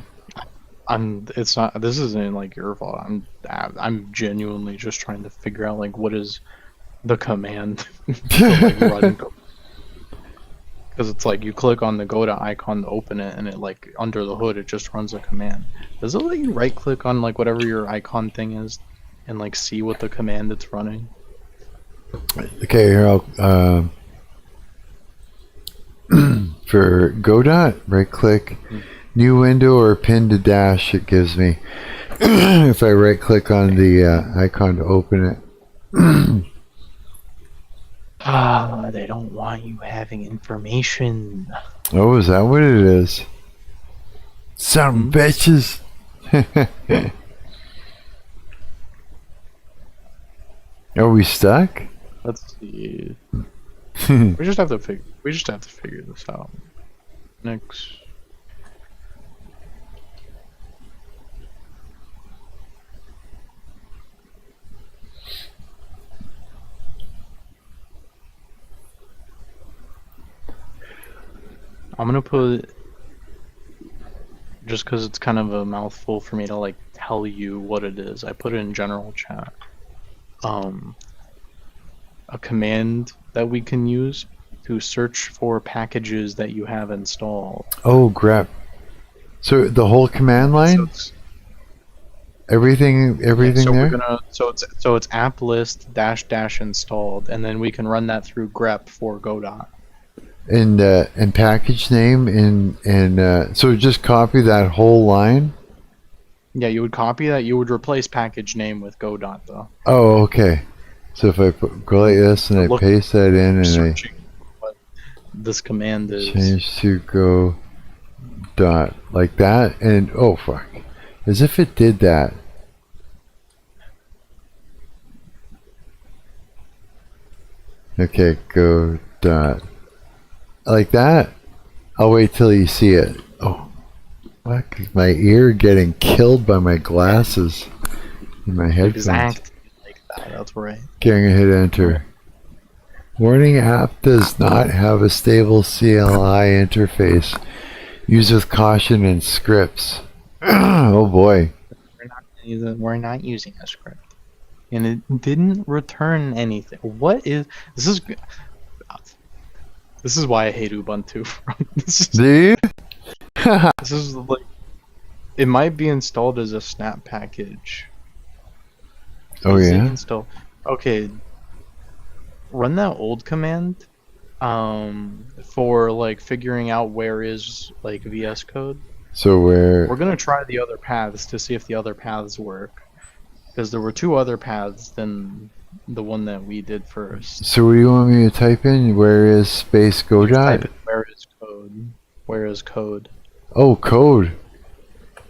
It's not. This isn't like your fault. I'm genuinely just trying to figure out like what is the command to like run. Because it's like you click on the Godot icon to open it, and it like under the hood it just runs a command. Does it let you right click on like whatever your icon thing is, and like see what the command it's running? Okay, here I'll for Godot, right click, new window or pin to dash. It gives me if I right click on the icon to open it. They don't want you having information. Oh, is that what it is? Some bitches. Are we stuck? Let's see. We just have to figure this out. Next. I'm gonna put, just because it's kind of a mouthful for me to like tell you what it is, I put it in general chat. A command that we can use to search for packages that you have installed. Oh, grep. So the whole command line, everything so there. We're gonna, so it's app list -- installed, and then we can run that through grep for Godot. And package name and so just copy that whole line. Yeah, you would copy that. You would replace package name with Godot though. Oh, okay. So if I go like this and I paste that in and Searching what this command I is. change to go dot like that, and oh fuck, as if it did that. Okay, go dot like that. I'll wait till you see it. Oh, fuck! My ear getting killed by my glasses in my headphones. Exactly like that. That's right. Getting a hit enter. Warning: app does not have a stable CLI interface. Use with caution in scripts. Oh boy. We're not using a script. And it didn't return anything. What is this? This is why I hate Ubuntu. Do you? This is like, it might be installed as a snap package. Oh Is it yeah. install? Okay. Run that old command. For like figuring out where is like VS Code. So We're gonna try the other paths to see if the other paths work. Because there were two other paths than the one that we did first. So what do you want me to type in? Where is space Godot? Type in where is code. Where is code? Oh, code.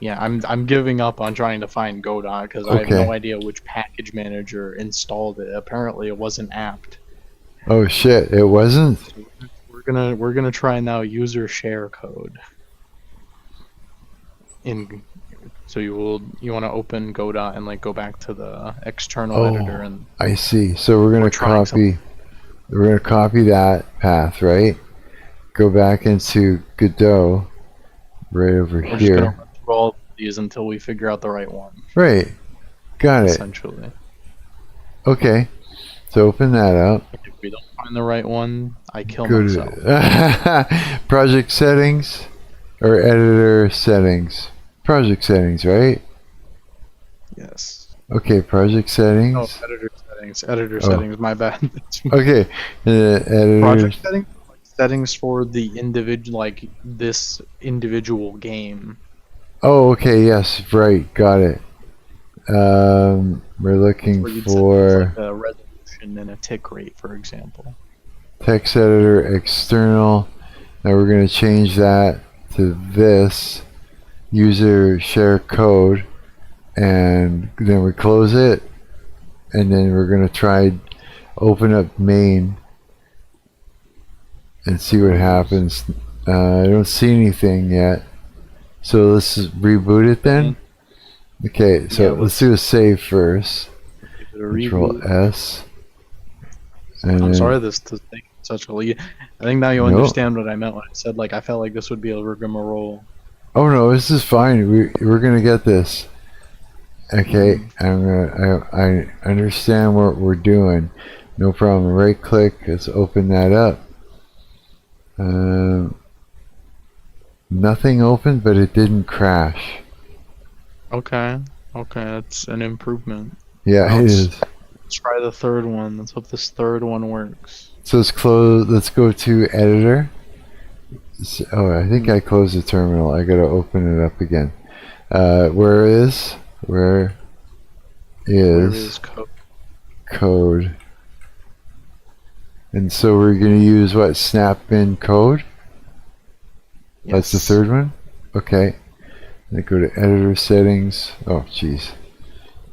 Yeah, I'm giving up on trying to find Godot because I have no idea which package manager installed it. Apparently, it wasn't apt. Oh shit! It wasn't. We're gonna try now user share code. So you want to open Godot and like go back to the external editor and. I see. So we're gonna copy. We're gonna copy that path, right? Go back into Godot, right over We're here. just gonna run through all of these until we figure out the right one. Right. Got it. Essentially. Okay. So open that up. If we don't find the right one, I kill Go myself. to project settings or editor settings. Project settings, right? Yes. Okay, project settings. No, editor settings. Editor settings. My bad. Okay, editor. Project settings. Like settings for the individual, like this individual game. Oh, okay, yes, right, got it. We're looking Where you'd set for like a resolution and a tick rate, for example. text editor external. Now we're going to change that to this user share code, and then we close it, and then we're going to try open up main and see what happens. I don't see anything yet, so let's reboot it then. Okay, so Yeah, let's do a save first. Give it a Control reboot. S. And I'm then- sorry this thing is such a lead. I think now you No. understand what I meant when I said like I felt like this would be a rigmarole. Oh no, this is fine. We're gonna get this. Okay, I understand what we're doing. No problem. Right click. Let's open that up. Nothing opened, but it didn't crash. Okay, that's an improvement. Yeah, it Ouch. is. Let's try the third one. Let's hope this third one works. So let's close. Let's go to editor. Oh, I think I closed the terminal. I gotta open it up again. Where is Where is code? code? And so we're gonna use what? Snap-in code. That's the Yes. third one. Okay. Then go to editor settings. Oh, jeez.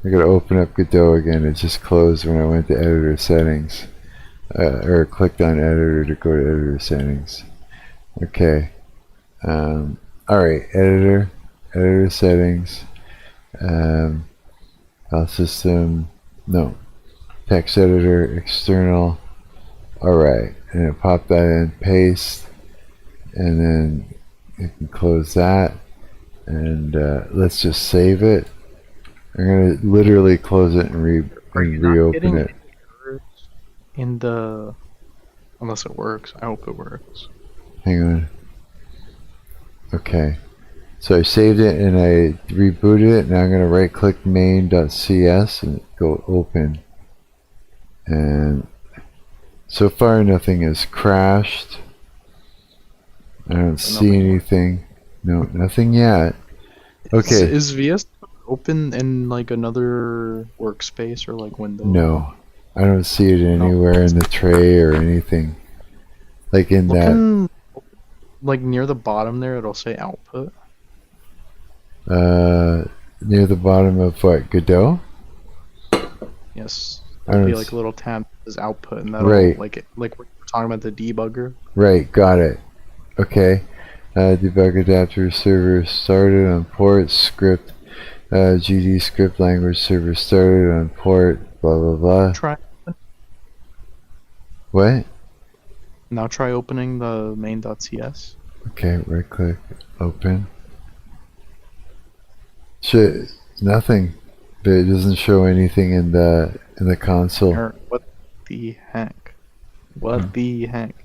I gotta open up Godot again. It just closed when I went to editor settings, or clicked on editor to go to editor settings. Okay. All right. Editor settings. File system. No. Text editor external. All right. And then pop that in. Paste. And then you can close that. And let's just save it. I'm gonna literally close it and Are you not reopen getting it. any errors in the? Unless it works. I hope it works. Hang on. Okay. So I saved it and I rebooted it. Now I'm gonna right click main.cs and go open. And so far nothing has crashed. I don't see nothing. anything. No, nothing yet. Okay. Is VS open in like another workspace or like window? No, I don't see it anywhere in the tray or anything. Like in Look that. in, like near the bottom there, it'll say output. Near the bottom of what? Godot? Yes. I There'll be don't like s- a little tab that says output, and that'll Right. like we're talking about the debugger. Right, got it. Okay. Debug adapter server started on port script. GD script language server started on port. Blah blah blah. Try What? now. Try opening the main.cs. Okay, right click, open. Shit, nothing. But it doesn't show anything in the console. Or what the heck? What the heck?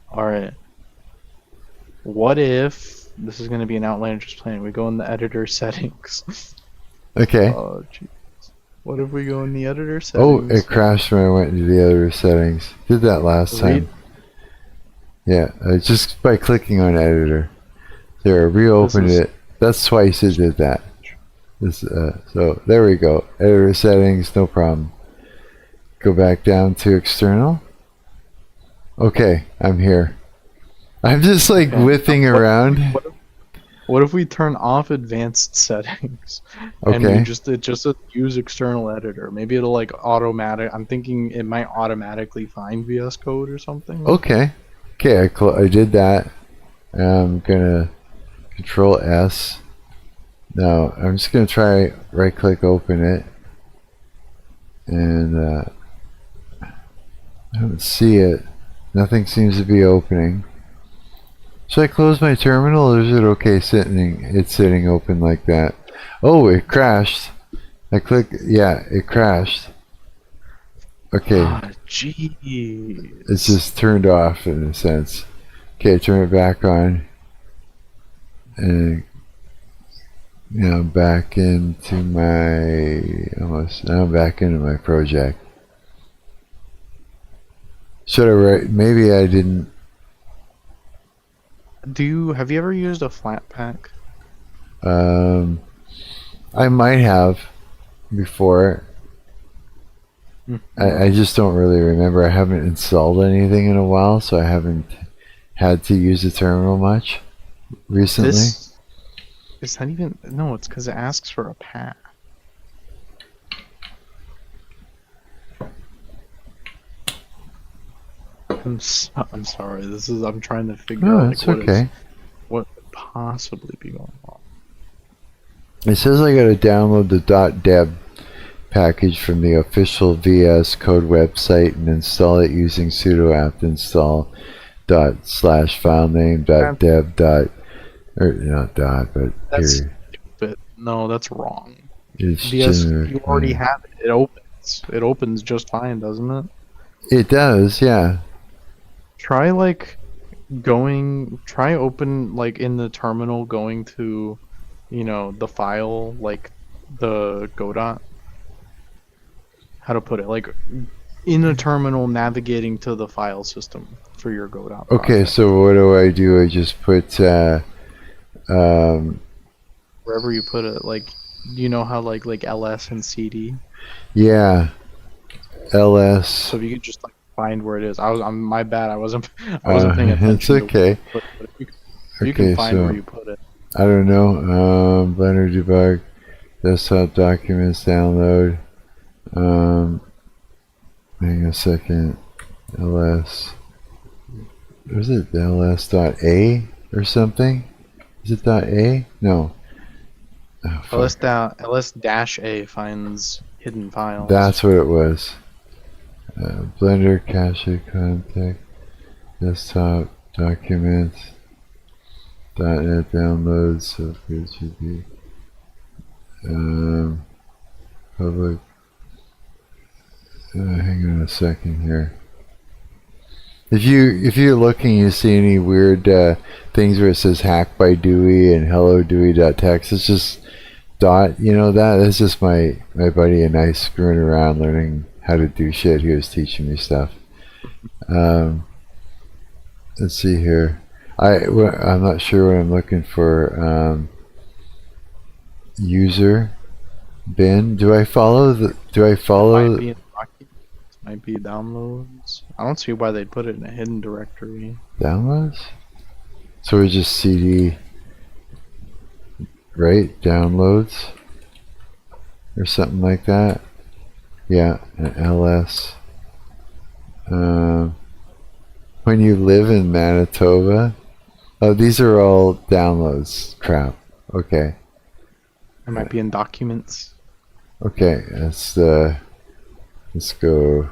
All right. What if this is going to be an outlandish plan? We go in the editor settings. Okay. Oh, jeez. What if we go in the editor Oh, settings? it crashed when I went into the editor settings. Did that last Read- time. Yeah, just by clicking on editor. There, I reopened This is- it. That's twice it did that. This, so there we go. Editor settings, no problem. Go back down to external. Okay, I'm here. I'm just like Okay. whipping around. What if we turn off advanced settings and Okay. we just use external editor? Maybe it'll like automatic. I'm thinking it might automatically find VS Code or something. Okay. Okay, I did that. I'm gonna Control S. Now I'm just gonna try right click open it, and I don't see it. Nothing seems to be opening. Should I close my terminal, or is it okay sitting open like that? Oh, it crashed. I clicked. Yeah, it crashed. Okay. Ah, jeez. It's just turned off in a sense. Okay, turn it back on. And now I'm back into now I'm back into my project. Should I write? Maybe I didn't. Have you ever used a Flatpak? I might have before. I just don't really remember. I haven't installed anything in a while, so I haven't had to use the terminal much recently. Is that even... No, it's because it asks for a path. I'm sorry. I'm trying to figure No, out that's okay. what could possibly be going on. It says I gotta download the .deb package from the official VS Code website and install it using sudo apt install /filename .deb or not dot, but That's here. stupid. No, that's wrong. It's VS, generic, you already yeah. have it. It opens. It opens just fine, doesn't it? It does, yeah. Try open like in the terminal going to, the file, like the Godot. How to put it? Like in the terminal navigating to the file system for your Godot. Okay, project. so what do? I just put Wherever you put it, like how like ls and cd. yeah, ls. So if you could just like find where it is. I'm my bad. I wasn't paying attention. It's okay. But if you can find where you put it. I don't know. Blender debug, desktop documents download. Hang on a second. ls. Was it ls.a or something? Is it .a? No. Oh, fuck. ls-a finds hidden files. That's what it was. Blender cache contact desktop documents .NET downloads of PHP public. Hang on a second here. If you're looking, you see any weird things where it says hack by Dewey and hello Dewey.txt, it's just that's just my buddy and I screwing around learning how to do shit. He was teaching me stuff. Let's see here. I'm not sure what I'm looking for. User bin. Do I follow? Might be downloads. I don't see why they'd put it in a hidden directory. Downloads? So we just CD, right? Downloads? Or something like that? Yeah, an LS. When you live in Manitoba? Oh, these are all downloads. Crap. Okay. It might be in documents. Okay, let's go.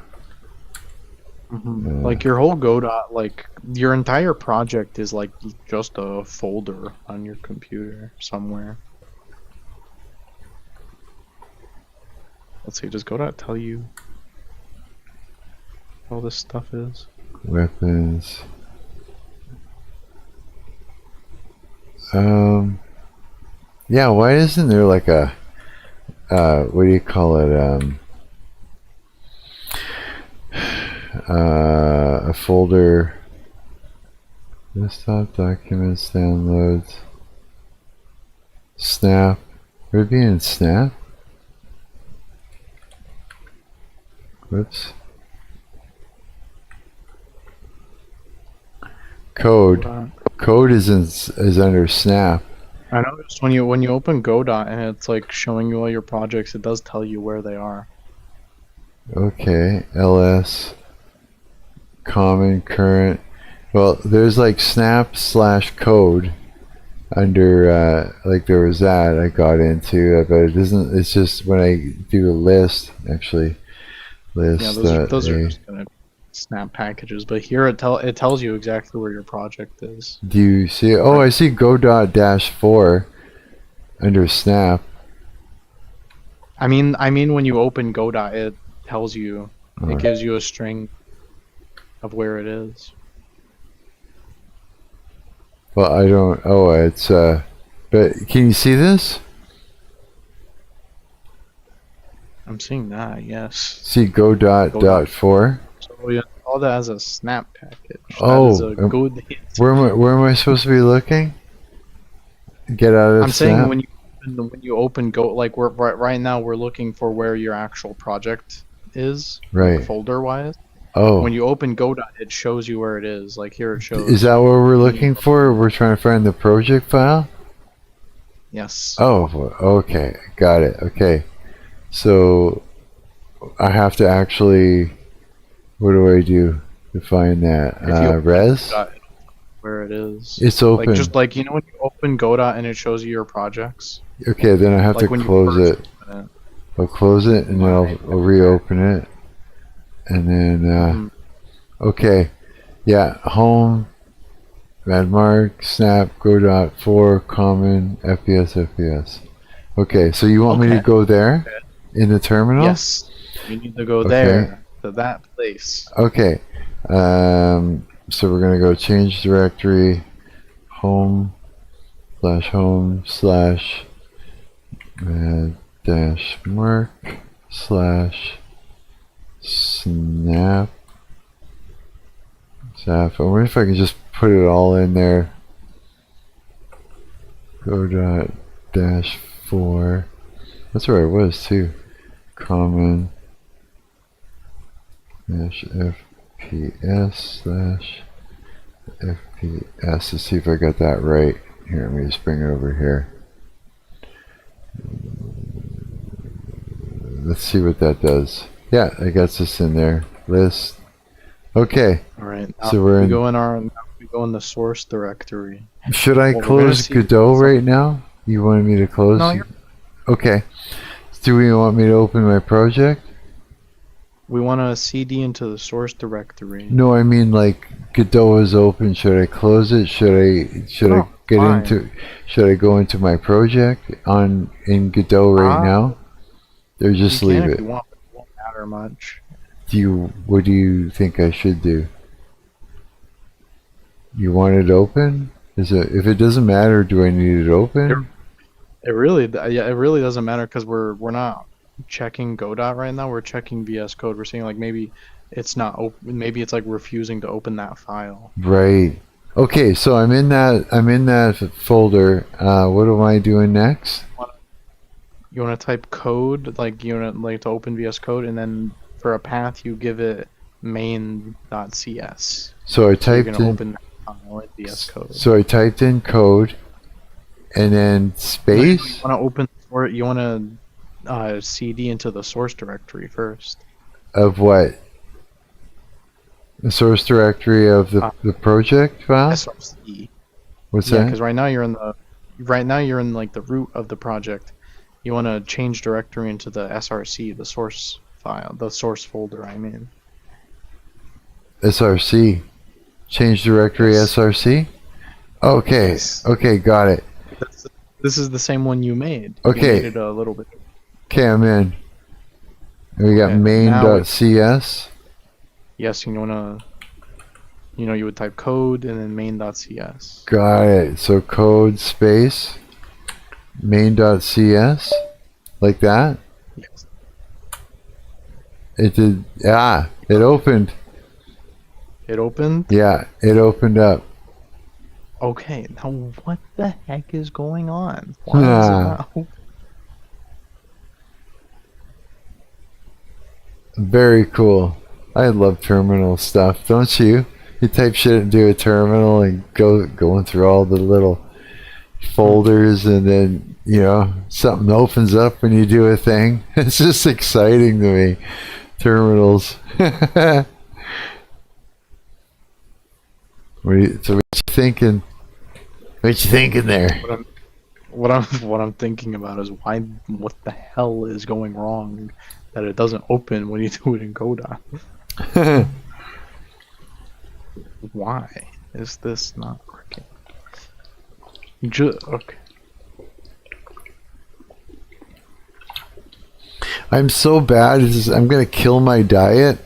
Like your whole Godot, like your entire project is like just a folder on your computer somewhere. Let's see, does Godot tell you all this stuff is? Weapons. Yeah, why isn't there like a what do you call it? A folder. Desktop documents, downloads. Snap. Would it be in Snap? Whoops. Code. Code is under Snap. I noticed when you open Godot and it's like showing you all your projects, it does tell you where they are. Okay, ls, common, current. Well, there's like snap/code under, like there was that I got into, but it doesn't, it's just when I do a list, actually, list. Yeah, those are just gonna snap packages, but here it tells you exactly where your project is. Do you see? Oh, I see Godot-4 under snap. I mean when you open Godot, it tells you, it gives you a string of where it is. Well, I don't. Oh, it's but can you see this? I'm seeing that. Yes. See Godot.4. So saw that as a snap package. Oh, that is a good hit. Where am I supposed to be looking? Get out of I'm saying Snap? when you open Go, like we're right now we're looking for where your actual project is, Right. folder wise. Oh. When you open Godot, it shows you where it is. Like here it shows. Is that what we're looking for? We're trying to find the project file? Yes. Oh, okay. Got it. Okay. So I have to actually, what do I do to find that? If you open Res? Godot, where it is. It's open. Like just like you know when you open Godot and it shows you your projects. Okay, then I have Like to when you close first it. open it. I'll close it and then I'll reopen it. And then, okay. Yeah, home, Madmark, Snap, Godot, 4, Common, FPS. Okay, so you want me to Okay. go there? In the terminal? Yes. You need to go Okay. there to that place. Okay. So we're gonna go change directory, home slash dash mark slash snap. I wonder if I can just put it all in there. Go dot dash 4. That's where I was too. Common dash FPS slash FPS. Let's see if I got that right. Here, let me just bring it over here. Let's see what that does. Yeah, I got this in there. List. Okay. All right. So we're we in. we go in the source directory. Should I Well, we're gonna close see Godot some- right now? You wanted me to close? No, you're- Okay. Do we want me to open my project? We want to CD into the source directory. No, I mean like Godot is open. Should I close it? Should I No, get fine. into? Should I go into my project in Godot right now? Or just you leave can it? if you want, but it won't matter much. What do you think I should do? You want it open? If it doesn't matter, do I need it open? It really doesn't matter because we're not checking Godot right now. We're checking VS Code. We're seeing like maybe it's not open. Maybe it's like refusing to open that file. Right. Okay, so I'm in that folder. What am I doing next? You want to type code, like you want to like to open VS Code, and then for a path you give it main.cs. So I You're typed gonna in. open that file in VS Code. So I typed in code, and then space. You want to open or you want to CD into the source directory first. Of what? The source directory of the project file. SRC. What's Yeah, that? because right now you're in like the root of the project. You want to change directory into the SRC, the source file, the source folder. I mean. SRC. Change directory Yes. SRC. Okay. Yes. Okay, got it. This is the same one you made. You Okay. made it a little bit. Okay, I'm in. And we got Okay, now main.cs. Yes, you wanna. You would type code and then main.cs. Got it. So code space main.cs, like that. Yes. It did. It opened. It opened. Yeah, it opened up. Okay, now what the heck is going on? Why is it not open? Very cool. I love terminal stuff, don't you? You type shit into a terminal and going through all the little folders, and then something opens up when you do a thing. It's just exciting to me. Terminals. So what you thinking? What you thinking there? What I'm thinking about is what the hell is going wrong that it doesn't open when you do it in Godot? Why is this not working? Okay. I'm so bad. I'm gonna kill my diet,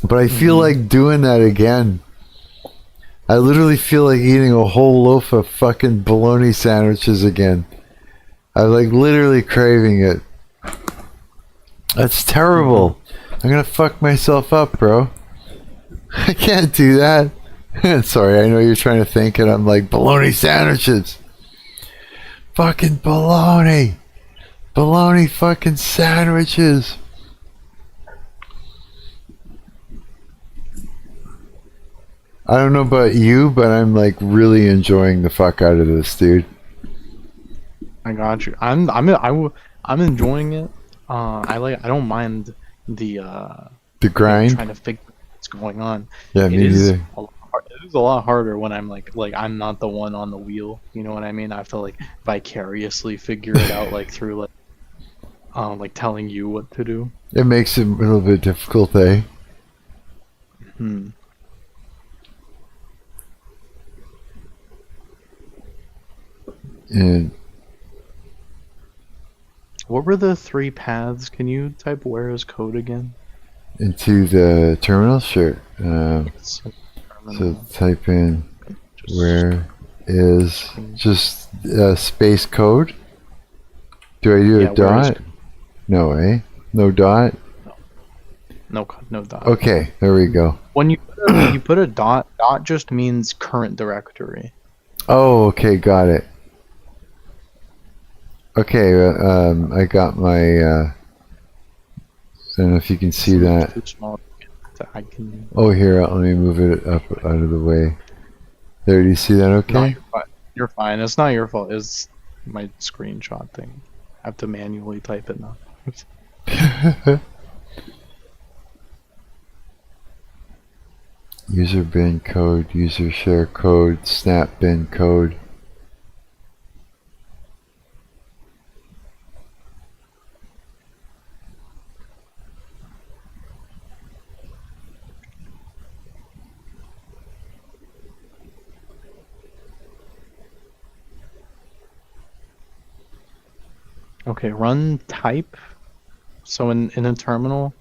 but I feel like doing that again. I literally feel like eating a whole loaf of fucking bologna sandwiches again. I'm like literally craving it. That's terrible. I'm gonna fuck myself up, bro. I can't do that. Sorry, I know you're trying to think, and I'm like, bologna sandwiches. Fucking bologna. Bologna fucking sandwiches. I don't know about you, but I'm like really enjoying the fuck out of this, dude. I got you. I'm enjoying it. I don't mind the grind. trying to figure out what's going on. Yeah, me neither. It is a lot harder when I'm like I'm not the one on the wheel. You know what I mean? I have to like vicariously figure it out like through like telling you what to do. It makes it a little bit difficult, eh? Hmm. And What were the 3 paths? Can you type where is code again? into the terminal, sure. So type in where is just space code. Do I do a dot? No, eh? No dot. No dot. Okay, there we go. When you put a dot just means current directory. Oh, okay, got it. Okay, I got my. I don't know if you can see that. Too small. I can. Oh, here, let me move it up out of the way. There, do you see that? Okay. No, you're fine. It's not your fault. It's my screenshot thing. I have to manually type it now. User bin code, user share code, snap bin code. Okay, run type. So in a terminal,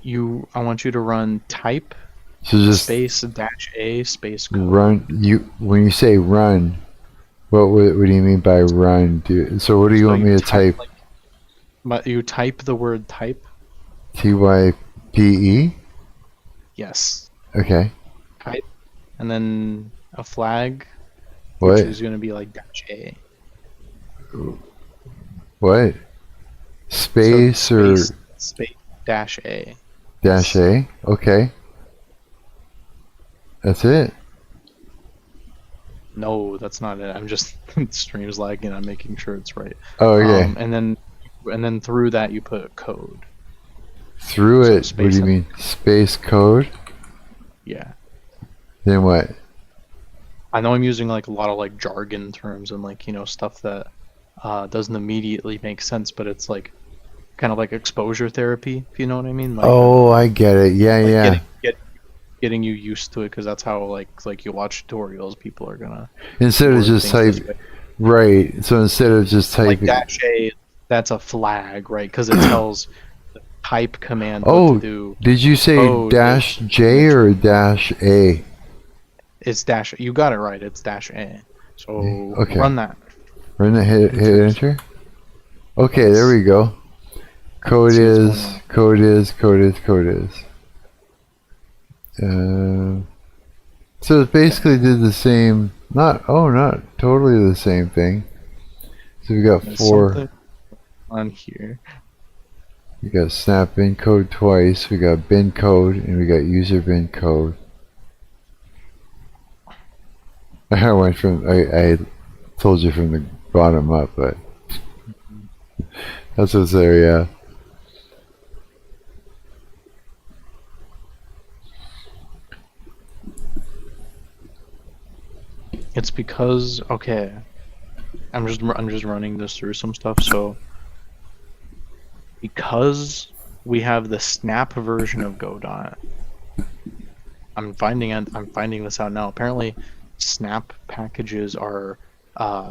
I want you to run type So just space -a space code. run. When you say run, what do you mean by run? So what do you want me to type? But you type the word type. TYPE? Yes. Okay. Type, and then a flag, What? which is going to be like -a. What? Space So or space -a. dash A? Okay. That's it. No, that's not it. I'm just stream's lagging. I'm making sure it's right. Oh, okay. And then through that you put code. Through so it. What do you mean? Space code. Yeah. Then what? I know I'm using like a lot of like jargon terms and like stuff that doesn't immediately make sense, but it's like kind of like exposure therapy, if you know what I mean. Like, Oh, I get it. Yeah, like yeah. Getting you used to it, because that's how like you watch tutorials, people are gonna Instead of word just things type, this way. right? So instead of just Like typing, -a, that's a flag, right? Because it tells the type command what oh, to do. did you say code dash J or dash A? It's dash. You got it right. It's -a. So Okay. run that. Run the hit enter. Okay, there we go. Code See what's is, going on. code is, code is, code is. So it basically did the same, not totally the same thing. So we got There's 4, something on here. we got snap bin code twice, we got bin code, and we got user bin code. I went from, I told you from the bottom up, but that's what's there, yeah. It's because okay, I'm just running this through some stuff. So because we have the snap version of Godot, I'm finding this out now. Apparently, snap packages are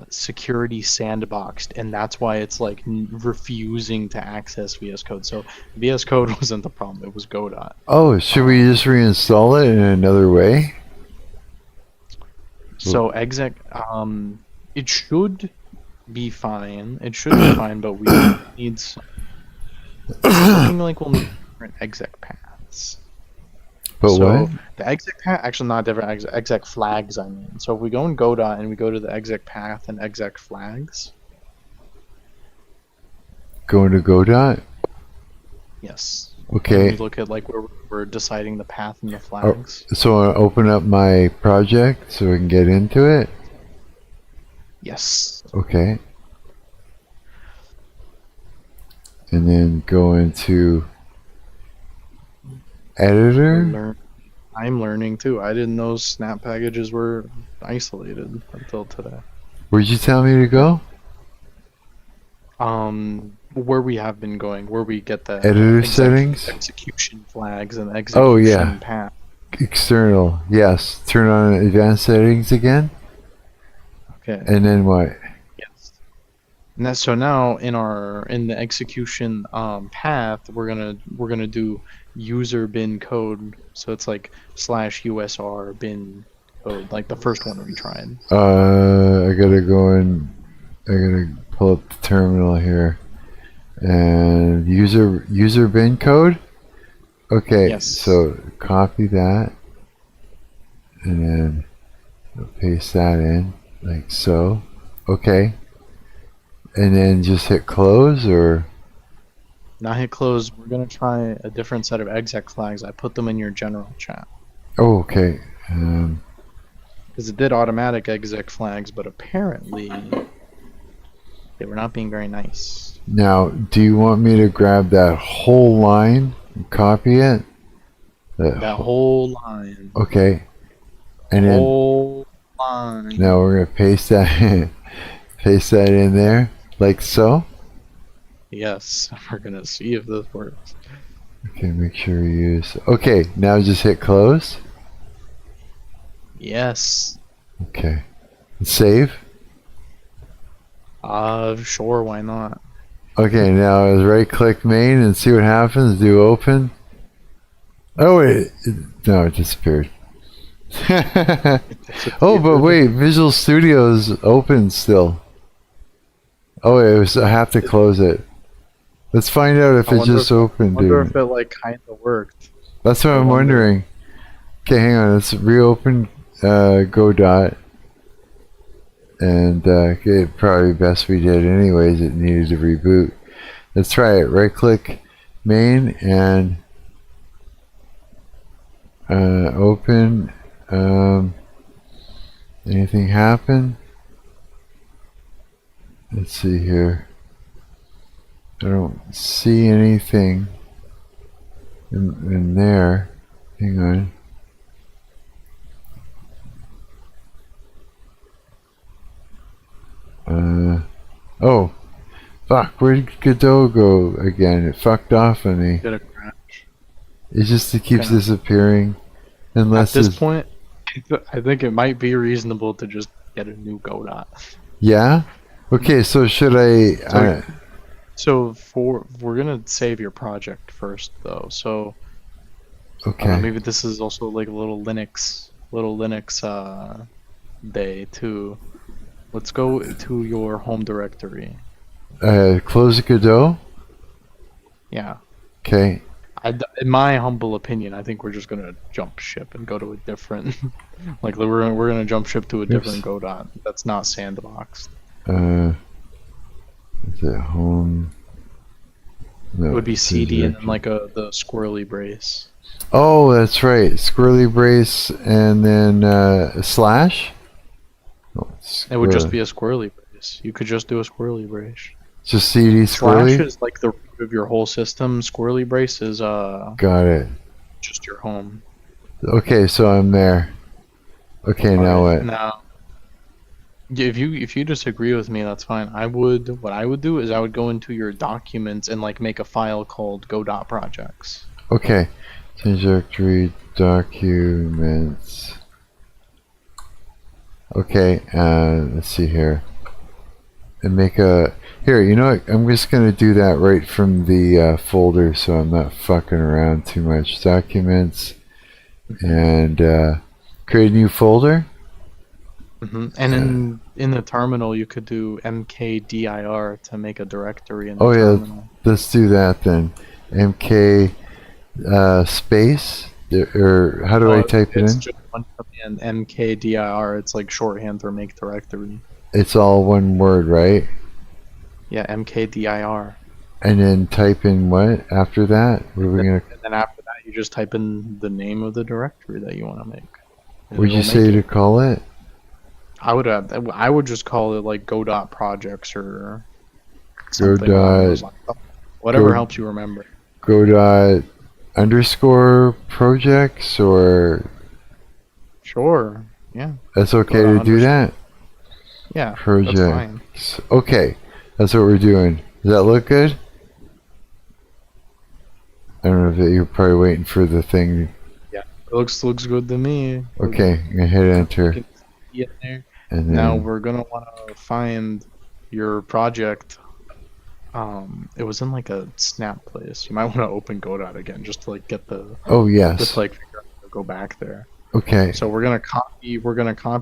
security sandboxed, and that's why it's like refusing to access VS Code. So VS Code wasn't the problem; it was Godot. Oh, should we just reinstall it in another way? So exec, it should be fine. It should be fine, but we need some. It's looking like we'll need different exec paths. But so what? the exec path, actually not different exec flags. I mean, so if we go in Godot and we go to the exec path and exec flags, Going to Godot? yes. Okay. We look at like where we're deciding the path and the Oh, flags. so I open up my project so we can get into it. Yes. Okay. And then go into editor. I'm learning too. I didn't know snap packages were isolated until today. Where'd you tell me to go? Where we have been going, where we get the Editor settings? execution flags, and execution Oh, yeah. path. External. Yes. Turn on advanced settings again. Okay. And then what? Yes. And that's so now in the execution path, we're gonna do user bin code. So it's like /usr bin code, like the first one we tried. I gotta go in. I gotta pull up the terminal here. And user bin code. Okay. Yes. So copy that, and then paste that in like so. Okay. And then just hit close, or Now hit close. We're gonna try a different set of exec flags. I put them in your general chat oh, okay. because it did automatic exec flags, but apparently they were not being very nice. Now, do you want me to grab that whole line and copy it? That whole line. Okay. And then Whole line. now we're gonna paste that paste that in there like so. Yes, we're gonna see if this works. Okay, make sure you use. Okay, now just hit close. Yes. Okay. Save. Sure, why not? Okay, now right click main and see what happens. Do open. Oh wait, no, it disappeared. Oh, but wait, Visual Studio's open still. Oh, I have to close it. Let's find out if I it wonder just opened, I wonder dude. if it like kind of worked. That's what I'm wonder. wondering. Okay, hang on. Let's reopen Godot. And it probably best we did anyways. It needed to reboot. Let's try it. Right click main and open. Anything happen? Let's see here. I don't see anything in there. Hang on. Oh, fuck, where did Godot go again? It fucked off on me. Did a crash. It just keeps Okay. disappearing. Unless At this it's... point, I think it might be reasonable to just get a new Godot. Yeah? Okay, so should I... So we're gonna save your project first, though. So okay. maybe this is also like a little Linux day too. Let's go to your home directory. Close Godot? Yeah. Okay. In my humble opinion, I think we're just gonna jump ship and go to a different, like we're gonna jump ship to a different Godot that's not sandboxed. Is it home? No, It would be it's CD and directory. then like the squirrely brace. Oh, that's right. Squirrely brace and then slash? Oh, It would just be a squirrely brace. You could just do a squirrely brace. just CD Slash squirrely? is like the root of your whole system. Squirrely brace is Got it. just your home. Okay, so I'm there. Okay, now Alright, what? Now, if you disagree with me, that's fine. What I would do is I would go into your documents and like make a file called Godot projects. Okay. Change directory documents. Okay, let's see here. And make a... Here, you know what? I'm just going to do that right from the folder so I'm not fucking around too much. Documents. And create a new folder. And in the terminal, you could do mkdir to make a directory in the Oh, yeah. terminal. Let's do that then. MK space Or how do I type it it's in? just one command, mkdir. It's like shorthand for make directory. It's all one word, right? Yeah, mkdir. And then type in what after that? What are we gonna? And then after that, you just type in the name of the directory that you want to make. And Would you it'll say make to it. call it? I would just call it like go.projects or Go something along those dot lines. Whatever go- helps you remember. Go dot underscore projects, or Sure. Yeah. that's okay Go to dot do that? Yeah. That's Project. fine. Okay, that's what we're doing. Does that look good? I don't know if you're probably waiting for the thing. It looks good to me. Okay, I'm gonna hit enter, You can see it there. and then Now we're gonna want to find your project. It was in like a snap place. You might want to open Godot again just to like get the oh just yes, like figure out how to go back there. okay, So we're gonna copy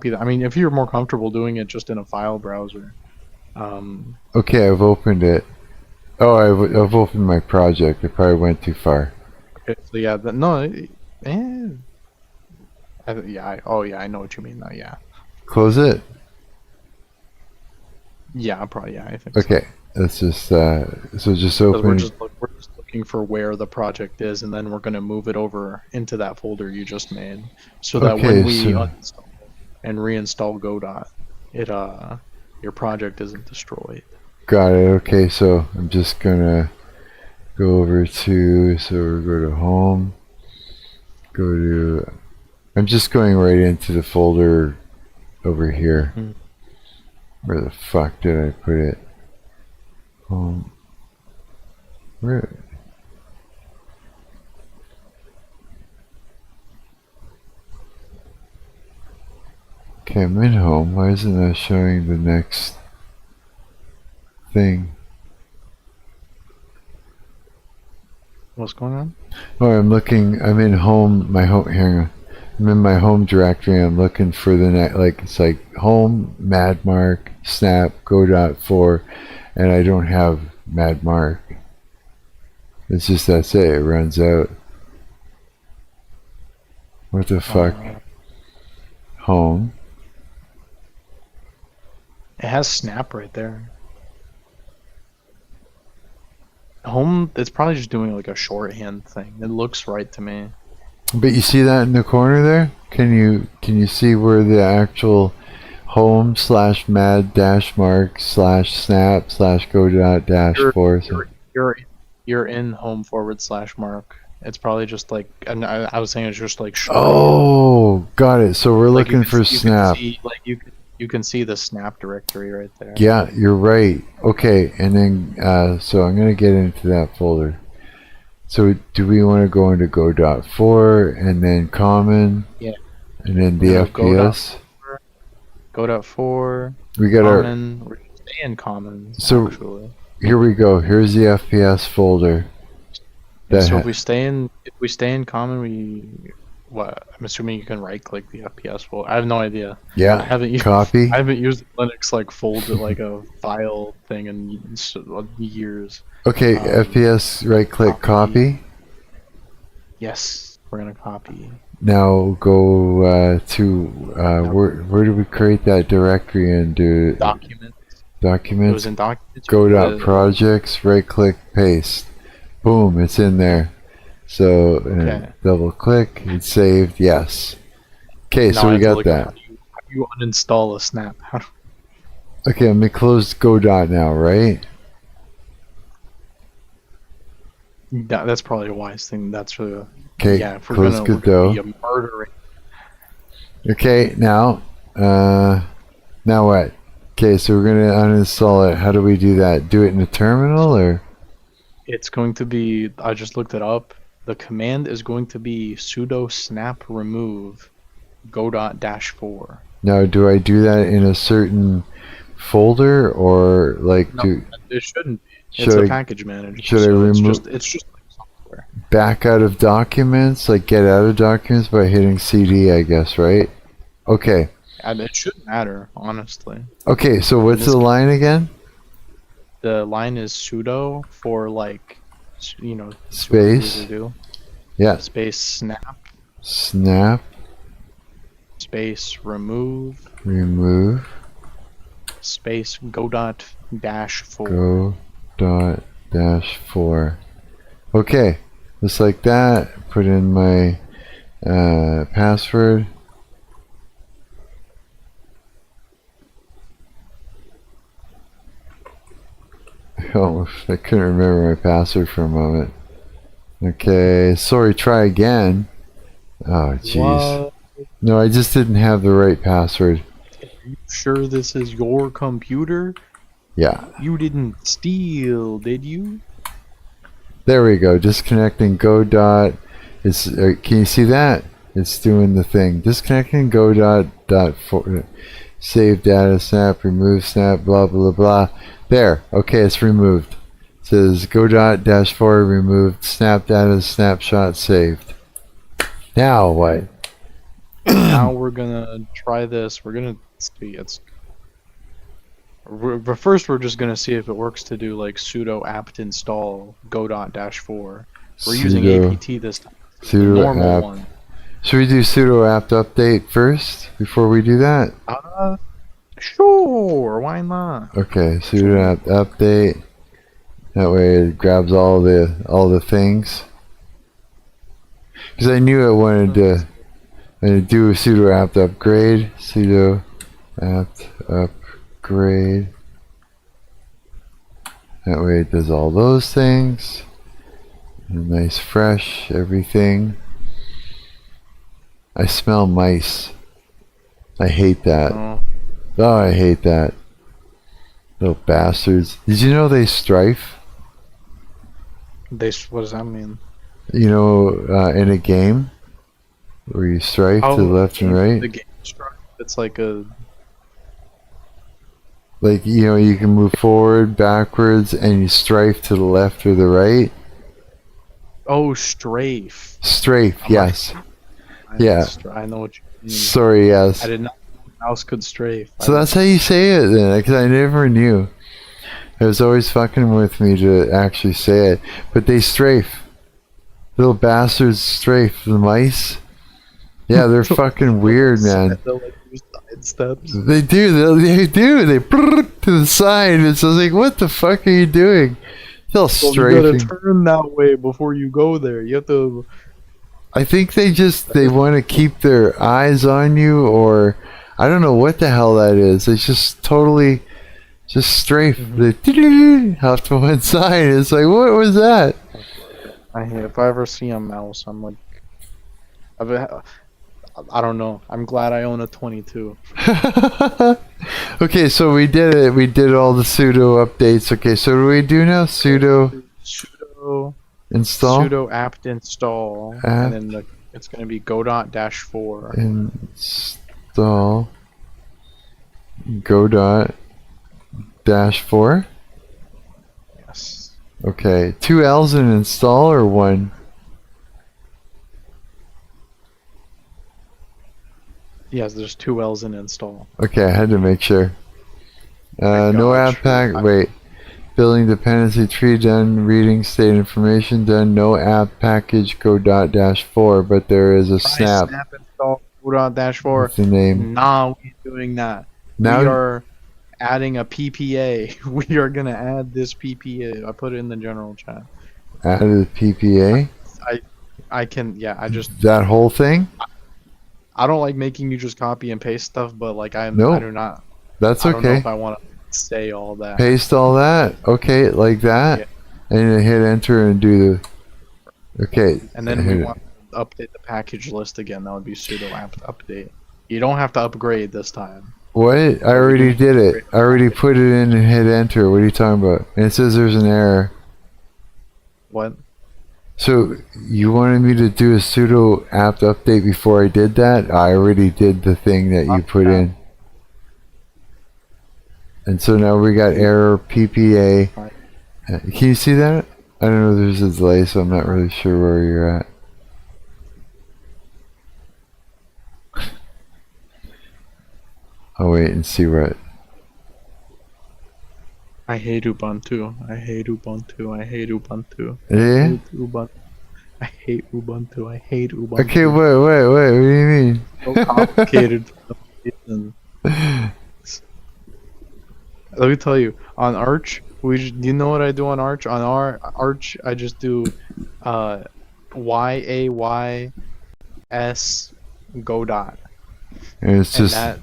that. I mean, if you're more comfortable doing it just in a file browser, okay. I've opened it. Oh, I've opened my project. I probably went too far. okay, so yeah, I know what you mean now. Yeah, Close it. yeah, probably yeah. I think so. Okay, let's just so just 'Cause open. we're just looking for where the project is, and then we're gonna move it over into that folder you just made, so that Okay, when we so- uninstall and reinstall Godot, it your project isn't destroyed. Got it. Okay, so I'm just gonna go over to, so we'll go to home, go to, I'm just going right into the folder over here. Hmm. Where the fuck did I put it? Home. Where? Okay, I'm in home. Why isn't that showing the next thing? What's going on? Oh, I'm looking. I'm in home. My home. Hang on. I'm in my home directory. I'm looking for the next. Like it's like home, Madmark, Snap, Go.4, and I don't have Madmark. It's just that's it. It runs out. What the fuck? Home. It has Snap right there. Home, it's probably just doing like a shorthand thing. It looks right to me. But you see that in the corner there? Can you see where the actual home / mad - mark / snap / go.-4? You're in home / mark. It's probably just like, and I was saying it's just like short. Oh, got it. So we're Like, looking for Snap. You can see the Snap directory right there. Yeah, you're right. Okay, and then so I'm gonna get into that folder. So do we want to go into go.4 and then common? Yeah. And then the No, FPS. Go.4. We got our. Common. We're staying common. So- actually. Here we go. Here's the FPS folder. So ha- if we stay in common, what? I'm assuming you can right click the FPS folder. I have no idea. I Yeah. haven't used Copy. I haven't used Linux like folder like a file thing in years. Okay. um, FPS. Right click. Copy. Yes, we're gonna copy. Now go to where do we create that directory and do Document. It documents? was in documents. Go dot projects, right click, paste. Boom, it's in there. So Okay. double click, it's saved, yes. Okay, so we got that. How do you uninstall a Snap? Okay, let me close Go dot now, right? That's probably a wise thing. That's really Okay, yeah. If we're close gonna, Godot. be a murdering. Okay, now what? Okay, so we're gonna uninstall it. How do we do that? Do it in the terminal or? It's going to be. I just looked it up. The command is going to be sudo snap remove go.-4. Now, do I do that in a certain folder or like No, it shouldn't be. It's should a I package manager. should I so it's remove- It's just like software. back out of documents, like get out of documents by hitting CD, I guess, right? Okay. And it shouldn't matter, honestly. Okay, so what's This- the line again? The line is sudo for like, Space. do Yeah. space snap snap space remove remove space go dot dash 4. go dot dash 4. Okay, just like that. Put in my password. Oh, I couldn't remember my password for a moment. Okay, sorry, try again. Oh, jeez. No, I just didn't have the right password. Are you sure this is your computer? Yeah, You didn't steal, did you? there we go. Disconnecting go dot. It's can you see that? It's doing the thing. Disconnecting go dot for save data snap remove snap blah blah blah. There. Okay, it's removed. It says go dot dash 4 removed snap data snapshot saved. Now what? Now we're gonna try this. We're gonna see. But first, we're just gonna see if it works to do like sudo apt install go dot dash 4. We're using Sudo- apt this time. The Sudo normal apt. one. Should we do sudo apt update first before we do that? Sure. Why not? Okay, sudo apt update. That way it grabs all the things. Because I knew I wanted to do a sudo apt upgrade. Sudo apt upgrade. That way it does all those things. And nice fresh everything. I smell mice. I hate that. Oh, I hate that. Little bastards. Did you know they strife? What does that mean? You know, in a game where you strife to the left and right. The game struct. It's like a. Like, you know, you can move forward, backwards, and you strife to the left or the right. Oh, strafe. Strafe, yes. Yeah. I know what you mean. Sorry, yes. I did not know a mouse could strafe. So that's how you say it then, because I never knew. It was always fucking with me to actually say it. But they strafe. Little bastards strafe. The mice. Yeah, they're fucking weird, man. They'll like do side steps. They do. They do. They brrr to the side. It's like, what the fuck are you doing? They'll Well, strafing. you gotta turn that way before you go there. You have to. I think they want to keep their eyes on you, or I don't know what the hell that is. They just totally just strafe. They off to one side. It's like, what was that? If I ever see a mouse, I'm like, I don't know. I'm glad I own a 22. Okay, so we did it. We did all the sudo updates. Okay, so what do we do now? Sudo install. Sudo apt install, and then it's gonna be go dot dash 4. Install go dot dash 4. Yes. Okay, 2 L's in install or 1? Yes, there's 2 L's in install. Okay, I had to make sure. No app pack. Wait. Building dependency tree done. Reading state information done. No app package go dot dash 4, but there is a snap. Snap install go dot dash 4. What's the name? Nah, we're doing that. Now We are adding a PPA. We are gonna add this PPA. I put it in the general chat. added PPA. I can. Yeah, I just. That whole thing. I don't like making you just copy and paste stuff, but like I Nope. do not. That's I don't know okay. if I want to say all that. Paste all that. Okay, like that. Yeah. And then hit enter and do the. Okay. And then we want to update the package list again. That would be sudo apt update. You don't have to upgrade this time. What? I already did it. I already put it in and hit enter. What are you talking about? And it says there's an error. What? So you wanted me to do a sudo apt update before I did that? I already did the thing that you put in. And so now we got error PPA. Can you see that? I don't know, there's a delay, so I'm not really sure where you're at. I'll wait and see what. I hate Ubuntu. I hate Ubuntu. I hate Ubuntu. Yeah? Ubuntu. I hate Ubuntu. I hate Ubuntu. Okay, wait. What do you mean? So complicated. Let me tell you, on Arch, do you know what I do on Arch? On Arch, I just do YAYS go dot. And it's And just that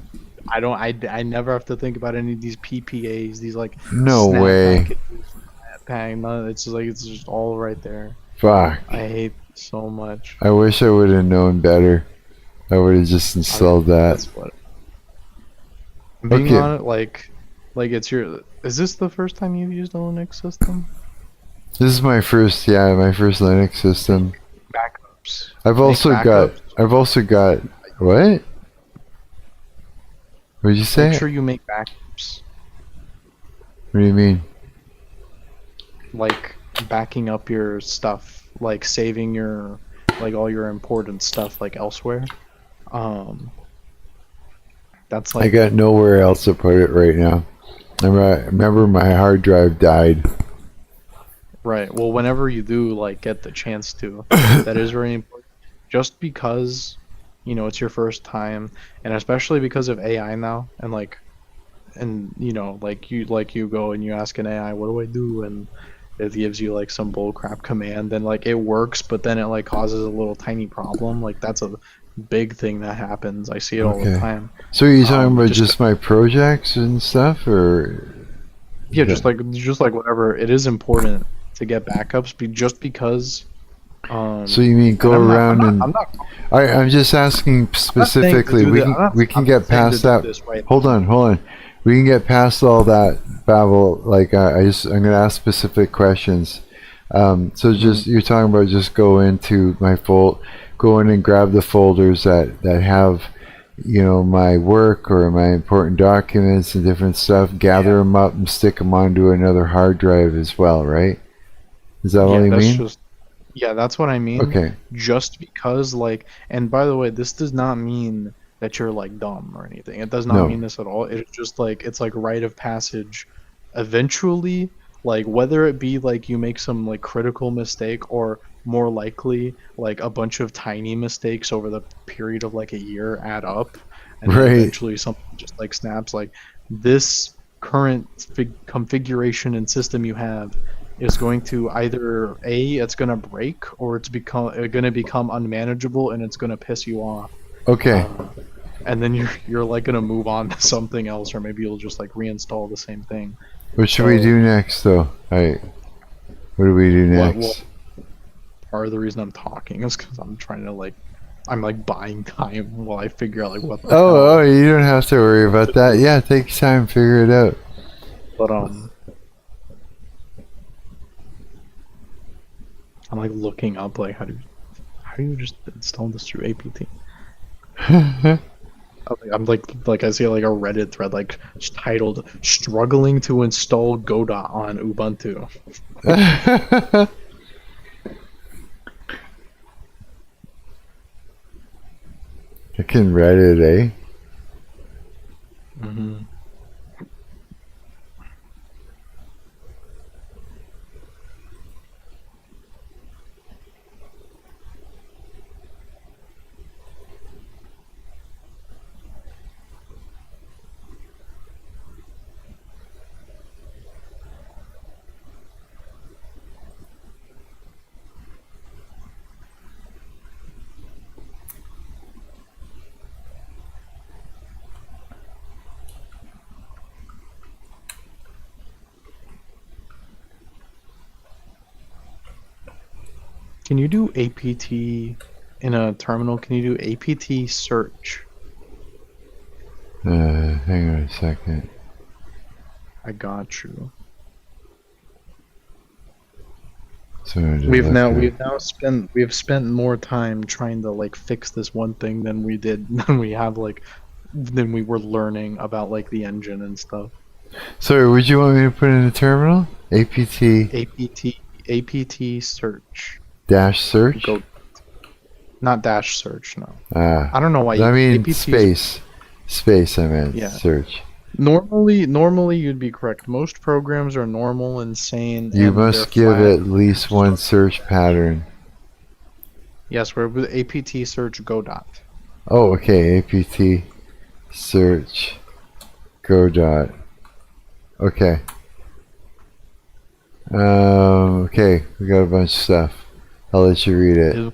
I never have to think about any of these PPAs, these like no snap way. packages, None of it's just like it's just all right there. Fuck. I hate it so much. I wish I would have known better. I would have just installed that. That's what. Being Okay. on it, like it's your. Is this the first time you've used a Linux system? This is my first Linux system. Backups. I've Make also got what? What did you say? Make sure you make backups. What do you mean? Like backing up your stuff, like saving your like all your important stuff like elsewhere. That's like I got nowhere else to put it right now. Remember my hard drive died. right. Well, whenever you do like get the chance to, that is very important. Just because, you know, it's your first time, and especially because of AI now, and you know, like you go and you ask an AI, what do I do, and it gives you like some bullcrap command, and like it works, but then it like causes a little tiny problem. Like that's a big thing that happens. I see it all the Okay. time. So you're talking about just- just my projects and stuff, or Yeah, just like whatever. It is important to get backups, just because. so you mean go around and I'm not I'm just asking specifically. We can get past that. Hold on. We can get past all that babble. Like I'm gonna ask specific questions. So just you're talking about just go into my go in and grab the folders that have, you know, my work or my important documents and different stuff. Gather them up and stick them onto another hard drive as well, right? Is that what you mean? Yeah, that's what I mean. Okay. Just because, like, and by the way, this does not mean that you're like dumb or anything. It does not No. mean this at all. It's just like it's like rite of passage. Eventually, like whether it be like you make some like critical mistake or more likely like a bunch of tiny mistakes over the period of like a year add up, and then Right. eventually something just like snaps. Like this current configuration and system you have is going to either it's going to break or it's going to become unmanageable and it's going to piss you off. Okay. And then you're like going to move on to something else, or maybe you'll just like reinstall the same thing. What should we do next, though? What do we do next? Well, part of the reason I'm talking is because I'm trying to like, I'm like buying time while I figure out like what the hell. Oh, you don't have to worry about that. Yeah, take your time, figure it out. But I'm like looking up like how do you just install this through APT? I'm like I see like a Reddit thread like titled "Struggling to install Godot on Ubuntu." I can Reddit, eh? Mm-hmm. Can you do APT in a terminal? Can you do APT search? Hang on a second. I got you. So I just We've left spent more time trying to like fix this one thing than we were learning about like the engine and stuff. Sorry, would you want me to put in a terminal? APT search. Dash search? Go. Not dash search, no. Ah. I don't know why. I mean APT space. Space, I meant. Yeah. Search. Normally you'd be correct. Most programs are normal and sane. You and they're must give flat. at least one search pattern. Yes, we're with APT search Godot. Oh, okay. APT search Godot. Okay. Okay, we got a bunch of stuff. I'll let you read it.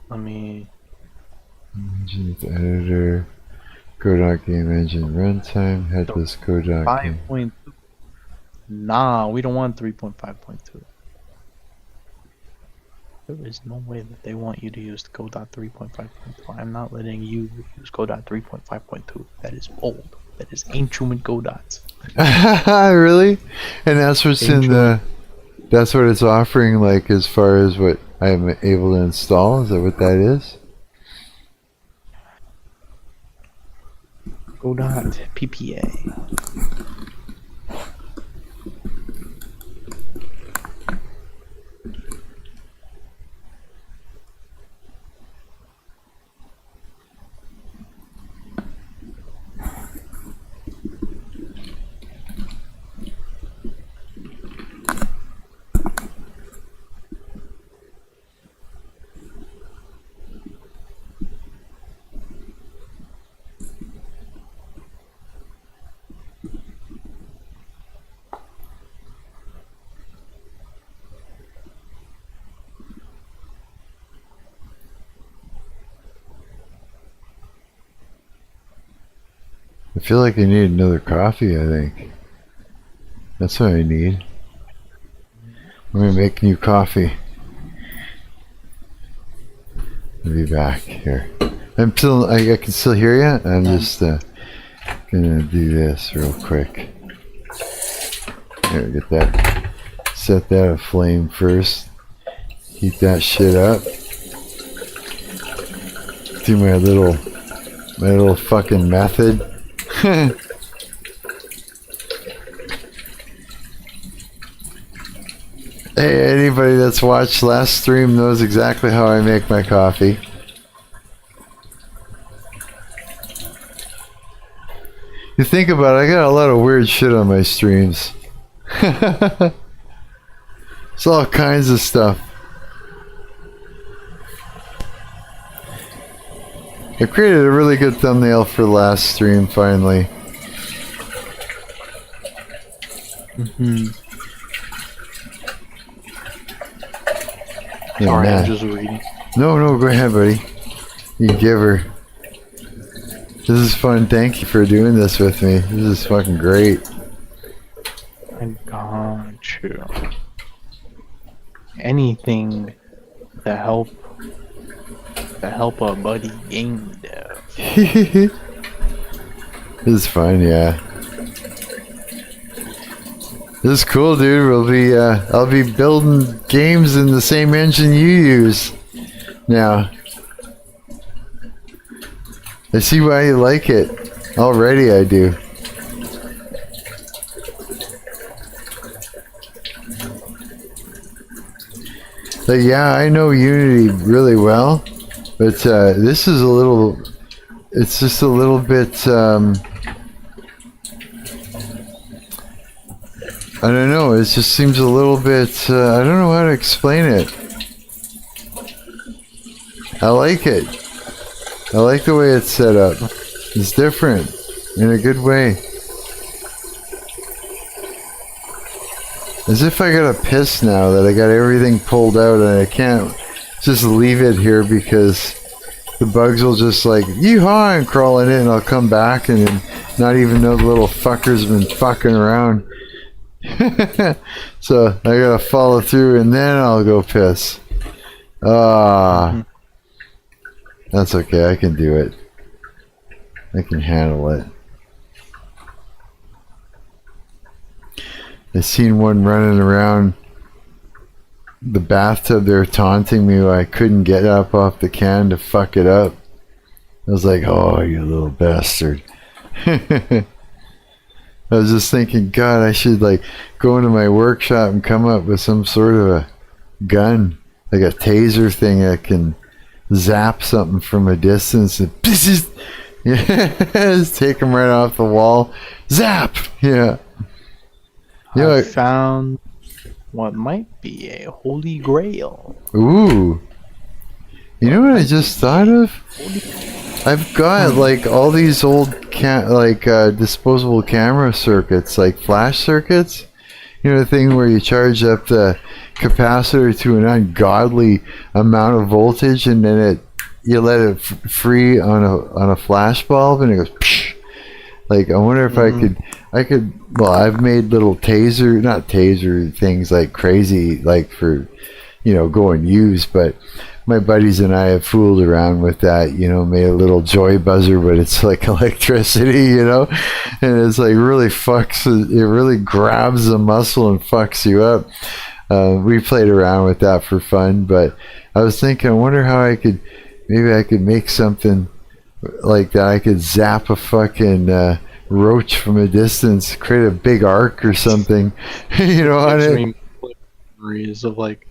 Let me. Engine editor, Godot game engine runtime, headless Godot game. 5.2. Nah, we don't want 3.5.2. There is no way that they want you to use Godot 3.5.2. I'm not letting you use Godot 3.5.2. That is old. That is ancient Godots. Really? And that's what's in the. That's what it's offering, like as far as what I'm able to install. Is that what that is? Godot PPA. I feel like I need another coffee, I think. That's what I need. I'm gonna make new coffee. I'll be back here. I'm still, I can still hear you. I'm just gonna do this real quick. Here, get that. Set that aflame first. Heat that shit up. Do my little fucking method. Hey, anybody that's watched last stream knows exactly how I make my coffee. You think about it, I got a lot of weird shit on my streams. It's all kinds of stuff. I created a really good thumbnail for last stream finally. Yeah, Sorry, man. I'm just reading. No, go ahead, buddy. You giver. This is fun. Thank you for doing this with me. This is fucking great. I got you. Anything to help a buddy game dev. This is fun, yeah. This is cool, dude. I'll be building games in the same engine you use now. I see why you like it. Already I do. But yeah, I know Unity really well, but this is a little. It's just a little bit. I don't know. It just seems a little bit. I don't know how to explain it. I like it. I like the way it's set up. It's different in a good way. As if I gotta piss now that I got everything pulled out and I can't just leave it here because the bugs will just like yeehaw and crawl in it and I'll come back and then not even know the little fucker's been fucking around. So I gotta follow through and then I'll go piss. That's okay, I can do it. I can handle it. I seen one running around the bathtub there taunting me while I couldn't get up off the can to fuck it up. I was like, oh, you little bastard. I was just thinking, God, I should like go into my workshop and come up with some sort of a gun, like a taser thing that can zap something from a distance and just take them right off the wall. Zap! Yeah. I found what might be a holy grail. Ooh. You know what I just thought of? I've got like all these old disposable camera circuits, like flash circuits. You know, the thing where you charge up the capacitor to an ungodly amount of voltage, and then you let it free on a flash bulb, and it goes. Psh! Like, I wonder if I could. Well, I've made little not taser things like crazy, like for, go and use, but my buddies and I have fooled around with that, made a little joy buzzer, but it's like electricity, and it's like really it really grabs the muscle and fucks you up. We played around with that for fun, but I was thinking, I wonder how maybe I could make something like that. I could zap a fucking roach from a distance, create a big arc or something, on it. Memories of like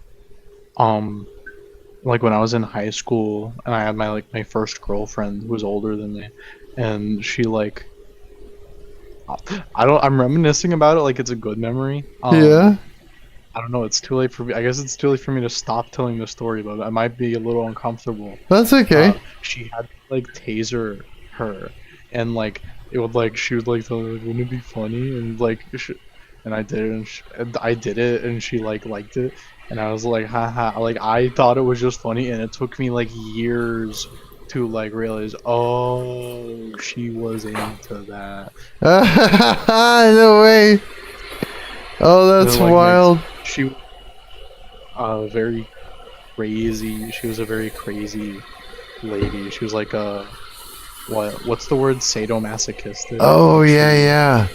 when I was in high school and I had my first girlfriend who was older than me, and she I'm reminiscing about it like it's a good memory. Yeah. I don't know, it's too late for me. I guess it's too late for me to stop telling the story, but I might be a little uncomfortable. That's okay. She had taser her, and it would she would tell her, wouldn't it be funny? And and I did it, and I did it, and she liked it, and I was like, haha. I thought it was just funny, and it took me years to realize, oh, she was into that. No way. Oh, that's wild. She very crazy. She was a very crazy lady. She was what's the word? Sadomasochistic. Oh, yeah.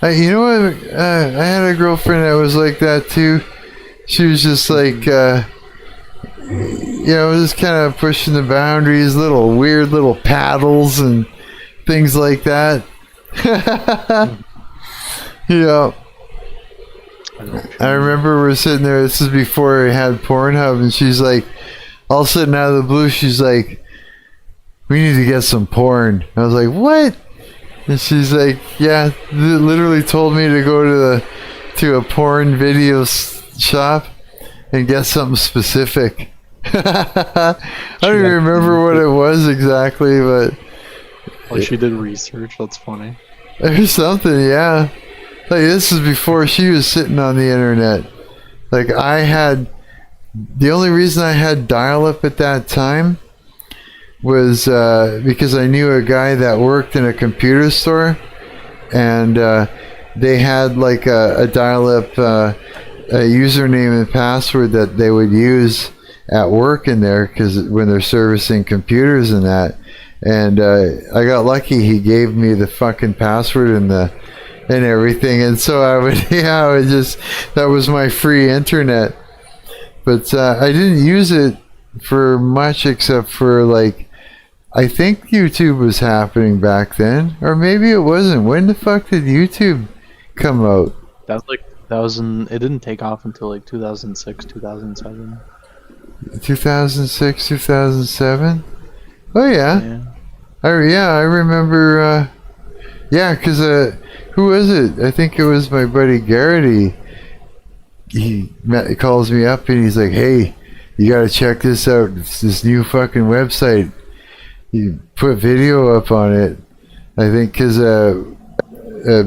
You know what? I had a girlfriend that was like that too. She was just just kind of pushing the boundaries, weird little paddles and things like that. Yeah. I remember we're sitting there, this is before I had Pornhub, and she's like, all sudden out of the blue, she's like, we need to get some porn. I was like, what? And she's like, yeah, literally told me to go to a porn video shop and get something specific. I don't even remember what it was exactly, but... she did research, that's funny. Or something, yeah. This is before she was sitting on the internet. The only reason I had dial-up at that time was because I knew a guy that worked in a computer store, and they had a dial-up a username and password that they would use at work in there, because when they're servicing computers and that. And I got lucky, he gave me the fucking password and everything, and so that was my free internet. But I didn't use it for much, except for I think YouTube was happening back then, or maybe it wasn't. When the fuck did YouTube come out? That was it didn't take off until 2006, 2007. 2006, 2007? Oh yeah. I remember. Because who was it? I think it was my buddy Garrity. He calls me up and he's like, "Hey, you gotta check this out. It's this new fucking website. You put video up on it." I think because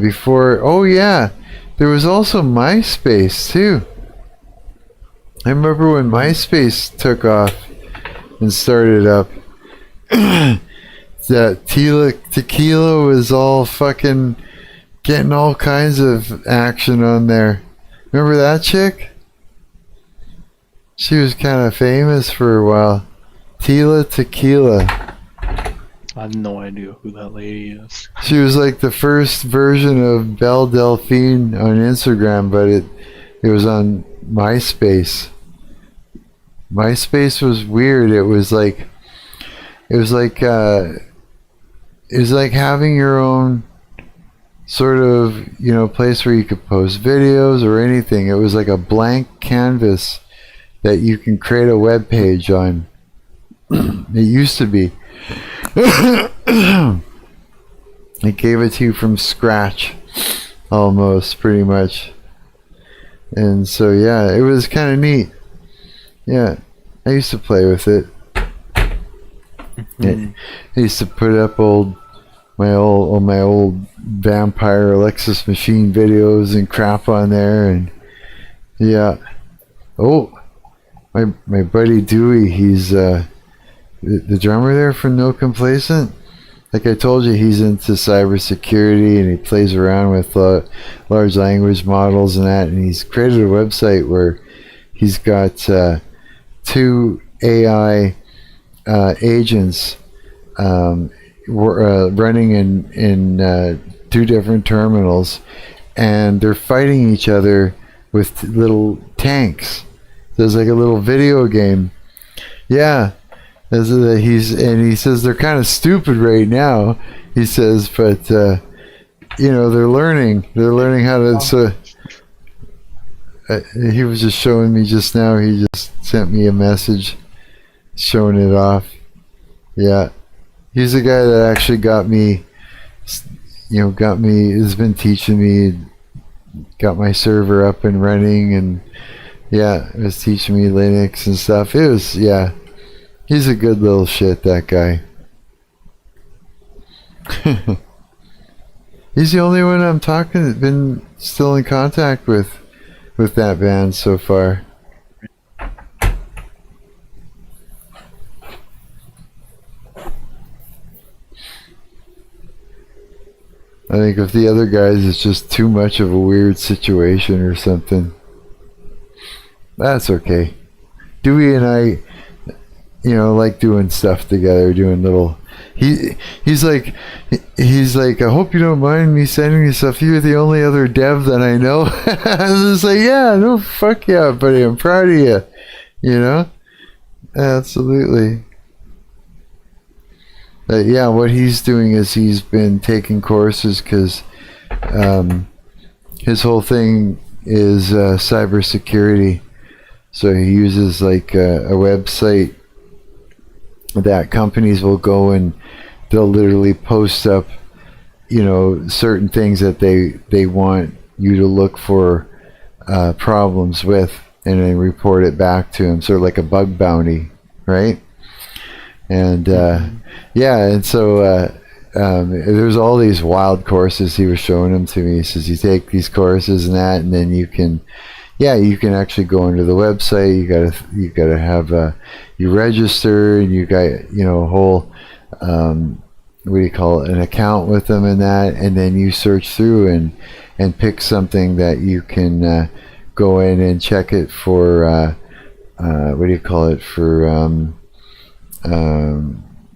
before. Oh yeah, there was also MySpace too. I remember when MySpace took off and started up. That Tequila was all fucking getting all kinds of action on there. Remember that chick? She was kind of famous for a while. Tequila. I have no idea who that lady is. She was the first version of Belle Delphine on Instagram, but it was on MySpace. MySpace was weird. It was like having your own sort of, place where you could post videos or anything. It was like a blank canvas that you can create a web page on. It used to be. It gave it to you from scratch, almost, pretty much. And so, yeah, it was kind of neat. Yeah. I used to play with it. I used to put up my old Vampire Alexis Machine videos and crap on there, and yeah. Oh, my buddy Dewey, he's the drummer there for No Complacent. Like I told you, he's into cybersecurity and he plays around with large language models and that, and he's created a website where he's got 2 AI agents running in 2 different terminals, and they're fighting each other with little tanks. There's like a little video game. Yeah. He says they're kind of stupid right now. He says, but you know, they're learning how to. So he was just showing me just now. He just sent me a message, showing it off. Yeah, he's the guy that actually got me. Has been teaching me. Got my server up and running, and yeah, was teaching me Linux and stuff. It was, yeah. He's a good little shit, that guy. He's the only one I'm been still in contact with that band so far. I think with the other guys, it's just too much of a weird situation or something. That's okay. Dewey and I, like doing stuff together, doing little. He's like, I hope you don't mind me sending you stuff. You're the only other dev that I know. I was like, yeah, no, fuck yeah, buddy, I'm proud of you. Absolutely. Yeah, what he's doing is he's been taking courses because his whole thing is cybersecurity. So he uses like a website that companies will go and they'll literally post up, certain things that they want you to look for problems with, and then report it back to him, sort of like a bug bounty, right? And and so there's all these wild courses he was showing them to me. He says you take these courses and that, and then you can actually go into the website. You gotta have you register, and you got a whole what do you call it, an account with them and that, and then you search through and pick something that you can go in and check it for what do you call it, for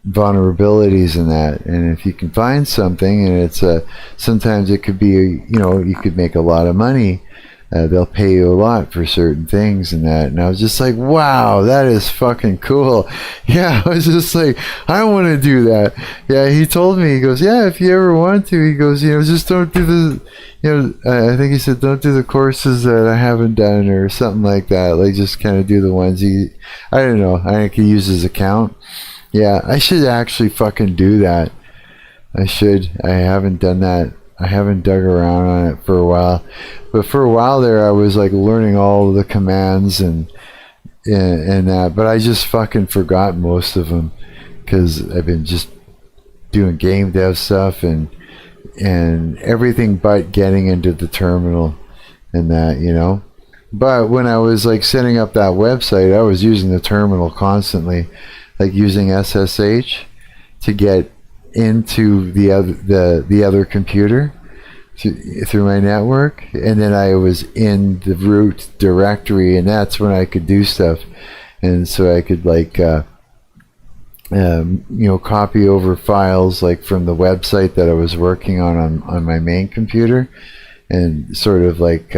vulnerabilities in that. And if you can find something, and it's sometimes it could be you could make a lot of money. They'll pay you a lot for certain things and that. And I was just like, wow, that is fucking cool. Yeah, I was just like, I want to do that. Yeah, he told me, he goes, yeah, if you ever want to, he goes, just don't do the, I think he said, don't do the courses that I haven't done or something like that. Like, just kind of do the ones I don't know. I think he used his account. Yeah, I should actually fucking do that. I should. I haven't done that. I haven't dug around on it for a while, but for a while there, I was like learning all of the commands and that, but I just fucking forgot most of them because I've been just doing game dev stuff and everything but getting into the terminal and that, But when I was like setting up that website, I was using the terminal constantly, like using SSH to get into the other computer through my network, and then I was in the root directory, and that's when I could do stuff. And so I could like copy over files like from the website that I was working on my main computer, and sort of like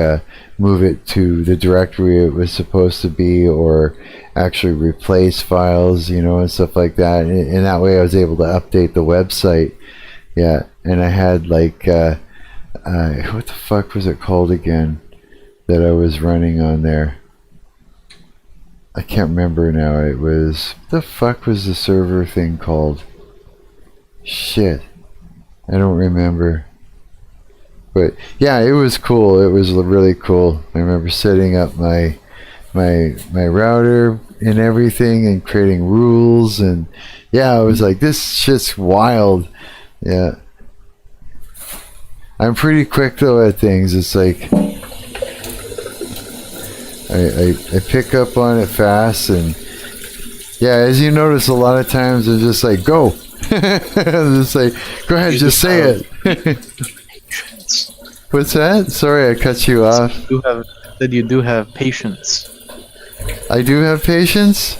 move it to the directory it was supposed to be, or actually replace files, and stuff like that. And that way I was able to update the website. Yeah, and I had like, what the fuck was it called again that I was running on there? I can't remember now. It was, what the fuck was the server thing called? Shit. I don't remember. But yeah, it was cool. It was really cool. I remember setting up my my router and everything, and creating rules, and yeah, I was like, this shit's wild. Yeah, I'm pretty quick though at things. It's like I pick up on it fast, and yeah, as you notice, a lot of times it's just like, go. I'm just like, go ahead, just say it. What's that? Sorry, I cut you off. You do have patience. I do have patience?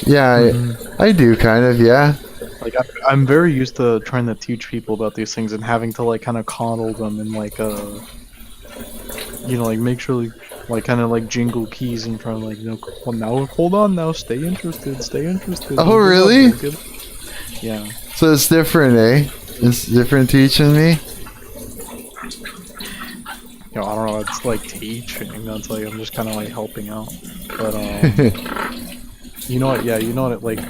Yeah, I do kind of, yeah. Like I'm very used to trying to teach people about these things and having to like kind of coddle them and like like make sure like kind of like jingle keys and trying to like well, now hold on, now stay interested. Oh really? Yeah. So it's different, eh? It's different teaching me. I don't know. It's like teaching. That's like I'm just kind of like helping out. But you know what? Yeah, you know what? Like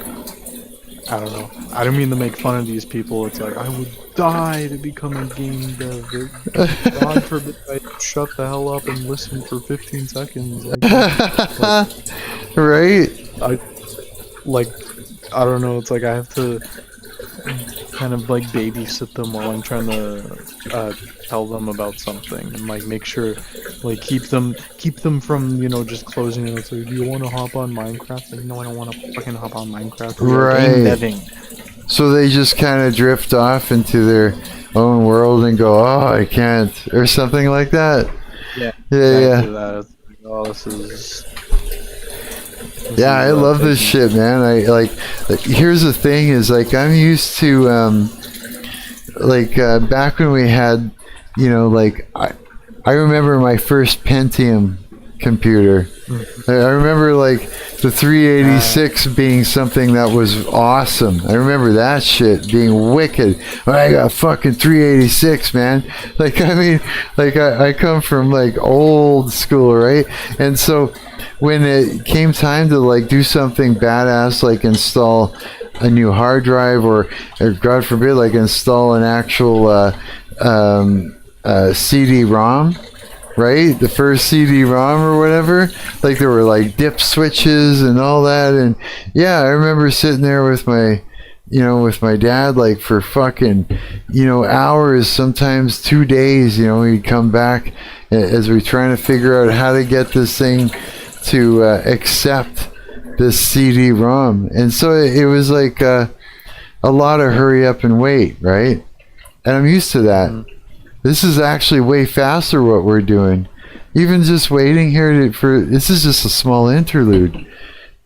I don't know. I don't mean to make fun of these people. It's like I would die to become a game dev. God forbid I shut the hell up and listen for 15 seconds. Right? I don't know. It's like I have to kind of like babysit them while I'm trying to tell them about something and like make sure like keep them from just closing it. So do you want to hop on Minecraft? Like no, I don't want to fucking hop on Minecraft. Right. So they just kind of drift off into their own world and go, oh, I can't, or something like that. Yeah. Yeah. That. It's like, oh, this is yeah, I love this shit, man. I like here's the thing is like I'm used to back when we had like I remember my first Pentium computer. I remember like the 386 being something that was awesome. I remember that shit being wicked. I got fucking 386, man. Like I mean, like I come from like old school, right? And so when it came time to like do something badass, like install a new hard drive or God forbid, like install an actual CD-ROM, right? The first CD-ROM or whatever, like there were like dip switches and all that, and yeah, I remember sitting there with my with my dad like for fucking hours, sometimes 2 days. He'd come back as we're trying to figure out how to get this thing to accept this CD-ROM, and so it was like a lot of hurry up and wait, right? And I'm used to that. This is actually way faster what we're doing. Even just waiting here for this is just a small interlude.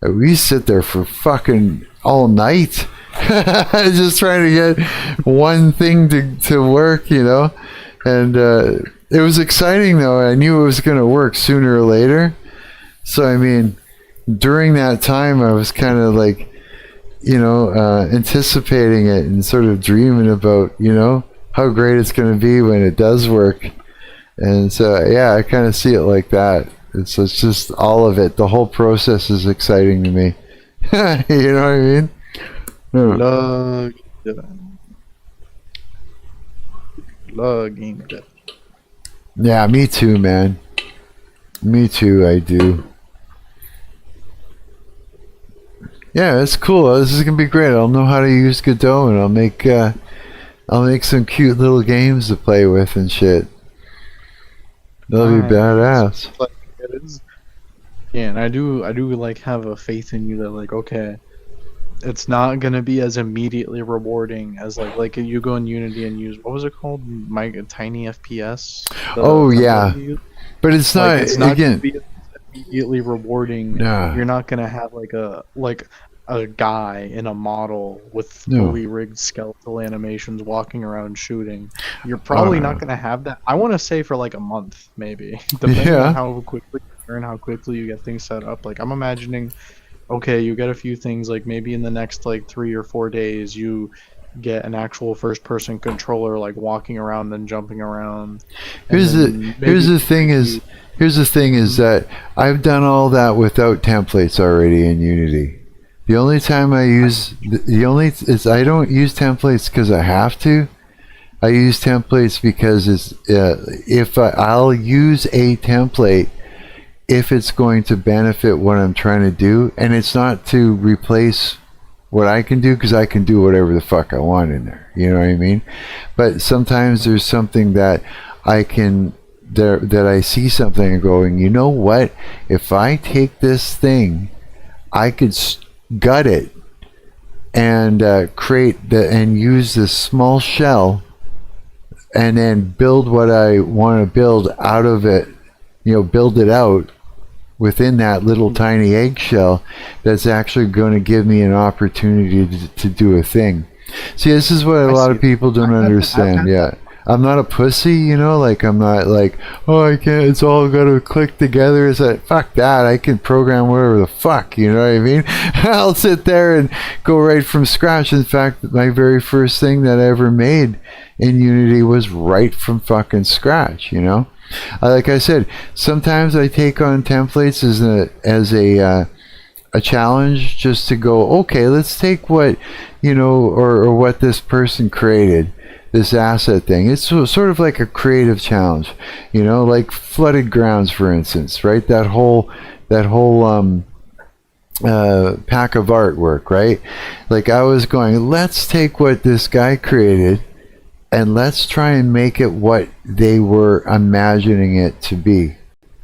We sit there for fucking all night, just trying to get one thing to work, and it was exciting though. I knew it was going to work sooner or later. So I mean, during that time, I was kind of like, anticipating it and sort of dreaming about, how great it's going to be when it does work. And so, yeah, I kind of see it like that. It's just all of it. The whole process is exciting to me. You know what I mean? Love game dev. Yeah, me too, man. Me too, I do. Yeah, that's cool. This is gonna be great. I'll know how to use Godot, and I'll make some cute little games to play with and shit. That'll be badass. Like, it is. Yeah, and I do like have a faith in you that like, okay, it's not gonna be as immediately rewarding as like you go in Unity and use what was it called, Tiny FPS. Oh yeah, but it's not. Like, it's not again. Gonna be immediately rewarding. Nah. You're not gonna have like a guy in a model with fully rigged skeletal animations walking around shooting. You're probably not gonna have that. I want to say for like a month, maybe, depending on how quickly you learn, how quickly you get things set up. Like I'm imagining, okay, you get a few things, like maybe in the next like 3 or 4 days, you get an actual first-person controller, like walking around and jumping around. Here's the thing is that I've done all that without templates already in Unity. The only time I use I don't use templates because I have to. I use templates because it's if I'll use a template if it's going to benefit what I'm trying to do, and it's not to replace what I can do, because I can do whatever the fuck I want in there, you know what I mean? But sometimes there's something that I can, that I see something and going, you know what, if I take this thing, I could gut it and create and use this small shell and then build what I want to build out of it, you know, build it out within that little tiny eggshell that's actually going to give me an opportunity to do a thing. See, this is what a lot of people don't understand. Yeah. I'm not a pussy, you know, like I'm not like, oh, I can't, it's all got to click together. It's like, fuck that, I can program whatever the fuck, you know what I mean? I'll sit there and go right from scratch. In fact, my very first thing that I ever made in Unity was right from fucking scratch, you know? Like I said, sometimes I take on templates as a challenge, just to go, okay, let's take what, you know, or what this person created, this asset thing. It's sort of like a creative challenge, you know, like Flooded Grounds, for instance, right? That whole pack of artwork, right? Like I was going, let's take what this guy created and let's try and make it what they were imagining it to be,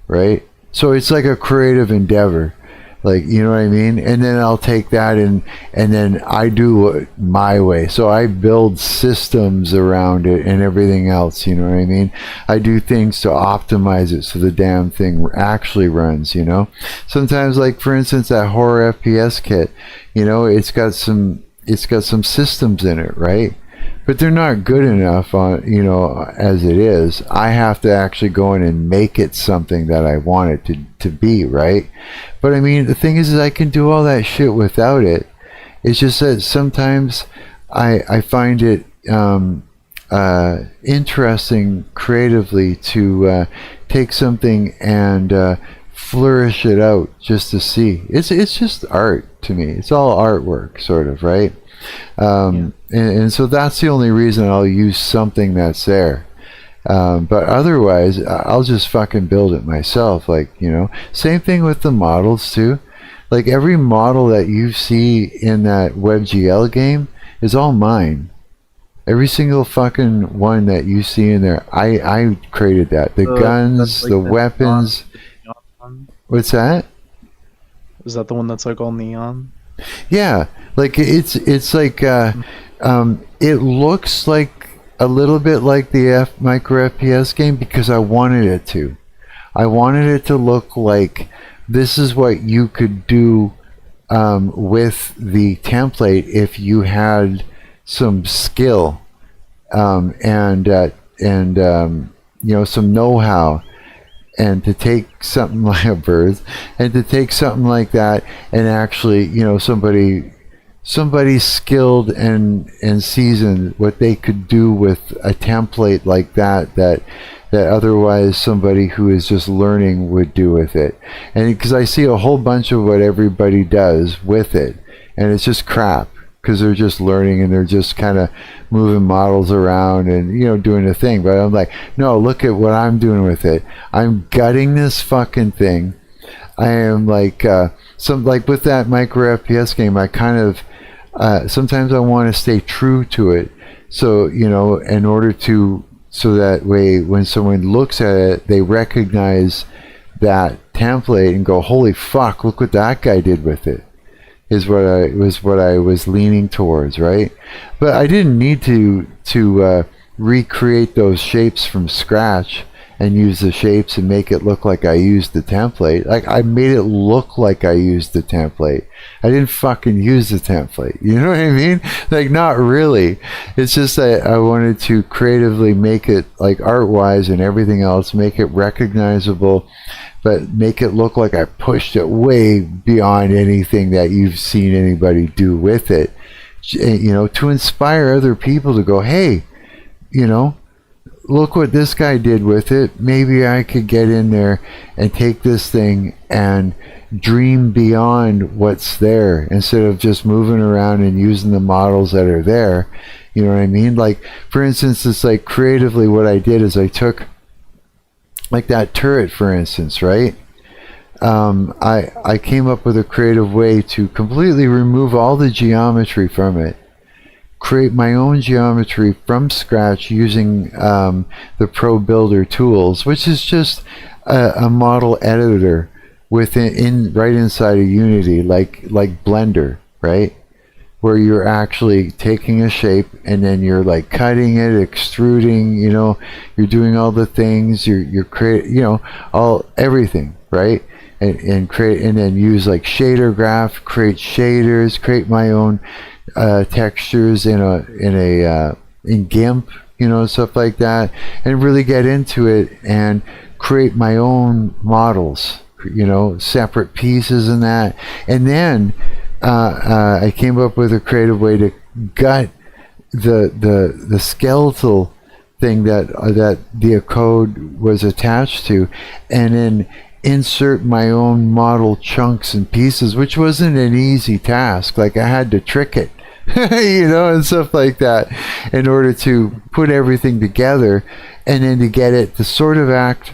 right? So it's like a creative endeavor, like, you know what I mean? And then I'll take that and then I do it my way. So I build systems around it and everything else, you know what I mean? I do things to optimize it so the damn thing actually runs, you know? Sometimes, like for instance, that horror FPS kit, you know, it's got some systems in it, right? But they're not good enough on, you know, as it is. I have to actually go in and make it something that I want it to be, right? But I mean, the thing is I can do all that shit without it. It's just that sometimes I find it interesting creatively to take something and flourish it out just to see. It's just art to me. It's all artwork, sort of, right? And so that's the only reason I'll use something that's there. But otherwise, I'll just fucking build it myself. Like, you know, same thing with the models too. Like every model that you see in that WebGL game is all mine. Every single fucking one that you see in there, I created that. The guns, like the weapons. What's that? Is that the one that's like all neon? Yeah, like it's like it looks like a little bit like the Micro FPS game because I wanted it to. I wanted it to look like this is what you could do with the template if you had some skill and you know, some know-how. And to take something like a bird, and to take something like that, and actually, you know, somebody skilled and seasoned, what they could do with a template like that otherwise somebody who is just learning would do with it. And because I see a whole bunch of what everybody does with it, and it's just crap. Because they're just learning and they're just kind of moving models around and, you know, doing a thing. But I'm like, no, look at what I'm doing with it. I'm gutting this fucking thing. I am like, like with that Micro FPS game, I kind of, sometimes I want to stay true to it. So, you know, in order to, so that way when someone looks at it, they recognize that template and go, holy fuck, look what that guy did with it. Is what I was leaning towards, right? But I didn't need to recreate those shapes from scratch and use the shapes and make it look like I used the template. Like I made it look like I used the template. I didn't fucking use the template. You know what I mean? Like not really. It's just that I wanted to creatively make it, like art-wise and everything else, make it recognizable, but make it look like I pushed it way beyond anything that you've seen anybody do with it. You know, to inspire other people to go, hey, you know, look what this guy did with it. Maybe I could get in there and take this thing and dream beyond what's there instead of just moving around and using the models that are there. You know what I mean? Like, for instance, it's like creatively what I did is I took like that turret, for instance, right? I came up with a creative way to completely remove all the geometry from it, create my own geometry from scratch using the Pro Builder tools, which is just a model editor within right inside of Unity, like Blender, right? Where you're actually taking a shape and then you're like cutting it, extruding, you know, you're doing all the things, you're create, you know, everything, right? And create, and then use like shader graph, create shaders, create my own textures in GIMP, you know, stuff like that, and really get into it and create my own models, you know, separate pieces and that. And then I came up with a creative way to gut the skeletal thing that the code was attached to, and then insert my own model chunks and pieces, which wasn't an easy task. Like, I had to trick it, you know, and stuff like that, in order to put everything together, and then to get it to sort of act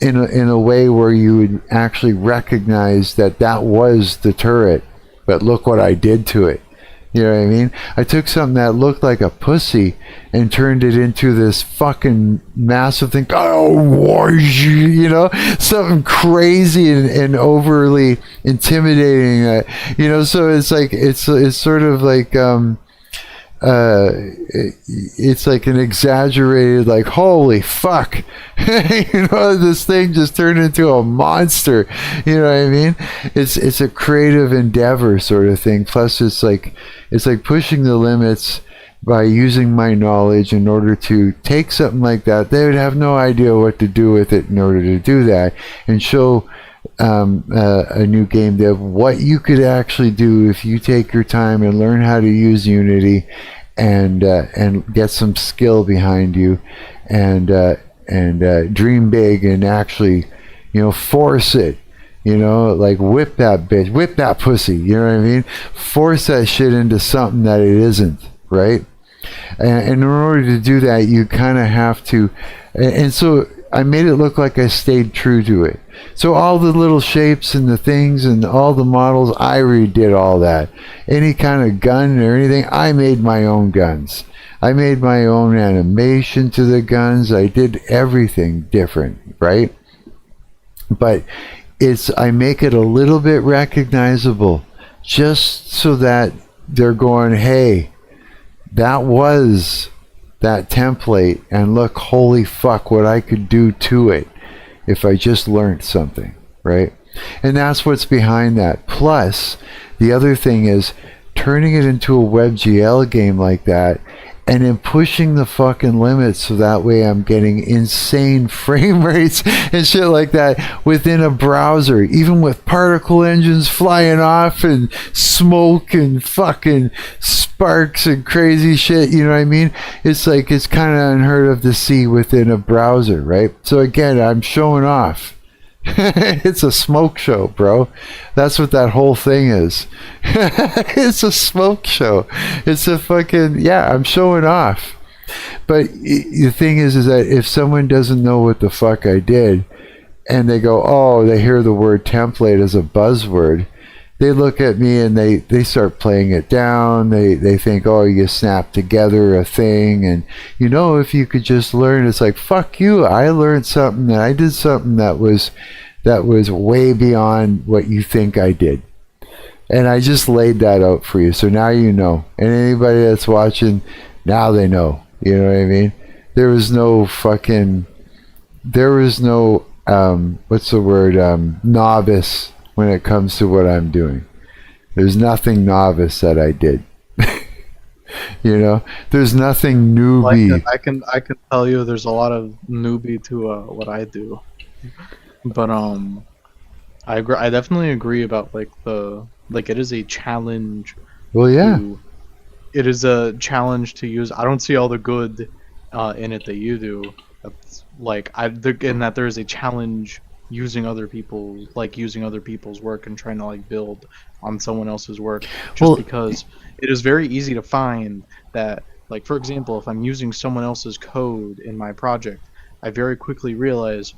in a way where you would actually recognize that was the turret, but look what I did to it. You know what I mean? I took something that looked like a pussy and turned it into this fucking massive thing. Oh, you know, something crazy and overly intimidating. You know, so it's like it's sort of like it's like an exaggerated, like, holy fuck, you know, this thing just turned into a monster. You know what I mean? It's a creative endeavor sort of thing. Plus, it's like pushing the limits by using my knowledge in order to take something like that. They would have no idea what to do with it in order to do that, and show a new game dev what you could actually do if you take your time and learn how to use Unity and get some skill behind you, and dream big and actually, you know, force it. You know, like whip that bitch, whip that pussy. You know what I mean? Force that shit into something that it isn't, right? And in order to do that, you kind of have to. And so I made it look like I stayed true to it. So all the little shapes and the things and all the models, I redid all that. Any kind of gun or anything, I made my own guns. I made my own animation to the guns. I did everything different, right? But I make it a little bit recognizable, just so that they're going, hey, that was that template, and look, holy fuck, what I could do to it if I just learned something, right? And that's what's behind that. Plus, the other thing is turning it into a WebGL game like that, and then pushing the fucking limits so that way I'm getting insane frame rates and shit like that within a browser, even with particle engines flying off and smoke and fucking sparks and crazy shit, you know what I mean? It's like, it's kind of unheard of to see within a browser, right? So again, I'm showing off. It's a smoke show, bro. That's what that whole thing is. It's a smoke show. It's a fucking, yeah, I'm showing off. But the thing is that if someone doesn't know what the fuck I did, and they go, oh, they hear the word template as a buzzword, they look at me and they start playing it down. They think, oh, you snap together a thing, and you know, if you could just learn, it's like, fuck you, I learned something, and I did something that was way beyond what you think I did, and I just laid that out for you, so now you know. And anybody that's watching, now they know. You know what I mean? There was no what's the word, novice when it comes to what I'm doing. There's nothing novice that I did. You know, there's nothing newbie. I can tell you there's a lot of newbie to what I do. But I definitely agree about it is a challenge. Well, yeah. It is a challenge to use. I don't see all the good in it that you do. That's in that there is a challenge using other people's work and trying to build on someone else's work, because it is very easy to find that, for example, if I'm using someone else's code in my project, I very quickly realize,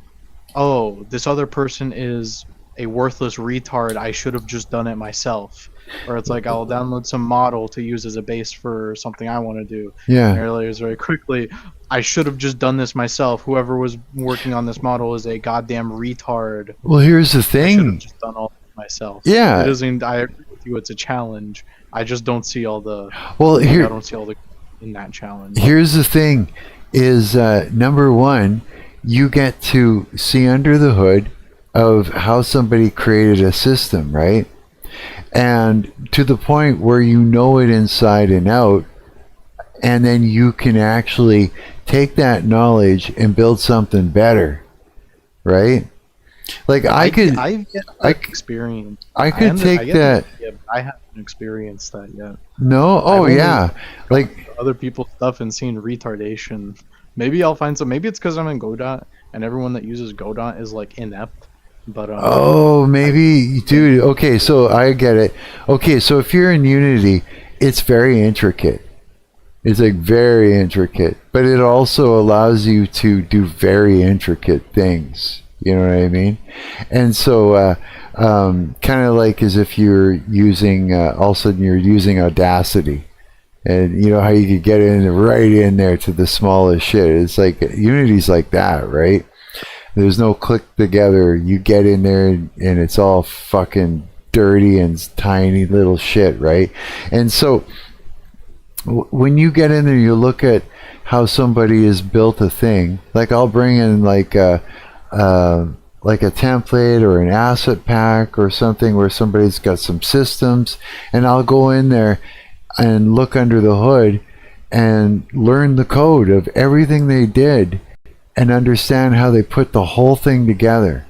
oh, this other person is a worthless retard. I should have just done it myself. Or it's like I'll download some model to use as a base for something I want to do. Yeah. And earlier very quickly, I should have just done this myself. Whoever was working on this model is a goddamn retard. Well, here's the I should have thing. just done all this myself. Yeah. It doesn't. I agree with you. It's a challenge. I just don't see all the. Well, I here, don't see all the in that challenge. here's the thing is number one, you get to see under the hood of how somebody created a system, right? And to the point where you know it inside and out, and then you can actually take that knowledge and build something better, right? Like I could experience. I could take that. Yeah, but I haven't experienced that yet. No, oh only- yeah, like Other people's stuff and seen retardation. Maybe I'll find some. Maybe it's because I'm in Godot and everyone that uses Godot is like inept. But oh, maybe, dude. Okay, so I get it. Okay, so if you're in Unity, it's very intricate. It's like very intricate, but it also allows you to do very intricate things. You know what I mean? And so, kind of like as if you're using, all of a sudden you're using Audacity. And you know how you could get right in there to the smallest shit. It's like Unity's like that, right? There's no click together. You get in there and it's all fucking dirty and tiny little shit, right? And so when you get in there, you look at how somebody has built a thing. Like I'll bring in like a template or an asset pack or something where somebody's got some systems, and I'll go in there and look under the hood and learn the code of everything they did and understand how they put the whole thing together.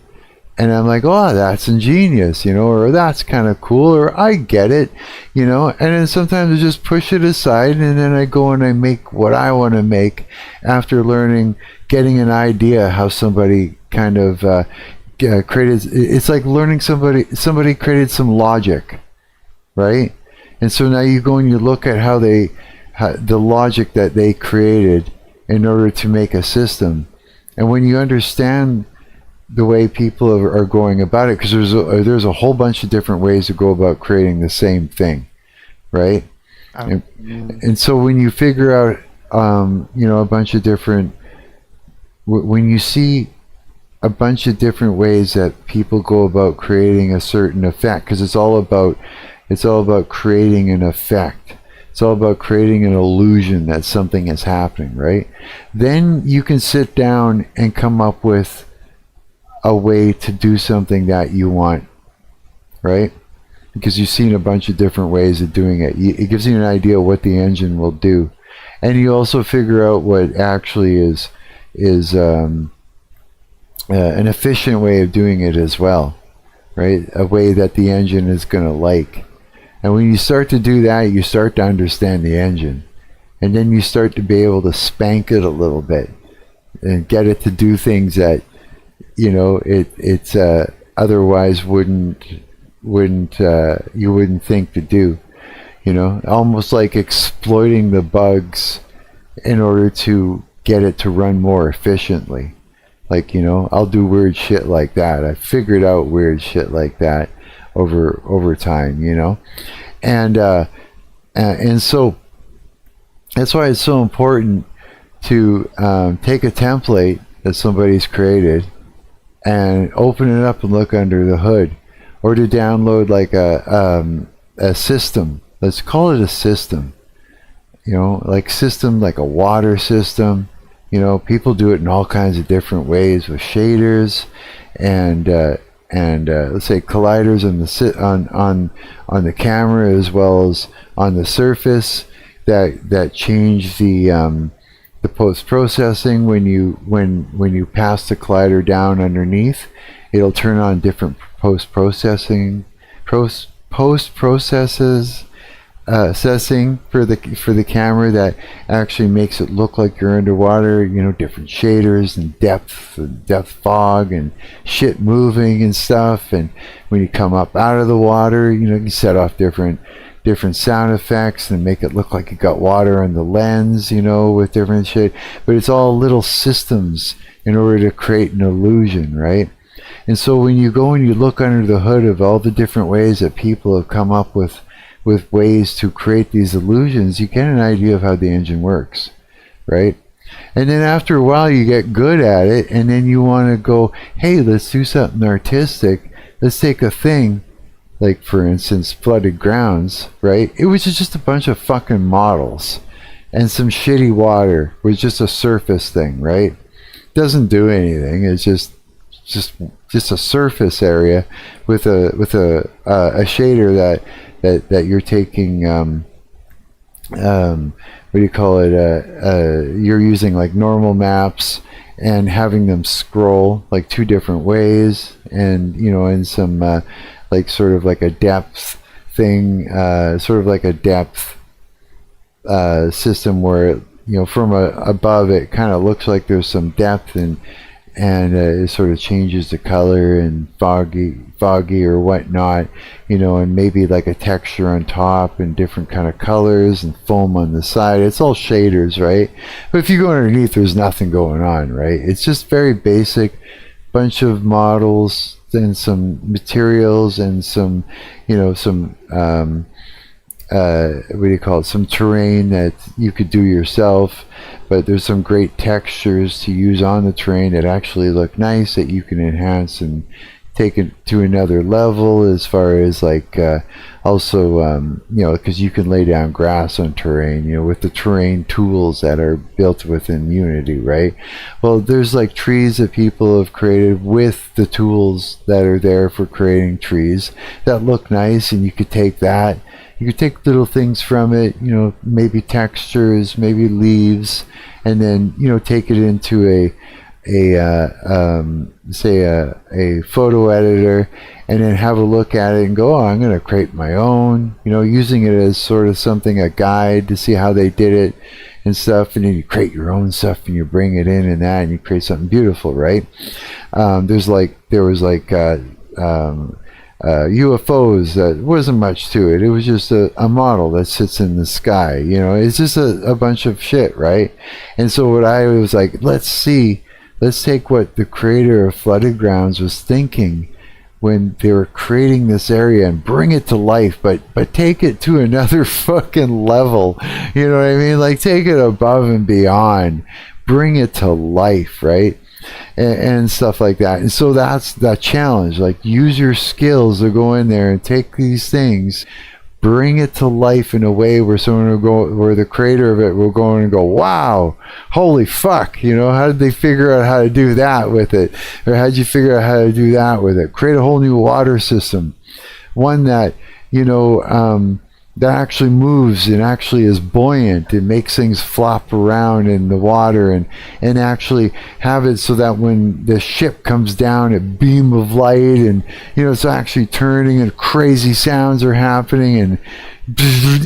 And I'm like, oh, that's ingenious, you know, or that's kind of cool, or I get it, you know. And then sometimes I just push it aside, and then I go and I make what I want to make after learning, getting an idea how somebody kind of created. It's like learning somebody created some logic, right? And so now you go and you look at how the logic that they created in order to make a system. And when you understand the way people are going about it, because there's a whole bunch of different ways to go about creating the same thing, right? And so when you figure out, you know, a bunch of different, when you see a bunch of different ways that people go about creating a certain effect, because it's all about creating an effect. It's all about creating an illusion that something is happening, right? Then you can sit down and come up with a way to do something that you want, right? Because you've seen a bunch of different ways of doing it. It gives you an idea what the engine will do. And you also figure out what actually is an efficient way of doing it as well, right? A way that the engine is going to like. And when you start to do that, you start to understand the engine. And then you start to be able to spank it a little bit and get it to do things that, you know, it's otherwise you wouldn't think to do. You know, almost like exploiting the bugs in order to get it to run more efficiently. Like, you know, I'll do weird shit like that. I figured out weird shit like that over time, you know, and so that's why it's so important to take a template that somebody's created and open it up and look under the hood, or to download like a system. Let's call it a system, you know, like a water system. You know, people do it in all kinds of different ways with shaders and let's say colliders on the camera as well as on the surface that change the post processing. When you pass the collider down underneath, it'll turn on different post processing assessing for the camera that actually makes it look like you're underwater. You know, different shaders and depth fog and shit moving and stuff. And when you come up out of the water, you know, you set off different sound effects and make it look like you got water on the lens, you know, with different shit. But it's all little systems in order to create an illusion, right? And so when you go and you look under the hood of all the different ways that people have come up with ways to create these illusions, you get an idea of how the engine works, right? And then after a while you get good at it, and then you want to go, hey, let's do something artistic. Let's take a thing, like for instance, Flooded Grounds, right? It was just a bunch of fucking models and some shitty water. It was just a surface thing, right? Doesn't do anything. It's just a surface area with a shader that you're taking what do you call it? You're using like normal maps and having them scroll like 2 different ways, and in some like sort of like a depth thing, sort of like a depth system where from above it kind of looks like there's some depth, and it sort of changes the color and foggy or whatnot, and maybe like a texture on top and different kind of colors and foam on the side. It's all shaders, right? But if you go underneath, there's nothing going on, right? It's just very basic, bunch of models and some materials and some, some what do you call it? Some terrain that you could do yourself, but there's some great textures to use on the terrain that actually look nice, that you can enhance and take it to another level, as far as like also because you can lay down grass on terrain, with the terrain tools that are built within Unity, right? Well, there's like trees that people have created with the tools that are there for creating trees that look nice, and you could take that. You could take little things from it, maybe textures, maybe leaves, and then take it into say a photo editor, and then have a look at it and go, oh, I'm going to create my own, using it as sort of something, a guide to see how they did it and stuff. And then you create your own stuff and you bring it in and that, and you create something beautiful, right? There was UFOs that wasn't much to it. It was just a model that sits in the sky. It's just a bunch of shit, right? And so what I was like, let's take what the creator of Flooded Grounds was thinking when they were creating this area and bring it to life, but take it to another fucking level. You know what I mean? Like, take it above and beyond. Bring it to life, right? And stuff like that. And so that's that challenge. Like, use your skills to go in there and take these things, bring it to life in a way where someone will go, where the creator of it will go in and go, wow, holy fuck, how did they figure out how to do that with it? Or how'd you figure out how to do that with it? Create a whole new water system, one that that actually moves and actually is buoyant. It makes things flop around in the water, and actually have it so that when the ship comes down, a beam of light, and it's actually turning, and crazy sounds are happening, and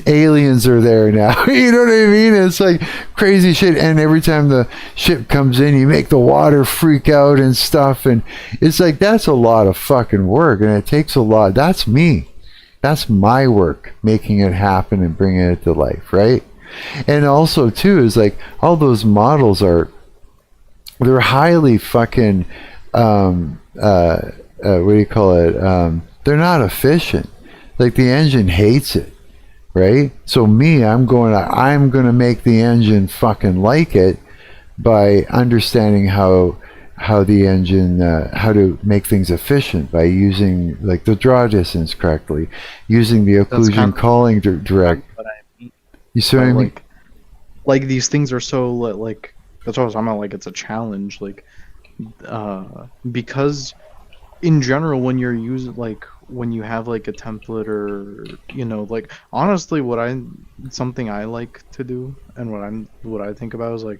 aliens are there now. You know what I mean? It's like crazy shit. And every time the ship comes in, you make the water freak out and stuff, and it's like, that's a lot of fucking work, and it takes a lot. That's me. That's my work, making it happen and bringing it to life, right? And also, too, is like, all those models they're highly fucking, what do you call it? They're not efficient. Like, the engine hates it, right? So I'm going to make the engine fucking like it by understanding how the engine, how to make things efficient by using like the draw distance correctly, using the occlusion calling direct. What I mean. You see what I mean? Like these things are so like, that's what I was talking about. Like, it's a challenge, like, because in general, when you're using, like, when you have like a template, or like, honestly, something I like to do, and what I think about is like,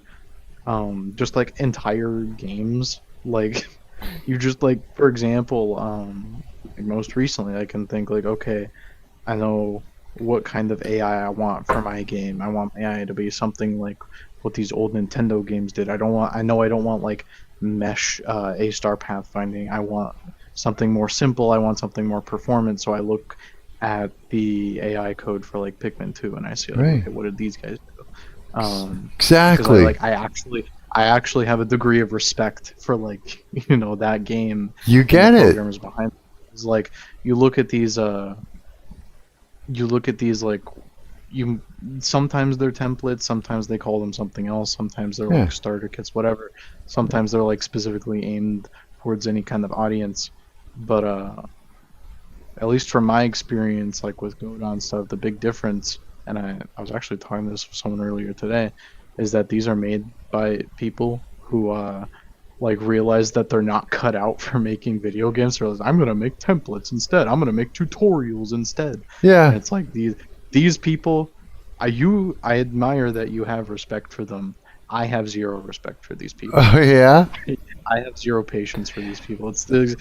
just like entire games, like, you just, like, for example, like, most recently I can think, like, okay, I know what kind of AI I want for my game. I want AI to be something like what these old Nintendo games did. I don't want like mesh A-star pathfinding. I want something more simple. I want something more performant. So I look at the AI code for like Pikmin 2 and I see, like, right, okay, what did these guys do? Exactly. I I actually have a degree of respect for like that game. You get and the it. programmers behind it. It's like you look at these like sometimes they're templates, sometimes they call them something else, sometimes they're Yeah. like starter kits, whatever. Sometimes they're like specifically aimed towards any kind of audience. But at least from my experience, like with Godot and stuff, the big difference, and I was actually talking this with someone earlier today, is that these are made by people who like realize that they're not cut out for making video games. They're like, I'm gonna make templates instead. I'm gonna make tutorials instead. And Yeah. it's like these people, I admire that you have respect for them. I have zero respect for these people. Oh yeah. I have zero patience for these people. It's the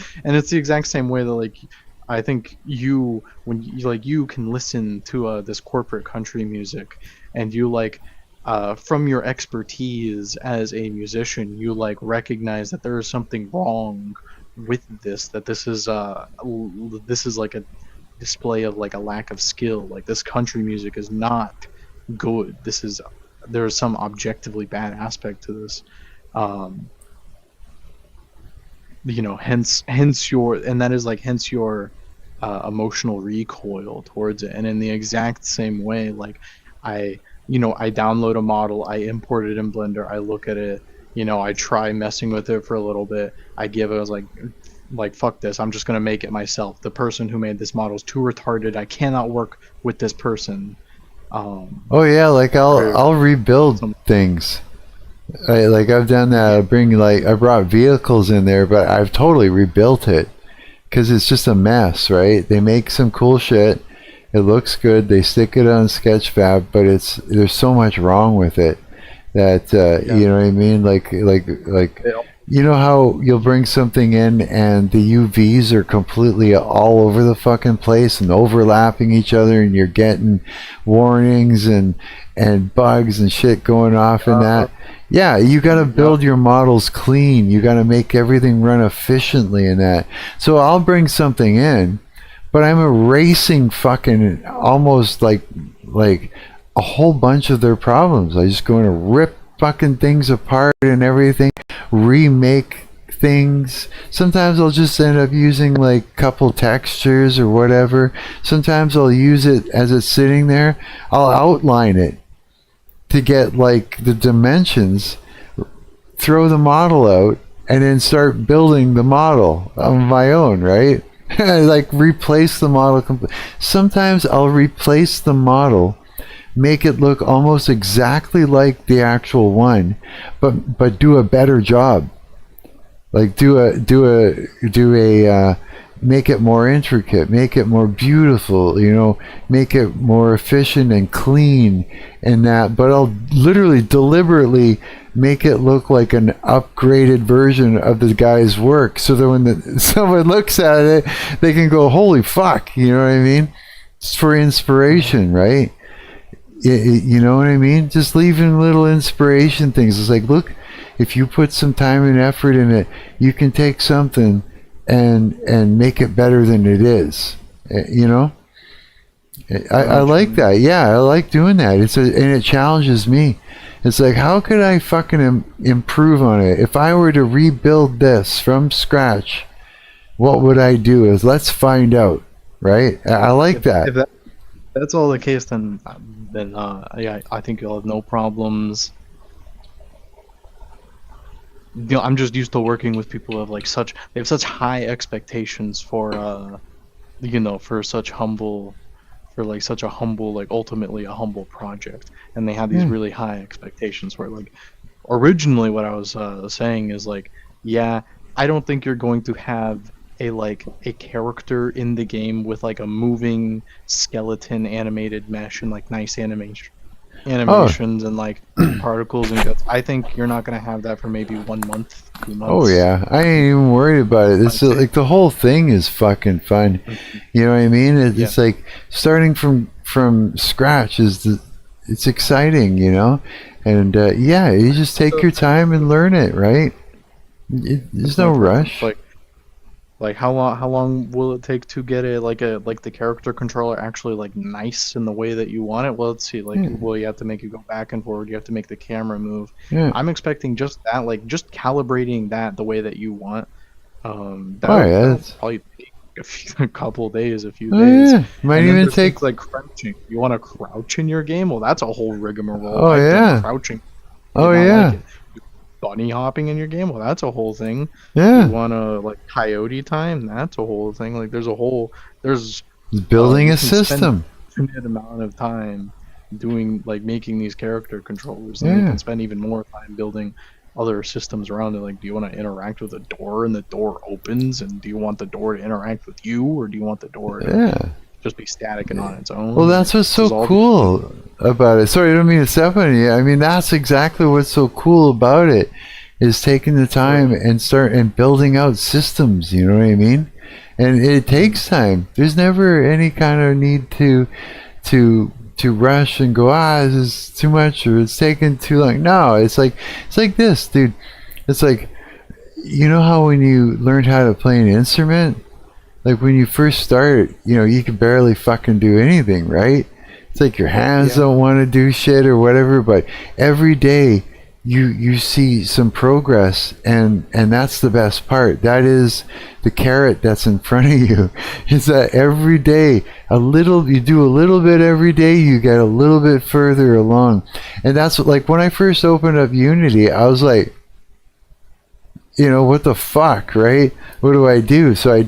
exact same way that like I think when you can listen to this corporate country music, and you like from your expertise as a musician, you like recognize that there is something wrong with this. That this is like a display of like a lack of skill. Like this country music is not good. There is some objectively bad aspect to this. Hence your emotional recoil towards it. And in the exact same way, like I download a model, I import it in Blender, I look at it, I try messing with it for a little bit, I was like fuck this, I'm just gonna make it myself. The person who made this model is too retarded, I cannot work with this person. Oh yeah, like I'll rebuild things. I've done that. I brought vehicles in there, but I've totally rebuilt it because it's just a mess, right? They make some cool shit, it looks good, they stick it on Sketchfab, but there's so much wrong with it that you know what I mean? Like you know how you'll bring something in and the UVs are completely all over the fucking place and overlapping each other, and you're getting warnings and bugs and shit going off in that. Yeah, you got to build your models clean. You got to make everything run efficiently in that. So I'll bring something in, but I'm erasing fucking almost like a whole bunch of their problems. I just going to rip fucking things apart and everything, remake things. Sometimes I'll just end up using like a couple textures or whatever. Sometimes I'll use it as it's sitting there. I'll outline it to get like the dimensions, throw the model out, and then start building the model on my own, right? Like replace the model sometimes I'll replace the model, make it look almost exactly like the actual one, but do a better job. Like do a make it more intricate, make it more beautiful, make it more efficient and clean and that, but I'll literally deliberately make it look like an upgraded version of the guy's work, so that when someone looks at it, they can go, holy fuck, you know what I mean? It's for inspiration, right? You know what I mean? Just leaving little inspiration things. It's like, look, if you put some time and effort in it, you can take something and make it better than it is. I like that. Yeah, I like doing that. And it challenges me. It's like, how could I fucking improve on it? If I were to rebuild this from scratch, what would I do? Let's find out, right? I like that. If that's all the case, then yeah, I think you'll have no problems. I'm just used to working with people who have like they have such high expectations for for such a humble, like ultimately a humble project, and they have these really high expectations where like originally what I was saying is like, yeah, I don't think you're going to have a character in the game with like a moving skeleton animated mesh and like nice animations and like particles and guts. I think you're not gonna have that for maybe 1 month, 2 months. Oh yeah, I ain't even worried about it. It's like the whole thing is fucking fun. You know what I mean? It's like starting from scratch it's exciting, and you just take your time and learn it, right? There's no rush. Like how long will it take to get like the character controller actually like nice in the way that you want it? Well, let's see. Like, will you have to make it go back and forward? You have to make the camera move. Yeah. I'm expecting just that, like just calibrating that the way that you want. That'll probably take a couple days, a few Oh, days. yeah. Might And then even there's take. things like crouching. You want to crouch in your game? Well, that's a whole rigmarole. Oh, I've done yeah. crouching. Oh, Did not yeah. like it. Bunny hopping in your game? Well, that's a whole thing. Yeah. You want to like coyote time? That's a whole thing. Like there's Building you a can spend system. infinite amount of time doing like making these character controllers, and you Yeah. can spend even more time building other systems around it. Like, do you want to interact with a door and the door opens, and do you want the door to interact with you, or do you want the door to Yeah. just be static and on its own? Well, that's what's This is so all- cool about it. Sorry, I don't mean to step on you. I mean, that's exactly what's so cool about it, is taking the time and start and building out systems. You know what I mean? And it takes time. There's never any kind of need to rush and go, this is too much, or it's taking too long. No, it's like this, dude. It's like, you know how when you learned how to play an instrument, like when you first start, you can barely fucking do anything, right? It's like your hands don't want to do shit or whatever, but every day you see some progress, and that's the best part. That is the carrot that's in front of you, is that every day you do a little bit every day, you get a little bit further along. And that's what, like when I first opened up Unity, I was like, what the fuck, right? What do I do? So what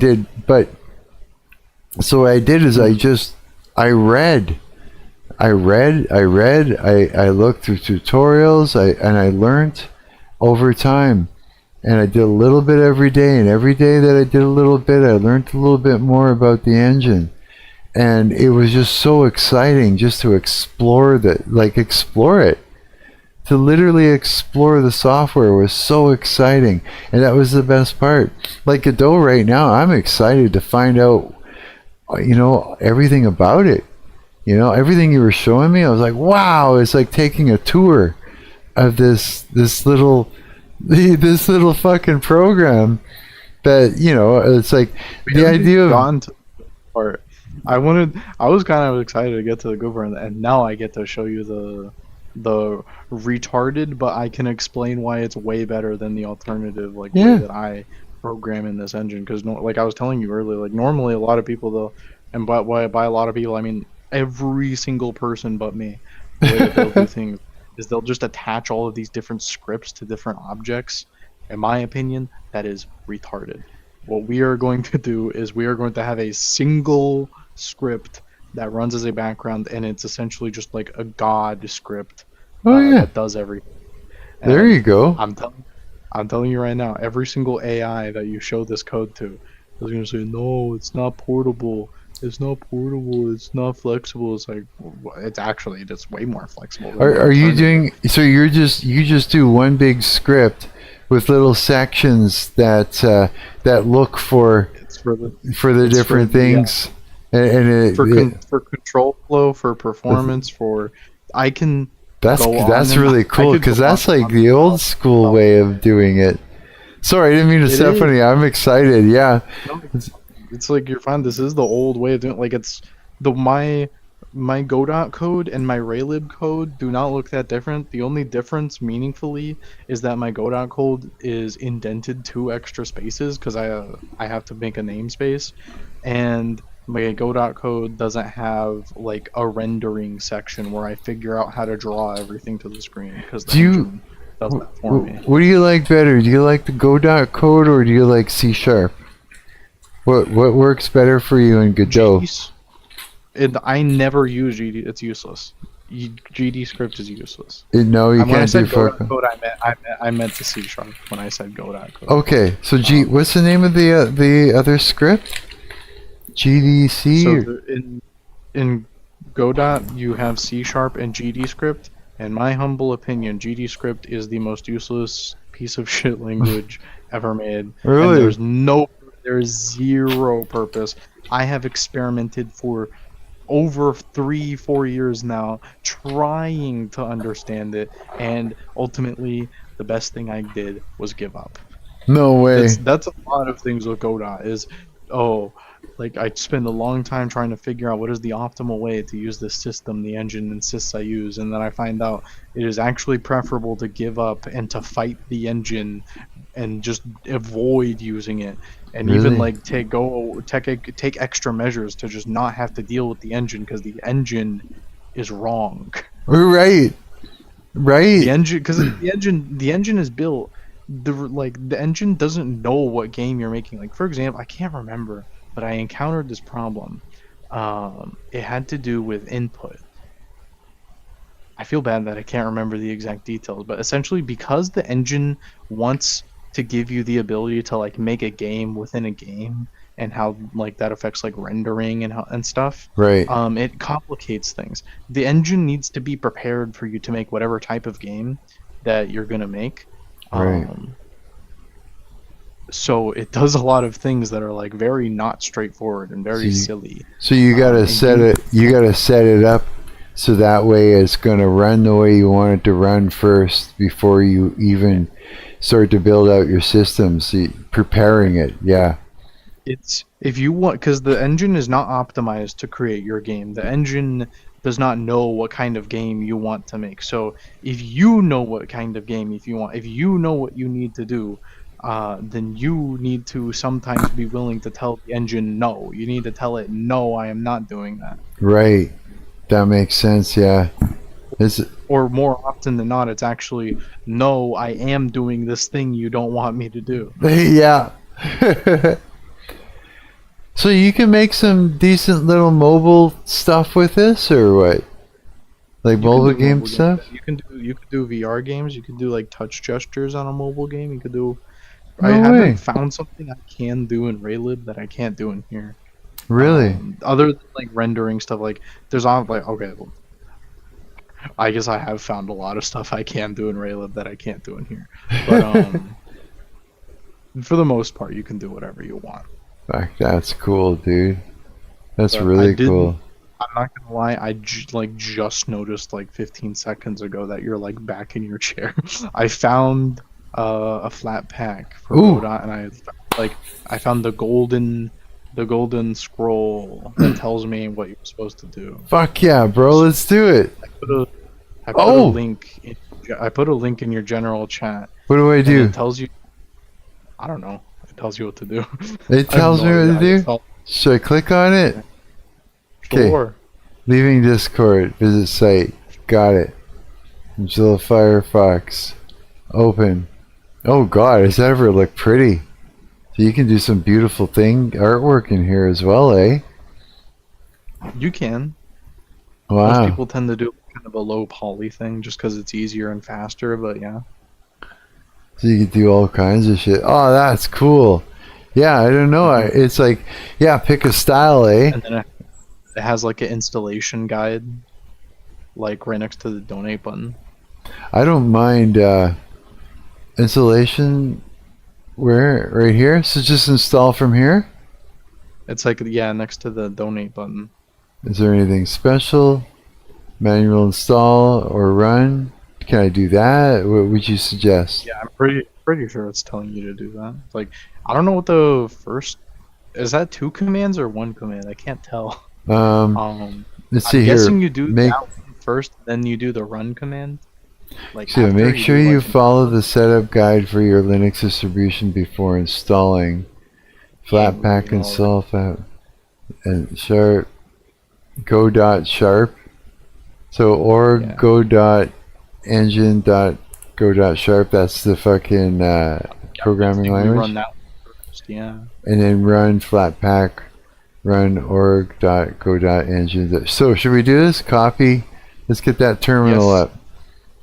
I did is I read, I looked through tutorials, and I learned over time, and I did a little bit every day, and every day that I did a little bit, I learned a little bit more about the engine. And it was just so exciting just to explore it. To literally explore the software was so exciting, and that was the best part. Like Godot right now, I'm excited to find out, everything about it. Everything you were showing me, I was like, wow, it's like taking a tour of this little fucking program that, it's like the idea of... gone to the part. I was kind of excited to get to the good part, and now I get to show you the retarded, but I can explain why it's way better than the alternative way that I program in this engine. Because like I was telling you earlier, like normally a lot of people though, and by a lot of people I mean every single person but me, the way that they'll do things is they'll just attach all of these different scripts to different objects. In my opinion, that is retarded. What we are going to do is we are going to have a single script that runs as a background, and it's essentially just like a god script that does everything. And there you go. I'm telling you right now, every single AI that you show this code to is going to say, no, it's not portable. It's not portable. It's not flexible. It's like, it's way more flexible. than the Are you alternative. doing, so you just do one big script with little sections that look for It's for the different things, for control flow, for performance, that's and really I cool, could because go that's on like the old school way of doing it. Sorry, I didn't mean to step on you. I'm excited. Yeah. It's like you're fine. This is the old way of doing it. Like it's my Godot code and my Raylib code do not look that different. The only difference meaningfully is that my Godot code is indented 2 extra spaces because I have to make a namespace, and my Godot code doesn't have like a rendering section where I figure out how to draw everything to the screen, because the engine does that for me. What do you like better? Do you like the Godot code, or do you like C#? What works better for you in Godot? I never use GD. It's useless. GD script is useless. No, you When I can't do said Godot fucking. code, I meant the C# when I said Godot code. Okay, so what's the name of the other script? GDC. So in Godot you have C# and GD script. In my humble opinion, GD script is the most useless piece of shit language ever made. Really? And there's zero purpose. I have experimented for over 3-4 years now trying to understand it, and ultimately the best thing I did was give up. No way. That's a lot of things with Godot is, oh, like I spend a long time trying to figure out what is the optimal way to use this system the engine insists I use, and then I find out it is actually preferable to give up and to fight the engine and just avoid using it, and Really? even like take extra measures to just not have to deal with the engine because the engine is wrong. Right. Right. The engine, because the engine is built. The engine doesn't know what game you're making. Like for example, I can't remember, but I encountered this problem. It had to do with input. I feel bad that I can't remember the exact details, but essentially because the engine wants to give you the ability to like make a game within a game, and how like that affects like rendering and stuff. Right. It complicates things. The engine needs to be prepared for you to make whatever type of game that you're gonna make. Right. So it does a lot of things that are like very not straightforward and very So silly. So you gotta set it. You gotta set it up so that way it's gonna run the way you want it to run first before you even start to build out your system. So preparing it. Yeah. It's if you want, because the engine is not optimized to create your game. The engine does not know what kind of game you want to make. So if you know what kind of game if you know what you need to do, then you need to sometimes be willing to tell the engine no. You need to tell it no, I am not doing that. Right. That makes sense. Yeah. Or more often than not, it's actually no, I am doing this thing you don't want me to do. Yeah. So you can make some decent little mobile stuff with this, or what? Like mobile game stuff? You can do VR games. You can do like touch gestures on a mobile game. You could do. No I way. haven't found something I can do in Raylib that I can't do in here. Really? Other than like rendering stuff, like there's on like okay. Well, I guess I have found a lot of stuff I can do in Raylib that I can't do in here. But for the most part, you can do whatever you want. Fuck, that's cool, dude. That's But really I didn't- cool. I'm not gonna lie, I just noticed like 15 seconds ago that you're like back in your chair. I found a flat pack for Ooh. Godot, and I found the golden scroll that tells me what you're supposed to do. Fuck yeah, bro. Let's do it. I put Oh! a link. I put a link in your general chat. What do I And do? it tells you. I don't know. It tells you what to do. It I have tells no me what idea. to do? Should I click on it? Okay. Sure. Leaving Discord. Visit site. Got it. Mozilla Firefox. Open. Oh god, does that ever look pretty? So you can do some beautiful artwork in here as well, eh? You can. Wow. Most people tend to do kind of a low poly thing just because it's easier and faster, but yeah. So you can do all kinds of shit. Oh, that's cool. Yeah, I don't know. It's like, yeah, pick a style, eh? And then it has like an installation guide, like right next to the donate button. I don't mind installation. Where? Right here? So just install from here? It's like, yeah, next to the donate button. Is there anything special? Manual install or run? Can I do that? What would you suggest? Yeah, I'm pretty sure it's telling you to do that. Like, I don't know what the first is. That 2 commands or 1 command? I can't tell. Let's see I'm here. guessing you do Make that one first, then you do the run command. Like, so after make sure do, you like, follow the setup guide for your Linux distribution before installing. Flatpak install flat and sharp go.sharp. So org go.engine.go.sharp. That's the fucking programming language. Run that first, yeah. And then run flatpak run org.go.engine. So should we do this? Copy. Let's get that terminal Yes. up.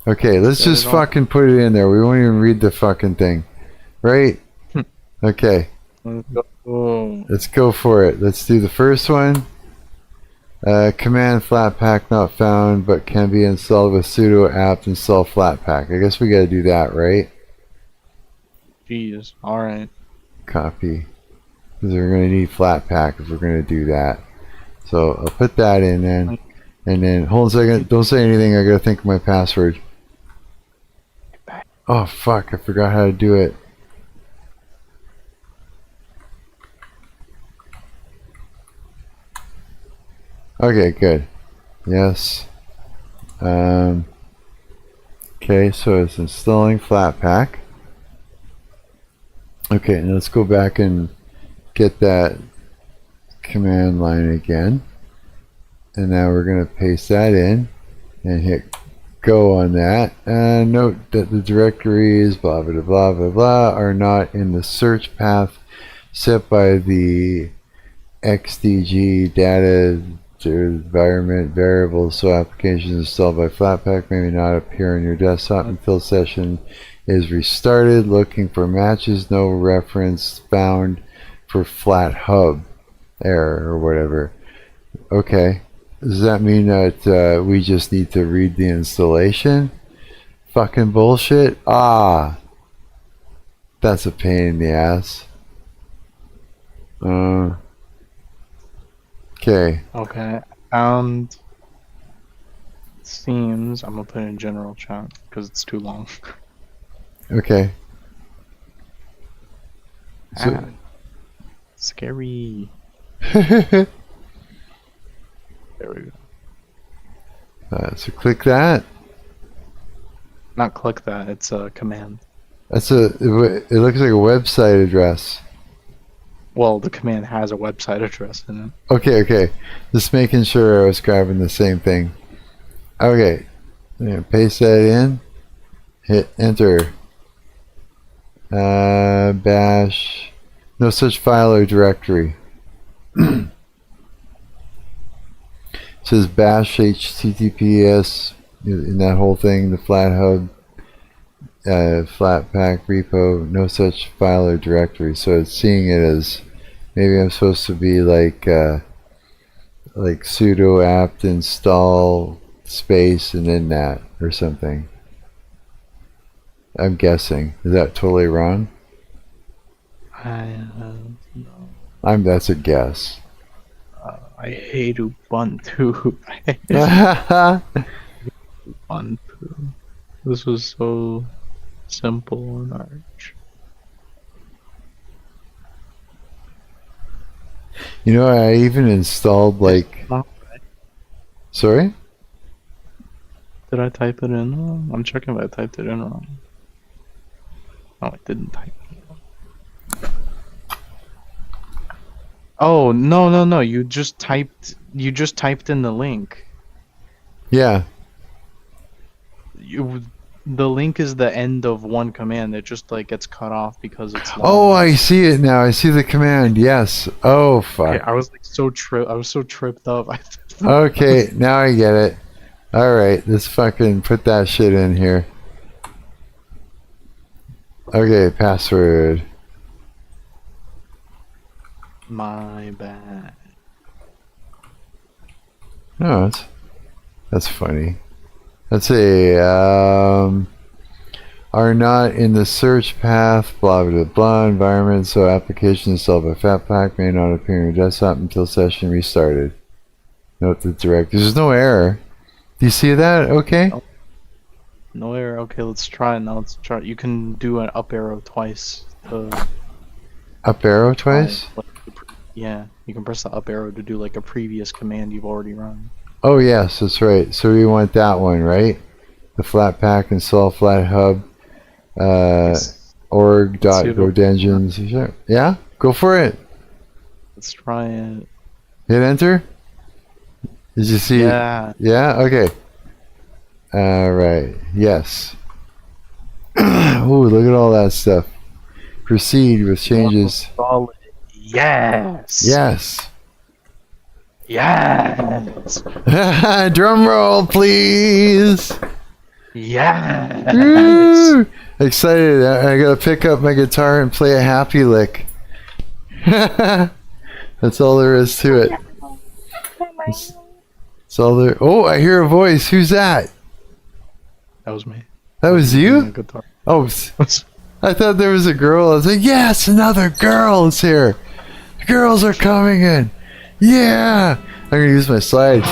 Okay, let's Set just it on. fucking put it in there. We won't even read the fucking thing. Right? Okay, Oh, let's go for it. Let's do the first one. Command flatpak not found, but can be installed with sudo apt install flatpak. I guess we gotta do that, right? jeez. All right. Copy. Because we're gonna need flatpak if we're gonna do that. So I'll put that in then. And then, hold on a second. Don't say anything. I gotta think of my password. Oh fuck! I forgot how to do it. Okay, good. Yes. Okay, so it's installing Flatpak. Okay, now let's go back and get that command line again. And now we're going to paste that in and hit go on that. Note that the directories blah blah blah blah blah are not in the search path set by the XDG data environment variables, so applications installed by Flatpak may not appear on your desktop until session is restarted. Looking for matches, no reference found for FlatHub error or whatever. Okay. Does that mean that we just need to read the installation? Fucking bullshit. Ah. That's a pain in the ass. Okay. Okay. Found seems I'm gonna put it in general chat because it's too long. Okay. So, scary. There we go. So click that. Not click that. It's a command. That's it looks like a website address. Well, the command has a website address in it. Okay. Just making sure I was grabbing the same thing. Okay. Paste that in. Hit enter. Bash. No such file or directory. It says bash https in that whole thing, the FlatHub, Flatpak repo, no such file or directory. So it's seeing it as maybe I'm supposed to be like sudo apt install space and then that or something. I'm guessing. Is that totally wrong? I don't know. That's a guess. I hate Ubuntu. Ubuntu. This was so simple and arch. You know, I even installed like. Sorry? Did I type it in wrong? I'm checking if I typed it in wrong. No, I didn't type it in wrong. Oh, no. You just typed in the link. Yeah. The link is the end of one command. It just like gets cut off because it's long. Oh, I see it now. I see the command. Yes. Oh, fuck. Okay, I was like I was so tripped up. Okay, now I get it. Alright, let's fucking put that shit in here. Okay, password. My bad. No, that's funny. Let's see. Are not in the search path, blah blah blah environment, so application installed by Flatpak may not appear on your desktop until session restarted. Note the direct. There's no error. Do you see that? Okay. No error. Okay, let's try it now. Let's try. You can do an up arrow twice. Up arrow twice? Yeah, you can press the up arrow to do like a previous command you've already run. Oh yes, that's right. So we want that one, right? The Flatpak install FlatHub org.godengines. Yeah, go for it. Let's try it. Hit enter. Did you see? Yeah. Yeah. Okay. All right. Yes. Ooh, look at all that stuff. Proceed with changes. Yes. Yes. Yes. Drum roll, please. Yes. Woo! Excited. I gotta pick up my guitar and play a happy lick. That's all there is to it. That's all there. Oh, I hear a voice. Who's that? That was me. That was you? Guitar. Oh, I thought there was a girl. I was like, yes, another girl is here. The girls are coming in. Yeah. I'm gonna use my slide.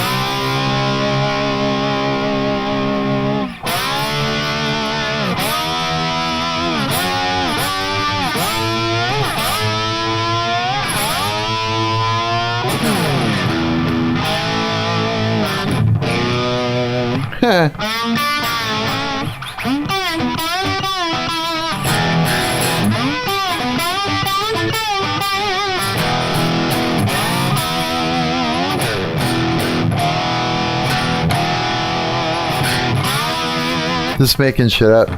Just making shit up.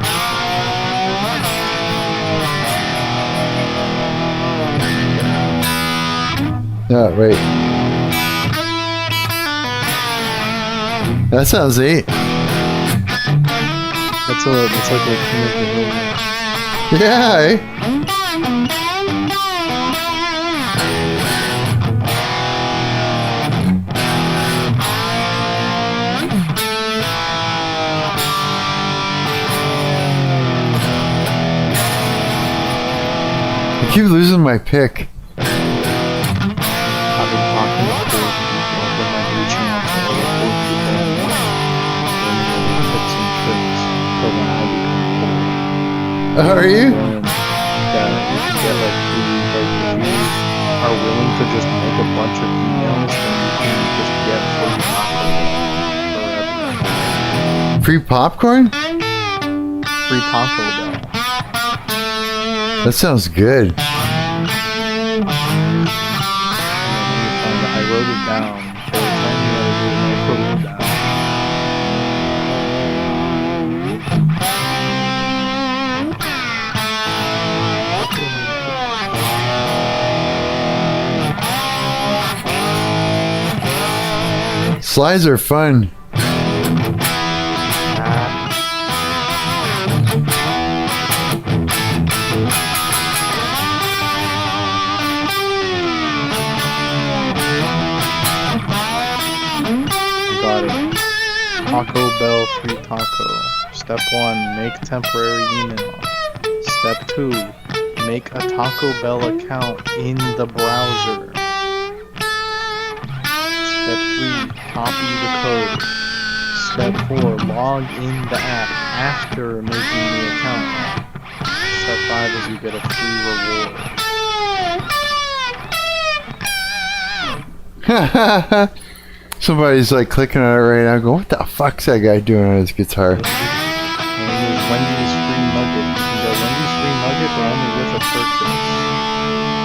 Oh, wait. That sounds neat. That's like a King of the Hill. Yeah, eh? I keep losing my pick. I've been talking to people and like reaching out to other cool people and learning tips and tricks for when I become cool. Are you? And that you can get like free, like if you are willing to just make a bunch of emails, then you can just get free Free popcorn? popcorn for everything. Free Taco Bell. That sounds good. I wrote it down. They were telling me how to do it, and I wrote it down. Slides are fun. Got it. Taco Bell free taco. Step 1, make temporary email. Step 2, make a Taco Bell account in the browser. Step 3, copy the code. Step 4, log in the app after making the account. Step 5 is you get a free reward. Somebody's like clicking on it right now going, what the fuck's that guy doing on his guitar? And there's Wendy's free nugget. You can get Wendy's free nugget, but only with a purchase.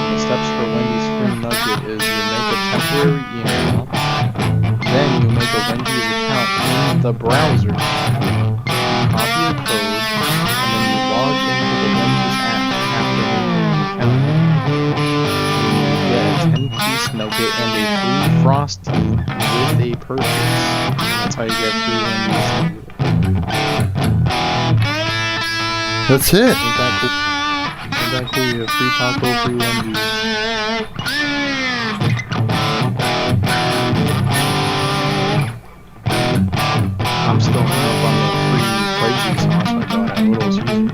The steps for Wendy's free nugget is you make a temporary email, then you make a Wendy's account in the browser, copy the code, and then you log into the Wendy's app after making an account. You get a 10-piece nugget and a free Frosty with a purchase. That's how you get free Wendy's nugget. That's it. Ain't that cool? Ain't that cool? You have free taco, free Wendy's. I'm still hung up on the free crazy sauce I got at Little Caesars.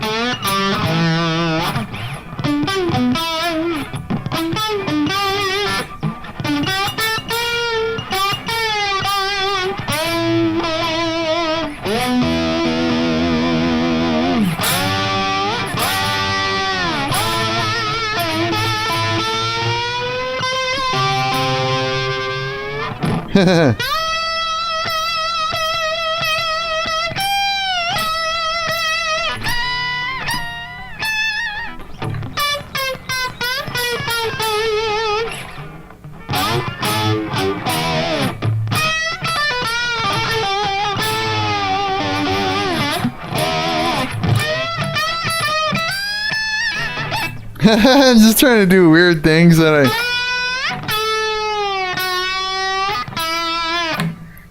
I'm just trying to do weird things that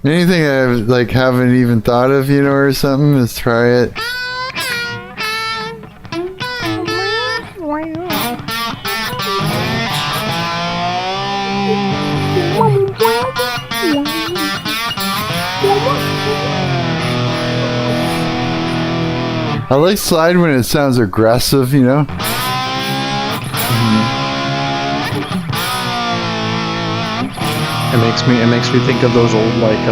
anything I like haven't even thought of, you know, or something. Let's try it. I like slide when it sounds aggressive, you know. It makes me think of those old like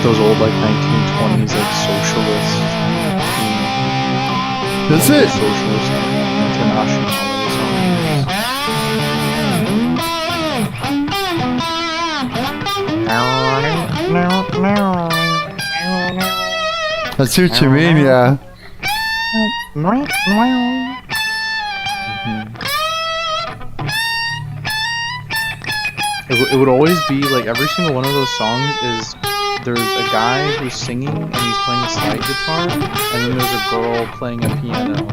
those old like 1920s like socialists. That's it. Socialist international songs. I see what you mean, yeah. It would always be like every single one of those songs is there's a guy who's singing and he's playing a slide guitar, and then there's a girl playing a piano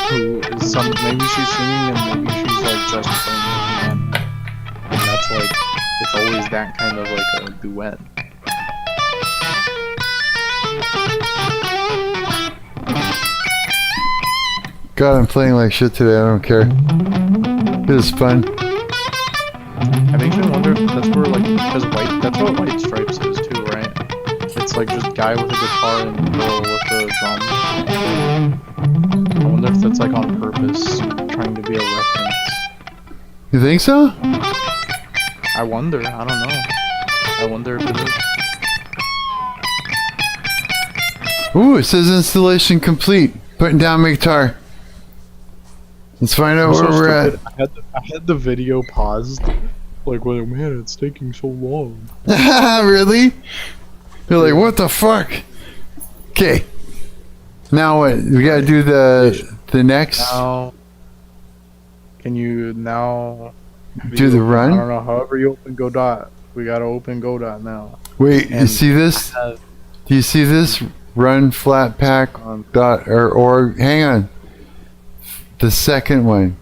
who is maybe she's singing and maybe she's like just playing the piano, and that's like it's always that kind of like a duet. God, I'm playing like shit today. I don't care. It was fun. I makes me wonder if that's where like because that's what White Stripes is too, right? It's like just guy with a guitar and girl with a drum. I wonder if that's like on purpose, trying to be a reference. You think so? I wonder. I don't know. I wonder if it is. Ooh, it says installation complete. Putting down my guitar. Let's find out where we're at. I had the video paused. Like, well, man, it's taking so long. Really? You're like, what the fuck? Okay. Now what? We gotta do the next. Now, can you now Do the run? I don't know. However you open Godot, we gotta open Godot now. Wait, you And see this? Do you see this? Run flatpak dot or hang on. The second one.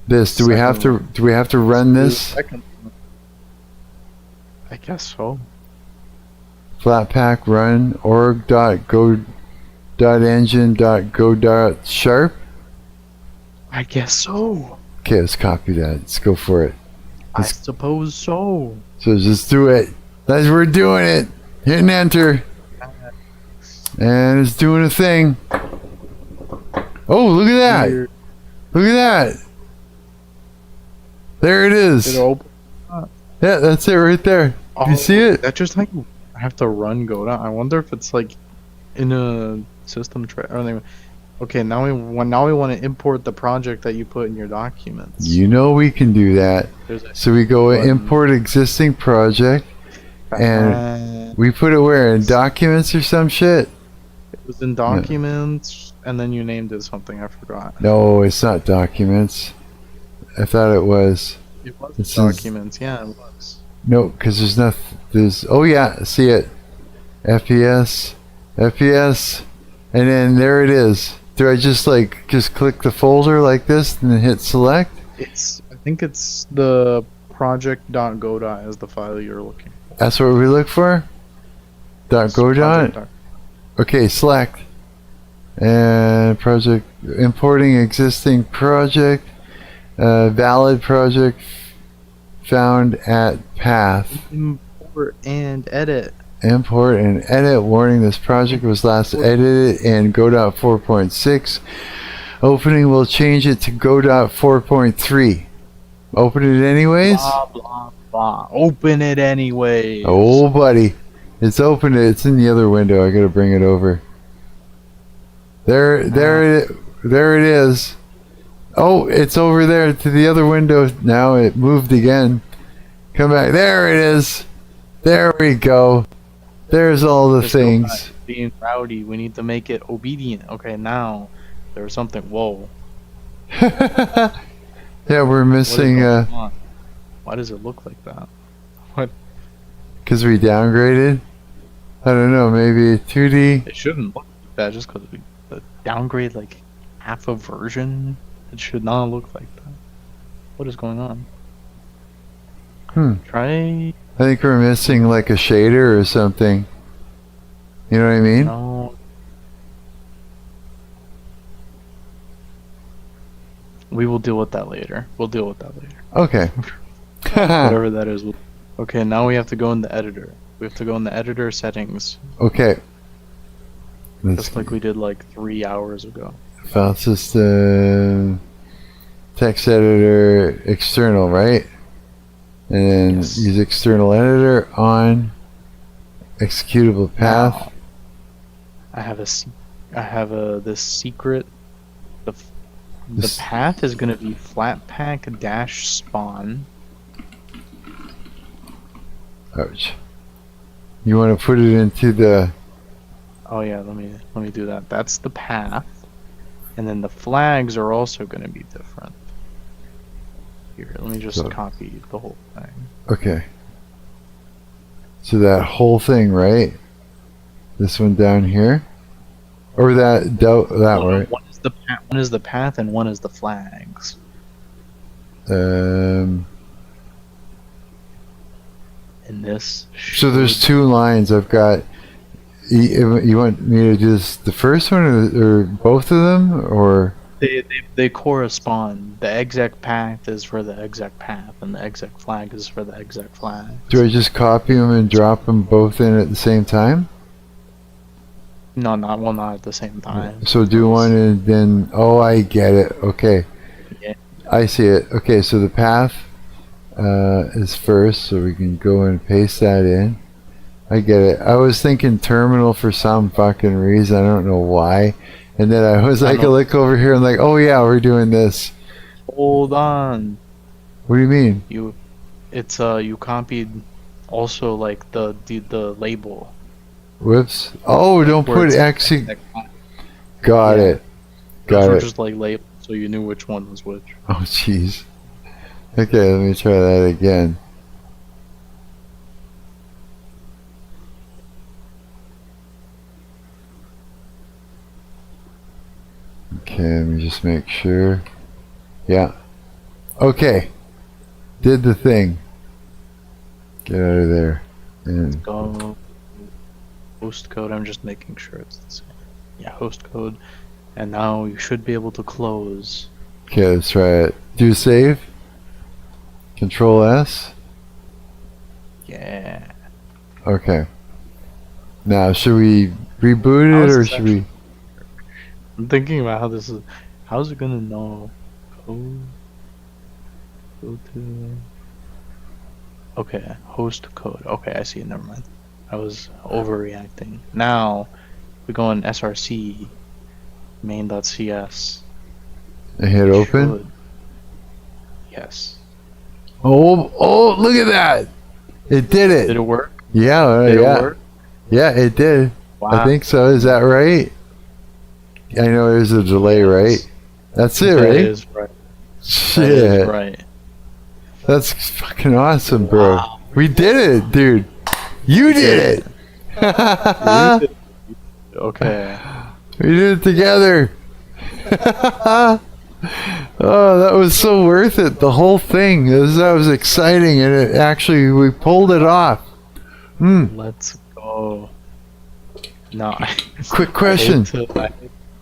This. Do we have to run this? Second one. I guess so. Flatpak run org dot go dot engine dot go dot sharp. I guess so. Okay, let's copy that. Let's go for it. I suppose so. So just do it. We're doing it. Hitting enter. And it's doing a thing. Oh, look at that. Weird. Look at that. There it is. It open. Yeah, that's it right there. You see it? That just like I have to run Godot. I wonder if it's like in a system tray. Okay, now we want to import the project that you put in your documents. You know we can do that. So we go import existing project, and we put it where, in documents or some shit? It was in documents, and then you named it something. I forgot. No, it's not documents. I thought it was. It was It's documents. Yeah, it was. No, because there's nothing. Oh yeah, see it. FPS, and then there it is. Do I just click the folder like this and then hit select? I think it's the project.godot is the file you're looking for. That's what we look for? .godot? Okay, select. And project, importing existing project, valid project found at path. Import and edit. Import and edit. Warning, this project was last edited in Godot 4.6. Opening will change it to Godot 4.3. Open it anyways? Blah, blah, blah. Open it anyways. Oh, buddy. It's open. It's in the other window. I gotta bring it over. There it is. Oh, it's over there to the other window. Now it moved again. Come back. There it is. There we go. There's all the things. Being rowdy, we need to make it obedient. Okay, now there's something. Whoa. Yeah, we're missing. Why does it look like that? What? Because we downgraded. I don't know. Maybe 2D. It shouldn't look like that just because we downgrade like half a version. It should not look like that. What is going on? Try. I think we're missing like a shader or something. You know what I mean? No. We will deal with that later. Okay. Whatever that is. Okay, now we have to go in the editor. We have to go in the editor settings. Okay. Just like we did like 3 hours ago. File system, text editor, external, right? And then use external editor on executable path. Now, I have this secret. The path is going to be flatpak dash spawn. Ouch. You want to put it into the Oh yeah, let me do that. That's the path, and then the flags are also going to be different. Here, let me just So- copy the whole thing. Okay. So that whole thing, right? This one down here, or that right? One is the path. One is the path, and one is the flags. Um. And this. So there's two lines. I've got. You want me to do this, the first one, or both of them, or? They correspond. The exact path is for the exact path, and the exact flag is for the exact flag. Do I just copy them and drop them both in at the same time? No, not at the same time. So do one and then. Oh, I get it. Okay. Yeah. I see it. Okay, so the path is first, so we can go and paste that in. I get it. I was thinking terminal for some fucking reason. I don't know why. And then I was like, I look over here and like, oh yeah, we're doing this. Hold on. What do you mean? You copied also like the label. Whoops. Oh, don't Where put it's X. like- Got Yeah. it. Those Got were it. just like labels, so you knew which one was which. Oh, jeez. Okay, let me try that again. Okay, let me just make sure. Yeah. Okay. Did the thing. Get out of there. And Go host code. I'm just making sure it's the same. Yeah, host code. And now you should be able to close. okay, let's try it. Do save. Control S. Yeah. Okay. Now, should we reboot How it is or this should we? I'm thinking about how this is. How's it gonna know? Go to. Okay, host code. Okay, I see it. Never mind. I was overreacting. Now we go in src main.cs. I hit open. Should- Yes. Oh, look at that! It did it. Did it work? Yeah, Did yeah, it work? yeah, it did. Wow. I think so. Is that right? I know there's a delay, right? That's it, That right? is right. That is Shit, right. that's fucking awesome, bro. We did it, dude. You did it. You did- Okay. We did it together. Oh, that was so worth it. The whole thing. That was exciting, and it actually we pulled it off. Let's go. No. Quick question.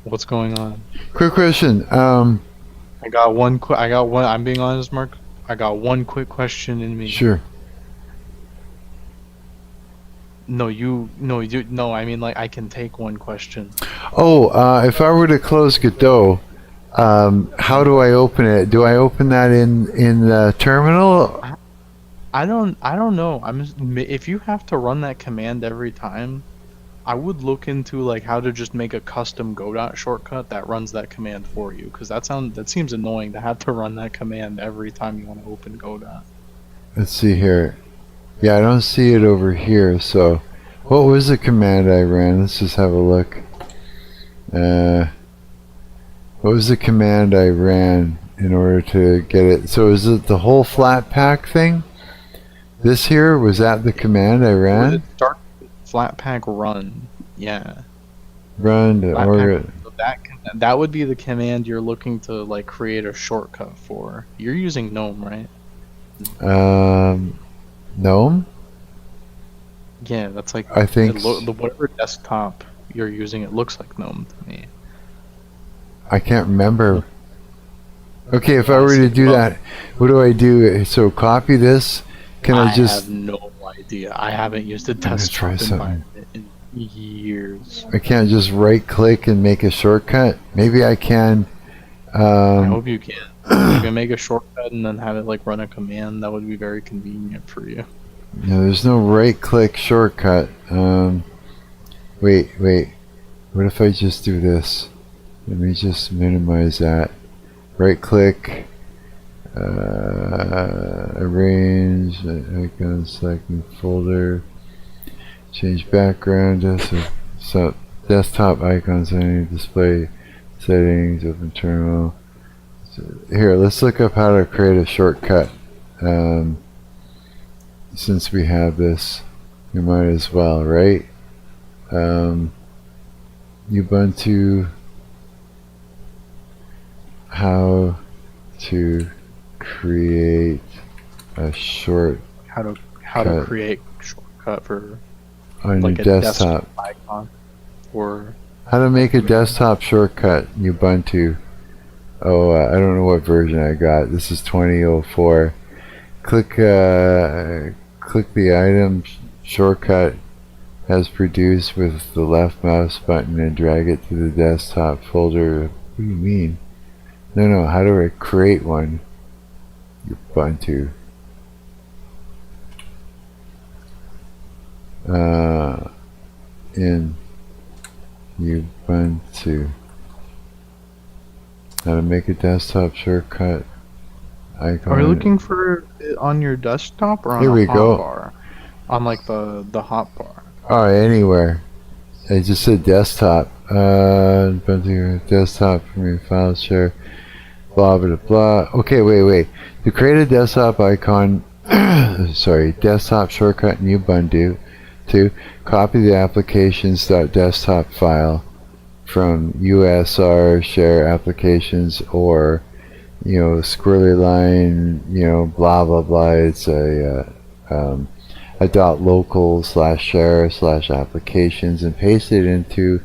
What's going on? Quick question. I got one. I'm being honest, Mark. I got one quick question in me. Sure. No, you. No, I mean, like, I can take one question. Oh, if I were to close Godot, how do I open it? Do I open that in the terminal? I don't know. If you have to run that command every time, I would look into like how to just make a custom Godot shortcut that runs that command for you, because that seems annoying to have to run that command every time you want to open Godot. Let's see here. Yeah, I don't see it over here. So, what was the command I ran? Let's just have a look. What was the command I ran in order to get it? So, is it the whole Flatpak thing? This here, was that the command I ran? Start with Flatpak run. Yeah. Run to order. So that would be the command you're looking to like create a shortcut for. You're using GNOME, right? GNOME? Yeah, that's like I think whatever desktop you're using, it looks like GNOME to me. I can't remember. Okay, if I were to do that, what do I do? So copy this. Can I just? have no idea. I haven't used a gonna try desktop something. environment in years. I can't just right click and make a shortcut. Maybe I can. I hope you can. You can make a shortcut and then have it like run a command. That would be very convenient for you. No, there's no right click shortcut. Wait. What if I just do this? Let me just minimize that. Right click. Arrange icon, select new folder. Change background. So desktop icons, any display settings, open terminal. So here, let's look up how to create a shortcut. Since we have this, we might as well, right? Ubuntu, how to create a short How to Cut. create shortcut for on like your a desktop. icon, or How to make a desktop shortcut in Ubuntu. Oh, I don't know what version I got. This is 2004. Click the item shortcut as produced with the left mouse button and drag it to the desktop folder. What do you mean? No, how do I create one? Ubuntu. In Ubuntu. How to make a desktop shortcut icon. are you looking for it on your desktop or on Here a we go. hotbar? On like the hotbar. Oh, anywhere. I just said desktop. Ubuntu desktop from your file share. Blah blah blah. Okay, wait. To create a desktop icon, sorry, desktop shortcut in Ubuntu. 2. Copy the applications.desktop file from USR share applications, or squirrely line, blah blah blah. It's a .local/share/applications, and paste it into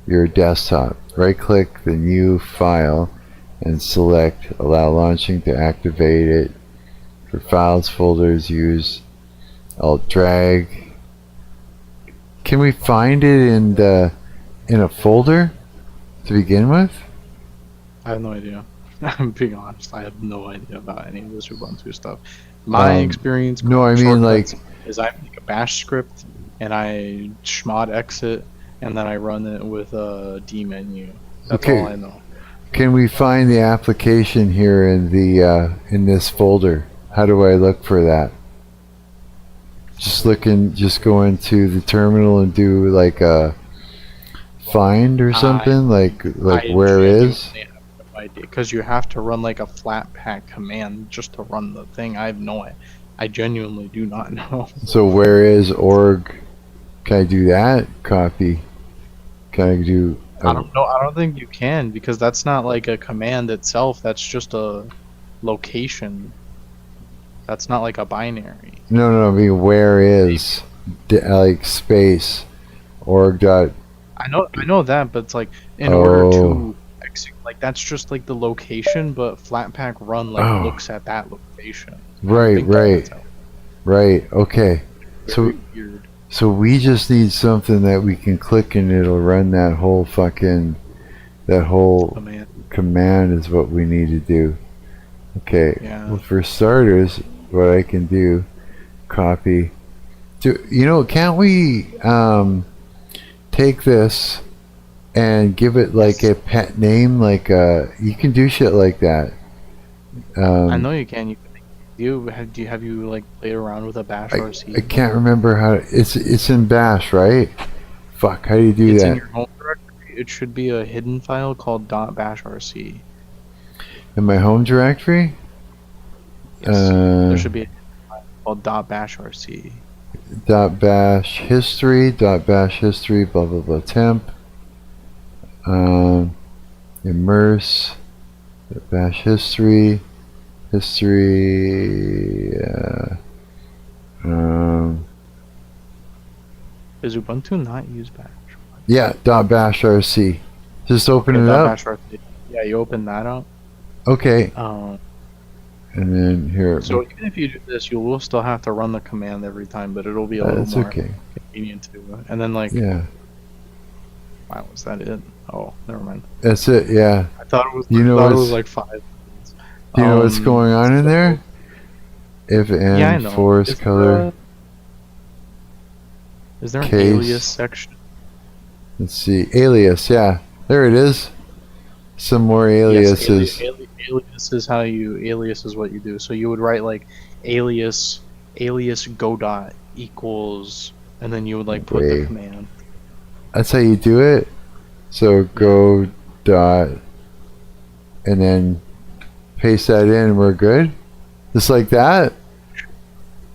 your desktop. Right click the new file and select allow launching to activate it. For files, folders, use Alt drag. Can we find it in a folder to begin with? I have no idea. I'm being honest. I have no idea about any of this Ubuntu stuff. My experience. No, I mean like is I make a bash script and I chmod exit and then I run it with a D menu. That's Okay. all I know. Can we find the application here in the in this folder? How do I look for that? Just go into the terminal and do like a find or something, like where is? Because you have to run like a flatpak command just to run the thing. I have no idea. I genuinely do not know. So where is org? Can I do that? Copy. Can I do? I don't know. I don't think you can, because that's not like a command itself. That's just a location. That's not like a binary. No. I mean, where is like space org dot? I know that, but it's like in order Oh. to like that's just like the location, but Flatpak run like Oh. looks at that location. I Right, think that's how- right. Okay. So very weird. So we just need something that we can click and it'll run that whole command is what we need to do. Okay. Yeah. Well, for starters, what I can do, copy. Can't we take this and give it like a pet name? Like you can do shit like that. I know you can. Have you like played around with a bash RC? I can't remember how. It's in Bash, right? Fuck. How do you do It's that? in your home directory. It should be a hidden file called .bashrc. In my home directory? Yes. There should be a hidden file called .bashrc. .bash history, blah blah blah temp. Immerse, bash history. Is Ubuntu not use bash? yeah, .bash rc. Just open it up. .bashrc. Yeah, you open that up. Okay, Um, and then here. so even if you do this, you will still have to run the command every time, but it'll be a That's little more okay. convenient to. And then like, Yeah, wow, was that it? Oh, never mind. that's it. Yeah. I thought it was. You know I thought it what's- was like 5. Do you know what's going on in there? If and Yeah, I know. forest Is color. Is there an Case. alias section? Let's see. Alias. Yeah, there it is. Some more aliases. Yes, alias is how you alias is what you do. So you would write like alias go dot equals, and then you would like put the Wait. command. That's how you do it. So go dot and then paste that in and we're good. Just like that?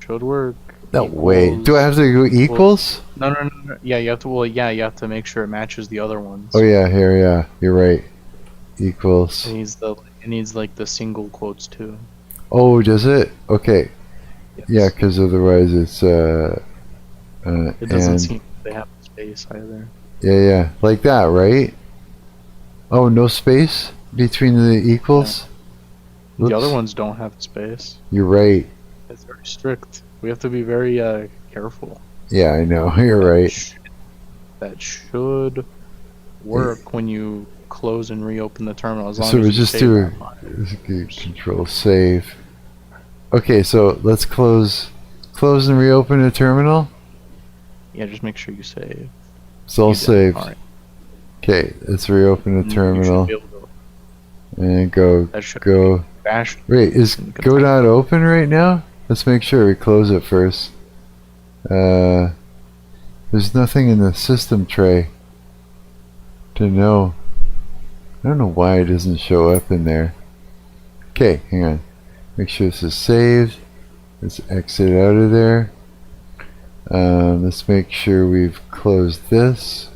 Should work. No way. Do I have to go equals? No. Yeah, you have to. Well, yeah, you have to make sure it matches the other ones. Oh yeah, here, yeah. You're right. Equals. It needs like the single quotes too. Oh, does it? Okay. Yes. Yeah, because otherwise it's It doesn't and seem they have space either. yeah, like that, right? Oh, no space between the equals? The Whoops. other ones don't have space. You're right. It's very strict. We have to be very careful. Yeah, I know. You're right. That should work when you close and reopen the terminal. As long So as we you just save do that file. control save. Okay, so let's close and reopen the terminal. Yeah, just make sure you save. It's all You did. saved. Alright. Okay, let's reopen the You should terminal be able to- and go. that should Go. bash. Wait, is You can Godot open right now? Let's make sure we close it first. There's nothing in the system tray to know. I don't know why it doesn't show up in there. Okay, hang on. Make sure this is saved. Let's exit out of there. Let's make sure we've closed this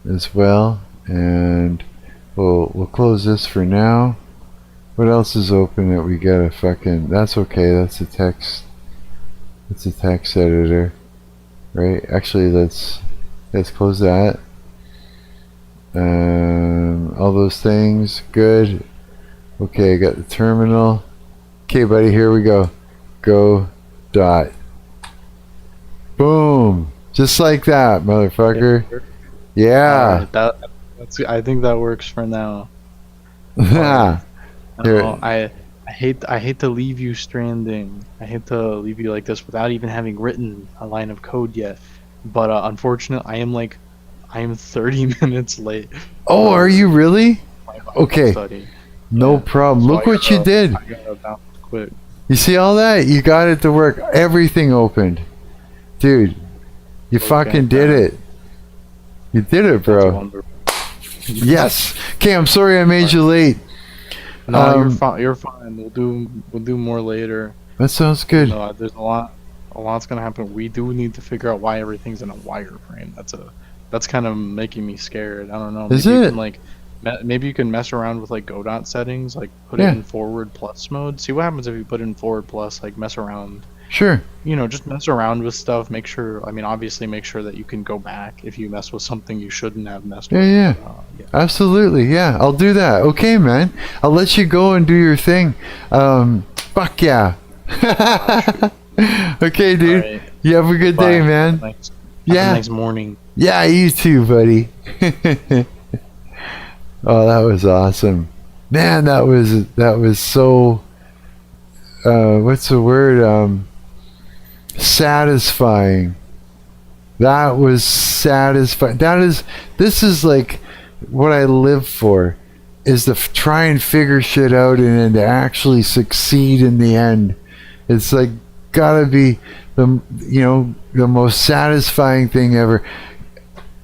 as well, and we'll close this for now. What else is open that we gotta fucking... That's okay, that's a text. It's a text editor. Right? Actually, let's close that. All those things, good. Okay, I got the terminal. Okay, buddy, here we go. Go dot. Boom! Just like that, motherfucker. Yeah! I think that works for now. Here. I hate to leave you stranding. I hate to leave you like this without even having written a line of code yet. But unfortunately, I am 30 minutes late. Oh, are you really? My Bible Okay. study. No Yeah. problem. So Look I what you gotta- did. I gotta bounce quick. You see all that? You got it to work. Everything opened. Dude, you Okay, fucking did yeah. it. You did it, That's bro. wonderful. Yes. Okay, I'm sorry I made you late. No, you're fine. You're fine. We'll do more later. That sounds good. No, there's a lot's gonna happen. We do need to figure out why everything's in a wireframe. That's kind of making me scared. I don't know. Is maybe You it? can, like, maybe you can mess around with like Godot settings, like put Yeah. it in forward plus mode. See what happens if you put it in forward plus. Like mess around. Sure. You know, just mess around with stuff. Make sure. I mean, obviously, make sure that you can go back if you mess with something you shouldn't have messed with. Yeah. Yeah. Absolutely. Yeah, I'll do that. Okay, man. I'll let you go and do your thing. Fuck yeah. Okay, dude. Alright. You have a good day, Bye. man. Have Yeah. a nice morning. Yeah, you too, buddy. Oh, that was awesome. Man, that was so what's the word? Satisfying. That was satisfying. This is like what I live for, is to try and figure shit out and then to actually succeed in the end. It's like gotta be the most satisfying thing ever.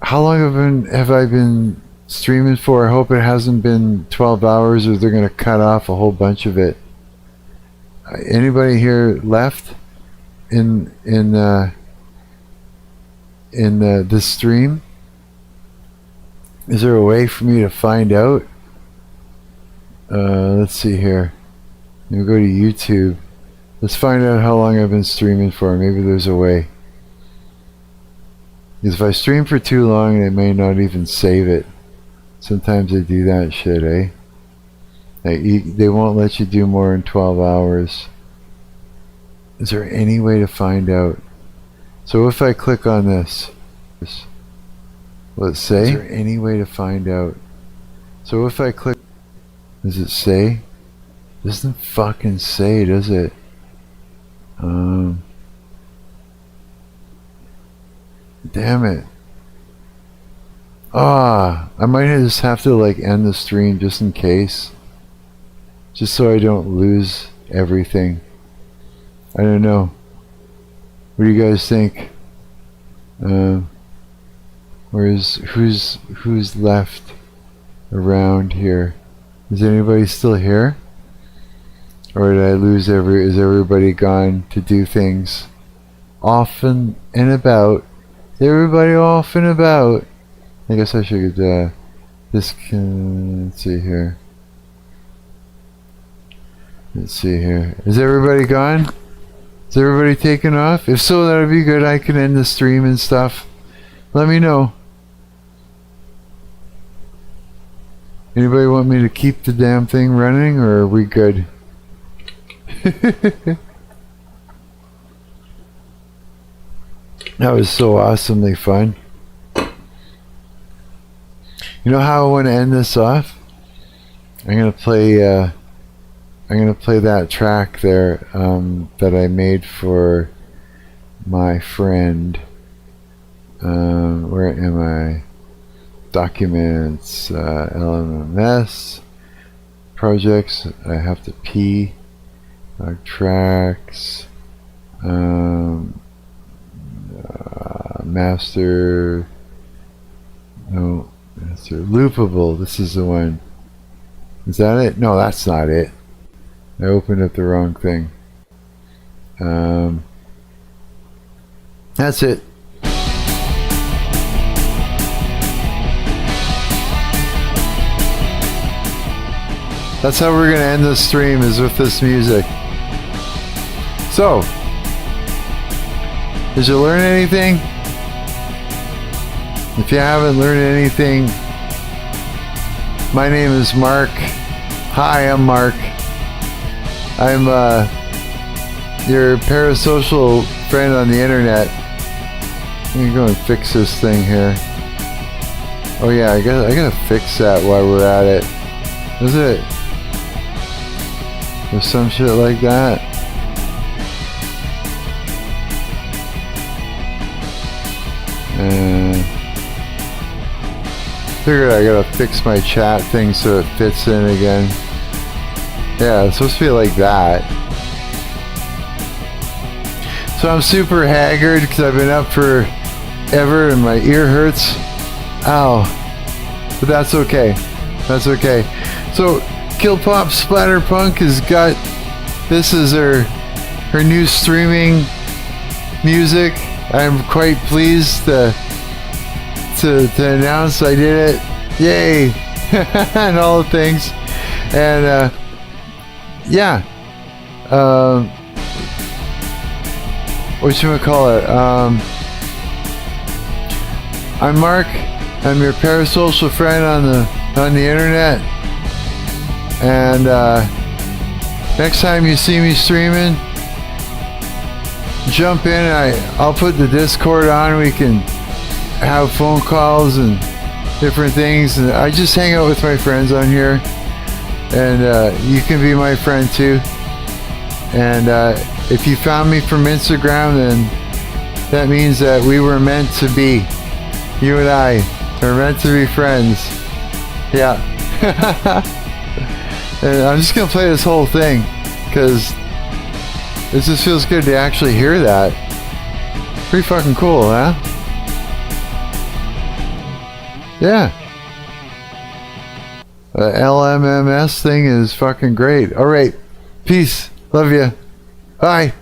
How long have I been streaming for? I hope it hasn't been 12 hours or they're gonna cut off a whole bunch of it. Anybody here left in this stream? Is there a way for me to find out? Let's see here. We'll go to YouTube. Let's find out how long I've been streaming for. Maybe there's a way. Because if I stream for too long, they may not even save it. Sometimes they do that shit, eh? They won't let you do more than 12 hours. Is there any way to find out? So if I click on this, let's say, is there any way to find out? So if I click, does it say? Doesn't fucking say, does it? Damn it. I might just have to like end the stream just in case. Just so I don't lose everything. I don't know. What do you guys think? who's left around here? Is anybody still here? Or did I lose is everybody gone to do things? Off and about. Is everybody off and about? I guess I should let's see here. Let's see here. Is everybody gone? Is everybody taken off? If so, that would be good. I can end the stream and stuff. Let me know. Anybody want me to keep the damn thing running, or are we good? That was so awesomely fun. You know how I want to end this off? I'm gonna play that track there that I made for my friend. Where am I? Documents, LMS, projects. I have to pee. Tracks, master. No, master. Loopable. This is the one. Is that it? No, that's not it. I opened up the wrong thing. That's it. That's how we're gonna end this stream, is with this music. So, did you learn anything? If you haven't learned anything, my name is Mark. Hi, I'm Mark. I'm your parasocial friend on the internet. Let me go and fix this thing here. Oh yeah, I gotta fix that while we're at it. Is it? Or some shit like that. Figured I gotta fix my chat thing so it fits in again. Yeah, it's supposed to be like that. So I'm super haggard because I've been up forever and my ear hurts. Ow. But that's okay. That's okay. So Kill Pop Splatterpunk has got, this is her new streaming music. I'm quite pleased to announce I did it. Yay! And all the things. And yeah. Whatchamacallit? I'm Mark. I'm your parasocial friend on the internet. And next time you see me streaming, jump in. I'll put the Discord on. We can have phone calls and different things. And I just hang out with my friends on here. And you can be my friend too. And if you found me from Instagram, then that means that we were meant to be. You and I are meant to be friends. Yeah. And I'm just gonna play this whole thing because it just feels good to actually hear that. Pretty fucking cool, huh? Yeah. The LMMS thing is fucking great. Alright. Peace. Love ya. Bye.